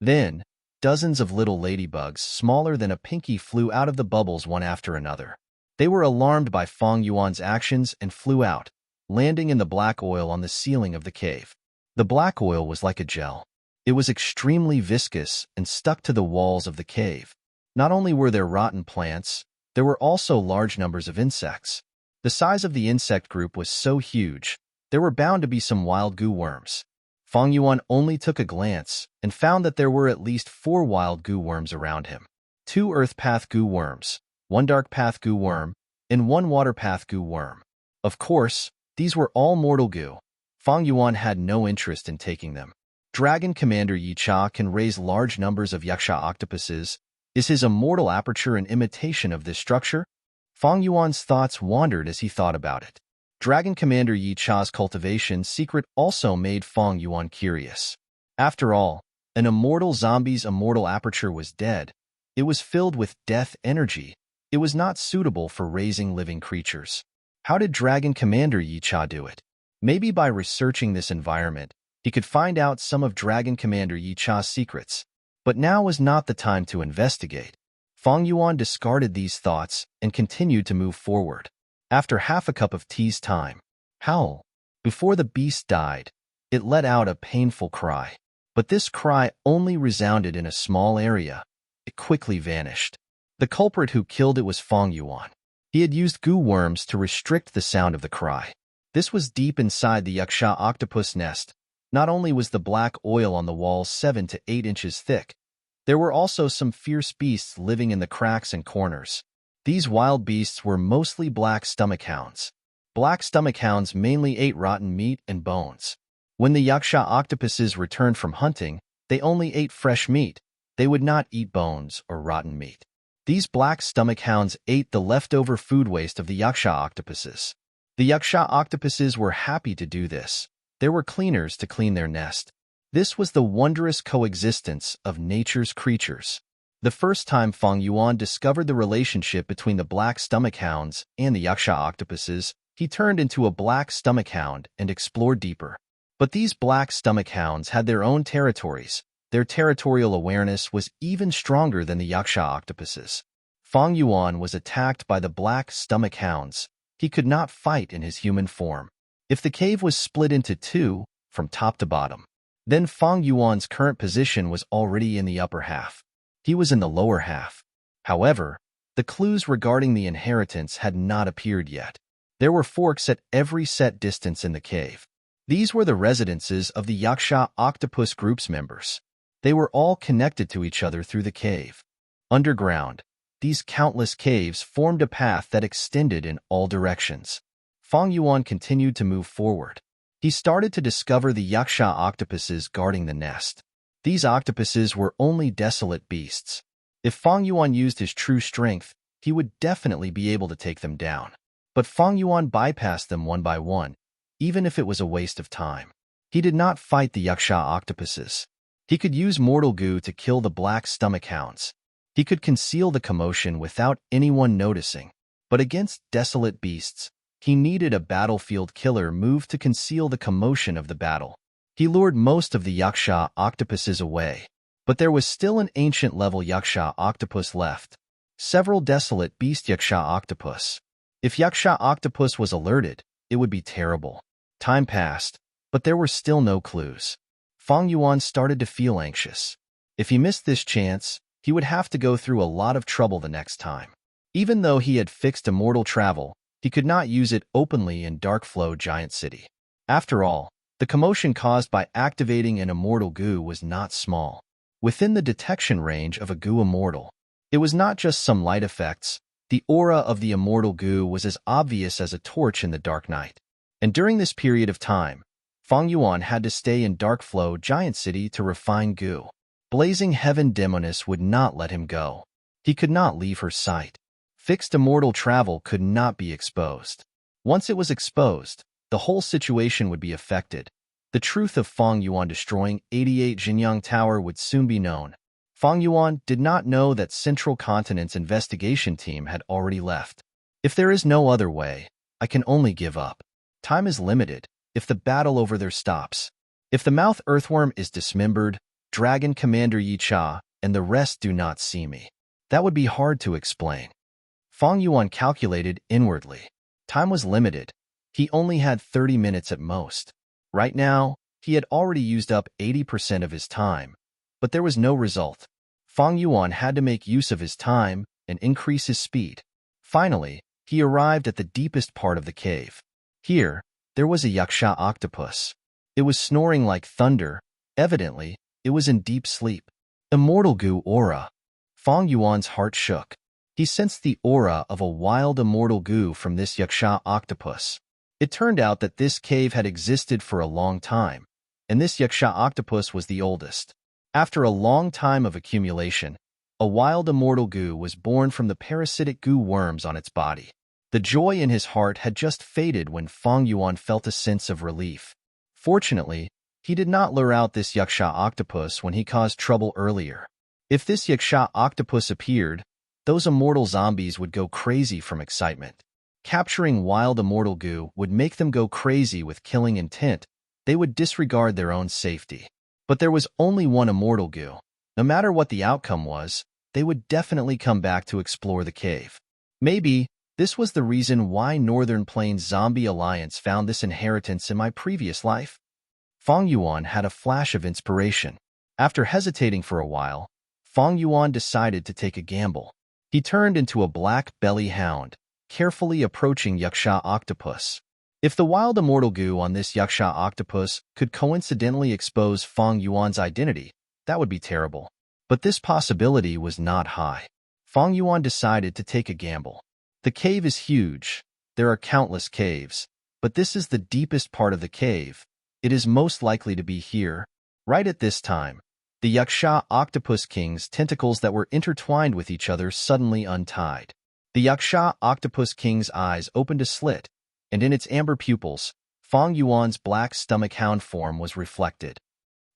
Then, dozens of little ladybugs, smaller than a pinky, flew out of the bubbles one after another. They were alarmed by Feng Yuan's actions and flew out, landing in the black oil on the ceiling of the cave. The black oil was like a gel. It was extremely viscous and stuck to the walls of the cave. Not only were there rotten plants, there were also large numbers of insects. The size of the insect group was so huge, there were bound to be some wild goo worms. Fang Yuan only took a glance and found that there were at least 4 wild goo worms around him. 2 earth path goo worms, 1 dark path goo worm, and 1 water path goo worm. Of course, these were all mortal goo. Fang Yuan had no interest in taking them. Dragon Commander Yi Cha can raise large numbers of yaksha octopuses. Is his immortal aperture an imitation of this structure? Fang Yuan's thoughts wandered as he thought about it. Dragon Commander Yi Cha's cultivation secret also made Fang Yuan curious. After all, an immortal zombie's immortal aperture was dead. It was filled with death energy. It was not suitable for raising living creatures. How did Dragon Commander Yi Cha do it? Maybe by researching this environment, he could find out some of Dragon Commander Yi Cha's secrets. But now was not the time to investigate. Fang Yuan discarded these thoughts and continued to move forward. After half a cup of tea's time, howl. Before the beast died, it let out a painful cry. But this cry only resounded in a small area. It quickly vanished. The culprit who killed it was Fang Yuan. He had used goo worms to restrict the sound of the cry. This was deep inside the yaksha octopus nest. Not only was the black oil on the walls 7 to 8 inches thick, there were also some fierce beasts living in the cracks and corners. These wild beasts were mostly black stomach hounds. Black stomach hounds mainly ate rotten meat and bones. When the yaksha octopuses returned from hunting, they only ate fresh meat. They would not eat bones or rotten meat. These black stomach hounds ate the leftover food waste of the yaksha octopuses. The yaksha octopuses were happy to do this. There were cleaners to clean their nest. This was the wondrous coexistence of nature's creatures. The first time Fang Yuan discovered the relationship between the black stomach hounds and the yaksha octopuses, he turned into a black stomach hound and explored deeper. But these black stomach hounds had their own territories. Their territorial awareness was even stronger than the yaksha octopuses. Fang Yuan was attacked by the black stomach hounds. He could not fight in his human form. If the cave was split into 2, from top to bottom, then Fang Yuan's current position was already in the upper half. He was in the lower half. However, the clues regarding the inheritance had not appeared yet. There were forks at every set distance in the cave. These were the residences of the yaksha octopus group's members. They were all connected to each other through the cave. Underground, these countless caves formed a path that extended in all directions. Fang Yuan continued to move forward. He started to discover the yaksha octopuses guarding the nest. These octopuses were only desolate beasts. If Fang Yuan used his true strength, he would definitely be able to take them down. But Fang Yuan bypassed them one by one, even if it was a waste of time. He did not fight the yaksha octopuses. He could use mortal goo to kill the black stomach hounds. He could conceal the commotion without anyone noticing. But against desolate beasts, he needed a battlefield killer move to conceal the commotion of the battle. He lured most of the yaksha octopuses away, but there was still an ancient-level yaksha octopus left. Several desolate beast yaksha octopus. If yaksha octopus was alerted, it would be terrible. Time passed, but there were still no clues. Fang Yuan started to feel anxious. If he missed this chance, he would have to go through a lot of trouble the next time. Even though he had fixed immortal travel, he could not use it openly in Dark Flow Giant City. After all, the commotion caused by activating an immortal goo was not small. Within the detection range of a goo immortal, it was not just some light effects. The aura of the immortal goo was as obvious as a torch in the dark night. And during this period of time, Fang Yuan had to stay in Dark Flow Giant City to refine goo. Blazing Heaven Demoness would not let him go. He could not leave her sight. Fixed immortal travel could not be exposed. Once it was exposed, the whole situation would be affected. The truth of Fang Yuan destroying 88 Jinyang Tower would soon be known. Fang Yuan did not know that Central Continent's investigation team had already left. If there is no other way, I can only give up. Time is limited. If the battle over there stops, if the mouth earthworm is dismembered, Dragon Commander Yi Cha and the rest do not see me, that would be hard to explain. Fang Yuan calculated inwardly. Time was limited. He only had 30 minutes at most. Right now, he had already used up 80% of his time, but there was no result. Fang Yuan had to make use of his time and increase his speed. Finally, he arrived at the deepest part of the cave. Here, there was a yaksha octopus. It was snoring like thunder. Evidently, it was in deep sleep. Immortal goo aura. Fang Yuan's heart shook. He sensed the aura of a wild immortal goo from this yaksha octopus. It turned out that this cave had existed for a long time, and this yaksha octopus was the oldest. After a long time of accumulation, a wild immortal goo was born from the parasitic goo worms on its body. The joy in his heart had just faded when Fang Yuan felt a sense of relief. Fortunately, he did not lure out this yaksha octopus when he caused trouble earlier. If this yaksha octopus appeared, those immortal zombies would go crazy from excitement. Capturing wild immortal goo would make them go crazy with killing intent. They would disregard their own safety. But there was only one immortal goo. No matter what the outcome was, they would definitely come back to explore the cave. Maybe this was the reason why Northern Plains Zombie Alliance found this inheritance in my previous life. Fang Yuan had a flash of inspiration. After hesitating for a while, Fang Yuan decided to take a gamble. He turned into a black belly hound, carefully approaching yaksha octopus. If the wild immortal goo on this yaksha octopus could coincidentally expose Fang Yuan's identity, that would be terrible. But this possibility was not high. Fang Yuan decided to take a gamble. The cave is huge. There are countless caves, but this is the deepest part of the cave. It is most likely to be here. Right at this time, the yaksha octopus king's tentacles that were intertwined with each other suddenly untied. The yaksha octopus king's eyes opened a slit, and in its amber pupils, Fang Yuan's black stomach hound form was reflected.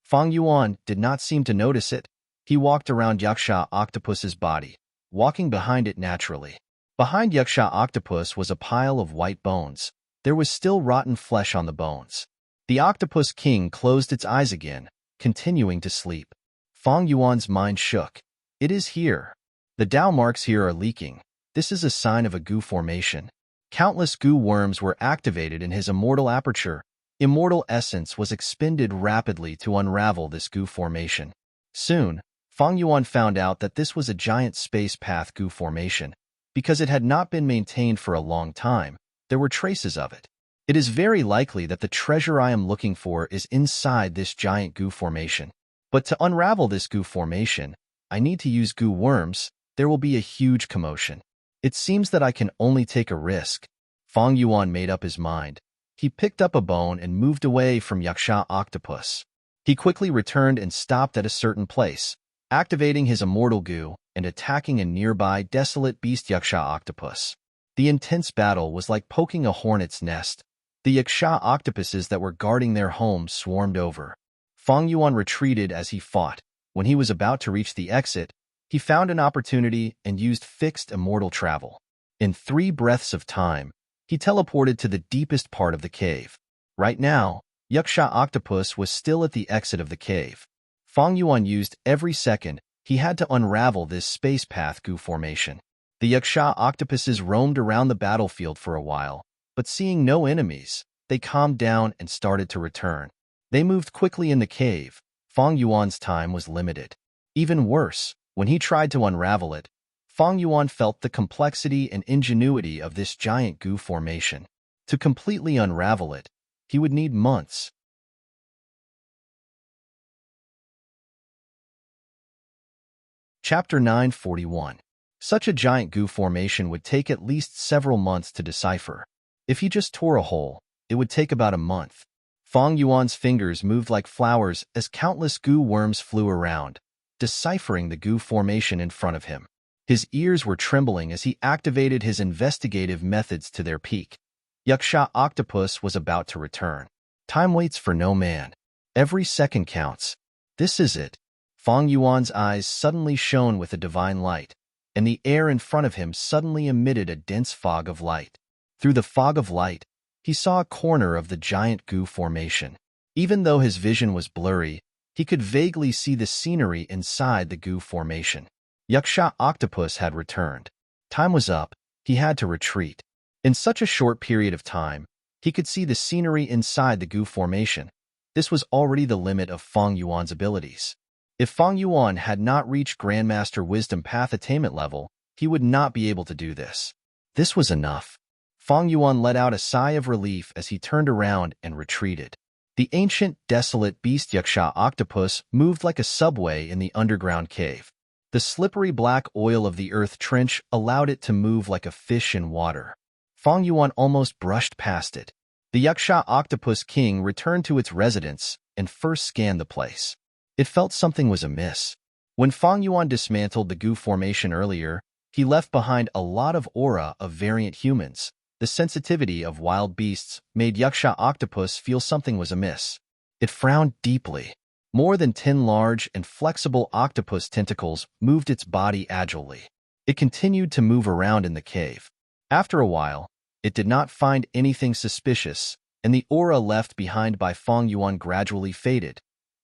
Fang Yuan did not seem to notice it. He walked around yaksha octopus's body, walking behind it naturally. Behind yaksha octopus was a pile of white bones. There was still rotten flesh on the bones. The octopus king closed its eyes again, continuing to sleep. Fang Yuan's mind shook. It is here. The Dao marks here are leaking. This is a sign of a goo formation. Countless goo worms were activated in his immortal aperture. Immortal essence was expended rapidly to unravel this goo formation. Soon, Fang Yuan found out that this was a giant space path goo formation. Because it had not been maintained for a long time, there were traces of it. It is very likely that the treasure I am looking for is inside this giant goo formation. But to unravel this goo formation, I need to use goo worms. There will be a huge commotion. It seems that I can only take a risk. Fang Yuan made up his mind. He picked up a bone and moved away from yaksha octopus. He quickly returned and stopped at a certain place, activating his immortal goo and attacking a nearby desolate beast yaksha octopus. The intense battle was like poking a hornet's nest. The yaksha octopuses that were guarding their home swarmed over. Fang Yuan retreated as he fought. When he was about to reach the exit, he found an opportunity and used fixed immortal travel. In 3 breaths of time, he teleported to the deepest part of the cave. Right now, yaksha octopus was still at the exit of the cave. Fang Yuan used every second he had to unravel this space path goo formation. The yaksha octopuses roamed around the battlefield for a while, but seeing no enemies, they calmed down and started to return. They moved quickly in the cave. Fang Yuan's time was limited. Even worse, when he tried to unravel it, Fang Yuan felt the complexity and ingenuity of this giant goo formation. To completely unravel it, he would need months. Chapter 941. Such a giant goo formation would take at least several months to decipher. If he just tore a hole, it would take about a month. Fang Yuan's fingers moved like flowers as countless goo worms flew around, deciphering the goo formation in front of him. His ears were trembling as he activated his investigative methods to their peak. Yaksha octopus was about to return. Time waits for no man. Every second counts. This is it. Fang Yuan's eyes suddenly shone with a divine light, and the air in front of him suddenly emitted a dense fog of light. Through the fog of light, he saw a corner of the giant goo formation. Even though his vision was blurry, he could vaguely see the scenery inside the goo formation. Yaksha octopus had returned. Time was up. He had to retreat. In such a short period of time, he could see the scenery inside the goo formation. This was already the limit of Fang Yuan's abilities. If Fang Yuan had not reached Grandmaster Wisdom Path attainment level, he would not be able to do this. This was enough. Fang Yuan let out a sigh of relief as he turned around and retreated. The ancient, desolate beast yaksha octopus moved like a subway in the underground cave. The slippery black oil of the earth trench allowed it to move like a fish in water. Fang Yuan almost brushed past it. The yaksha octopus king returned to its residence and first scanned the place. It felt something was amiss. When Fang Yuan dismantled the goo formation earlier, he left behind a lot of aura of variant humans. The sensitivity of wild beasts made yaksha octopus feel something was amiss. It frowned deeply. More than 10 large and flexible octopus tentacles moved its body agilely. It continued to move around in the cave. After a while, it did not find anything suspicious, and the aura left behind by Fang Yuan gradually faded.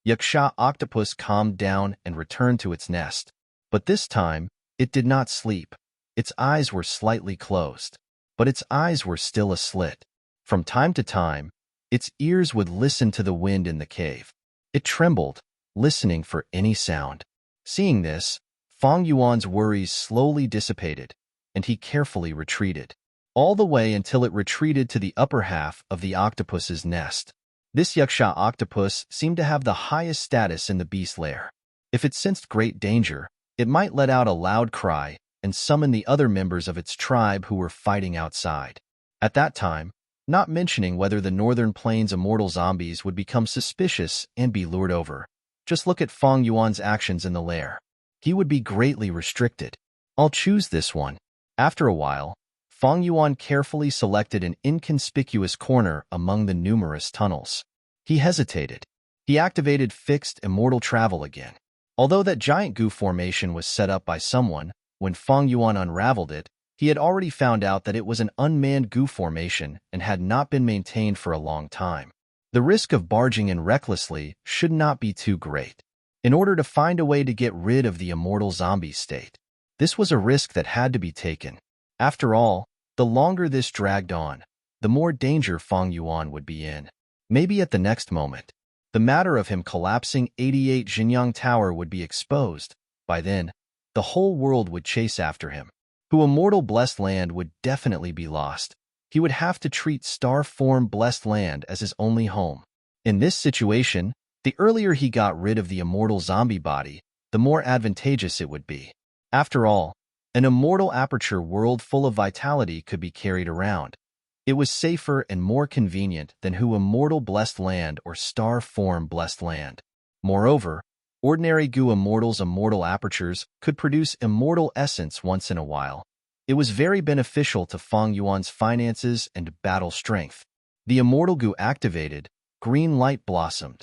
Yaksha octopus calmed down and returned to its nest. But this time, it did not sleep. Its eyes were slightly closed, but its eyes were still aslit. From time to time, its ears would listen to the wind in the cave. It trembled, listening for any sound. Seeing this, Fang Yuan's worries slowly dissipated, and he carefully retreated, all the way until it retreated to the upper half of the octopus's nest. This yaksha octopus seemed to have the highest status in the beast lair. If it sensed great danger, it might let out a loud cry and summon the other members of its tribe who were fighting outside. At that time, not mentioning whether the Northern Plains immortal zombies would become suspicious and be lured over, just look at Fang Yuan's actions in the lair. He would be greatly restricted. I'll choose this one. After a while, Fang Yuan carefully selected an inconspicuous corner among the numerous tunnels. He hesitated. He activated fixed immortal travel again. Although that giant goo formation was set up by someone, when Fang Yuan unraveled it, he had already found out that it was an unmanned goo formation and had not been maintained for a long time. The risk of barging in recklessly should not be too great. In order to find a way to get rid of the immortal zombie state, this was a risk that had to be taken. After all, the longer this dragged on, the more danger Fang Yuan would be in. Maybe at the next moment, the matter of him collapsing 88 Jinyang Tower would be exposed. By then, the whole world would chase after him. Who immortal blessed land would definitely be lost. He would have to treat star-form blessed land as his only home. In this situation, the earlier he got rid of the immortal zombie body, the more advantageous it would be. After all, an immortal aperture world full of vitality could be carried around. It was safer and more convenient than who immortal blessed land or star-form blessed land. Moreover, ordinary goo immortals' immortal apertures could produce immortal essence once in a while. It was very beneficial to Fang Yuan's finances and battle strength. The immortal goo activated, green light blossomed.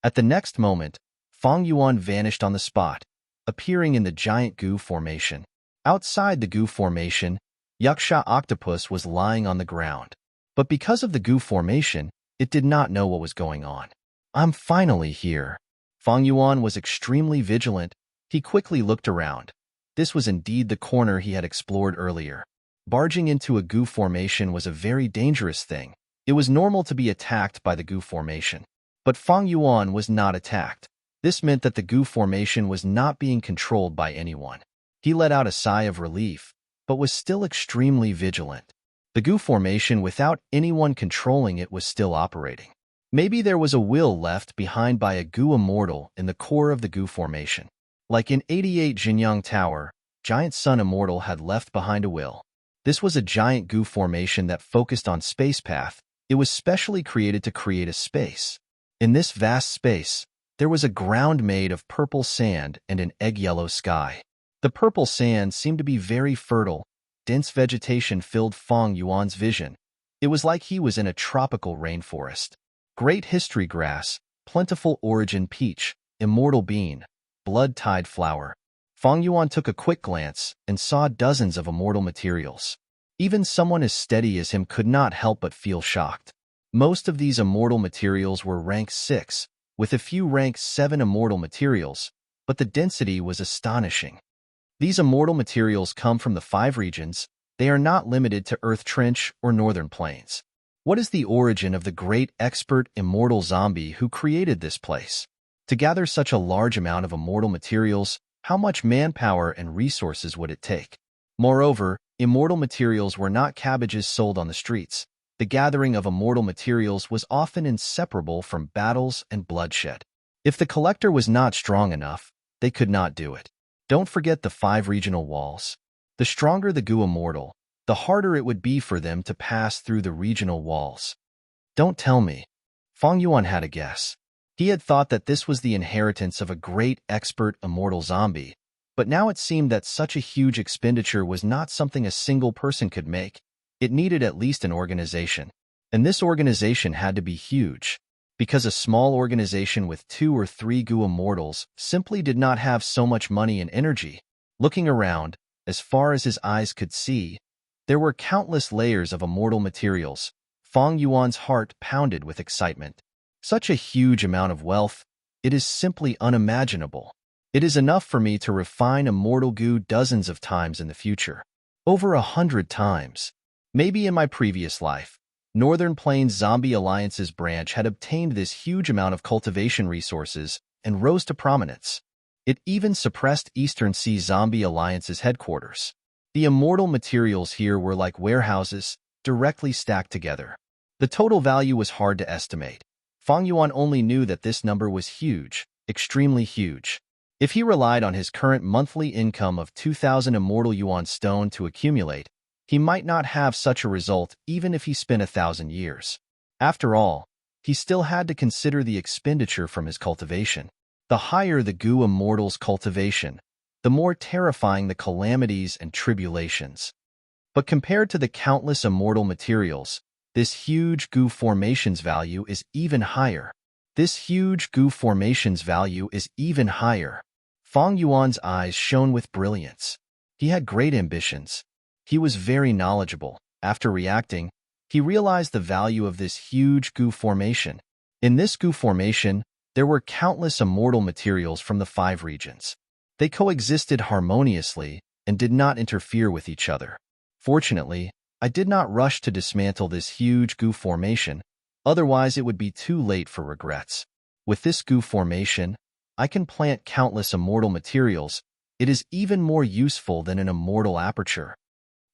At the next moment, Fang Yuan vanished on the spot, appearing in the giant goo formation. Outside the goo formation, yaksha octopus was lying on the ground. But because of the goo formation, it did not know what was going on. I'm finally here. Fang Yuan was extremely vigilant. He quickly looked around. This was indeed the corner he had explored earlier. Barging into a goo formation was a very dangerous thing. It was normal to be attacked by the goo formation. But Fang Yuan was not attacked. This meant that the goo formation was not being controlled by anyone. He let out a sigh of relief, but was still extremely vigilant. The goo formation without anyone controlling it was still operating. Maybe there was a will left behind by a goo immortal in the core of the goo formation. Like in 88 Jinyang Tower, Giant Sun Immortal had left behind a will. This was a giant goo formation that focused on space path. It was specially created to create a space. In this vast space, there was a ground made of purple sand and an egg-yellow sky. The purple sand seemed to be very fertile. Dense vegetation filled Fang Yuan's vision. It was like he was in a tropical rainforest. Great history grass, plentiful origin peach, immortal bean, blood-tide flower. Fang Yuan took a quick glance and saw dozens of immortal materials. Even someone as steady as him could not help but feel shocked. Most of these immortal materials were rank 6, with a few rank 7 immortal materials, but the density was astonishing. These immortal materials come from the 5 regions. They are not limited to Earth Trench or Northern Plains. What is the origin of the great expert immortal zombie who created this place? To gather such a large amount of immortal materials, how much manpower and resources would it take? Moreover, Immortal materials were not cabbages sold on the streets. The gathering of immortal materials was often inseparable from battles and bloodshed. If the collector was not strong enough, they could not do it. Don't forget the 5 regional walls. The stronger the Gu immortal, the harder it would be for them to pass through the regional walls. Don't tell me. Fang Yuan had a guess. He had thought that this was the inheritance of a great expert immortal zombie, but now it seemed that such a huge expenditure was not something a single person could make. It needed at least an organization. And this organization had to be huge, because a small organization with 2 or 3 Gu immortals simply did not have so much money and energy. Looking around, as far as his eyes could see, there were countless layers of immortal materials. Fang Yuan's heart pounded with excitement. Such a huge amount of wealth, it is simply unimaginable. It is enough for me to refine immortal Gu dozens of times in the future. Over 100 times. Maybe in my previous life, Northern Plains Zombie Alliance's branch had obtained this huge amount of cultivation resources and rose to prominence. It even suppressed Eastern Sea Zombie Alliance's headquarters. The immortal materials here were like warehouses, directly stacked together. The total value was hard to estimate. Fang Yuan only knew that this number was huge, extremely huge. If he relied on his current monthly income of 2,000 immortal yuan stone to accumulate, he might not have such a result even if he spent 1,000 years. After all, he still had to consider the expenditure from his cultivation. The higher the Gu immortal's cultivation, the more terrifying the calamities and tribulations. But compared to the countless immortal materials, this huge Gu formation's value is even higher. This huge Gu formation's value is even higher. Fang Yuan's eyes shone with brilliance. He had great ambitions. He was very knowledgeable. After reacting, he realized the value of this huge Gu formation. In this Gu formation, there were countless immortal materials from the 5 regions. They coexisted harmoniously and did not interfere with each other. Fortunately, I did not rush to dismantle this huge Gu formation, otherwise it would be too late for regrets. With this Gu formation, I can plant countless immortal materials. It is even more useful than an immortal aperture.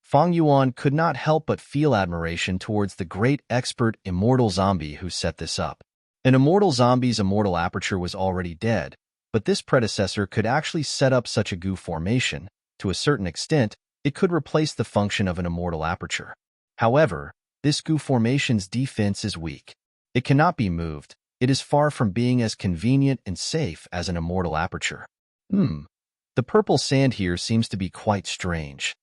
Fang Yuan could not help but feel admiration towards the great expert immortal zombie who set this up. An immortal zombie's immortal aperture was already dead, but this predecessor could actually set up such a Gu formation. To a certain extent, it could replace the function of an immortal aperture. However, this Gu formation's defense is weak. It cannot be moved. It is far from being as convenient and safe as an immortal aperture. The purple sand here seems to be quite strange.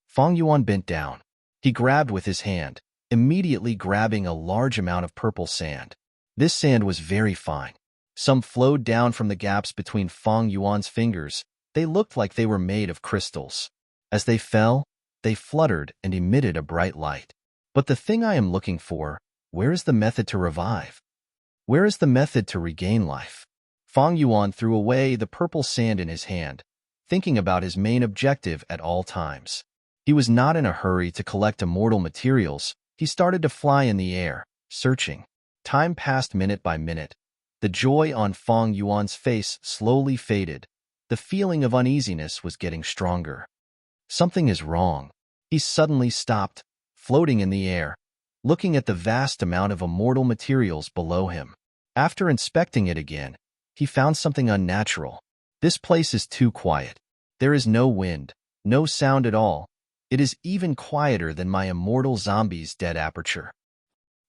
Fang Yuan bent down. He grabbed with his hand, immediately grabbing a large amount of purple sand. This sand was very fine. Some flowed down from the gaps between Fang Yuan's fingers. They looked like they were made of crystals. As they fell, they fluttered and emitted a bright light. But the thing I am looking for, where is the method to revive? Where is the method to regain life? Fang Yuan threw away the purple sand in his hand, thinking about his main objective at all times. He was not in a hurry to collect immortal materials. He started to fly in the air, searching. Time passed minute by minute. The joy on Fang Yuan's face slowly faded. The feeling of uneasiness was getting stronger. Something is wrong. He suddenly stopped, floating in the air, looking at the vast amount of immortal materials below him. After inspecting it again, he found something unnatural. This place is too quiet. There is no wind, no sound at all. It is even quieter than my immortal zombie's dead aperture.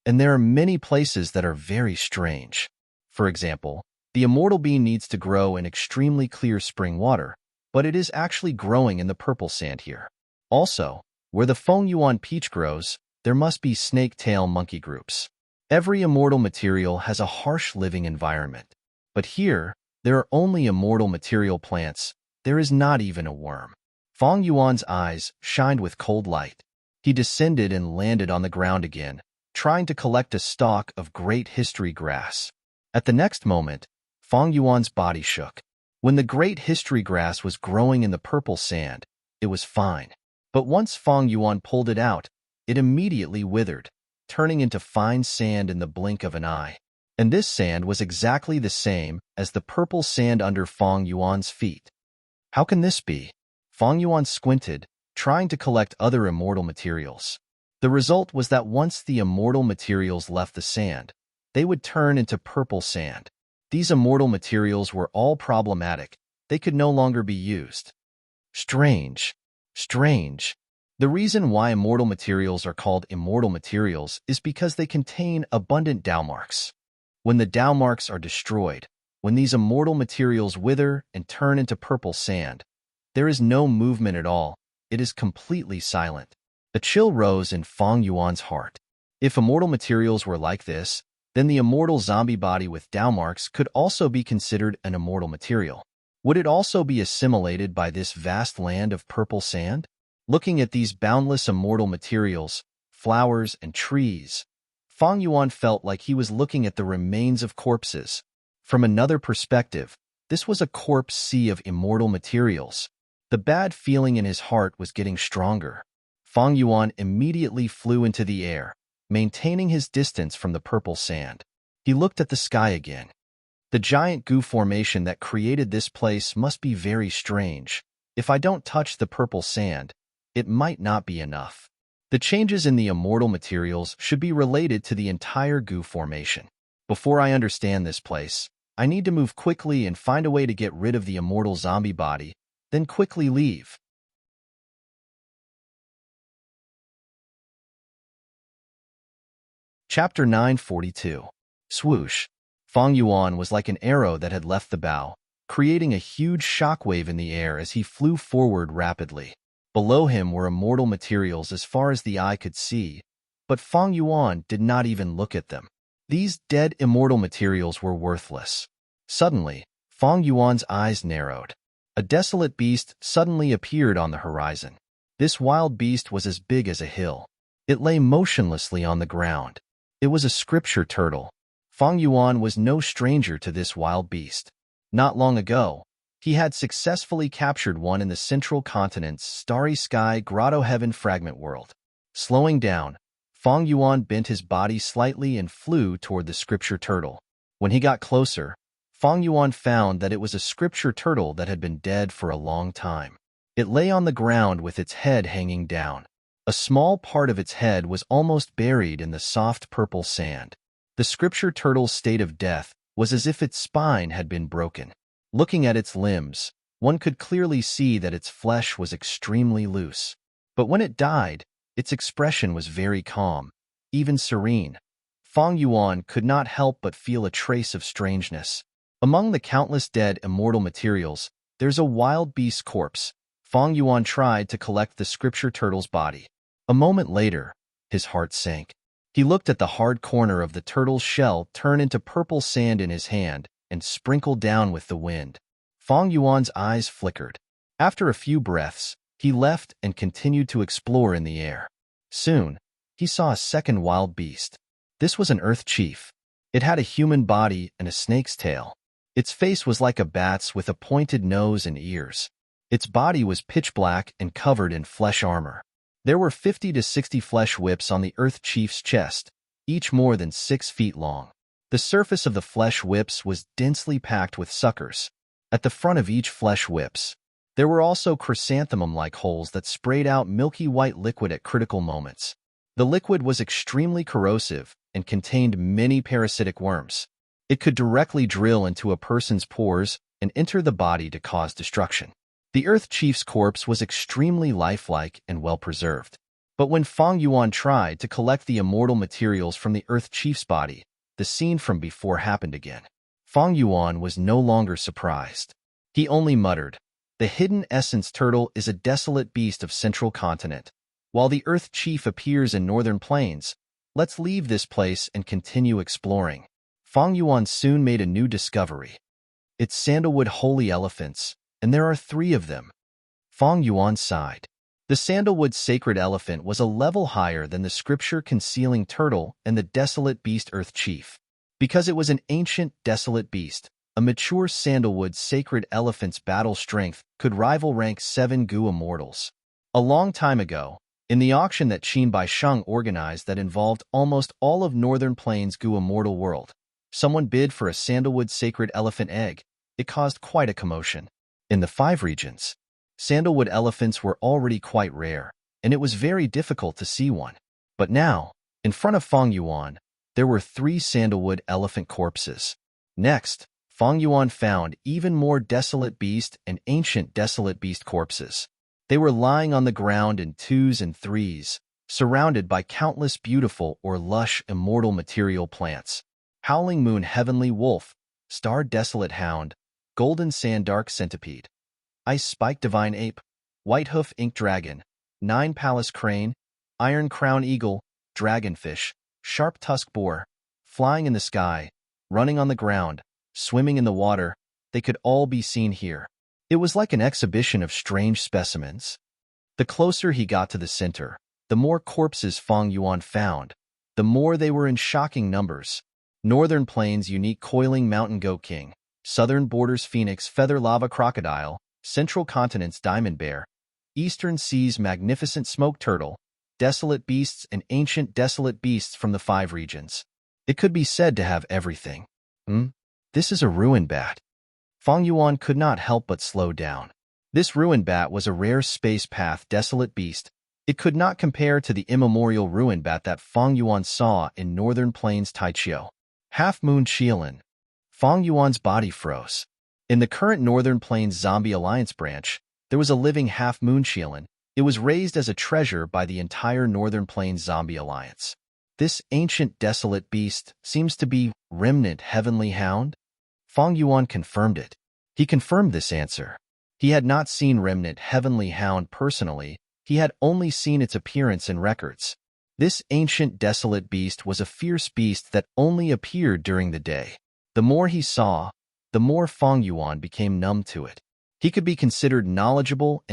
And there are many places that are very strange. For example, the immortal bean needs to grow in extremely clear spring water, but it is actually growing in the purple sand here. Also, where the Feng Yuan peach grows, there must be snake-tail monkey groups. Every immortal material has a harsh living environment. But here, there are only immortal material plants. There is not even a worm. Feng Yuan's eyes shined with cold light. He descended and landed on the ground again, trying to collect a stalk of great history grass. At the next moment, Feng Yuan's body shook. When the great history grass was growing in the purple sand, it was fine. But once Feng Yuan pulled it out, it immediately withered, turning into fine sand in the blink of an eye. And this sand was exactly the same as the purple sand under Feng Yuan's feet. How can this be? Feng Yuan squinted, trying to collect other immortal materials. The result was that once the immortal materials left the sand, they would turn into purple sand. These immortal materials were all problematic. They could no longer be used. Strange. Strange. The reason why immortal materials are called immortal materials is because they contain abundant Tao marks. When the Tao marks are destroyed, when these immortal materials wither and turn into purple sand, there is no movement at all. It is completely silent. A chill rose in Fang Yuan's heart. If immortal materials were like this, then the immortal zombie body with Tao marks could also be considered an immortal material. Would it also be assimilated by this vast land of purple sand? Looking at these boundless immortal materials, flowers and trees, Fang Yuan felt like he was looking at the remains of corpses. From another perspective, this was a corpse sea of immortal materials. The bad feeling in his heart was getting stronger. Fang Yuan immediately flew into the air, maintaining his distance from the purple sand. He looked at the sky again. The giant goo formation that created this place must be very strange. If I don't touch the purple sand, it might not be enough. The changes in the immortal materials should be related to the entire goo formation. Before I understand this place, I need to move quickly and find a way to get rid of the immortal zombie body, then quickly leave. Chapter 942. Swoosh. Fang Yuan was like an arrow that had left the bow, creating a huge shockwave in the air as he flew forward rapidly. Below him were immortal materials as far as the eye could see, but Fang Yuan did not even look at them. These dead immortal materials were worthless. Suddenly, Fang Yuan's eyes narrowed. A desolate beast suddenly appeared on the horizon. This wild beast was as big as a hill. It lay motionlessly on the ground. It was a scripture turtle. Fang Yuan was no stranger to this wild beast. Not long ago, he had successfully captured one in the central continent's starry sky grotto heaven fragment world. Slowing down, Fang Yuan bent his body slightly and flew toward the scripture turtle. When he got closer, Fang Yuan found that it was a scripture turtle that had been dead for a long time. It lay on the ground with its head hanging down. A small part of its head was almost buried in the soft purple sand. The scripture turtle's state of death was as if its spine had been broken. Looking at its limbs, one could clearly see that its flesh was extremely loose. But when it died, its expression was very calm, even serene. Fang Yuan could not help but feel a trace of strangeness. Among the countless dead immortal materials, there's a wild beast corpse. Fang Yuan tried to collect the scripture turtle's body. A moment later, his heart sank. He looked at the hard corner of the turtle's shell turn into purple sand in his hand and sprinkle down with the wind. Fang Yuan's eyes flickered. After a few breaths, he left and continued to explore in the air. Soon, he saw a second wild beast. This was an earth chief. It had a human body and a snake's tail. Its face was like a bat's with a pointed nose and ears. Its body was pitch black and covered in flesh armor. There were 50 to 60 flesh whips on the Earth Chief's chest, each more than 6 feet long. The surface of the flesh whips was densely packed with suckers. At the front of each flesh whips, there were also chrysanthemum-like holes that sprayed out milky white liquid at critical moments. The liquid was extremely corrosive and contained many parasitic worms. It could directly drill into a person's pores and enter the body to cause destruction. The Earth Chief's corpse was extremely lifelike and well-preserved. But when Fang Yuan tried to collect the immortal materials from the Earth Chief's body, the scene from before happened again. Fang Yuan was no longer surprised. He only muttered, "The hidden essence turtle is a desolate beast of central continent. While the Earth Chief appears in northern plains, let's leave this place and continue exploring." Fang Yuan soon made a new discovery. It's sandalwood holy elephants, and there are 3 of them. Fang Yuan sighed. The sandalwood sacred elephant was a level higher than the scripture-concealing turtle and the desolate beast Earth Chief. Because it was an ancient, desolate beast, a mature sandalwood sacred elephant's battle strength could rival rank 7 Gu immortals. A long time ago, in the auction that Qin Baisheng organized that involved almost all of Northern Plains Gu immortal world, someone bid for a sandalwood sacred elephant egg. It caused quite a commotion. In the 5 regions, Sandalwood elephants were already quite rare, and it was very difficult to see one. But now, in front of Feng Yuan, there were 3 sandalwood elephant corpses. Next, Feng Yuan found even more desolate beast and ancient desolate beast corpses. They were lying on the ground in 2s and 3s, surrounded by countless beautiful or lush immortal material plants. Howling moon heavenly wolf, star desolate hound, golden sand dark centipede, ice spike divine ape, white hoof ink dragon, 9 palace crane, iron crown eagle, dragonfish, sharp tusk boar, flying in the sky, running on the ground, swimming in the water. They could all be seen here. It was like an exhibition of strange specimens. The closer he got to the center, the more corpses Feng Yuan found, the more they were in shocking numbers. Northern Plains unique coiling mountain goat king, southern borders phoenix feather lava crocodile, central continent's diamond bear, eastern seas magnificent smoke turtle, desolate beasts and ancient desolate beasts from the 5 regions. It could be said to have everything. This is a ruin bat. Feng Yuan could not help but slow down. This ruin bat was a rare space path desolate beast. It could not compare to the immemorial ruin bat that Feng Yuan saw in Northern Plains Taichio. Half-Moon Qielin. Feng Yuan's body froze. In the current Northern Plains Zombie Alliance branch, there was a living Half-Moon Qielin. It was raised as a treasure by the entire Northern Plains Zombie Alliance. This ancient desolate beast seems to be Remnant Heavenly Hound? Feng Yuan confirmed it. He confirmed this answer. He had not seen Remnant Heavenly Hound personally, he had only seen its appearance in records. This ancient desolate beast was a fierce beast that only appeared during the day. The more he saw, the more Feng Yuan became numb to it. He could be considered knowledgeable,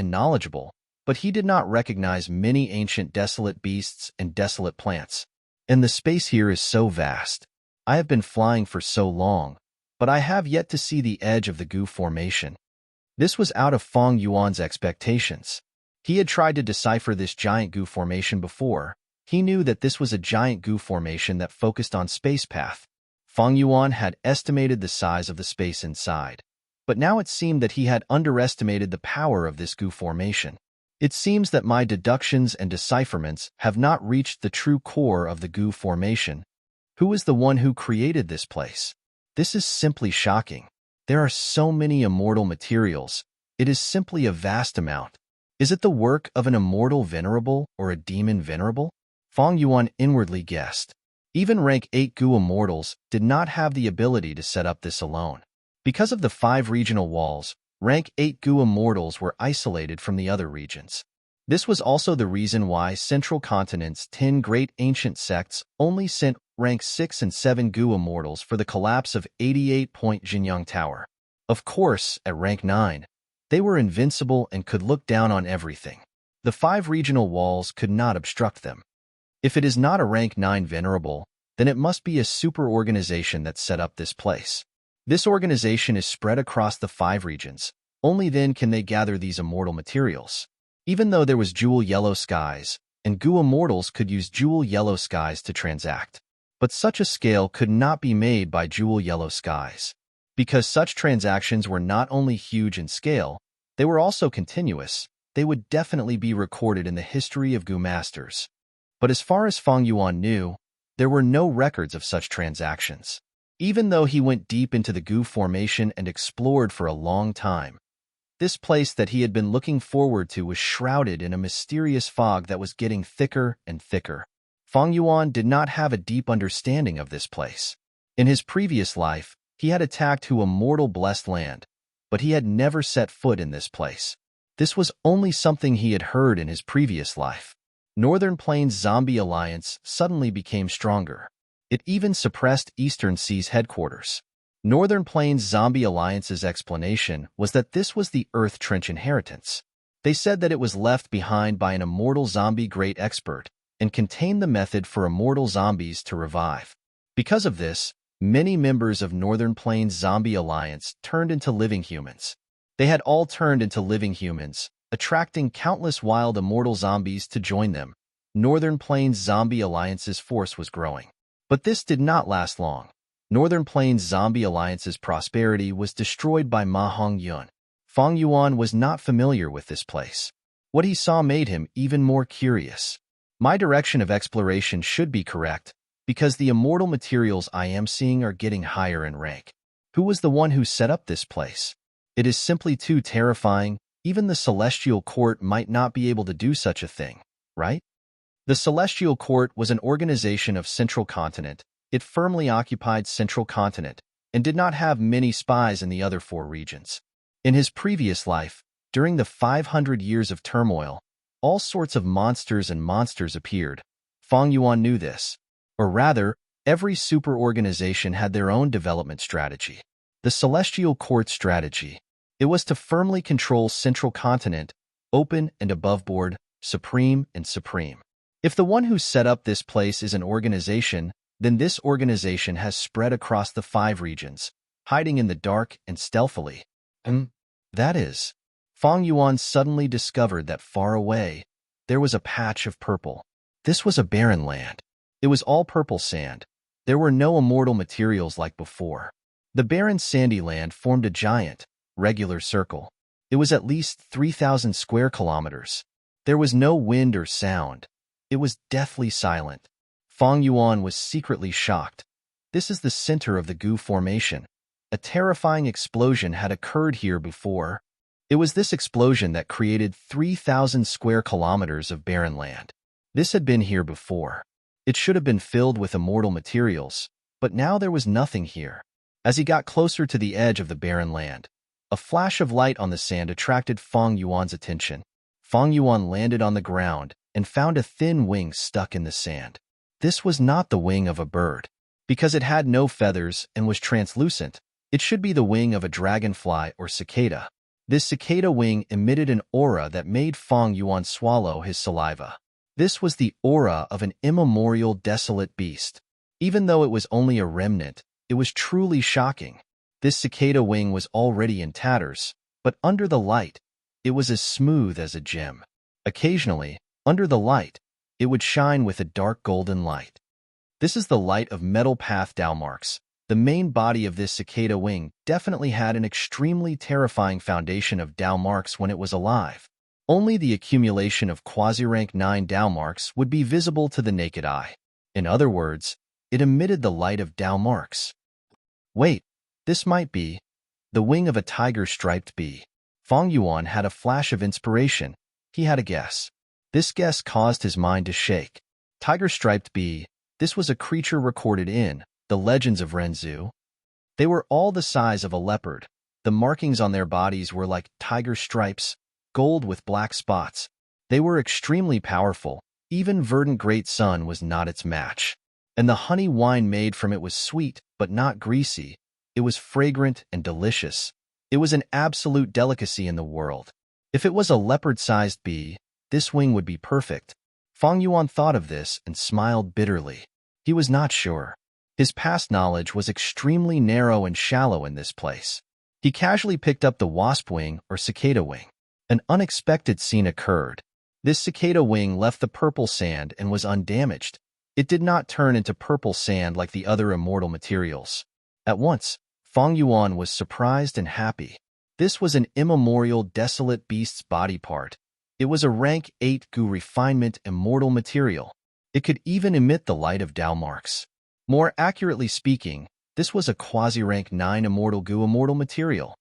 but he did not recognize many ancient desolate beasts and desolate plants. And the space here is so vast. I have been flying for so long, but I have yet to see the edge of the Gu formation. This was out of Feng Yuan's expectations. He had tried to decipher this giant Gu formation before. He knew that this was a giant Gu formation that focused on space path. Feng Yuan had estimated the size of the space inside, but now it seemed that he had underestimated the power of this Gu formation. It seems that my deductions and decipherments have not reached the true core of the Gu formation. Who is the one who created this place? This is simply shocking. There are so many immortal materials. It is simply a vast amount. Is it the work of an immortal Venerable or a demon Venerable? Feng Yuan inwardly guessed. Even rank 8 Gu immortals did not have the ability to set up this alone. Because of the 5 regional walls, rank 8 Gu immortals were isolated from the other regions. This was also the reason why Central Continent's 10 great ancient sects only sent rank 6 and 7 Gu immortals for the collapse of 88-point Jinyang Tower. Of course, at rank 9, they were invincible and could look down on everything. The 5 regional walls could not obstruct them. If it is not a rank 9 Venerable, then it must be a super organization that set up this place. This organization is spread across the 5 regions. Only then can they gather these immortal materials. Even though there was jewel yellow skies, and Gu immortals could use jewel yellow skies to transact. But such a scale could not be made by jewel yellow skies. Because such transactions were not only huge in scale, they were also continuous. They would definitely be recorded in the history of Gu masters. But as far as Feng Yuan knew, there were no records of such transactions. Even though he went deep into the Gu formation and explored for a long time, this place that he had been looking forward to was shrouded in a mysterious fog that was getting thicker and thicker. Feng Yuan did not have a deep understanding of this place. In his previous life, he had attacked Hu immortal blessed land, but he had never set foot in this place. This was only something he had heard in his previous life. Northern Plains Zombie Alliance suddenly became stronger. It even suppressed Eastern Sea's headquarters. Northern Plains Zombie Alliance's explanation was that this was the Earth Trench inheritance. They said that it was left behind by an immortal zombie great expert and contained the method for immortal zombies to revive. Because of this, many members of Northern Plains Zombie Alliance turned into living humans. They had all turned into living humans, attracting countless wild immortal zombies to join them. Northern Plains Zombie Alliance's force was growing. But this did not last long. Northern Plains Zombie Alliance's prosperity was destroyed by Ma Hongyun. Fang Yuan was not familiar with this place. What he saw made him even more curious. My direction of exploration should be correct, because the immortal materials I am seeing are getting higher in rank. Who was the one who set up this place? It is simply too terrifying. Even the Celestial Court might not be able to do such a thing, right? The Celestial Court was an organization of Central Continent. It firmly occupied Central Continent and did not have many spies in the other 4 regions. In his previous life, during the 500 years of turmoil, all sorts of monsters appeared. Fang Yuan knew this. Or rather, every super organization had their own development strategy. The Celestial Court strategy. It was to firmly control Central Continent, open and above board, supreme and supreme. If the one who set up this place is an organization, then this organization has spread across the 5 regions, hiding in the dark and stealthily. That is, Fang Yuan suddenly discovered that far away, there was a patch of purple. This was a barren land. It was all purple sand. There were no immortal materials like before. The barren sandy land formed a giant, regular circle. It was at least 3,000 square kilometers. There was no wind or sound. It was deathly silent. Fang Yuan was secretly shocked. This is the center of the Gu Formation. A terrifying explosion had occurred here before. It was this explosion that created 3,000 square kilometers of barren land. This had been here before. It should have been filled with immortal materials, but now there was nothing here. As he got closer to the edge of the barren land, a flash of light on the sand attracted Fang Yuan's attention. Fang Yuan landed on the ground and found a thin wing stuck in the sand. This was not the wing of a bird. Because it had no feathers and was translucent, it should be the wing of a dragonfly or cicada. This cicada wing emitted an aura that made Fang Yuan swallow his saliva. This was the aura of an immemorial desolate beast. Even though it was only a remnant, it was truly shocking. This cicada wing was already in tatters, but under the light, it was as smooth as a gem. Occasionally, under the light, it would shine with a dark golden light. This is the light of metal path Dao marks. The main body of this cicada wing definitely had an extremely terrifying foundation of Dao marks when it was alive. Only the accumulation of quasi-rank 9 Dao marks would be visible to the naked eye. In other words, it emitted the light of Dao marks. Wait, this might be the wing of a tiger-striped bee. Fang Yuan had a flash of inspiration. He had a guess. This guess caused his mind to shake. Tiger-striped bee, this was a creature recorded in the legends of Renzu. They were all the size of a leopard. The markings on their bodies were like tiger stripes, gold with black spots. They were extremely powerful. Even verdant great sun was not its match. And the honey wine made from it was sweet, but not greasy. It was fragrant and delicious. It was an absolute delicacy in the world. If it was a leopard-sized bee, this wing would be perfect. Fang Yuan thought of this and smiled bitterly. He was not sure. His past knowledge was extremely narrow and shallow in this place. He casually picked up the wasp wing or cicada wing. An unexpected scene occurred. This cicada wing left the purple sand and was undamaged. It did not turn into purple sand like the other immortal materials. At once, Fang Yuan was surprised and happy. This was an immemorial desolate beast's body part. It was a rank 8 Gu refinement immortal material. It could even emit the light of Dao marks. More accurately speaking, this was a quasi-rank 9 immortal Gu immortal material.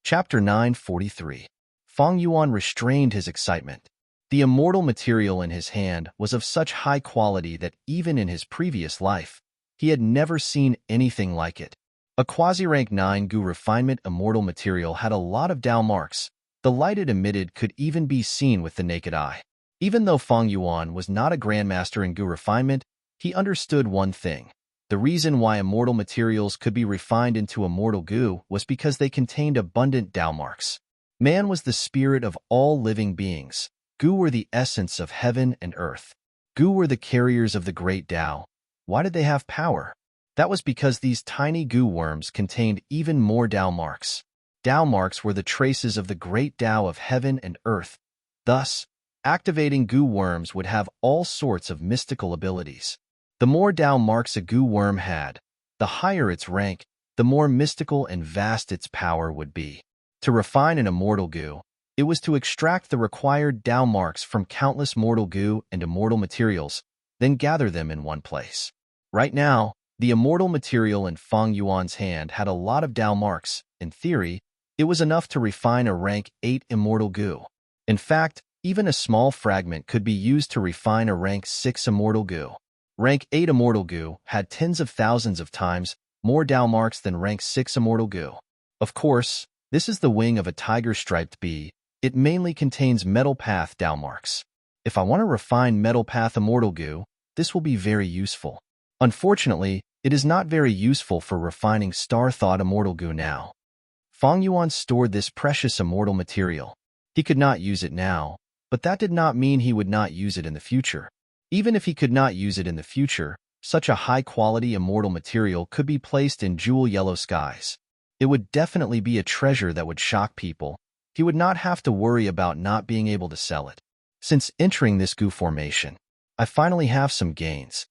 Chapter 943. Fang Yuan restrained his excitement. The immortal material in his hand was of such high quality that even in his previous life, he had never seen anything like it. A quasi-rank 9 Gu refinement immortal material had a lot of Dao marks. The light it emitted could even be seen with the naked eye. Even though Fang Yuan was not a grandmaster in Gu refinement, he understood one thing. The reason why immortal materials could be refined into immortal Gu was because they contained abundant Dao marks. Man was the spirit of all living beings. Gu were the essence of heaven and earth. Gu were the carriers of the great Dao. Why did they have power? That was because these tiny Gu worms contained even more Dao marks. Dao marks were the traces of the great Dao of heaven and earth. Thus, activating Gu worms would have all sorts of mystical abilities. The more Dao marks a Gu worm had, The higher its rank, the more mystical and vast its power would be. To refine an immortal goo, it was to extract the required Tao marks from countless mortal goo and immortal materials, then gather them in one place. Right now, the immortal material in Feng Yuan's hand had a lot of Tao marks. In theory, it was enough to refine a rank 8 immortal goo. In fact, even a small fragment could be used to refine a rank 6 immortal goo. Rank 8 immortal goo had tens of thousands of times more Tao marks than rank 6 immortal goo. Of course, this is the wing of a tiger-striped bee. It mainly contains metal path Tao marks. If I want to refine metal path immortal goo, this will be very useful. Unfortunately, it is not very useful for refining star thought immortal goo now. Feng Yuan stored this precious immortal material. He could not use it now, but that did not mean he would not use it in the future. Even if he could not use it in the future, such a high-quality immortal material could be placed in jewel yellow skies. It would definitely be a treasure that would shock people. He would not have to worry about not being able to sell it. Since entering this goo formation, I finally have some gains.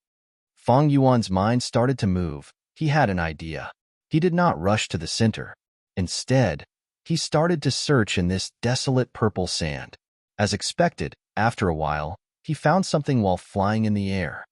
Feng Yuan's mind started to move. He had an idea. He did not rush to the center. Instead, he started to search in this desolate purple sand. As expected, after a while, he found something while flying in the air.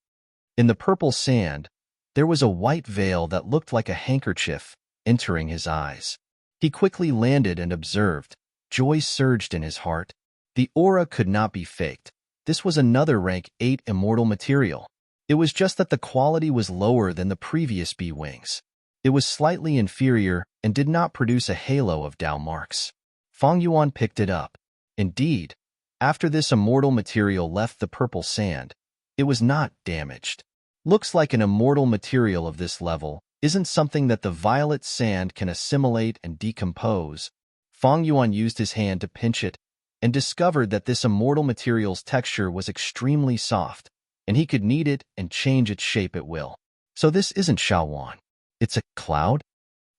In the purple sand, there was a white veil that looked like a handkerchief entering his eyes. He quickly landed and observed. Joy surged in his heart. The aura could not be faked. This was another rank 8 immortal material. It was just that the quality was lower than the previous bee wings. It was slightly inferior and did not produce a halo of Tao marks. Feng Yuan picked it up. Indeed, after this immortal material left the purple sand, it was not damaged. Looks like an immortal material of this level isn't something that the violet sand can assimilate and decompose. Feng Yuan used his hand to pinch it and discovered that this immortal material's texture was extremely soft, and he could knead it and change its shape at will. So this isn't Shaowan. It's a cloud?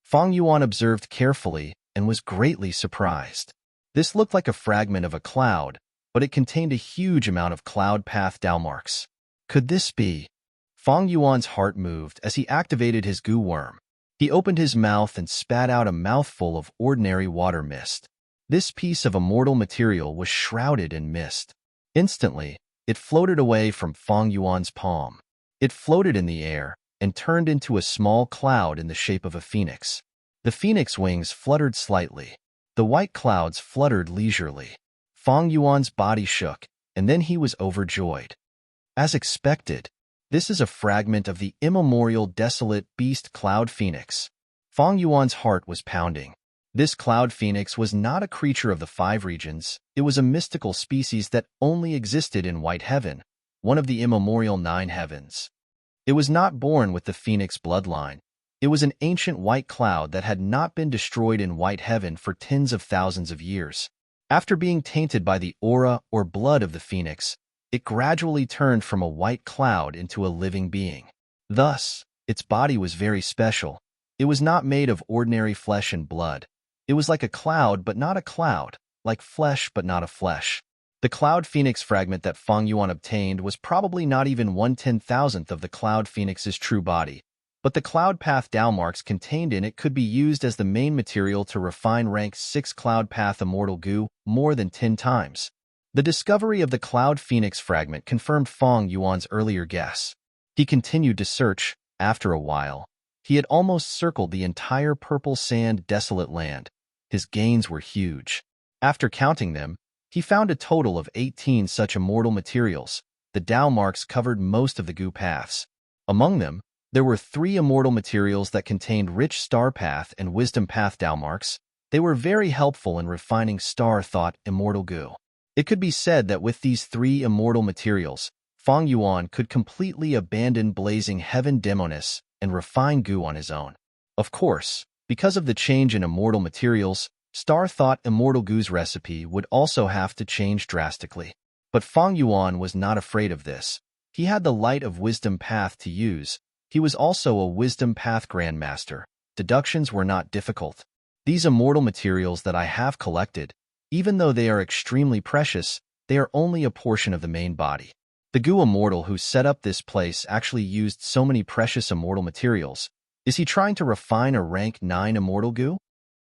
Feng Yuan observed carefully and was greatly surprised. This looked like a fragment of a cloud, but it contained a huge amount of cloud path Tao marks. Could this be? Feng Yuan's heart moved as he activated his goo worm. He opened his mouth and spat out a mouthful of ordinary water mist. This piece of immortal material was shrouded in mist. Instantly, it floated away from Feng Yuan's palm. It floated in the air and turned into a small cloud in the shape of a phoenix. The phoenix wings fluttered slightly. The white clouds fluttered leisurely. Feng Yuan's body shook, and then he was overjoyed. As expected, this is a fragment of the immemorial desolate beast cloud phoenix. Feng Yuan's heart was pounding. This cloud phoenix was not a creature of the 5 regions. It was a mystical species that only existed in White Heaven, one of the immemorial 9 heavens. It was not born with the phoenix bloodline. It was an ancient white cloud that had not been destroyed in White Heaven for tens of thousands of years. After being tainted by the aura or blood of the phoenix, it gradually turned from a white cloud into a living being. Thus, its body was very special. It was not made of ordinary flesh and blood. It was like a cloud but not a cloud, like flesh but not a flesh. The cloud phoenix fragment that Feng Yuan obtained was probably not even 1/10,000th of the cloud phoenix's true body, but the cloud path Tao marks contained in it could be used as the main material to refine rank 6 cloud path immortal goo more than 10 times. The discovery of the cloud phoenix fragment confirmed Feng Yuan's earlier guess. He continued to search. After a while, he had almost circled the entire purple sand desolate land. His gains were huge. After counting them, he found a total of 18 such immortal materials. The Tao marks covered most of the goo paths. Among them, there were 3 immortal materials that contained rich star path and wisdom path Tao marks. They were very helpful in refining star thought immortal goo. It could be said that with these 3 immortal materials, Feng Yuan could completely abandon blazing heaven demonis and refine goo on his own. Of course, because of the change in immortal materials, Star Thought Immortal Goo's recipe would also have to change drastically. But Feng Yuan was not afraid of this. He had the light of wisdom path to use. He was also a wisdom path grandmaster. Deductions were not difficult. These immortal materials that I have collected, even though they are extremely precious, they are only a portion of the main body. The Goo Immortal who set up this place actually used so many precious immortal materials. Is he trying to refine a rank 9 immortal goo?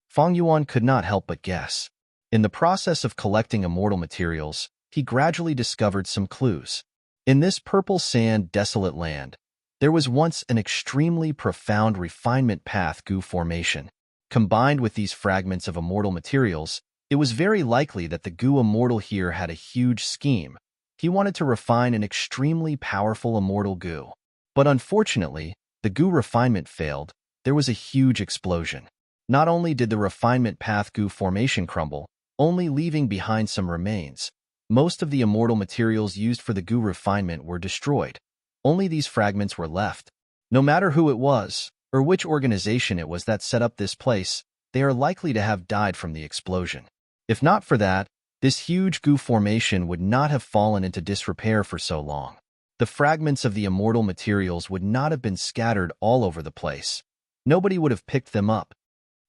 Fang Yuan could not help but guess. In the process of collecting immortal materials, he gradually discovered some clues. In this purple sand desolate land, there was once an extremely profound refinement path goo formation. Combined with these fragments of immortal materials, it was very likely that the goo immortal here had a huge scheme. He wanted to refine an extremely powerful immortal goo. But unfortunately, the goo refinement failed. There was a huge explosion. Not only did the refinement path goo formation crumble, only leaving behind some remains. Most of the immortal materials used for the goo refinement were destroyed. Only these fragments were left. No matter who it was, or which organization it was that set up this place, they are likely to have died from the explosion. If not for that, this huge goo formation would not have fallen into disrepair for so long. The fragments of the immortal materials would not have been scattered all over the place. Nobody would have picked them up.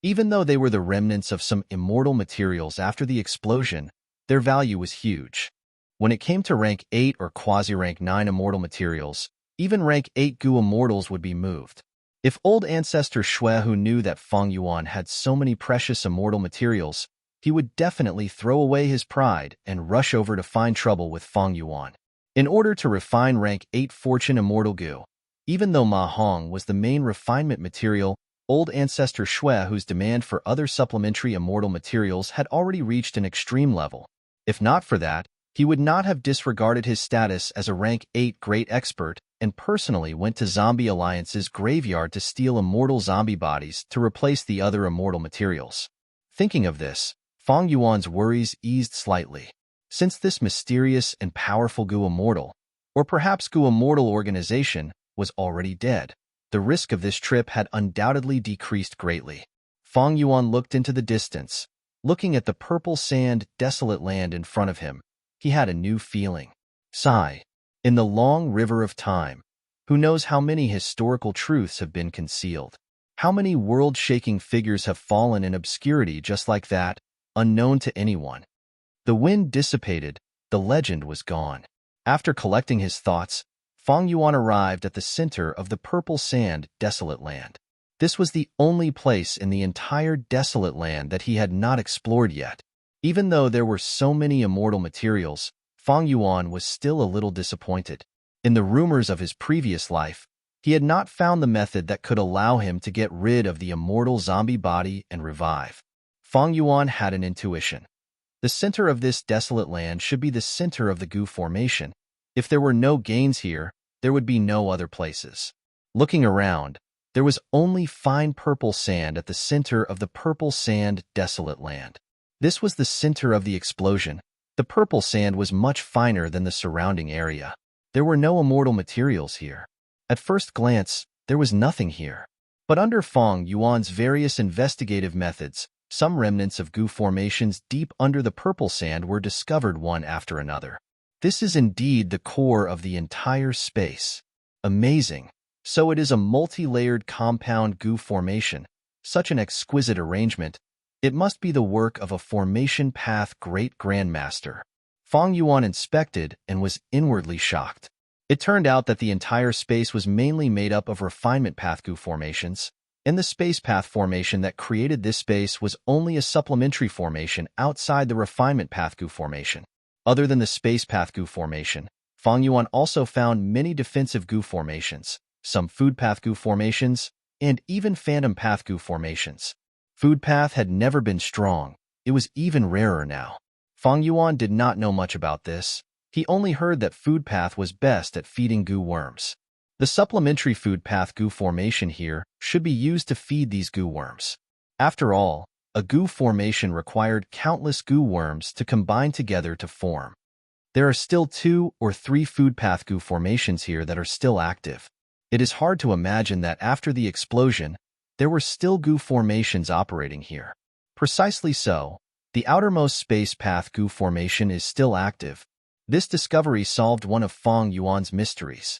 Even though they were the remnants of some immortal materials after the explosion, their value was huge. When it came to rank 8 or quasi-rank 9 immortal materials, even rank 8 goo immortals would be moved. If old ancestor Shui who knew that Fang Yuan had so many precious immortal materials, he would definitely throw away his pride and rush over to find trouble with Fang Yuan. In order to refine rank 8 fortune immortal goo, even though Ma Hong was the main refinement material, old ancestor Shui whose demand for other supplementary immortal materials had already reached an extreme level. If not for that, he would not have disregarded his status as a rank 8 great expert and personally went to Zombie Alliance's graveyard to steal immortal zombie bodies to replace the other immortal materials. Thinking of this, Fang Yuan's worries eased slightly. Since this mysterious and powerful goo immortal, or perhaps goo immortal organization, was already dead, the risk of this trip had undoubtedly decreased greatly. Fang Yuan looked into the distance. Looking at the purple sand, desolate land in front of him, he had a new feeling. Sigh. In the long river of time, who knows how many historical truths have been concealed? How many world-shaking figures have fallen in obscurity just like that, unknown to anyone? The wind dissipated, the legend was gone. After collecting his thoughts, Fang Yuan arrived at the center of the purple sand, desolate land. This was the only place in the entire desolate land that he had not explored yet. Even though there were so many immortal materials, Fang Yuan was still a little disappointed. In the rumors of his previous life, he had not found the method that could allow him to get rid of the immortal zombie body and revive. Fang Yuan had an intuition. The center of this desolate land should be the center of the goo formation. If there were no gains here, there would be no other places. Looking around, there was only fine purple sand at the center of the purple sand, desolate land. This was the center of the explosion. The purple sand was much finer than the surrounding area. There were no immortal materials here. At first glance, there was nothing here. But under Fang Yuan's various investigative methods, some remnants of goo formations deep under the purple sand were discovered one after another. This is indeed the core of the entire space. Amazing. So it is a multi-layered compound goo formation. Such an exquisite arrangement. It must be the work of a formation path great grandmaster. Fang Yuan inspected and was inwardly shocked. It turned out that the entire space was mainly made up of refinement path goo formations, and the space path formation that created this space was only a supplementary formation outside the refinement path goo formation. Other than the space path goo formation, Fang Yuan also found many defensive goo formations, some food path goo formations, and even phantom path goo formations. Food path had never been strong. It was even rarer now. Fang Yuan did not know much about this. He only heard that food path was best at feeding goo worms. The supplementary food path goo formation here should be used to feed these goo worms. After all, a goo formation required countless goo worms to combine together to form. There are still 2 or 3 food path goo formations here that are still active. It is hard to imagine that after the explosion, there were still goo formations operating here. Precisely so, the outermost space path goo formation is still active. This discovery solved one of Fang Yuan's mysteries.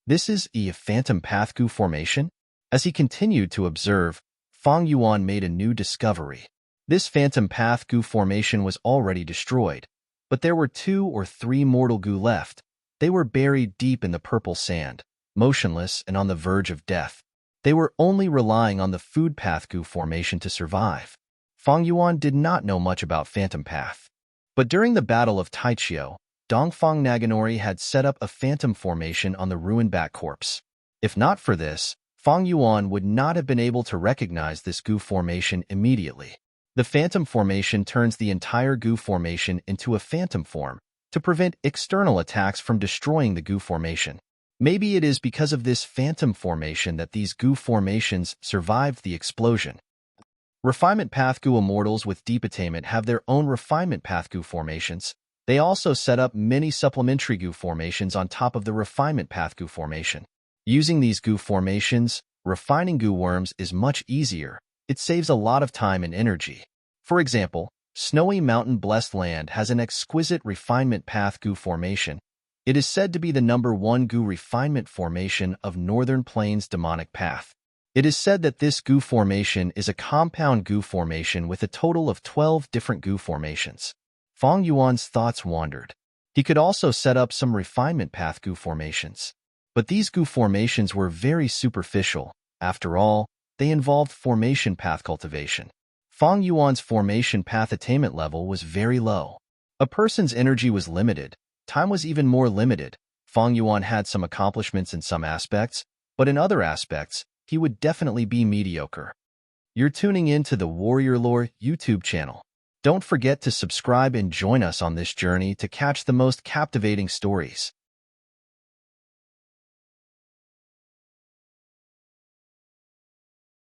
This is a phantom path goo formation? As he continued to observe, Fang Yuan made a new discovery. This phantom path goo formation was already destroyed, but there were 2 or 3 mortal goo left. They were buried deep in the purple sand, motionless and on the verge of death. They were only relying on the food path Gu formation to survive. Fang Yuan did not know much about phantom path. But during the Battle of Taichio, Dongfang Naganori had set up a phantom formation on the ruined bat corpse. If not for this, Fang Yuan would not have been able to recognize this Gu formation immediately. The phantom formation turns the entire Gu formation into a phantom form to prevent external attacks from destroying the Gu formation. Maybe it is because of this phantom formation that these Gu formations survived the explosion. Refinement Path Gu Immortals with deep attainment have their own Refinement Path Gu formations. They also set up many supplementary Gu formations on top of the Refinement Path Gu formation. Using these Gu formations, refining Gu worms is much easier. It saves a lot of time and energy. For example, Snowy Mountain Blessed Land has an exquisite Refinement Path Gu formation. It is said to be the #1 Gu refinement formation of Northern Plains Demonic Path. It is said that this Gu formation is a compound Gu formation with a total of 12 different Gu formations. Fang Yuan's thoughts wandered. He could also set up some Refinement Path Gu formations. But these Gu formations were very superficial. After all, they involved formation path cultivation. Fang Yuan's formation path attainment level was very low. A person's energy was limited. Time was even more limited. Fang Yuan had some accomplishments in some aspects, but in other aspects, he would definitely be mediocre. You're tuning in to the Warrior Lore YouTube channel. Don't forget to subscribe and join us on this journey to catch the most captivating stories.